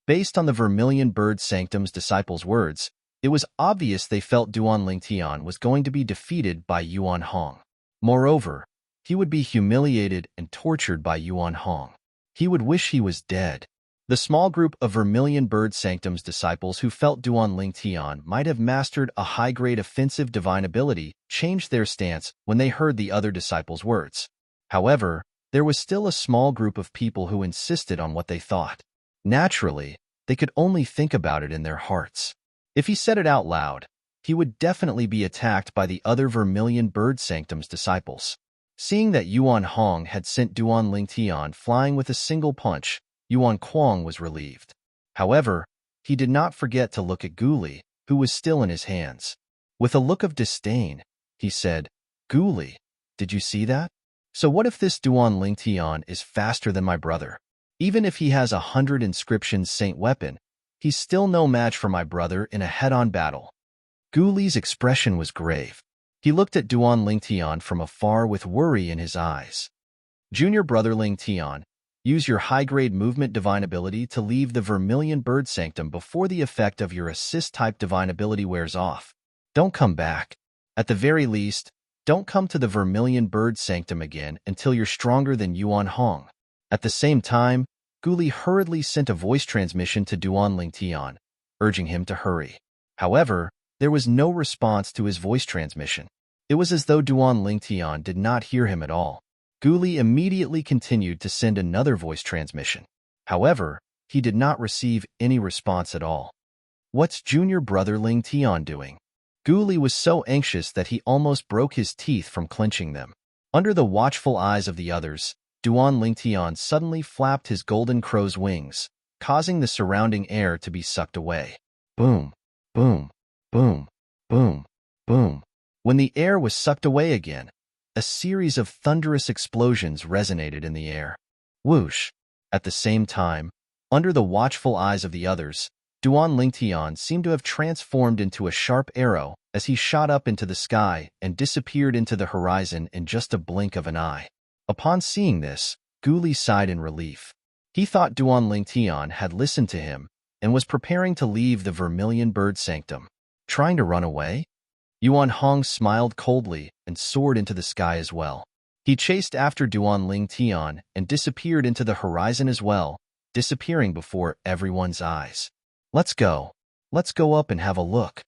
Based on the Vermilion Bird Sanctum's disciples' words, it was obvious they felt Duan Lingtian was going to be defeated by Yuan Hong. Moreover, he would be humiliated and tortured by Yuan Hong. He would wish he was dead. The small group of Vermilion Bird Sanctum's disciples who felt Duan Lingtian might have mastered a high-grade offensive divine ability changed their stance when they heard the other disciples' words. However, there was still a small group of people who insisted on what they thought. Naturally, they could only think about it in their hearts. If he said it out loud, he would definitely be attacked by the other Vermilion Bird Sanctum's disciples. Seeing that Yuan Hong had sent Duan Lingtian flying with a single punch, Yuan Kuang was relieved. However, he did not forget to look at Guli, who was still in his hands. With a look of disdain, he said, "Guli, did you see that? So what if this Duan Lingtian is faster than my brother? Even if he has 100 inscriptions saint weapon, he's still no match for my brother in a head-on battle." Guli's expression was grave. He looked at Duan Lingtian from afar with worry in his eyes. Junior brother Lingtian, use your high-grade movement divine ability to leave the Vermilion Bird Sanctum before the effect of your assist-type divine ability wears off. Don't come back. At the very least, don't come to the Vermilion Bird Sanctum again until you're stronger than Yuan Hong. At the same time, Guli hurriedly sent a voice transmission to Duan Lingtian, urging him to hurry. However, there was no response to his voice transmission. It was as though Duan Lingtian did not hear him at all. Guli immediately continued to send another voice transmission. However, he did not receive any response at all. What's junior brother Lingtian doing? Guli was so anxious that he almost broke his teeth from clenching them. Under the watchful eyes of the others, Duan Lingtian suddenly flapped his golden crow's wings, causing the surrounding air to be sucked away. Boom, boom, boom, boom, boom. When the air was sucked away again, a series of thunderous explosions resonated in the air. Whoosh! At the same time, under the watchful eyes of the others, Duan Lingtian seemed to have transformed into a sharp arrow as he shot up into the sky and disappeared into the horizon in just a blink of an eye. Upon seeing this, Guli sighed in relief. He thought Duan Lingtian had listened to him and was preparing to leave the Vermilion Bird Sanctum. Trying to run away? Yuan Hong smiled coldly and soared into the sky as well. He chased after Duan Lingtian and disappeared into the horizon as well, disappearing before everyone's eyes. Let's go. Let's go up and have a look.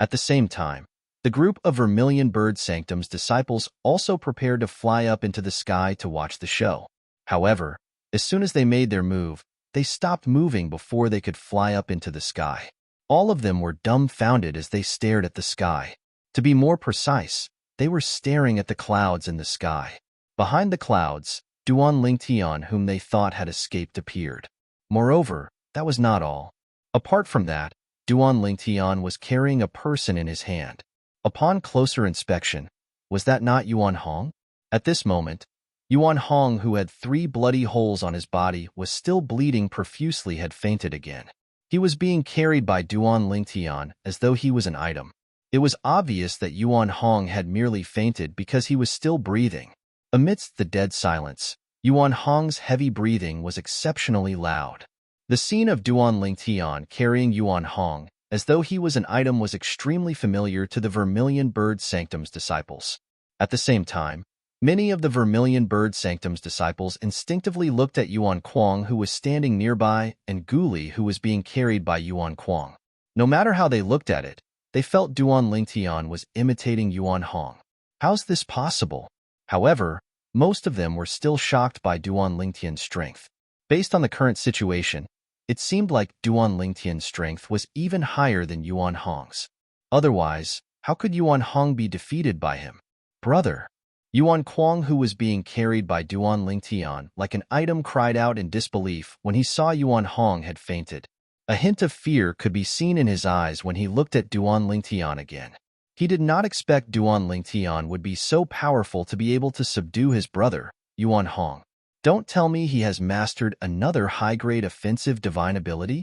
At the same time, the group of Vermilion Bird Sanctum's disciples also prepared to fly up into the sky to watch the show. However, as soon as they made their move, they stopped moving before they could fly up into the sky. All of them were dumbfounded as they stared at the sky. To be more precise, they were staring at the clouds in the sky. Behind the clouds, Duan Lingtian, whom they thought had escaped, appeared. Moreover, that was not all. Apart from that, Duan Lingtian was carrying a person in his hand. Upon closer inspection, was that not Yuan Hong? At this moment, Yuan Hong, who had 3 bloody holes on his body, was still bleeding profusely, had fainted again. He was being carried by Duan Lingtian as though he was an item. It was obvious that Yuan Hong had merely fainted because he was still breathing. Amidst the dead silence, Yuan Hong's heavy breathing was exceptionally loud. The scene of Duan Lingtian carrying Yuan Hong as though he was an item was extremely familiar to the Vermilion Bird Sanctum's disciples. At the same time, many of the Vermilion Bird Sanctum's disciples instinctively looked at Yuan Kuang, who was standing nearby, and Guli, who was being carried by Yuan Kuang. No matter how they looked at it, they felt Duan Lingtian was imitating Yuan Hong. How's this possible? However, most of them were still shocked by Duan Lingtian's strength. Based on the current situation, it seemed like Duan Lingtian's strength was even higher than Yuan Hong's. Otherwise, how could Yuan Hong be defeated by him? Brother! Yuan Kuang, who was being carried by Duan Lingtian like an item, cried out in disbelief when he saw Yuan Hong had fainted. A hint of fear could be seen in his eyes when he looked at Duan Lingtian again. He did not expect Duan Lingtian would be so powerful to be able to subdue his brother, Yuan Hong. Don't tell me he has mastered another high-grade offensive divine ability?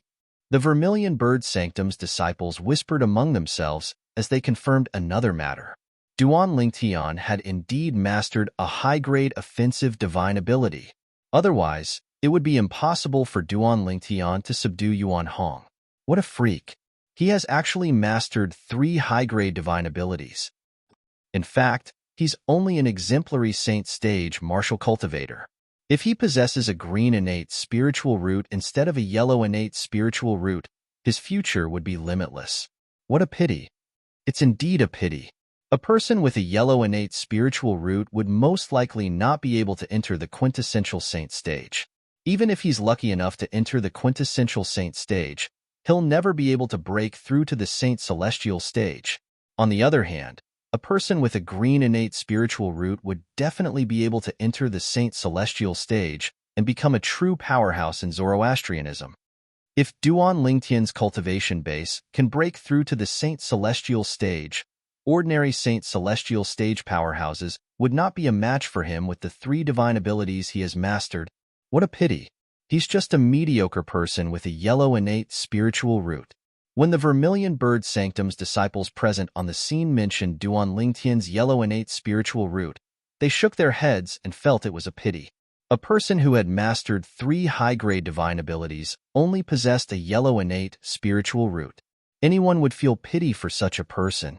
The Vermilion Bird Sanctum's disciples whispered among themselves as they confirmed another matter. Duan Lingtian had indeed mastered a high-grade offensive divine ability. Otherwise, it would be impossible for Duan Lingtian to subdue Yuan Hong. What a freak! He has actually mastered 3 high-grade divine abilities. In fact, he's only an exemplary saint stage martial cultivator. If he possesses a green innate spiritual root instead of a yellow innate spiritual root, his future would be limitless. What a pity! It's indeed a pity. A person with a yellow innate spiritual root would most likely not be able to enter the quintessential saint stage. Even if he's lucky enough to enter the quintessential saint stage, he'll never be able to break through to the saint celestial stage. On the other hand, a person with a green innate spiritual root would definitely be able to enter the saint celestial stage and become a true powerhouse in Zoroastrianism. If Duan Lingtian's cultivation base can break through to the saint celestial stage, ordinary saint celestial stage powerhouses would not be a match for him with the 3 divine abilities he has mastered. What a pity. He's just a mediocre person with a yellow innate spiritual root. When the Vermilion Bird Sanctum's disciples present on the scene mentioned Duan Lingtian's yellow innate spiritual root, they shook their heads and felt it was a pity. A person who had mastered 3 high-grade divine abilities only possessed a yellow innate spiritual root. Anyone would feel pity for such a person.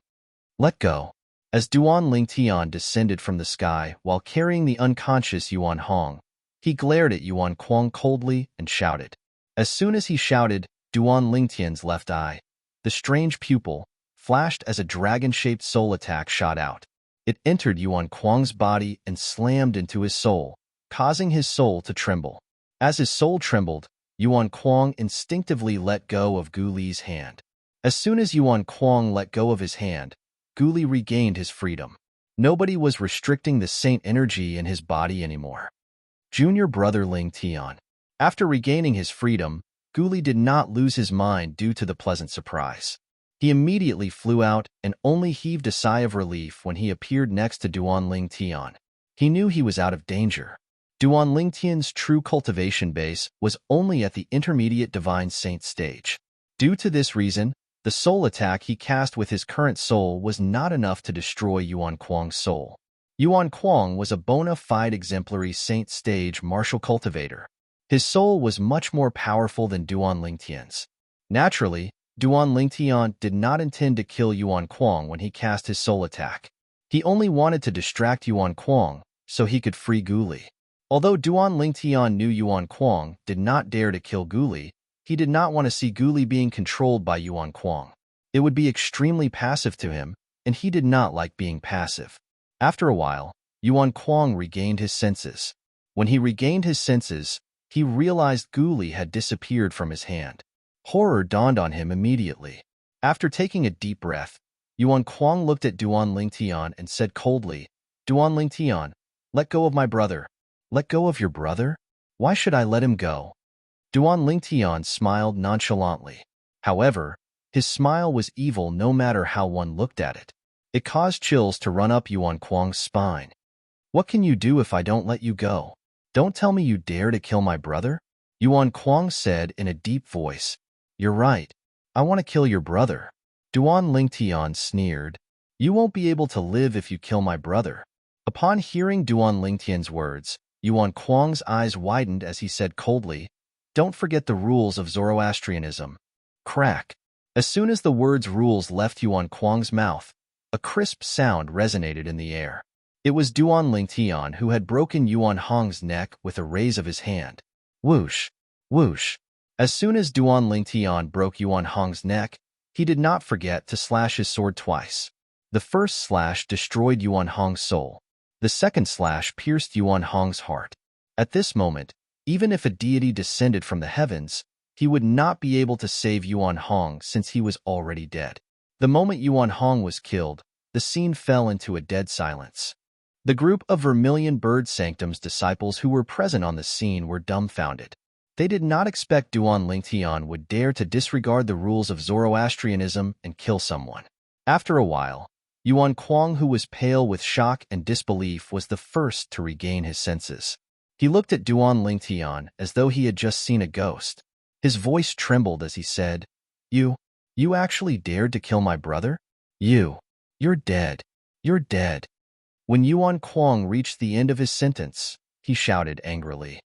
Let go. As Duan Lingtian descended from the sky while carrying the unconscious Yuan Hong, he glared at Yuan Kuang coldly and shouted. As soon as he shouted, Duan Lingtian's left eye, the strange pupil, flashed as a dragon-shaped soul attack shot out. It entered Yuan Kuang's body and slammed into his soul, causing his soul to tremble. As his soul trembled, Yuan Kuang instinctively let go of Guli's hand. As soon as Yuan Kuang let go of his hand, Guli regained his freedom. Nobody was restricting the saint energy in his body anymore. Junior brother Lingtian. After regaining his freedom, Guli did not lose his mind due to the pleasant surprise. He immediately flew out and only heaved a sigh of relief when he appeared next to Duan Lingtian. He knew he was out of danger. Duan Lingtian's true cultivation base was only at the intermediate Divine Saint stage. Due to this reason, the soul attack he cast with his current soul was not enough to destroy Yuan Kuang's soul. Yuan Kuang was a bona fide exemplary Saint stage martial cultivator. His soul was much more powerful than Duan Lingtian's. Naturally, Duan Lingtian did not intend to kill Yuan Kuang when he cast his soul attack. He only wanted to distract Yuan Kuang so he could free Guli. Although Duan Lingtian knew Yuan Kuang did not dare to kill Guli, he did not want to see Guli being controlled by Yuan Kuang. It would be extremely passive to him, and he did not like being passive. After a while, Yuan Kuang regained his senses. When he regained his senses, he realized Guli had disappeared from his hand. Horror dawned on him immediately. After taking a deep breath, Yuan Kuang looked at Duan Lingtian and said coldly, "Duan Lingtian, let go of my brother." "Let go of your brother? Why should I let him go?" Duan Lingtian smiled nonchalantly. However, his smile was evil no matter how one looked at it. It caused chills to run up Yuan Kuang's spine. "What can you do if I don't let you go? Don't tell me you dare to kill my brother?" Yuan Kuang said in a deep voice. "You're right. I want to kill your brother." Duan Lingtian sneered. "You won't be able to live if you kill my brother." Upon hearing Duan Lingtian's words, Yuan Kuang's eyes widened as he said coldly, "Don't forget the rules of Zoroastrianism." Crack. As soon as the words rules left Yuan Kuang's mouth, a crisp sound resonated in the air. It was Duan Lingtian who had broken Yuan Hong's neck with a raise of his hand. Whoosh! Whoosh! As soon as Duan Lingtian broke Yuan Hong's neck, he did not forget to slash his sword twice. The first slash destroyed Yuan Hong's soul. The second slash pierced Yuan Hong's heart. At this moment, even if a deity descended from the heavens, he would not be able to save Yuan Hong since he was already dead. The moment Yuan Hong was killed, the scene fell into a dead silence. The group of Vermilion Bird Sanctum's disciples who were present on the scene were dumbfounded. They did not expect Duan Lingtian would dare to disregard the rules of Zoroastrianism and kill someone. After a while, Yuan Kuang, who was pale with shock and disbelief, was the first to regain his senses. He looked at Duan Lingtian as though he had just seen a ghost. His voice trembled as he said, You actually dared to kill my brother? You're dead. You're dead." When Yuan Kuang reached the end of his sentence, he shouted angrily.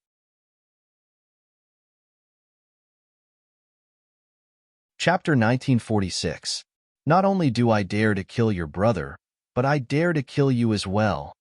Chapter 1946. Not only do I dare to kill your brother, but I dare to kill you as well.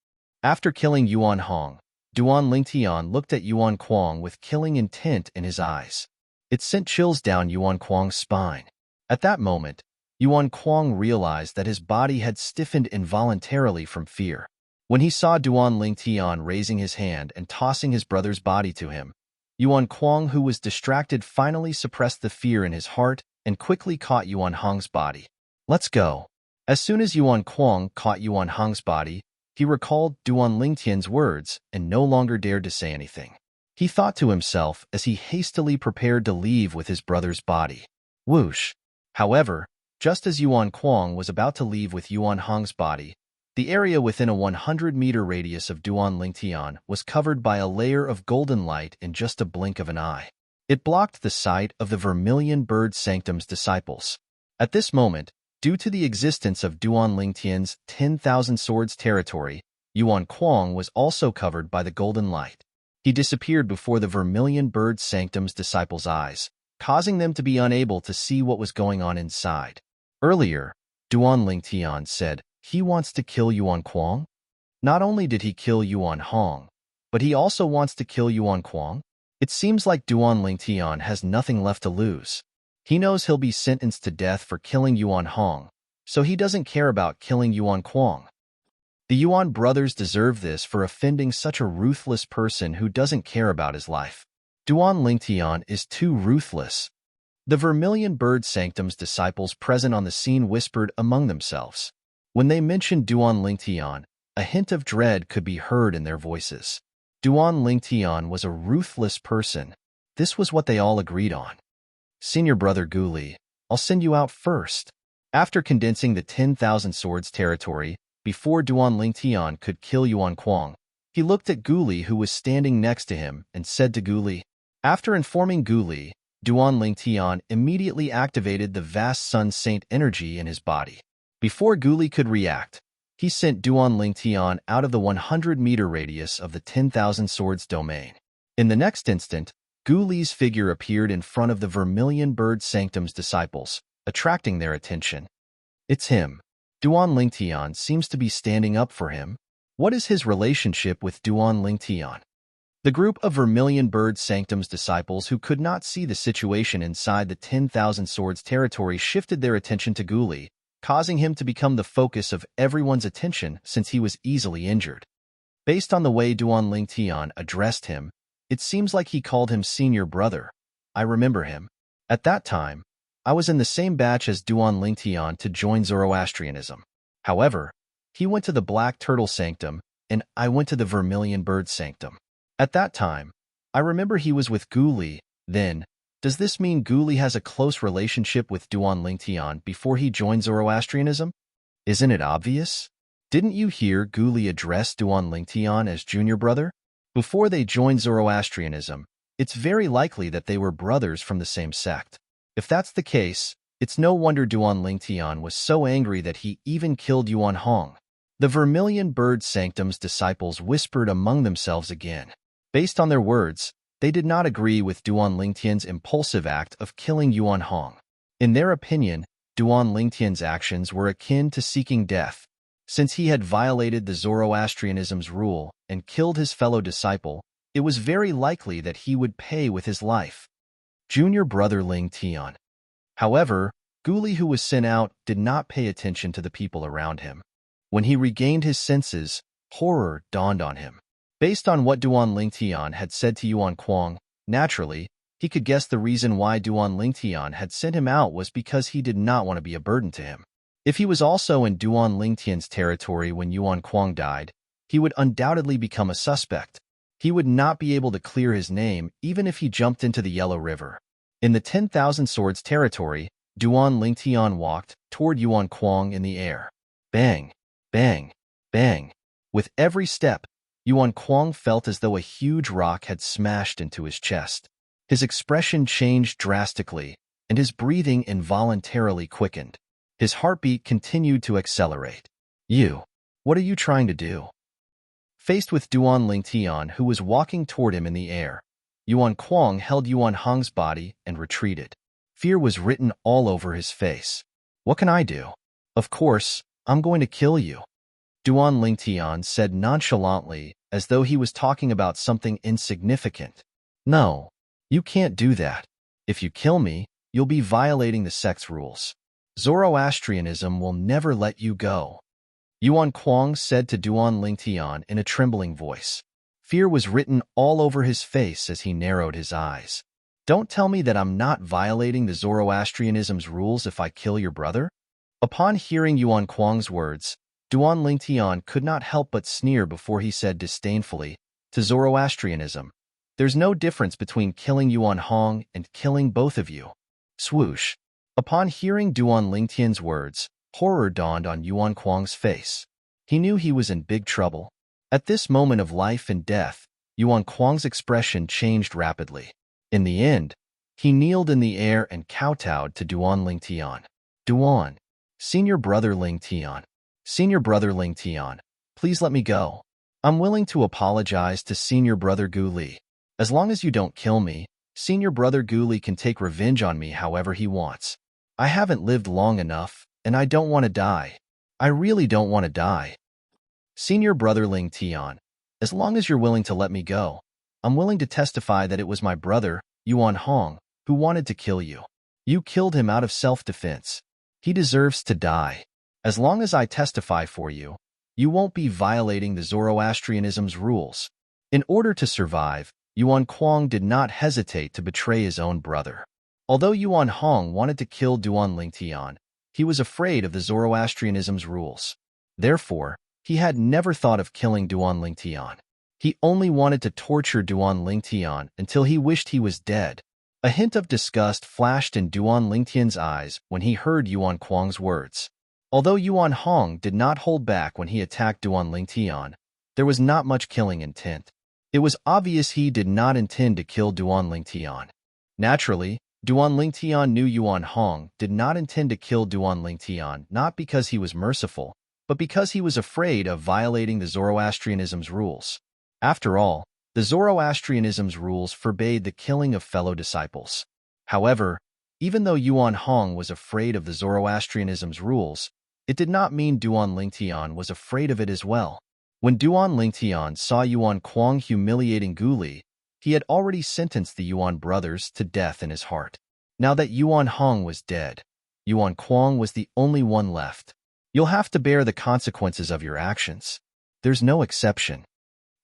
After killing Yuan Hong, Duan Lingtian looked at Yuan Kuang with killing intent in his eyes. It sent chills down Yuan Kuang's spine. At that moment, Yuan Kuang realized that his body had stiffened involuntarily from fear. When he saw Duan Lingtian raising his hand and tossing his brother's body to him, Yuan Kuang, who was distracted, finally suppressed the fear in his heart and quickly caught Yuan Hong's body. "Let's go." As soon as Yuan Kuang caught Yuan Hong's body, he recalled Duan Lingtian's words and no longer dared to say anything. He thought to himself as he hastily prepared to leave with his brother's body. Whoosh! However, just as Yuan Kuang was about to leave with Yuan Hong's body, the area within a 100-meter radius of Duan Lingtian was covered by a layer of golden light in just a blink of an eye. It blocked the sight of the Vermilion Bird Sanctum's disciples. At this moment, due to the existence of Duan Lingtian's 10,000 Swords territory, Yuan Kuang was also covered by the golden light. He disappeared before the Vermilion Bird Sanctum's disciples' eyes, causing them to be unable to see what was going on inside. Earlier, Duan Lingtian said, "He wants to kill Yuan Kuang?" Not only did he kill Yuan Hong, but he also wants to kill Yuan Kuang? It seems like Duan Lingtian has nothing left to lose. He knows he'll be sentenced to death for killing Yuan Hong, so he doesn't care about killing Yuan Kuang. The Yuan brothers deserve this for offending such a ruthless person who doesn't care about his life. Duan Lingtian is too ruthless. The Vermilion Bird Sanctum's disciples present on the scene whispered among themselves. When they mentioned Duan Lingtian, a hint of dread could be heard in their voices. Duan Lingtian was a ruthless person. This was what they all agreed on. "Senior brother Guli, I'll send you out first." After condensing the 10,000 swords territory, before Duan Lingtian could kill Yuan Kuang, he looked at Gu Li, who was standing next to him, and said to Gu Li. After informing Gu Li, Duan Lingtian immediately activated the vast Sun Saint energy in his body. Before Gu Li could react, he sent Duan Lingtian out of the 100-meter radius of the 10,000 swords domain. In the next instant, Gu Li's figure appeared in front of the Vermilion Bird Sanctum's disciples, attracting their attention. It's him. Duan Lingtian seems to be standing up for him. What is his relationship with Duan Lingtian? The group of Vermilion Bird Sanctum's disciples who could not see the situation inside the 10,000 swords territory shifted their attention to Gu Li, causing him to become the focus of everyone's attention since he was easily injured. Based on the way Duan Lingtian addressed him, it seems like he called him senior brother. I remember him. At that time, I was in the same batch as Duan Lingtian to join Zoroastrianism. However, he went to the Black Turtle Sanctum, and I went to the Vermilion Bird Sanctum. At that time, I remember he was with Gu Li. Then, does this mean Gu Li has a close relationship with Duan Lingtian before he joined Zoroastrianism? Isn't it obvious? Didn't you hear Gu Li address Duan Lingtian as junior brother? Before they joined Zoroastrianism, it's very likely that they were brothers from the same sect. If that's the case, it's no wonder Duan Lingtian was so angry that he even killed Yuan Hong. The Vermilion Bird Sanctum's disciples whispered among themselves again. Based on their words, they did not agree with Duan Lingtian's impulsive act of killing Yuan Hong. In their opinion, Duan Lingtian's actions were akin to seeking death. Since he had violated the Zoroastrianism's rule and killed his fellow disciple, it was very likely that he would pay with his life. Junior brother Lingtian. However, Gu Li, who was sent out, did not pay attention to the people around him. When he regained his senses, horror dawned on him. Based on what Duan Lingtian had said to Yuan Kuang, naturally, he could guess the reason why Duan Lingtian had sent him out was because he did not want to be a burden to him. If he was also in Duan Lingtian's territory when Yuan Kuang died, he would undoubtedly become a suspect. He would not be able to clear his name even if he jumped into the Yellow River. In the 10,000 swords territory, Duan Lingtian walked toward Yuan Kuang in the air. Bang, bang, bang. With every step, Yuan Kuang felt as though a huge rock had smashed into his chest. His expression changed drastically, and his breathing involuntarily quickened. His heartbeat continued to accelerate. What are you trying to do? Faced with Duan Lingtian, who was walking toward him in the air, Yuan Kuang held Yuan Hong's body and retreated. Fear was written all over his face. What can I do? Of course, I'm going to kill you. Duan Lingtian said nonchalantly, as though he was talking about something insignificant. No, you can't do that. If you kill me, you'll be violating the sect's rules. Zoroastrianism will never let you go. Yuan Kuang said to Duan Lingtian in a trembling voice. Fear was written all over his face as he narrowed his eyes. Don't tell me that I'm not violating the Zoroastrianism's rules if I kill your brother? Upon hearing Yuan Kuang's words, Duan Lingtian could not help but sneer before he said disdainfully, to Zoroastrianism, there's no difference between killing Yuan Hong and killing both of you. Swoosh. Upon hearing Duan Lingtian's words, horror dawned on Yuan Kuang's face. He knew he was in big trouble. At this moment of life and death, Yuan Kuang's expression changed rapidly. In the end, he kneeled in the air and kowtowed to Duan Lingtian. Duan, senior brother Lingtian. Senior brother Lingtian, please let me go. I'm willing to apologize to senior brother Gu Li. As long as you don't kill me, senior brother Gu Li can take revenge on me however he wants. I haven't lived long enough, and I don't want to die. I really don't want to die. Senior brother Lingtian, as long as you're willing to let me go, I'm willing to testify that it was my brother, Yuan Hong, who wanted to kill you. You killed him out of self-defense. He deserves to die. As long as I testify for you, you won't be violating the Zoroastrianism's rules. In order to survive, Yuan Kuang did not hesitate to betray his own brother. Although Yuan Hong wanted to kill Duan Lingtian, he was afraid of the Zoroastrianism's rules. Therefore, he had never thought of killing Duan Lingtian. He only wanted to torture Duan Lingtian until he wished he was dead. A hint of disgust flashed in Duan Lingtian's eyes when he heard Yuan Kuang's words. Although Yuan Hong did not hold back when he attacked Duan Lingtian, there was not much killing intent. It was obvious he did not intend to kill Duan Lingtian. Naturally, Duan Lingtian knew Yuan Hong did not intend to kill Duan Lingtian not because he was merciful, but because he was afraid of violating the Zoroastrianism's rules. After all, the Zoroastrianism's rules forbade the killing of fellow disciples. However, even though Yuan Hong was afraid of the Zoroastrianism's rules, it did not mean Duan Lingtian was afraid of it as well. When Duan Lingtian saw Yuan Kuang humiliating Gu Li, he had already sentenced the Yuan brothers to death in his heart. Now that Yuan Hong was dead, Yuan Kuang was the only one left. You'll have to bear the consequences of your actions. There's no exception.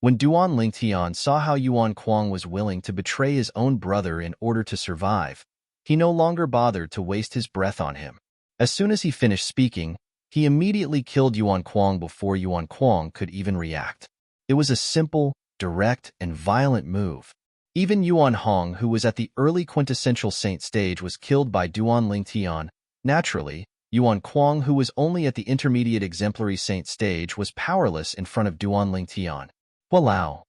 When Duan Lingtian saw how Yuan Kuang was willing to betray his own brother in order to survive, he no longer bothered to waste his breath on him. As soon as he finished speaking, he immediately killed Yuan Kuang before Yuan Kuang could even react. It was a simple, direct, and violent move. Even Yuan Hong, who was at the early quintessential saint stage, was killed by Duan Lingtian. Naturally, Yuan Kuang, who was only at the intermediate exemplary saint stage, was powerless in front of Duan Lingtian. Hualao.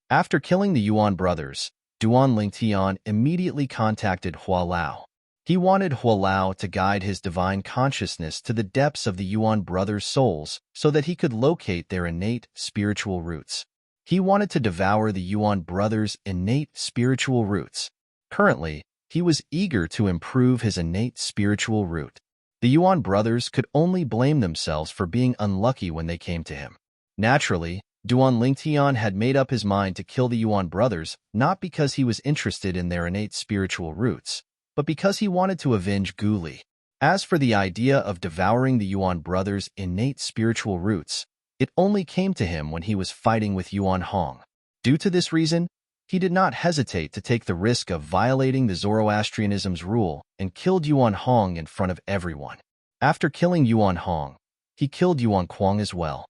After killing the Yuan brothers, Duan Lingtian immediately contacted Hualao. He wanted Hualao to guide his divine consciousness to the depths of the Yuan brothers' souls so that he could locate their innate spiritual roots. He wanted to devour the Yuan brothers' innate spiritual roots. Currently, he was eager to improve his innate spiritual root. The Yuan brothers could only blame themselves for being unlucky when they came to him. Naturally, Duan Lingtian had made up his mind to kill the Yuan brothers not because he was interested in their innate spiritual roots, but because he wanted to avenge Gu Li. As for the idea of devouring the Yuan brothers' innate spiritual roots, it only came to him when he was fighting with Yuan Hong. Due to this reason, he did not hesitate to take the risk of violating the Zoroastrianism's rule and killed Yuan Hong in front of everyone. After killing Yuan Hong, he killed Yuan Kuang as well.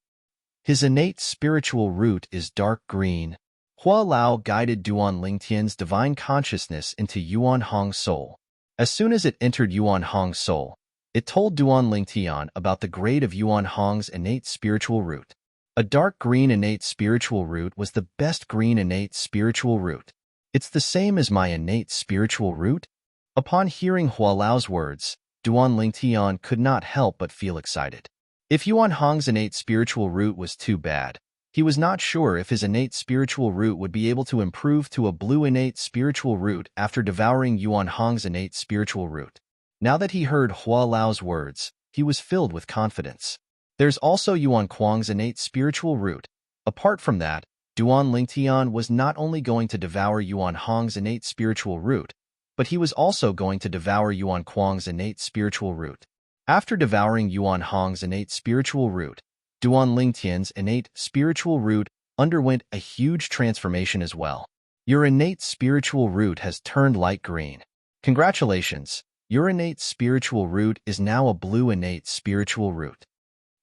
His innate spiritual root is dark green. Hualao guided Duan Lingtian's divine consciousness into Yuan Hong's soul. As soon as it entered Yuan Hong's soul, it told Duan Lingtian about the grade of Yuan Hong's innate spiritual root. A dark green innate spiritual root was the best green innate spiritual root. It's the same as my innate spiritual root? Upon hearing Hualao's words, Duan Lingtian could not help but feel excited. If Yuan Hong's innate spiritual root was too bad, he was not sure if his innate spiritual root would be able to improve to a blue innate spiritual root after devouring Yuan Hong's innate spiritual root. Now that he heard Hualao's words, he was filled with confidence. There's also Yuan Kuang's innate spiritual root. Apart from that, Duan Lingtian was not only going to devour Yuan Hong's innate spiritual root, but he was also going to devour Yuan Kuang's innate spiritual root. After devouring Yuan Hong's innate spiritual root, Duan Lingtian's innate spiritual root underwent a huge transformation as well. Your innate spiritual root has turned light green. Congratulations, your innate spiritual root is now a blue innate spiritual root.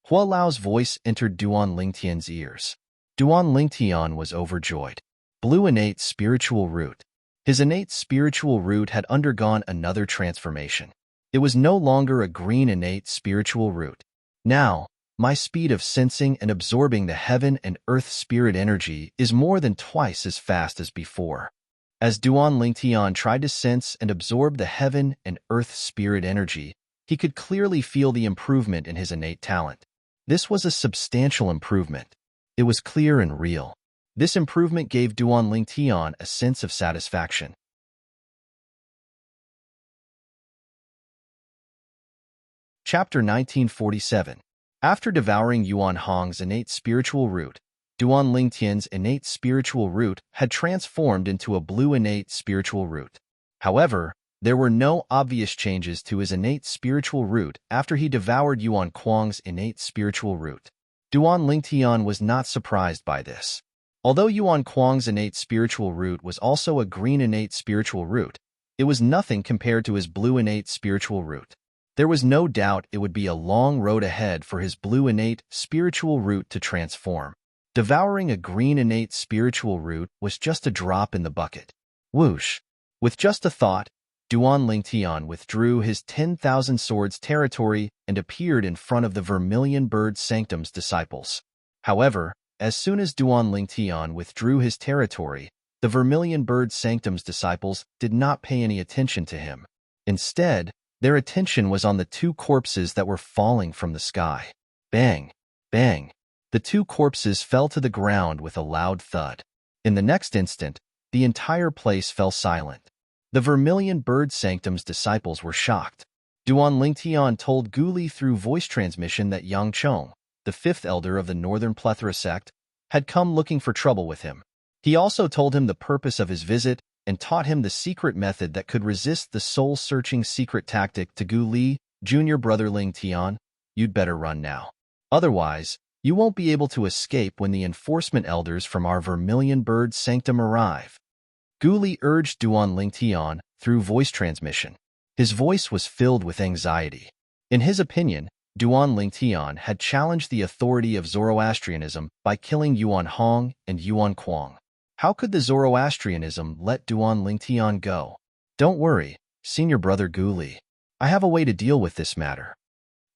Hualao's voice entered Duan Lingtian's ears. Duan Lingtian was overjoyed. Blue innate spiritual root. His innate spiritual root had undergone another transformation. It was no longer a green innate spiritual root. Now, my speed of sensing and absorbing the heaven and earth spirit energy is more than twice as fast as before. As Duan Lingtian tried to sense and absorb the heaven and earth spirit energy, he could clearly feel the improvement in his innate talent. This was a substantial improvement. It was clear and real. This improvement gave Duan Lingtian a sense of satisfaction. Chapter 1947. After devouring Yuan Hong's innate spiritual root, Duan Lingtian's innate spiritual root had transformed into a blue innate spiritual root. However, there were no obvious changes to his innate spiritual root after he devoured Yuan Kuang's innate spiritual root. Duan Lingtian was not surprised by this. Although Yuan Kuang's innate spiritual root was also a green innate spiritual root, it was nothing compared to his blue innate spiritual root. There was no doubt it would be a long road ahead for his blue innate spiritual root to transform. Devouring a green innate spiritual root was just a drop in the bucket. Whoosh! With just a thought, Duan Lingtian withdrew his 10,000 swords territory and appeared in front of the Vermilion Bird Sanctum's disciples. However, as soon as Duan Lingtian withdrew his territory, the Vermilion Bird Sanctum's disciples did not pay any attention to him. Instead, their attention was on the two corpses that were falling from the sky. Bang! Bang! The two corpses fell to the ground with a loud thud. In the next instant, the entire place fell silent. The Vermilion Bird Sanctum's disciples were shocked. Duan Lingtian told Guli through voice transmission that Yang Chong, the fifth elder of the Northern Plethora sect, had come looking for trouble with him. He also told him the purpose of his visit and taught him the secret method that could resist the soul-searching secret tactic to Gu Li, junior brother Lingtian. You'd better run now. Otherwise, you won't be able to escape when the enforcement elders from our Vermilion Bird Sanctum arrive. Gu Li urged Duan Lingtian through voice transmission. His voice was filled with anxiety. In his opinion, Duan Lingtian had challenged the authority of Zoroastrianism by killing Yuan Hong and Yuan Kuang. How could the Zoroastrianism let Duan Lingtian go? Don't worry, senior brother Gu Li. I have a way to deal with this matter.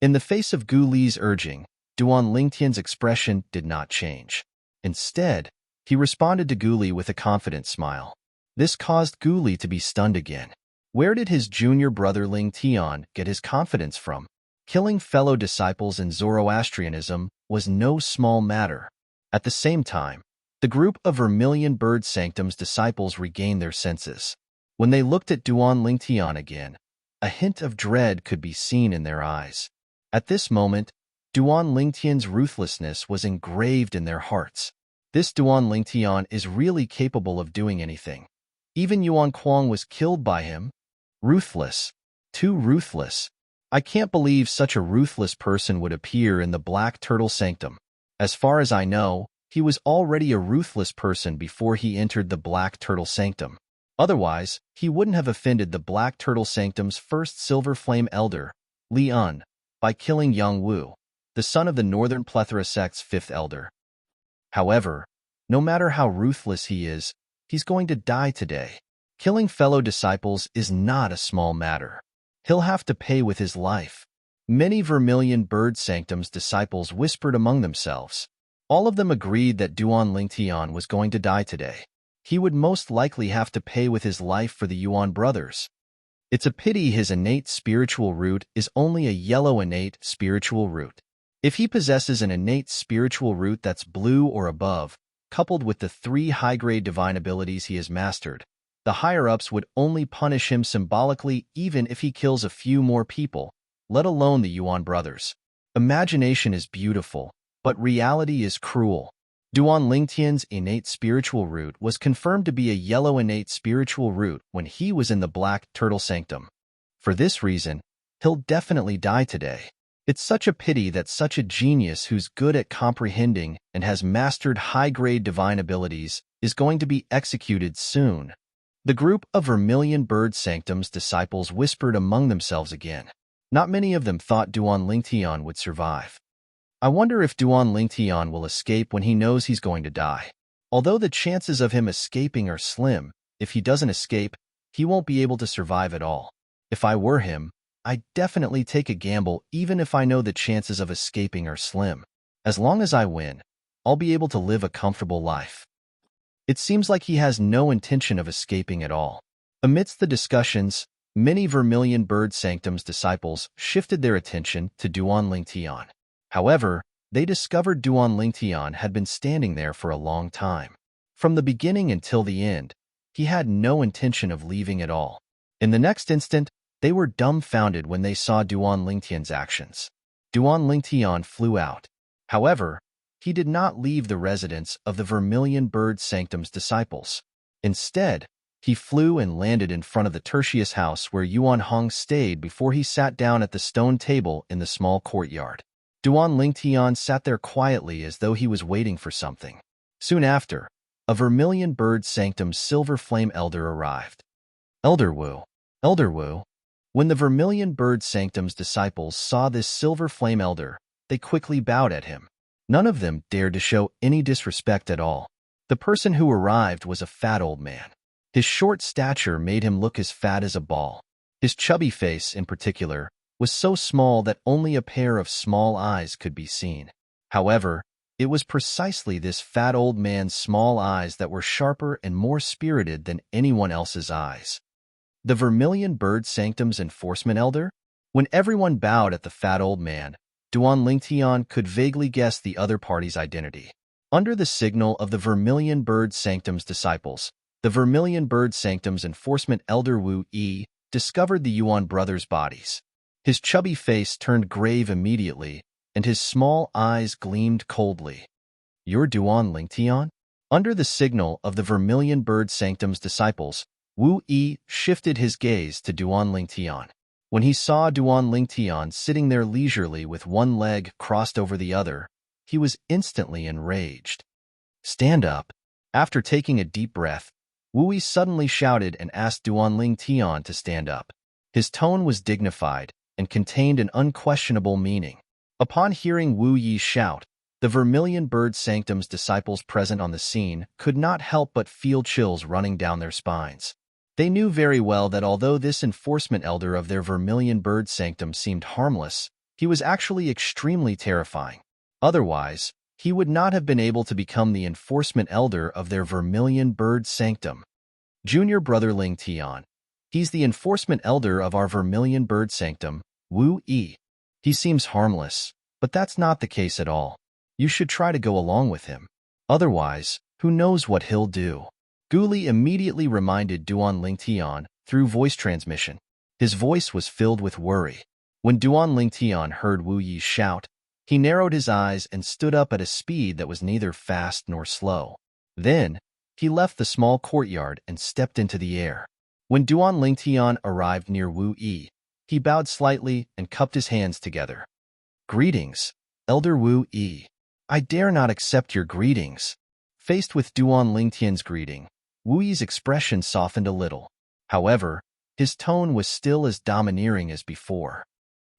In the face of Gu Li's urging, Duan Lingtian's expression did not change. Instead, he responded to Gu Li with a confident smile. This caused Gu Li to be stunned again. Where did his junior brother Lingtian get his confidence from? Killing fellow disciples in Zoroastrianism was no small matter. At the same time, the group of Vermilion Bird Sanctum's disciples regained their senses. When they looked at Duan Lingtian again, a hint of dread could be seen in their eyes. At this moment, Duan Lingtian's ruthlessness was engraved in their hearts. This Duan Lingtian is really capable of doing anything. Even Yuan Kuang was killed by him. Ruthless. Too ruthless. I can't believe such a ruthless person would appear in the Black Turtle Sanctum. As far as I know, he was already a ruthless person before he entered the Black Turtle Sanctum. Otherwise, he wouldn't have offended the Black Turtle Sanctum's first Silver Flame Elder, Li Un, by killing Yang Wu, the son of the Northern Plethora sect's fifth elder. However, no matter how ruthless he is, he's going to die today. Killing fellow disciples is not a small matter. He'll have to pay with his life. Many Vermilion Bird Sanctum's disciples whispered among themselves. All of them agreed that Duan Lingtian was going to die today. He would most likely have to pay with his life for the Yuan brothers. It's a pity his innate spiritual root is only a yellow innate spiritual root. If he possesses an innate spiritual root that's blue or above, coupled with the 3 high-grade divine abilities he has mastered, the higher-ups would only punish him symbolically even if he kills a few more people, let alone the Yuan brothers. Imagination is beautiful, but reality is cruel. Duan Lingtian's innate spiritual root was confirmed to be a yellow innate spiritual root when he was in the Black Turtle Sanctum. For this reason, he'll definitely die today. It's such a pity that such a genius who's good at comprehending and has mastered high-grade divine abilities is going to be executed soon. The group of Vermilion Bird Sanctum's disciples whispered among themselves again. Not many of them thought Duan Lingtian would survive. I wonder if Duan Lingtian will escape when he knows he's going to die. Although the chances of him escaping are slim, if he doesn't escape, he won't be able to survive at all. If I were him, I'd definitely take a gamble even if I know the chances of escaping are slim. As long as I win, I'll be able to live a comfortable life. It seems like he has no intention of escaping at all. Amidst the discussions, many Vermilion Bird Sanctum's disciples shifted their attention to Duan Lingtian. However, they discovered Duan Lingtian had been standing there for a long time. From the beginning until the end, he had no intention of leaving at all. In the next instant, they were dumbfounded when they saw Duan Lingtian's actions. Duan Lingtian flew out. However, he did not leave the residence of the Vermilion Bird Sanctum's disciples. Instead, he flew and landed in front of the Tertius house where Yuan Hong stayed before he sat down at the stone table in the small courtyard. Duan Lingtian sat there quietly as though he was waiting for something. Soon after, a Vermilion Bird Sanctum's Silver Flame Elder arrived. Elder Wu. Elder Wu. When the Vermilion Bird Sanctum's disciples saw this Silver Flame Elder, they quickly bowed at him. None of them dared to show any disrespect at all. The person who arrived was a fat old man. His short stature made him look as fat as a ball. His chubby face, in particular, was so small that only a pair of small eyes could be seen. However, it was precisely this fat old man's small eyes that were sharper and more spirited than anyone else's eyes. The Vermilion Bird Sanctum's enforcement elder? When everyone bowed at the fat old man, Duan Lingtian could vaguely guess the other party's identity. Under the signal of the Vermilion Bird Sanctum's disciples, the Vermilion Bird Sanctum's enforcement elder Wu Yi discovered the Yuan brothers' bodies. His chubby face turned grave immediately, and his small eyes gleamed coldly. "You're Duan Lingtian?" Under the signal of the Vermilion Bird Sanctum's disciples, Wu Yi shifted his gaze to Duan Lingtian. When he saw Duan Lingtian sitting there leisurely with one leg crossed over the other, he was instantly enraged. "Stand up." After taking a deep breath, Wu Yi suddenly shouted and asked Duan Lingtian to stand up. His tone was dignified and contained an unquestionable meaning. Upon hearing Wu Yi's shout, the Vermilion Bird Sanctum's disciples present on the scene could not help but feel chills running down their spines. They knew very well that although this enforcement elder of their Vermilion Bird Sanctum seemed harmless, he was actually extremely terrifying. Otherwise, he would not have been able to become the enforcement elder of their Vermilion Bird Sanctum. "Junior brother Lingtian. He's the enforcement elder of our Vermilion Bird Sanctum, Wu Yi. He seems harmless, but that's not the case at all. You should try to go along with him. Otherwise, who knows what he'll do." Guli immediately reminded Duan Lingtian through voice transmission. His voice was filled with worry. When Duan Lingtian heard Wu Yi's shout, he narrowed his eyes and stood up at a speed that was neither fast nor slow. Then, he left the small courtyard and stepped into the air. When Duan Lingtian arrived near Wu Yi, he bowed slightly and cupped his hands together. "Greetings, Elder Wu Yi. I dare not accept your greetings." Faced with Duan Lingtian's greeting, Wu Yi's expression softened a little. However, his tone was still as domineering as before.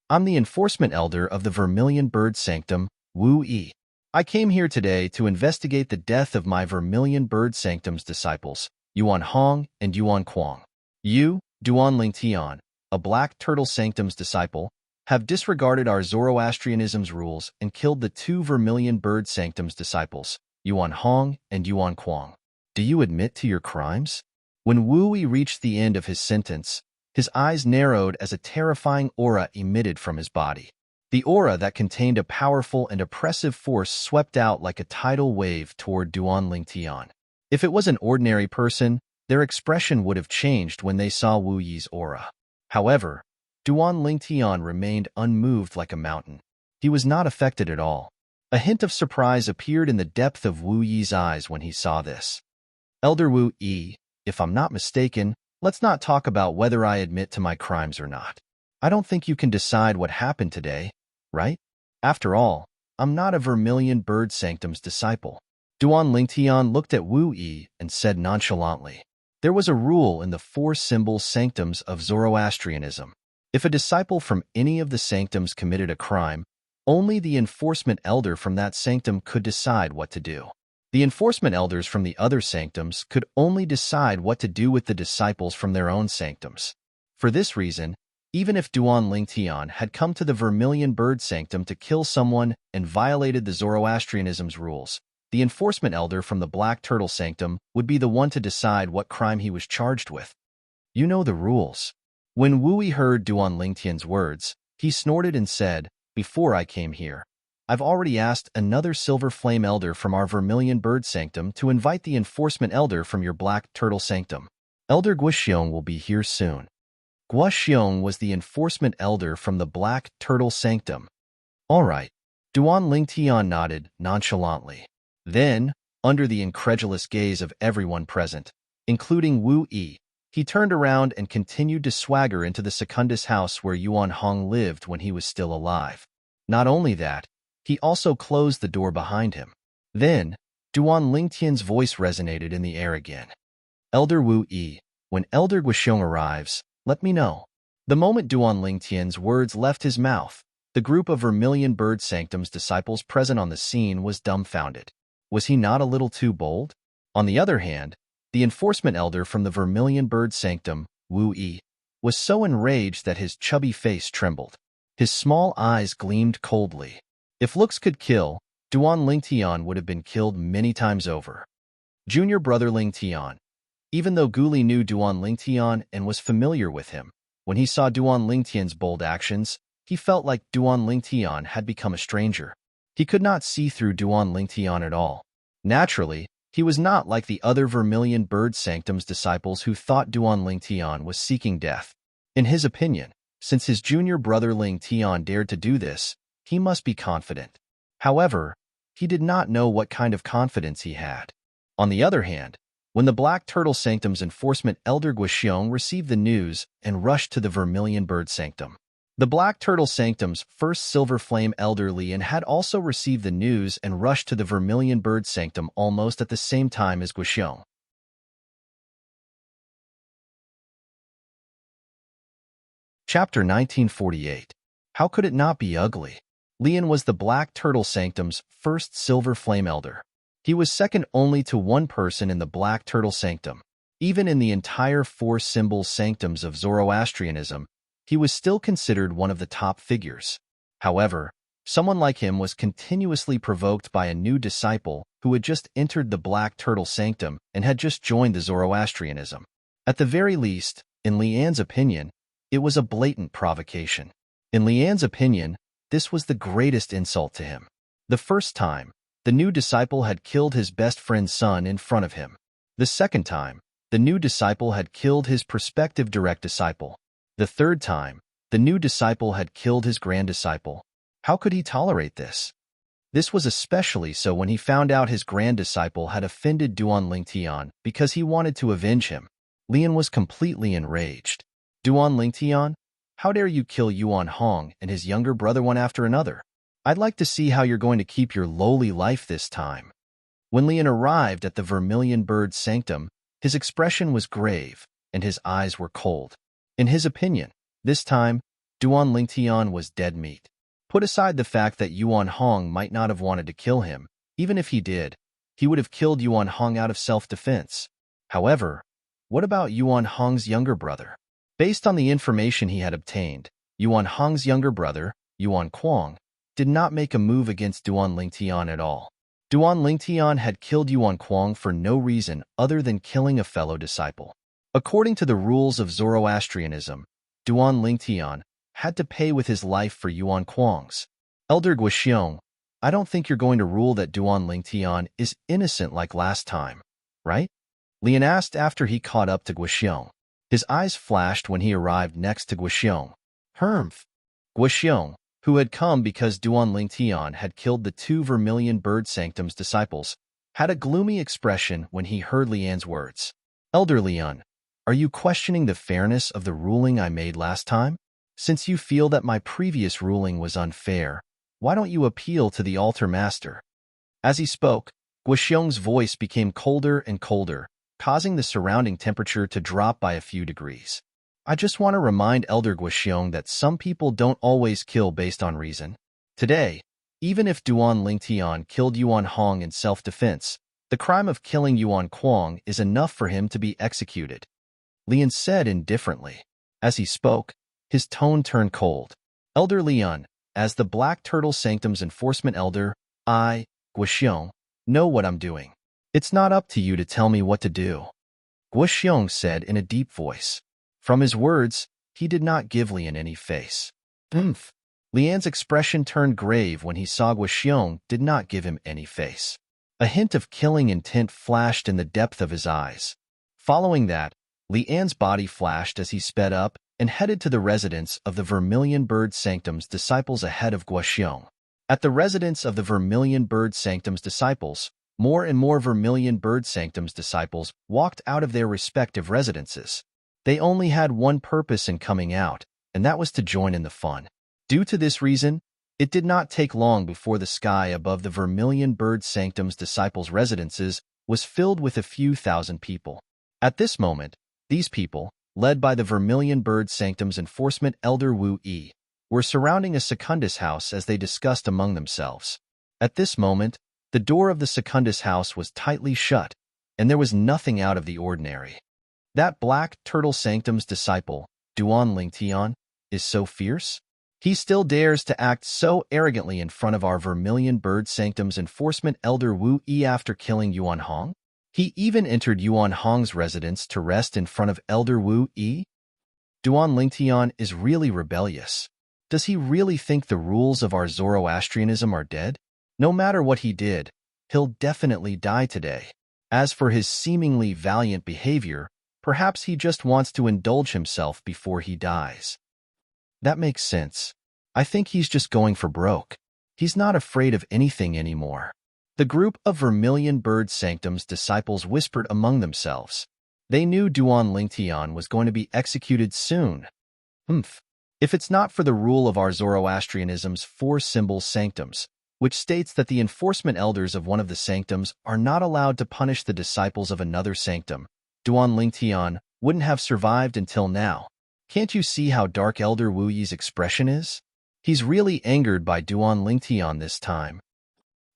"I'm the enforcement elder of the Vermilion Bird Sanctum, Wu Yi. I came here today to investigate the death of my Vermilion Bird Sanctum's disciples, Yuan Hong and Yuan Kuang. You, Duan Lingtian, a Black Turtle Sanctum's disciple, have disregarded our Zoroastrianism's rules and killed the two Vermilion Bird Sanctum's disciples, Yuan Hong and Yuan Kuang. Do you admit to your crimes?" When Wu Yi reached the end of his sentence, his eyes narrowed as a terrifying aura emitted from his body. The aura that contained a powerful and oppressive force swept out like a tidal wave toward Duan Lingtian. If it was an ordinary person, their expression would have changed when they saw Wu Yi's aura. However, Duan Lingtian remained unmoved like a mountain. He was not affected at all. A hint of surprise appeared in the depth of Wu Yi's eyes when he saw this. "Elder Wu Yi, if I'm not mistaken, let's not talk about whether I admit to my crimes or not. I don't think you can decide what happened today, right? After all, I'm not a Vermilion Bird Sanctum's disciple." Duan Lingtian looked at Wu Yi and said nonchalantly, "There was a rule in the four symbol sanctums of Zoroastrianism. If a disciple from any of the sanctums committed a crime, only the enforcement elder from that sanctum could decide what to do. The enforcement elders from the other sanctums could only decide what to do with the disciples from their own sanctums. For this reason, even if Duan Lingtian had come to the Vermilion Bird Sanctum to kill someone and violated the Zoroastrianism's rules, the enforcement elder from the Black Turtle Sanctum would be the one to decide what crime he was charged with. You know the rules." When Wu Yi heard Duan Lingtian's words, he snorted and said, "Before I came here, I've already asked another Silver Flame Elder from our Vermilion Bird Sanctum to invite the Enforcement Elder from your Black Turtle Sanctum. Elder Guoxiong will be here soon." Guoxiong was the Enforcement Elder from the Black Turtle Sanctum. "All right." Duan Lingtian nodded nonchalantly. Then, under the incredulous gaze of everyone present, including Wu Yi, he turned around and continued to swagger into the Secundus house where Yuan Hong lived when he was still alive. Not only that, he also closed the door behind him. Then, Duan Lingtian's voice resonated in the air again. "Elder Wu Yi, when Elder Guoxiong arrives, let me know." The moment Duan Lingtian's words left his mouth, the group of Vermilion Bird Sanctum's disciples present on the scene was dumbfounded. Was he not a little too bold? On the other hand, The enforcement elder from the Vermilion Bird Sanctum, Wu Yi, was so enraged that his chubby face trembled. His small eyes gleamed coldly. If looks could kill, Duan Lingtian would have been killed many times over. Junior brother Lingtian. Even though Gu Li knew Duan Lingtian and was familiar with him, when he saw Duan Lingtian's bold actions, he felt like Duan Lingtian had become a stranger. He could not see through Duan Lingtian at all. Naturally, he was not like the other Vermilion Bird Sanctum's disciples who thought Duan Lingtian was seeking death. In his opinion, since his junior brother Lingtian dared to do this, he must be confident. However, he did not know what kind of confidence he had. On the other hand, when the Black Turtle Sanctum's enforcement elder Guoxiong received the news and rushed to the Vermilion Bird Sanctum. The Black Turtle Sanctum's first Silver Flame elder Lian had also received the news and rushed to the Vermilion Bird Sanctum almost at the same time as Guoxiong. Chapter 1948. How could it not be ugly? Lian was the Black Turtle Sanctum's first Silver Flame elder. He was second only to one person in the Black Turtle Sanctum. Even in the entire four symbol sanctums of Zoroastrianism, he was still considered one of the top figures. However, someone like him was continuously provoked by a new disciple who had just entered the Black Turtle Sanctum and had just joined the Zoroastrianism. At the very least, in Lian's opinion, it was a blatant provocation. In Lian's opinion, this was the greatest insult to him. The first time, the new disciple had killed his best friend's son in front of him. The second time, the new disciple had killed his prospective direct disciple. The third time, the new disciple had killed his grand disciple. How could he tolerate this? This was especially so when he found out his grand disciple had offended Duan Lingtian because he wanted to avenge him. Lian was completely enraged. Duan Lingtian, how dare you kill Yuan Hong and his younger brother one after another? I'd like to see how you're going to keep your lowly life this time. When Lian arrived at the Vermilion Bird Sanctum, his expression was grave and his eyes were cold. In his opinion, this time, Duan Lingtian was dead meat. Put aside the fact that Yuan Hong might not have wanted to kill him. Even if he did, he would have killed Yuan Hong out of self-defense. However, what about Yuan Hong's younger brother? Based on the information he had obtained, Yuan Hong's younger brother, Yuan Kuang, did not make a move against Duan Lingtian at all. Duan Lingtian had killed Yuan Kuang for no reason other than killing a fellow disciple. According to the rules of Zoroastrianism, Duan Lingtian had to pay with his life for Yuan Kuang's. Elder Guoxiong, I don't think you're going to rule that Duan Lingtian is innocent like last time, right? Lian asked after he caught up to Guoxiong. His eyes flashed when he arrived next to Guoxiong. Humph. Guoxiong, who had come because Duan Lingtian had killed the two Vermilion Bird Sanctum's disciples, had a gloomy expression when he heard Lian's words. Elder Lian, are you questioning the fairness of the ruling I made last time? Since you feel that my previous ruling was unfair, why don't you appeal to the altar master? As he spoke, Guoxiong's voice became colder and colder, causing the surrounding temperature to drop by a few degrees. I just want to remind Elder Guoxiong that some people don't always kill based on reason. Today, even if Duan Lingtian killed Yuan Hong in self-defense, the crime of killing Yuan Kuang is enough for him to be executed. Lian said indifferently. As he spoke, his tone turned cold. Elder Lian, as the Black Turtle Sanctum's enforcement elder, I, Guoxiong, know what I'm doing. It's not up to you to tell me what to do, Guoxiong said in a deep voice. From his words, he did not give Lian any face. Oomph. Lian's expression turned grave when he saw Guoxiong did not give him any face. A hint of killing intent flashed in the depth of his eyes. Following that, Lian's body flashed as he sped up and headed to the residence of the Vermilion Bird Sanctum's disciples ahead of Guoxiong. At the residence of the Vermilion Bird Sanctum's disciples, more and more Vermilion Bird Sanctum's disciples walked out of their respective residences. They only had one purpose in coming out, and that was to join in the fun. Due to this reason, it did not take long before the sky above the Vermilion Bird Sanctum's disciples' residences was filled with a few thousand people. At this moment, these people, led by the Vermilion Bird Sanctum's enforcement elder Wu Yi, were surrounding a Secundus house as they discussed among themselves. At this moment, the door of the Secundus house was tightly shut, and there was nothing out of the ordinary. That black turtle sanctum's disciple, Duan Lingtian, is so fierce? He still dares to act so arrogantly in front of our Vermilion Bird Sanctum's enforcement elder Wu Yi after killing Yuan Hong? He even entered Yuan Hong's residence to rest in front of Elder Wu Yi? Duan Lingtian is really rebellious. Does he really think the rules of our Zoroastrianism are dead? No matter what he did, he'll definitely die today. As for his seemingly valiant behavior, perhaps he just wants to indulge himself before he dies. That makes sense. I think he's just going for broke. He's not afraid of anything anymore. The group of Vermilion Bird Sanctum's disciples whispered among themselves. They knew Duan Lingtian was going to be executed soon. If it's not for the rule of our Zoroastrianism's four-symbol sanctums, which states that the enforcement elders of one of the sanctums are not allowed to punish the disciples of another sanctum, Duan Lingtian wouldn't have survived until now. Can't you see how dark Elder Wu Yi's expression is? He's really angered by Duan Lingtian this time.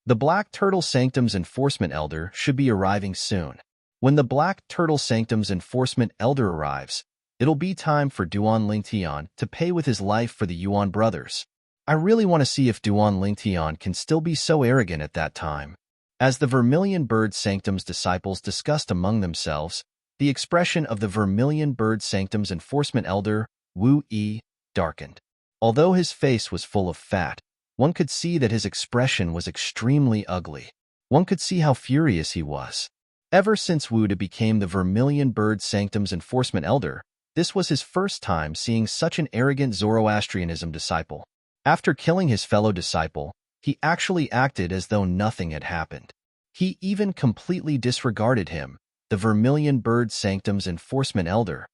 The Black Turtle Sanctum's enforcement elder should be arriving soon. When the Black Turtle Sanctum's enforcement elder arrives, it'll be time for Duan Lingtian to pay with his life for the Yuan brothers. I really want to see if Duan Lingtian can still be so arrogant at that time. As the Vermilion Bird Sanctum's disciples discussed among themselves, the expression of the Vermilion Bird Sanctum's enforcement elder, Wu Yi, darkened. Although his face was full of fat, one could see that his expression was extremely ugly. One could see how furious he was. Ever since Wu De became the Vermilion Bird Sanctum's enforcement elder, this was his first time seeing such an arrogant Zoroastrianism disciple. After killing his fellow disciple, he actually acted as though nothing had happened. He even completely disregarded him, the Vermilion Bird Sanctum's enforcement elder.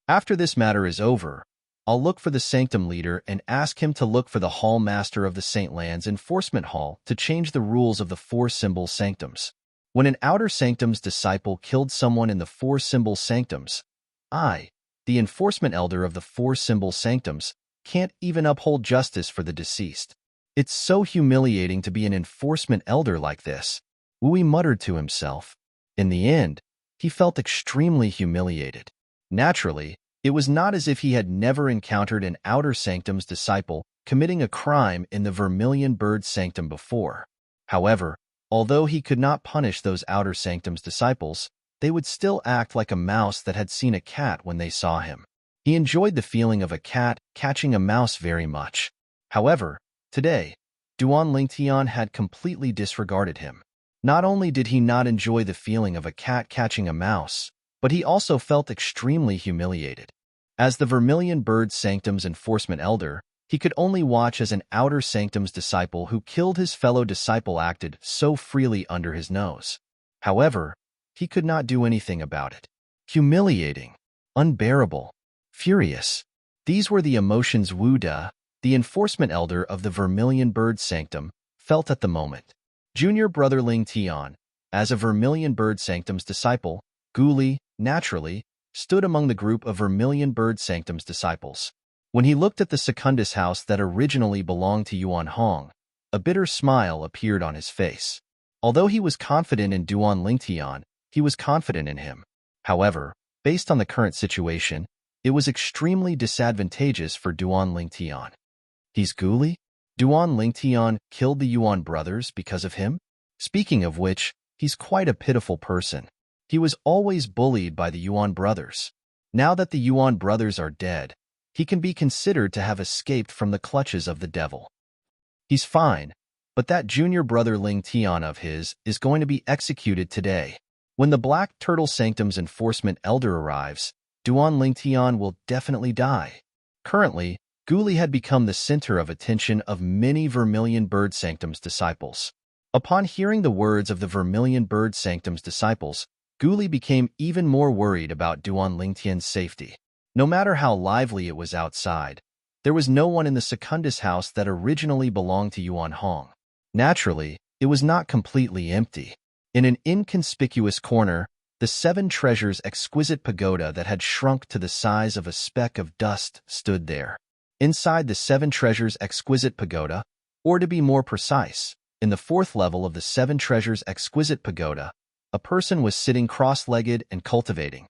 After this matter is over, I'll look for the sanctum leader and ask him to look for the hall master of the St. Land's enforcement hall to change the rules of the four-symbol sanctums. When an outer sanctum's disciple killed someone in the four-symbol sanctums, I, the enforcement elder of the four-symbol sanctums, can't even uphold justice for the deceased. It's so humiliating to be an enforcement elder like this, Wu Yi muttered to himself. In the end, he felt extremely humiliated. Naturally, it was not as if he had never encountered an outer sanctum's disciple committing a crime in the Vermilion Bird Sanctum before. However, although he could not punish those outer sanctum's disciples, they would still act like a mouse that had seen a cat when they saw him. He enjoyed the feeling of a cat catching a mouse very much. However, today, Duan Lingtian had completely disregarded him. Not only did he not enjoy the feeling of a cat catching a mouse, but he also felt extremely humiliated. As the Vermilion Bird Sanctum's enforcement elder, he could only watch as an outer sanctum's disciple who killed his fellow disciple acted so freely under his nose. However, he could not do anything about it. Humiliating, unbearable, furious. These were the emotions Wu De, the enforcement elder of the Vermilion Bird Sanctum, felt at the moment. Junior brother Lingtian, as a Vermilion Bird Sanctum's disciple, Guli, naturally, stood among the group of Vermilion Bird Sanctum's disciples. When he looked at the Secundus house that originally belonged to Yuan Hong, a bitter smile appeared on his face. Although he was confident in Duan Lingtian, he was confident in him. However, based on the current situation, it was extremely disadvantageous for Duan Lingtian. He's Guli? Duan Lingtian killed the Yuan brothers because of him? Speaking of which, he's quite a pitiful person. He was always bullied by the Yuan brothers. Now that the Yuan brothers are dead, he can be considered to have escaped from the clutches of the devil. He's fine, but that junior brother Lingtian of his is going to be executed today. When the Black Turtle Sanctum's enforcement elder arrives, Duan Lingtian will definitely die. Currently, Guli had become the center of attention of many Vermilion Bird Sanctum's disciples. Upon hearing the words of the Vermilion Bird Sanctum's disciples, Guli became even more worried about Duan Lingtian's safety. No matter how lively it was outside, there was no one in the Secundus house that originally belonged to Yuan Hong. Naturally, it was not completely empty. In an inconspicuous corner, the Seven Treasures' exquisite pagoda that had shrunk to the size of a speck of dust stood there. Inside the Seven Treasures' exquisite pagoda, or to be more precise, in the fourth level of the Seven Treasures' exquisite pagoda, a person was sitting cross-legged and cultivating.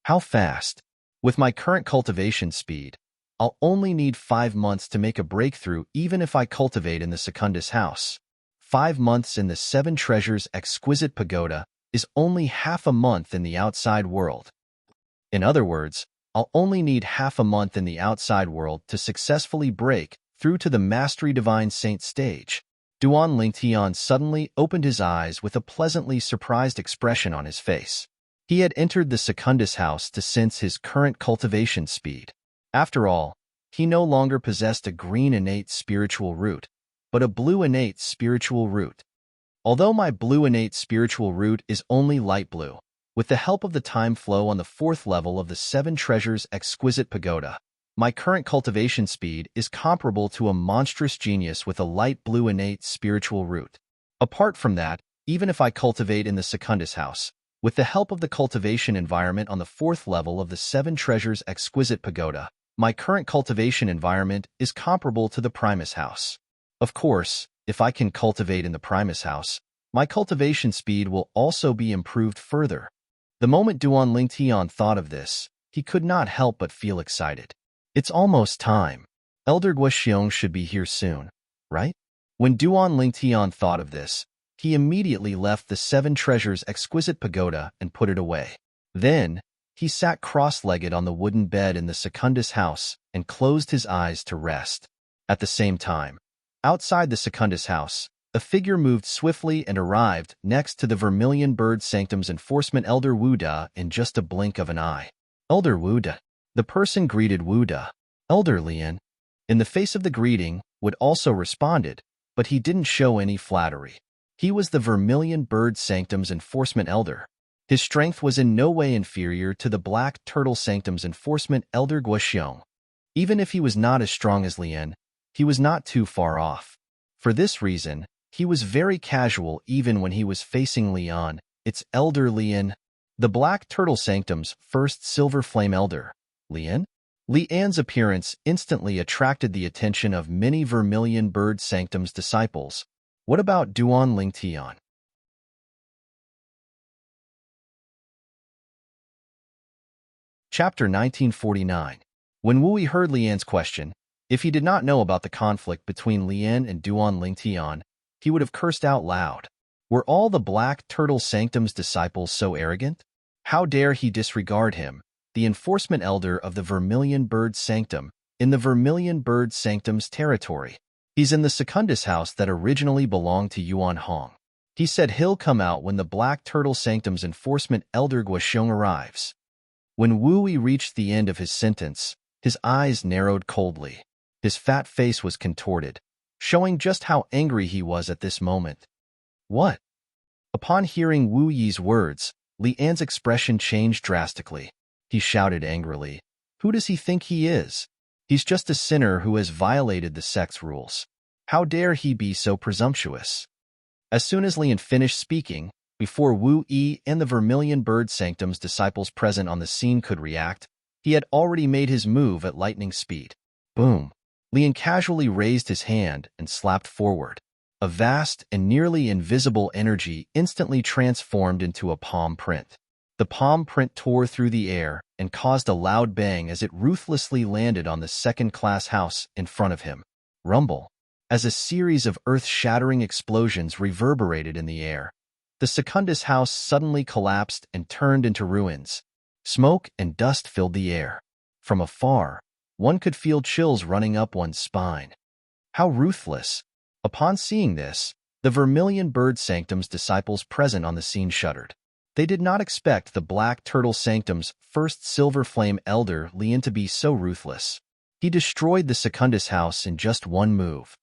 How fast? With my current cultivation speed, I'll only need 5 months to make a breakthrough even if I cultivate in the Secundus house. 5 months in the Seven Treasures exquisite pagoda is only half a month in the outside world. In other words, I'll only need half a month in the outside world to successfully break through to the Mastery Divine Saint stage. Duan Lingtian suddenly opened his eyes with a pleasantly surprised expression on his face. He had entered the Secundus house to sense his current cultivation speed. After all, he no longer possessed a green innate spiritual root, but a blue innate spiritual root. Although my blue innate spiritual root is only light blue, with the help of the time flow on the 4th level of the Seven Treasures exquisite pagoda, my current cultivation speed is comparable to a monstrous genius with a light blue innate spiritual root. Apart from that, even if I cultivate in the Secundus house, with the help of the cultivation environment on the 4th level of the Seven Treasures exquisite pagoda, my current cultivation environment is comparable to the Primus house. Of course, if I can cultivate in the Primus house, my cultivation speed will also be improved further. The moment Duan Lingtian thought of this, he could not help but feel excited. It's almost time. Elder Guoxiong should be here soon, right? When Duan Lingtian thought of this, he immediately left the Seven Treasures exquisite pagoda and put it away. Then, he sat cross-legged on the wooden bed in the Secundus house and closed his eyes to rest. At the same time, outside the Secundus house, a figure moved swiftly and arrived next to the Vermilion Bird Sanctum's enforcement Elder Wu Da in just a blink of an eye. Elder Wu Da. The person greeted Wu Da. Elder Lian. In the face of the greeting, Wood also responded, but he didn't show any flattery. He was the Vermilion Bird Sanctum's enforcement elder. His strength was in no way inferior to the Black Turtle Sanctum's enforcement elder Guoxiong. Even if he was not as strong as Lian, he was not too far off. For this reason, he was very casual even when he was facing Lian, its elder Lian, the Black Turtle Sanctum's first Silver Flame elder. Lian? Lian's appearance instantly attracted the attention of many Vermilion Bird Sanctum's disciples. What about Duan Lingtian? Chapter 1949. When Wu Yi heard Lian's question, if he did not know about the conflict between Lian and Duan Lingtian, he would have cursed out loud. Were all the Black Turtle Sanctum's disciples so arrogant? How dare he disregard him, the enforcement elder of the Vermilion Bird Sanctum, in the Vermilion Bird Sanctum's territory? He's in the Secundus house that originally belonged to Yuan Hong. He said he'll come out when the Black Turtle Sanctum's enforcement elder Guoxiong arrives. When Wu Yi reached the end of his sentence, his eyes narrowed coldly. His fat face was contorted, showing just how angry he was at this moment. What? Upon hearing Wu Yi's words, Lian's expression changed drastically. He shouted angrily, "Who does he think he is? He's just a sinner who has violated the sect's rules. How dare he be so presumptuous?" As soon as Lian finished speaking, before Wu Yi and the Vermilion Bird Sanctum's disciples present on the scene could react, he had already made his move at lightning speed. Boom! Lian casually raised his hand and slapped forward. A vast and nearly invisible energy instantly transformed into a palm print. The palm print tore through the air and caused a loud bang as it ruthlessly landed on the second-class house in front of him. Rumble! As a series of earth-shattering explosions reverberated in the air, the Secundus house suddenly collapsed and turned into ruins. Smoke and dust filled the air. From afar, one could feel chills running up one's spine. How ruthless! Upon seeing this, the Vermilion Bird Sanctum's disciples present on the scene shuddered. They did not expect the Black Turtle Sanctum's first Silver Flame elder Lian to be so ruthless. He destroyed the Secundus house in just one move.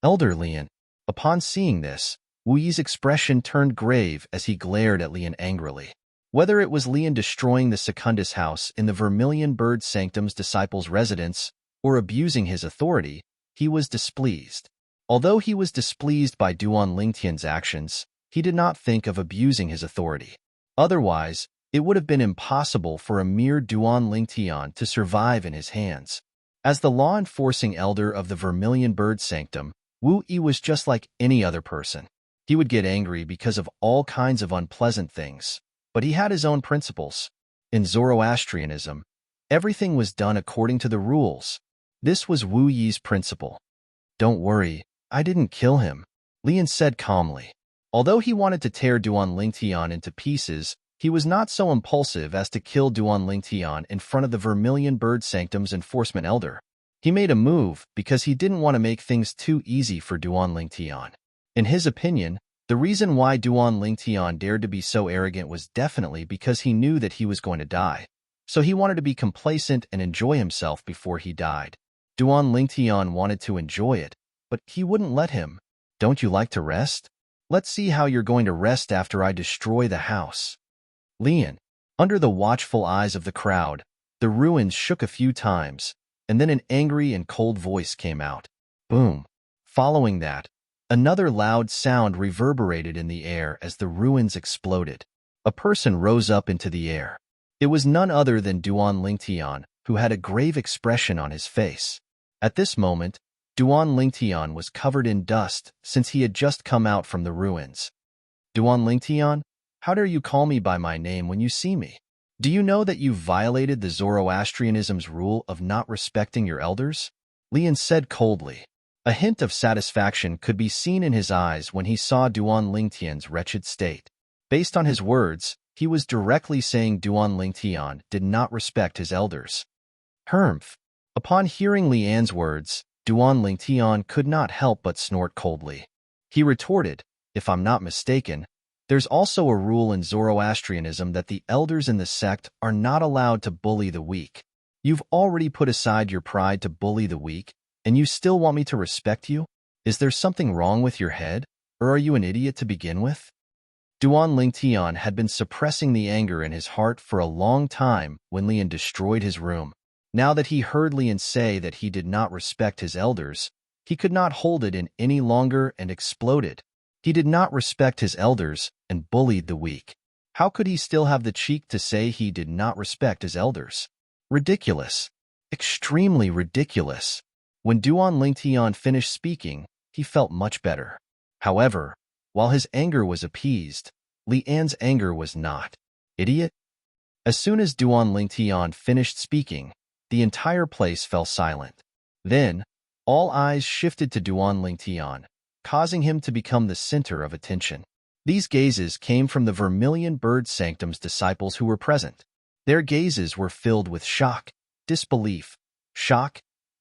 Elder Lian. Upon seeing this, Wu Yi's expression turned grave as he glared at Lian angrily. Whether it was Lian destroying the Secundus house in the Vermilion Bird Sanctum's disciples' residence or abusing his authority, he was displeased. Although he was displeased by Duan Lingtian's actions, he did not think of abusing his authority. Otherwise, it would have been impossible for a mere Duan Lingtian to survive in his hands. As the law-enforcing elder of the Vermilion Bird Sanctum, Wu Yi was just like any other person. He would get angry because of all kinds of unpleasant things, but he had his own principles. In Zoroastrianism, everything was done according to the rules. This was Wu Yi's principle. "Don't worry, I didn't kill him," Lian said calmly. Although he wanted to tear Duan Lingtian into pieces, he was not so impulsive as to kill Duan Lingtian in front of the Vermilion Bird Sanctum's enforcement elder. He made a move because he didn't want to make things too easy for Duan Lingtian. In his opinion, the reason why Duan Lingtian dared to be so arrogant was definitely because he knew that he was going to die. So he wanted to be complacent and enjoy himself before he died. Duan Lingtian wanted to enjoy it, but he wouldn't let him. "Don't you like to rest? Let's see how you're going to rest after I destroy the house." Lian, under the watchful eyes of the crowd, the ruins shook a few times, and then an angry and cold voice came out. Boom. Following that, another loud sound reverberated in the air as the ruins exploded. A person rose up into the air. It was none other than Duan Lingtian, who had a grave expression on his face. At this moment, Duan Lingtian was covered in dust since he had just come out from the ruins. "Duan Lingtian, how dare you call me by my name when you see me? Do you know that you violated the Zoroastrianism's rule of not respecting your elders?" Lian said coldly. A hint of satisfaction could be seen in his eyes when he saw Duan Lingtian's wretched state. Based on his words, he was directly saying Duan Lingtian did not respect his elders. Humph. Upon hearing Lian's words, Duan Lingtian could not help but snort coldly. He retorted, "If I'm not mistaken, there's also a rule in Zoroastrianism that the elders in the sect are not allowed to bully the weak. You've already put aside your pride to bully the weak, and you still want me to respect you? Is there something wrong with your head, or are you an idiot to begin with?" Duan Lingtian had been suppressing the anger in his heart for a long time when Lian destroyed his room. Now that he heard Lian say that he did not respect his elders, he could not hold it in any longer and exploded. He did not respect his elders and bullied the weak. How could he still have the cheek to say he did not respect his elders? Ridiculous. Extremely ridiculous. When Duan Lingtian finished speaking, he felt much better. However, while his anger was appeased, Lian's anger was not. "Idiot?" As soon as Duan Lingtian finished speaking, the entire place fell silent. Then, all eyes shifted to Duan Lingtian, causing him to become the center of attention. These gazes came from the Vermilion Bird Sanctum's disciples who were present. Their gazes were filled with shock, disbelief,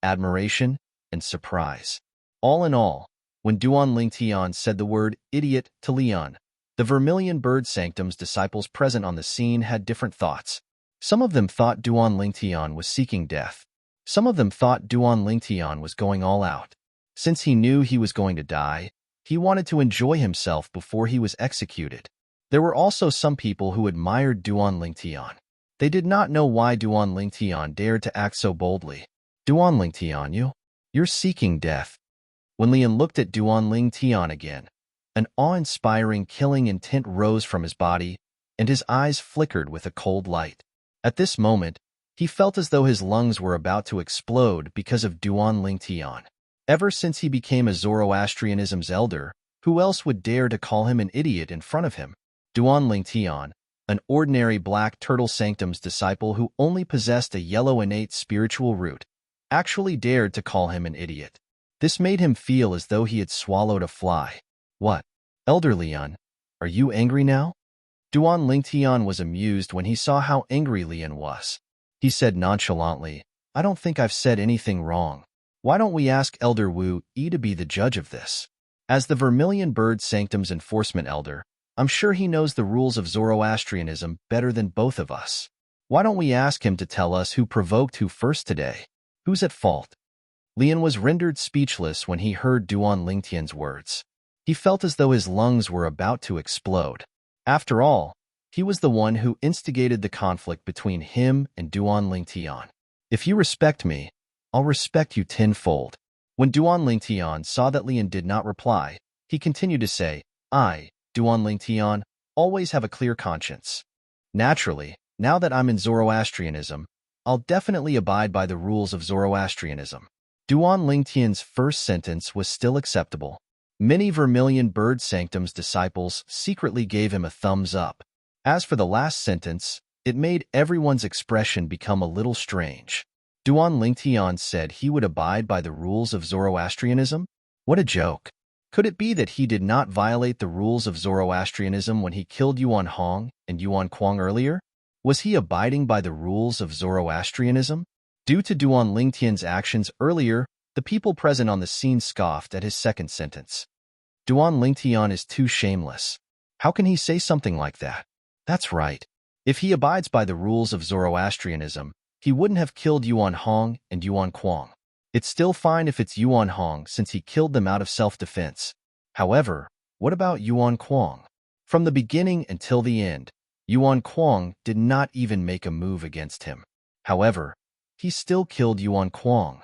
admiration, and surprise. All in all, when Duan Lingtian said the word "idiot" to Lian, the Vermilion Bird Sanctum's disciples present on the scene had different thoughts. Some of them thought Duan Lingtian was seeking death. Some of them thought Duan Lingtian was going all out. Since he knew he was going to die, he wanted to enjoy himself before he was executed. There were also some people who admired Duan Lingtian. They did not know why Duan Lingtian dared to act so boldly. "Duan Lingtian, you're seeking death." When Lian looked at Duan Lingtian again, an awe-inspiring killing intent rose from his body, and his eyes flickered with a cold light. At this moment, he felt as though his lungs were about to explode because of Duan Lingtian. Ever since he became a Zoroastrianism's elder, who else would dare to call him an idiot in front of him? Duan Lingtian, an ordinary Black Turtle Sanctum's disciple who only possessed a yellow innate spiritual root, actually dared to call him an idiot. This made him feel as though he had swallowed a fly. "What? Elder Lian, are you angry now?" Duan Lingtian was amused when he saw how angry Lian was. He said nonchalantly, "I don't think I've said anything wrong. Why don't we ask Elder Wu Yi to be the judge of this? As the Vermilion Bird Sanctum's enforcement elder, I'm sure he knows the rules of Zoroastrianism better than both of us. Why don't we ask him to tell us who provoked who first today? Who's at fault?" Lian was rendered speechless when he heard Duan Lingtian's words. He felt as though his lungs were about to explode. After all, he was the one who instigated the conflict between him and Duan Lingtian. "If you respect me, I'll respect you tenfold." When Duan Lingtian saw that Lian did not reply, he continued to say, "I, Duan Lingtian, always have a clear conscience. Naturally, now that I'm in Zoroastrianism, I'll definitely abide by the rules of Zoroastrianism." Duan Lingtian's first sentence was still acceptable. Many Vermilion Bird Sanctum's disciples secretly gave him a thumbs up. As for the last sentence, it made everyone's expression become a little strange. Duan Lingtian said he would abide by the rules of Zoroastrianism? What a joke. Could it be that he did not violate the rules of Zoroastrianism when he killed Yuan Hong and Yuan Kuang earlier? Was he abiding by the rules of Zoroastrianism? Due to Duan Lingtian's actions earlier, the people present on the scene scoffed at his second sentence. Duan Lingtian is too shameless. How can he say something like that? That's right. If he abides by the rules of Zoroastrianism, he wouldn't have killed Yuan Hong and Yuan Kuang. It's still fine if it's Yuan Hong since he killed them out of self-defense. However, what about Yuan Kuang? From the beginning until the end, Yuan Kuang did not even make a move against him. However, he still killed Yuan Kuang.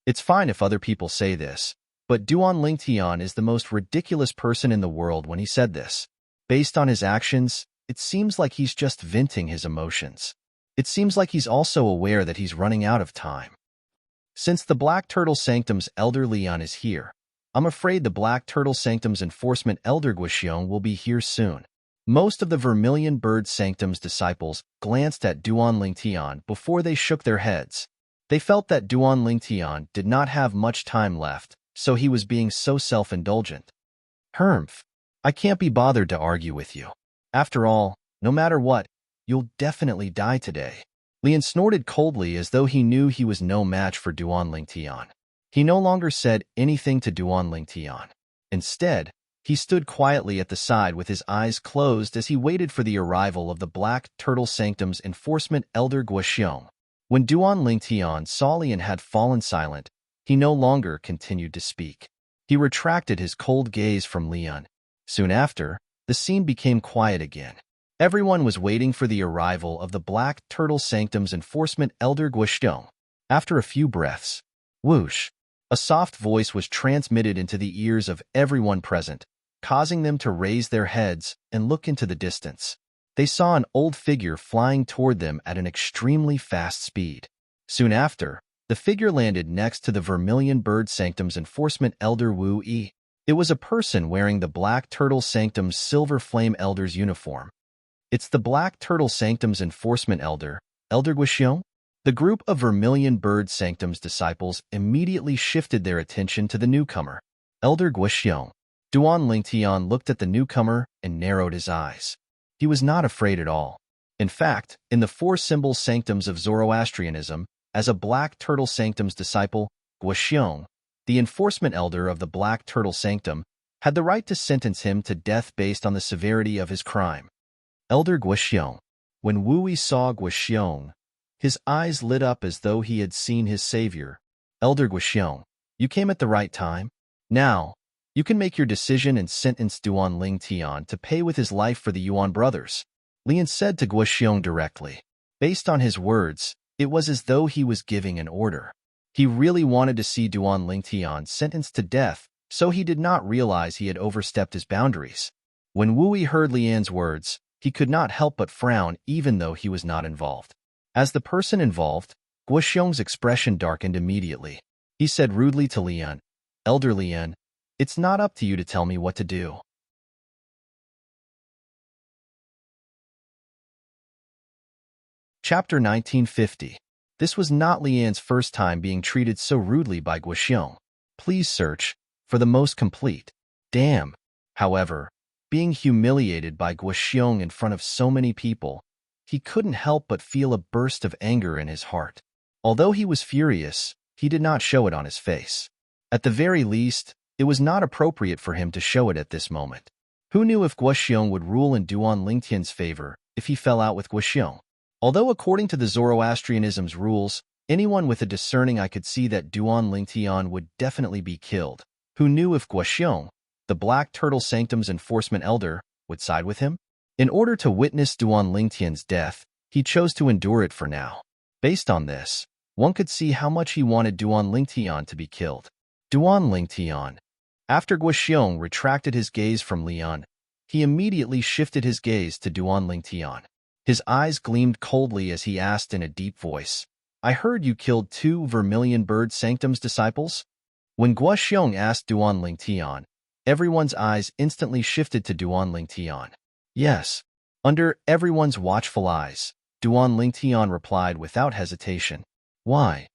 It's fine if other people say this, but Duan Lingtian is the most ridiculous person in the world when he said this. Based on his actions, it seems like he's just venting his emotions. It seems like he's also aware that he's running out of time. Since the Black Turtle Sanctum's Elder Lian is here, I'm afraid the Black Turtle Sanctum's Enforcement Elder Guoxiong will be here soon. Most of the Vermilion Bird Sanctum's disciples glanced at Duan Lingtian before they shook their heads. They felt that Duan Lingtian did not have much time left, so he was being so self-indulgent. Hermph, I can't be bothered to argue with you. After all, no matter what, you'll definitely die today. Lian snorted coldly as though he knew he was no match for Duan Lingtian. He no longer said anything to Duan Lingtian. Instead, he stood quietly at the side with his eyes closed as he waited for the arrival of the Black Turtle Sanctum's Enforcement Elder Guoxiong. When Duan Lingtian saw Lian had fallen silent, he no longer continued to speak. He retracted his cold gaze from Lian. Soon after, the scene became quiet again. Everyone was waiting for the arrival of the Black Turtle Sanctum's Enforcement Elder Guoxiong. After a few breaths, whoosh, a soft voice was transmitted into the ears of everyone present, causing them to raise their heads and look into the distance. They saw an old figure flying toward them at an extremely fast speed. Soon after, the figure landed next to the Vermilion Bird Sanctum's Enforcement Elder Wu Yi. It was a person wearing the Black Turtle Sanctum's Silver Flame Elder's uniform. It's the Black Turtle Sanctum's Enforcement Elder, Elder Guoxiong? The group of Vermilion Bird Sanctum's disciples immediately shifted their attention to the newcomer, Elder Guoxiong. Duan Lingtian looked at the newcomer and narrowed his eyes. He was not afraid at all. In fact, in the four symbol sanctums of Zoroastrianism, as a Black Turtle Sanctum's disciple, Guoxiong, the Enforcement Elder of the Black Turtle Sanctum, had the right to sentence him to death based on the severity of his crime. Elder Guoxiong. When Wu Yi saw Guoxiong, his eyes lit up as though he had seen his savior. Elder Guoxiong, you came at the right time. Now, you can make your decision and sentence Duan Lingtian to pay with his life for the Yuan brothers. Lian said to Guoxiong directly. Based on his words, it was as though he was giving an order. He really wanted to see Duan Lingtian sentenced to death, so he did not realize he had overstepped his boundaries. When Wu Yi heard Lian's words, he could not help but frown even though he was not involved. As the person involved, Guoxiong's expression darkened immediately. He said rudely to Lian, Elder Lian, it's not up to you to tell me what to do. Chapter 1950. This was not Lian's first time being treated so rudely by Guoxiong. Please search for the most complete. Damn. However, being humiliated by Guoxiong in front of so many people, he couldn't help but feel a burst of anger in his heart. Although he was furious, he did not show it on his face. At the very least, it was not appropriate for him to show it at this moment. Who knew if Guoxiong would rule in Duan Lingtian's favor if he fell out with Guoxiong? Although according to the Zoroastrianism's rules, anyone with a discerning eye could see that Duan Lingtian would definitely be killed. Who knew if Guoxiong, the Black Turtle Sanctum's Enforcement Elder, would side with him? In order to witness Duan Lingtian's death, he chose to endure it for now. Based on this, one could see how much he wanted Duan Lingtian to be killed. Duan Lingtian. After Guoxiong retracted his gaze from Lian, he immediately shifted his gaze to Duan Lingtian. His eyes gleamed coldly as he asked in a deep voice, I heard you killed 2 Vermilion Bird Sanctum's disciples? When Guoxiong asked Duan Lingtian, Everyone's eyes instantly shifted to Duan Lingtian. Yes. Under everyone's watchful eyes, Duan Lingtian replied without hesitation. Why?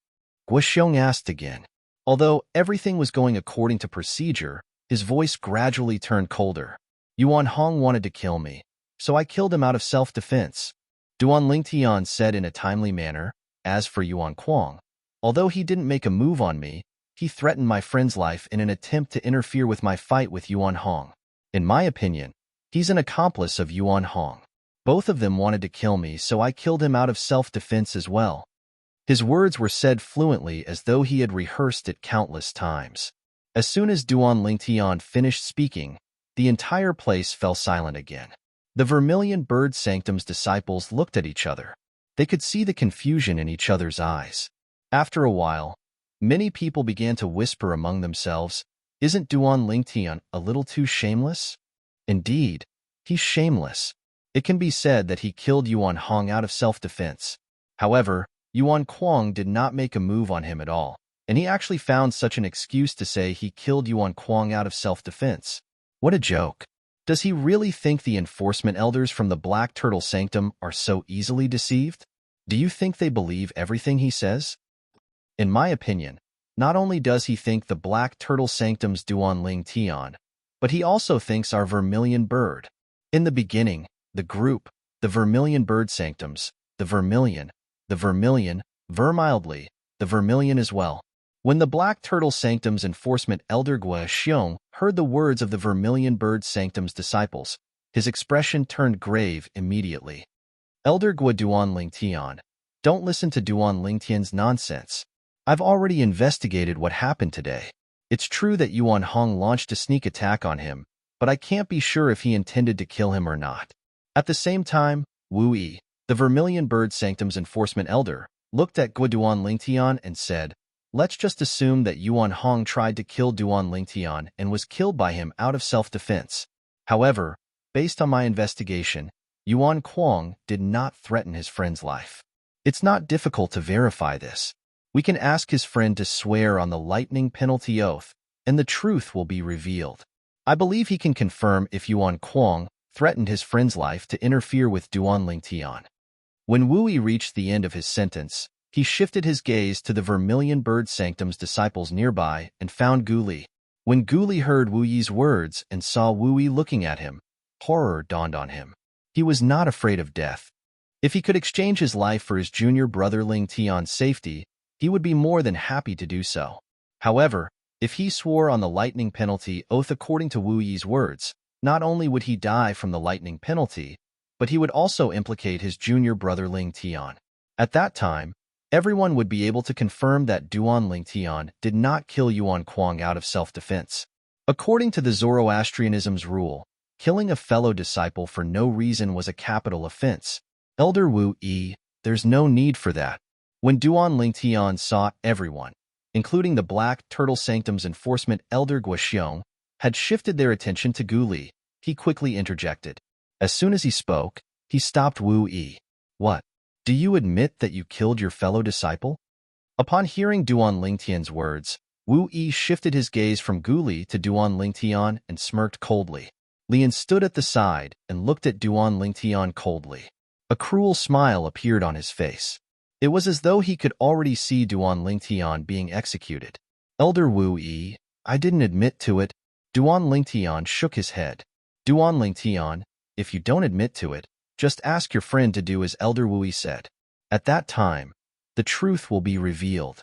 Guoxiong asked again. Although everything was going according to procedure, his voice gradually turned colder. Yuan Hong wanted to kill me, so I killed him out of self-defense. Duan Lingtian said in a timely manner. As for Yuan Kuang, although he didn't make a move on me, he threatened my friend's life in an attempt to interfere with my fight with Yuan Hong. In my opinion, he's an accomplice of Yuan Hong. Both of them wanted to kill me, so I killed him out of self-defense as well. His words were said fluently as though he had rehearsed it countless times. As soon as Duan Lingtian finished speaking, the entire place fell silent again. The Vermilion Bird Sanctum's disciples looked at each other. They could see the confusion in each other's eyes. After a while, many people began to whisper among themselves, "Isn't Duan Lingtian a little too shameless?" Indeed, he's shameless. It can be said that he killed Yuan Hong out of self-defense. However, Yuan Kuang did not make a move on him at all, and he actually found such an excuse to say he killed Yuan Kuang out of self-defense. What a joke. Does he really think the enforcement elders from the Black Turtle Sanctum are so easily deceived? Do you think they believe everything he says? In my opinion, not only does he think the Black Turtle Sanctum's Duan Lingtian, but he also thinks our Vermilion Bird. In the beginning, the group, the Vermilion Bird Sanctums, the Vermilion, Vermildly, the Vermilion as well. When the Black Turtle Sanctum's enforcement elder Guoxiong heard the words of the Vermilion Bird Sanctum's disciples, his expression turned grave immediately. Elder Duan Lingtian, don't listen to Duan Lingtian's nonsense. I've already investigated what happened today. It's true that Yuan Hong launched a sneak attack on him, but I can't be sure if he intended to kill him or not. At the same time, Wu Yi, the Vermilion Bird Sanctum's enforcement elder, looked at Duan Lingtian and said, "Let's just assume that Yuan Hong tried to kill Duan Lingtian and was killed by him out of self-defense. However, based on my investigation, Yuan Kuang did not threaten his friend's life. It's not difficult to verify this. We can ask his friend to swear on the lightning penalty oath, and the truth will be revealed. I believe he can confirm if Yuan Kuang threatened his friend's life to interfere with Duan Lingtian." When Wu Yi reached the end of his sentence, he shifted his gaze to the Vermilion Bird Sanctum's disciples nearby and found Gu Li. When Gu Li heard Wu Yi's words and saw Wu Yi looking at him, horror dawned on him. He was not afraid of death. If he could exchange his life for his junior brother Ling Tian's safety, he would be more than happy to do so. However, if he swore on the lightning penalty oath according to Wu Yi's words, not only would he die from the lightning penalty, but he would also implicate his junior brother Ling Tian. At that time, everyone would be able to confirm that Duan Lingtian did not kill Yuan Kuang out of self-defense. According to the Zoroastrianism's rule, killing a fellow disciple for no reason was a capital offense. Elder Wu Yi, there's no need for that. When Duan Lingtian saw everyone, including the Black Turtle Sanctum's enforcement elder Guoxiong, had shifted their attention to Gu Li, he quickly interjected. As soon as he spoke, he stopped Wu Yi. "What? Do you admit that you killed your fellow disciple?" Upon hearing Duan Lingtian's words, Wu Yi shifted his gaze from Gu Li to Duan Lingtian and smirked coldly. Lian stood at the side and looked at Duan Lingtian coldly. A cruel smile appeared on his face. It was as though he could already see Duan Lingtian being executed. "Elder Wu Yi, I didn't admit to it." Duan Lingtian shook his head. "Duan Lingtian, if you don't admit to it, just ask your friend to do as Elder Wu Yi said. At that time, the truth will be revealed."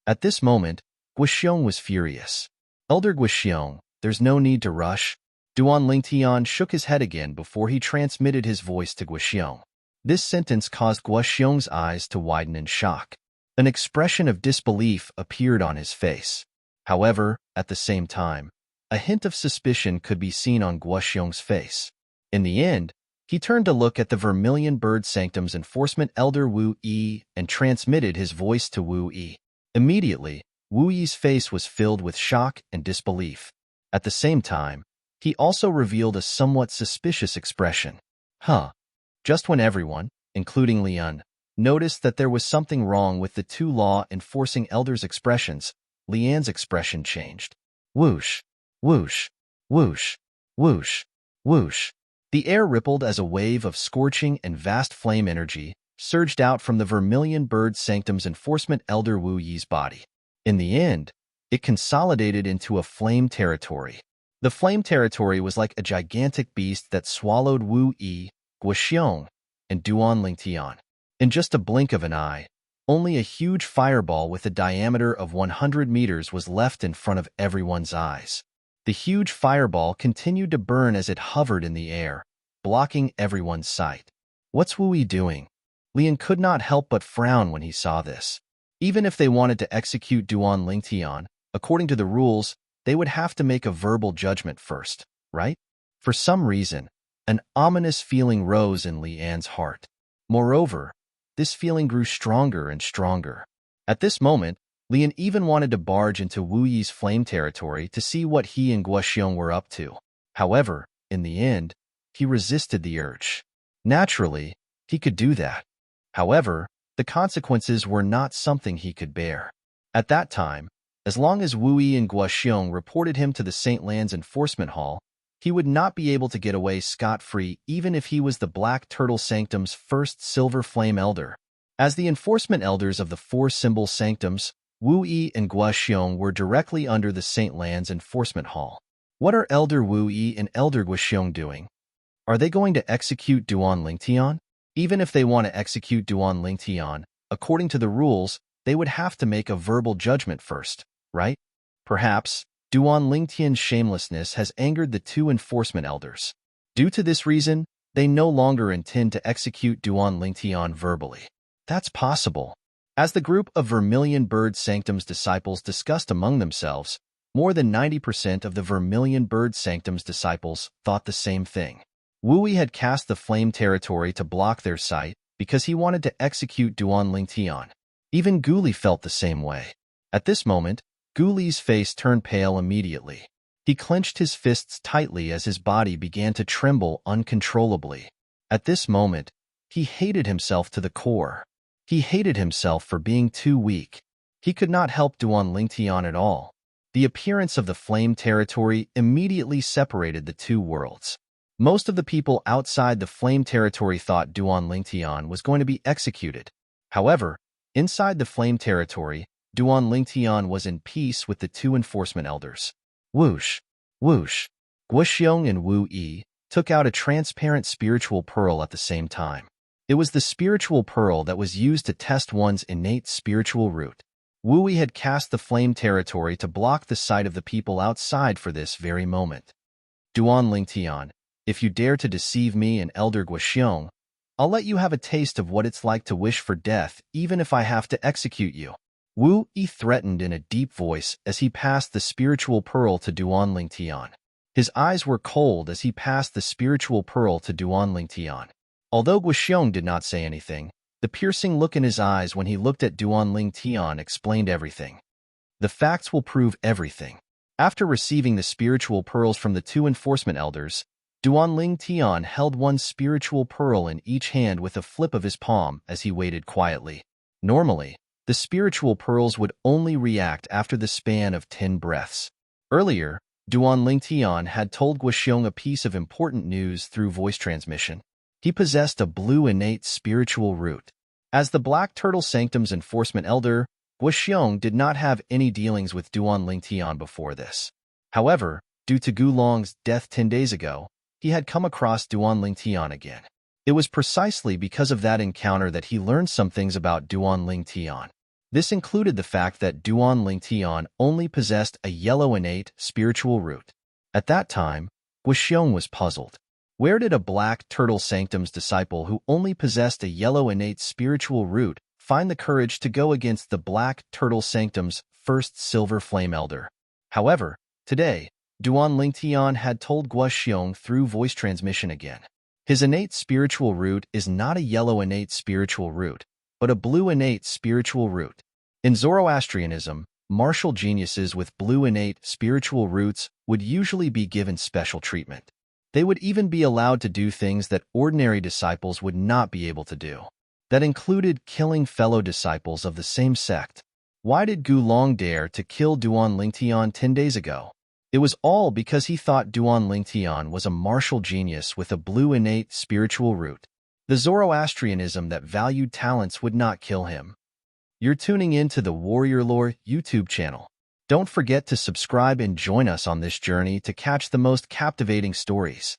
At this moment, Guoxiong was furious. "Elder Guoxiong, there's no need to rush." Duan Lingtian shook his head again before he transmitted his voice to Guoxiong. This sentence caused Guoxiong's eyes to widen in shock. An expression of disbelief appeared on his face. However, at the same time, a hint of suspicion could be seen on Guoxiong's face. In the end, he turned to look at the Vermilion Bird Sanctum's enforcement elder Wu Yi and transmitted his voice to Wu Yi. Immediately, Wu Yi's face was filled with shock and disbelief. At the same time, he also revealed a somewhat suspicious expression. Just when everyone, including Lian, noticed that there was something wrong with the two law-enforcing elders' expressions, Lian's expression changed. Whoosh, whoosh. Whoosh, whoosh, whoosh. The air rippled as a wave of scorching and vast flame energy surged out from the Vermilion Bird Sanctum's enforcement elder Wu Yi's body. In the end, it consolidated into a flame territory. The flame territory was like a gigantic beast that swallowed Wu Yi, Guoxiong, and Duan Lingtian. In just a blink of an eye, only a huge fireball with a diameter of 100 meters was left in front of everyone's eyes. The huge fireball continued to burn as it hovered in the air, blocking everyone's sight. What's Wu Yi doing? Lian could not help but frown when he saw this. Even if they wanted to execute Duan Lingtian, according to the rules, they would have to make a verbal judgment first, right? For some reason, an ominous feeling rose in Lian's heart. Moreover, this feeling grew stronger and stronger. At this moment, Lian even wanted to barge into Wu Yi's flame territory to see what he and Guoxiong were up to. However, in the end, he resisted the urge. Naturally, he could do that. However, the consequences were not something he could bear. At that time, as long as Wu Yi and Guoxiong reported him to the St. Lan's Enforcement Hall, he would not be able to get away scot-free even if he was the Black Turtle Sanctum's first Silver Flame Elder. As the enforcement elders of the four symbol sanctums, Wu Yi and Guoxiong were directly under the St. Lan's Enforcement Hall. What are Elder Wu Yi and Elder Guoxiong doing? Are they going to execute Duan Lingtian? Even if they want to execute Duan Lingtian, according to the rules, they would have to make a verbal judgment first, right? Perhaps, Duan Lingtian's shamelessness has angered the two enforcement elders. Due to this reason, they no longer intend to execute Duan Lingtian verbally. That's possible. As the group of Vermilion Bird Sanctum's disciples discussed among themselves, more than 90% of the Vermilion Bird Sanctum's disciples thought the same thing. Wu Yi had cast the flame territory to block their sight because he wanted to execute Duan Lingtian. Even Gu Li felt the same way. At this moment, Gu Li's face turned pale immediately. He clenched his fists tightly as his body began to tremble uncontrollably. At this moment, he hated himself to the core. He hated himself for being too weak. He could not help Duan Lingtian at all. The appearance of the flame territory immediately separated the two worlds. Most of the people outside the flame territory thought Duan Lingtian was going to be executed. However, inside the flame territory, Duan Lingtian was in peace with the two enforcement elders. Whoosh, whoosh. Guoxiong and Wu Yi took out a transparent spiritual pearl at the same time. It was the spiritual pearl that was used to test one's innate spiritual root. Wu Yi had cast the flame territory to block the sight of the people outside for this very moment. Duan Lingtian, if you dare to deceive me and Elder Guoxiong, I'll let you have a taste of what it's like to wish for death even if I have to execute you. Wu Yi threatened in a deep voice as he passed the spiritual pearl to Duan Lingtian. His eyes were cold as he passed the spiritual pearl to Duan Lingtian. Although Guoxiong did not say anything, the piercing look in his eyes when he looked at Duan Lingtian explained everything. The facts will prove everything. After receiving the spiritual pearls from the two enforcement elders, Duan Lingtian held one spiritual pearl in each hand with a flip of his palm as he waited quietly. Normally, the spiritual pearls would only react after the span of 10 breaths. Earlier, Duan Lingtian had told Guoxiong a piece of important news through voice transmission. He possessed a blue innate spiritual root. As the Black Turtle Sanctum's enforcement elder, Guoxiong did not have any dealings with Duan Lingtian before this. However, due to Gu Long's death 10 days ago, he had come across Duan Lingtian again. It was precisely because of that encounter that he learned some things about Duan Lingtian. This included the fact that Duan Lingtian only possessed a yellow innate spiritual root. At that time, Guoxiong was puzzled. Where did a Black Turtle Sanctum's disciple who only possessed a yellow innate spiritual root find the courage to go against the Black Turtle Sanctum's first Silver Flame Elder? However, today, Duan Lingtian had told Guoxiong through voice transmission again. His innate spiritual root is not a yellow innate spiritual root, but a blue innate spiritual root. In Zoroastrianism, martial geniuses with blue innate spiritual roots would usually be given special treatment. They would even be allowed to do things that ordinary disciples would not be able to do. That included killing fellow disciples of the same sect. Why did Gu Long dare to kill Duan Lingtian 10 days ago? It was all because he thought Duan Lingtian was a martial genius with a blue innate spiritual root. The Zoroastrianism that valued talents would not kill him. You're tuning in to the Warrior Lore YouTube channel. Don't forget to subscribe and join us on this journey to catch the most captivating stories.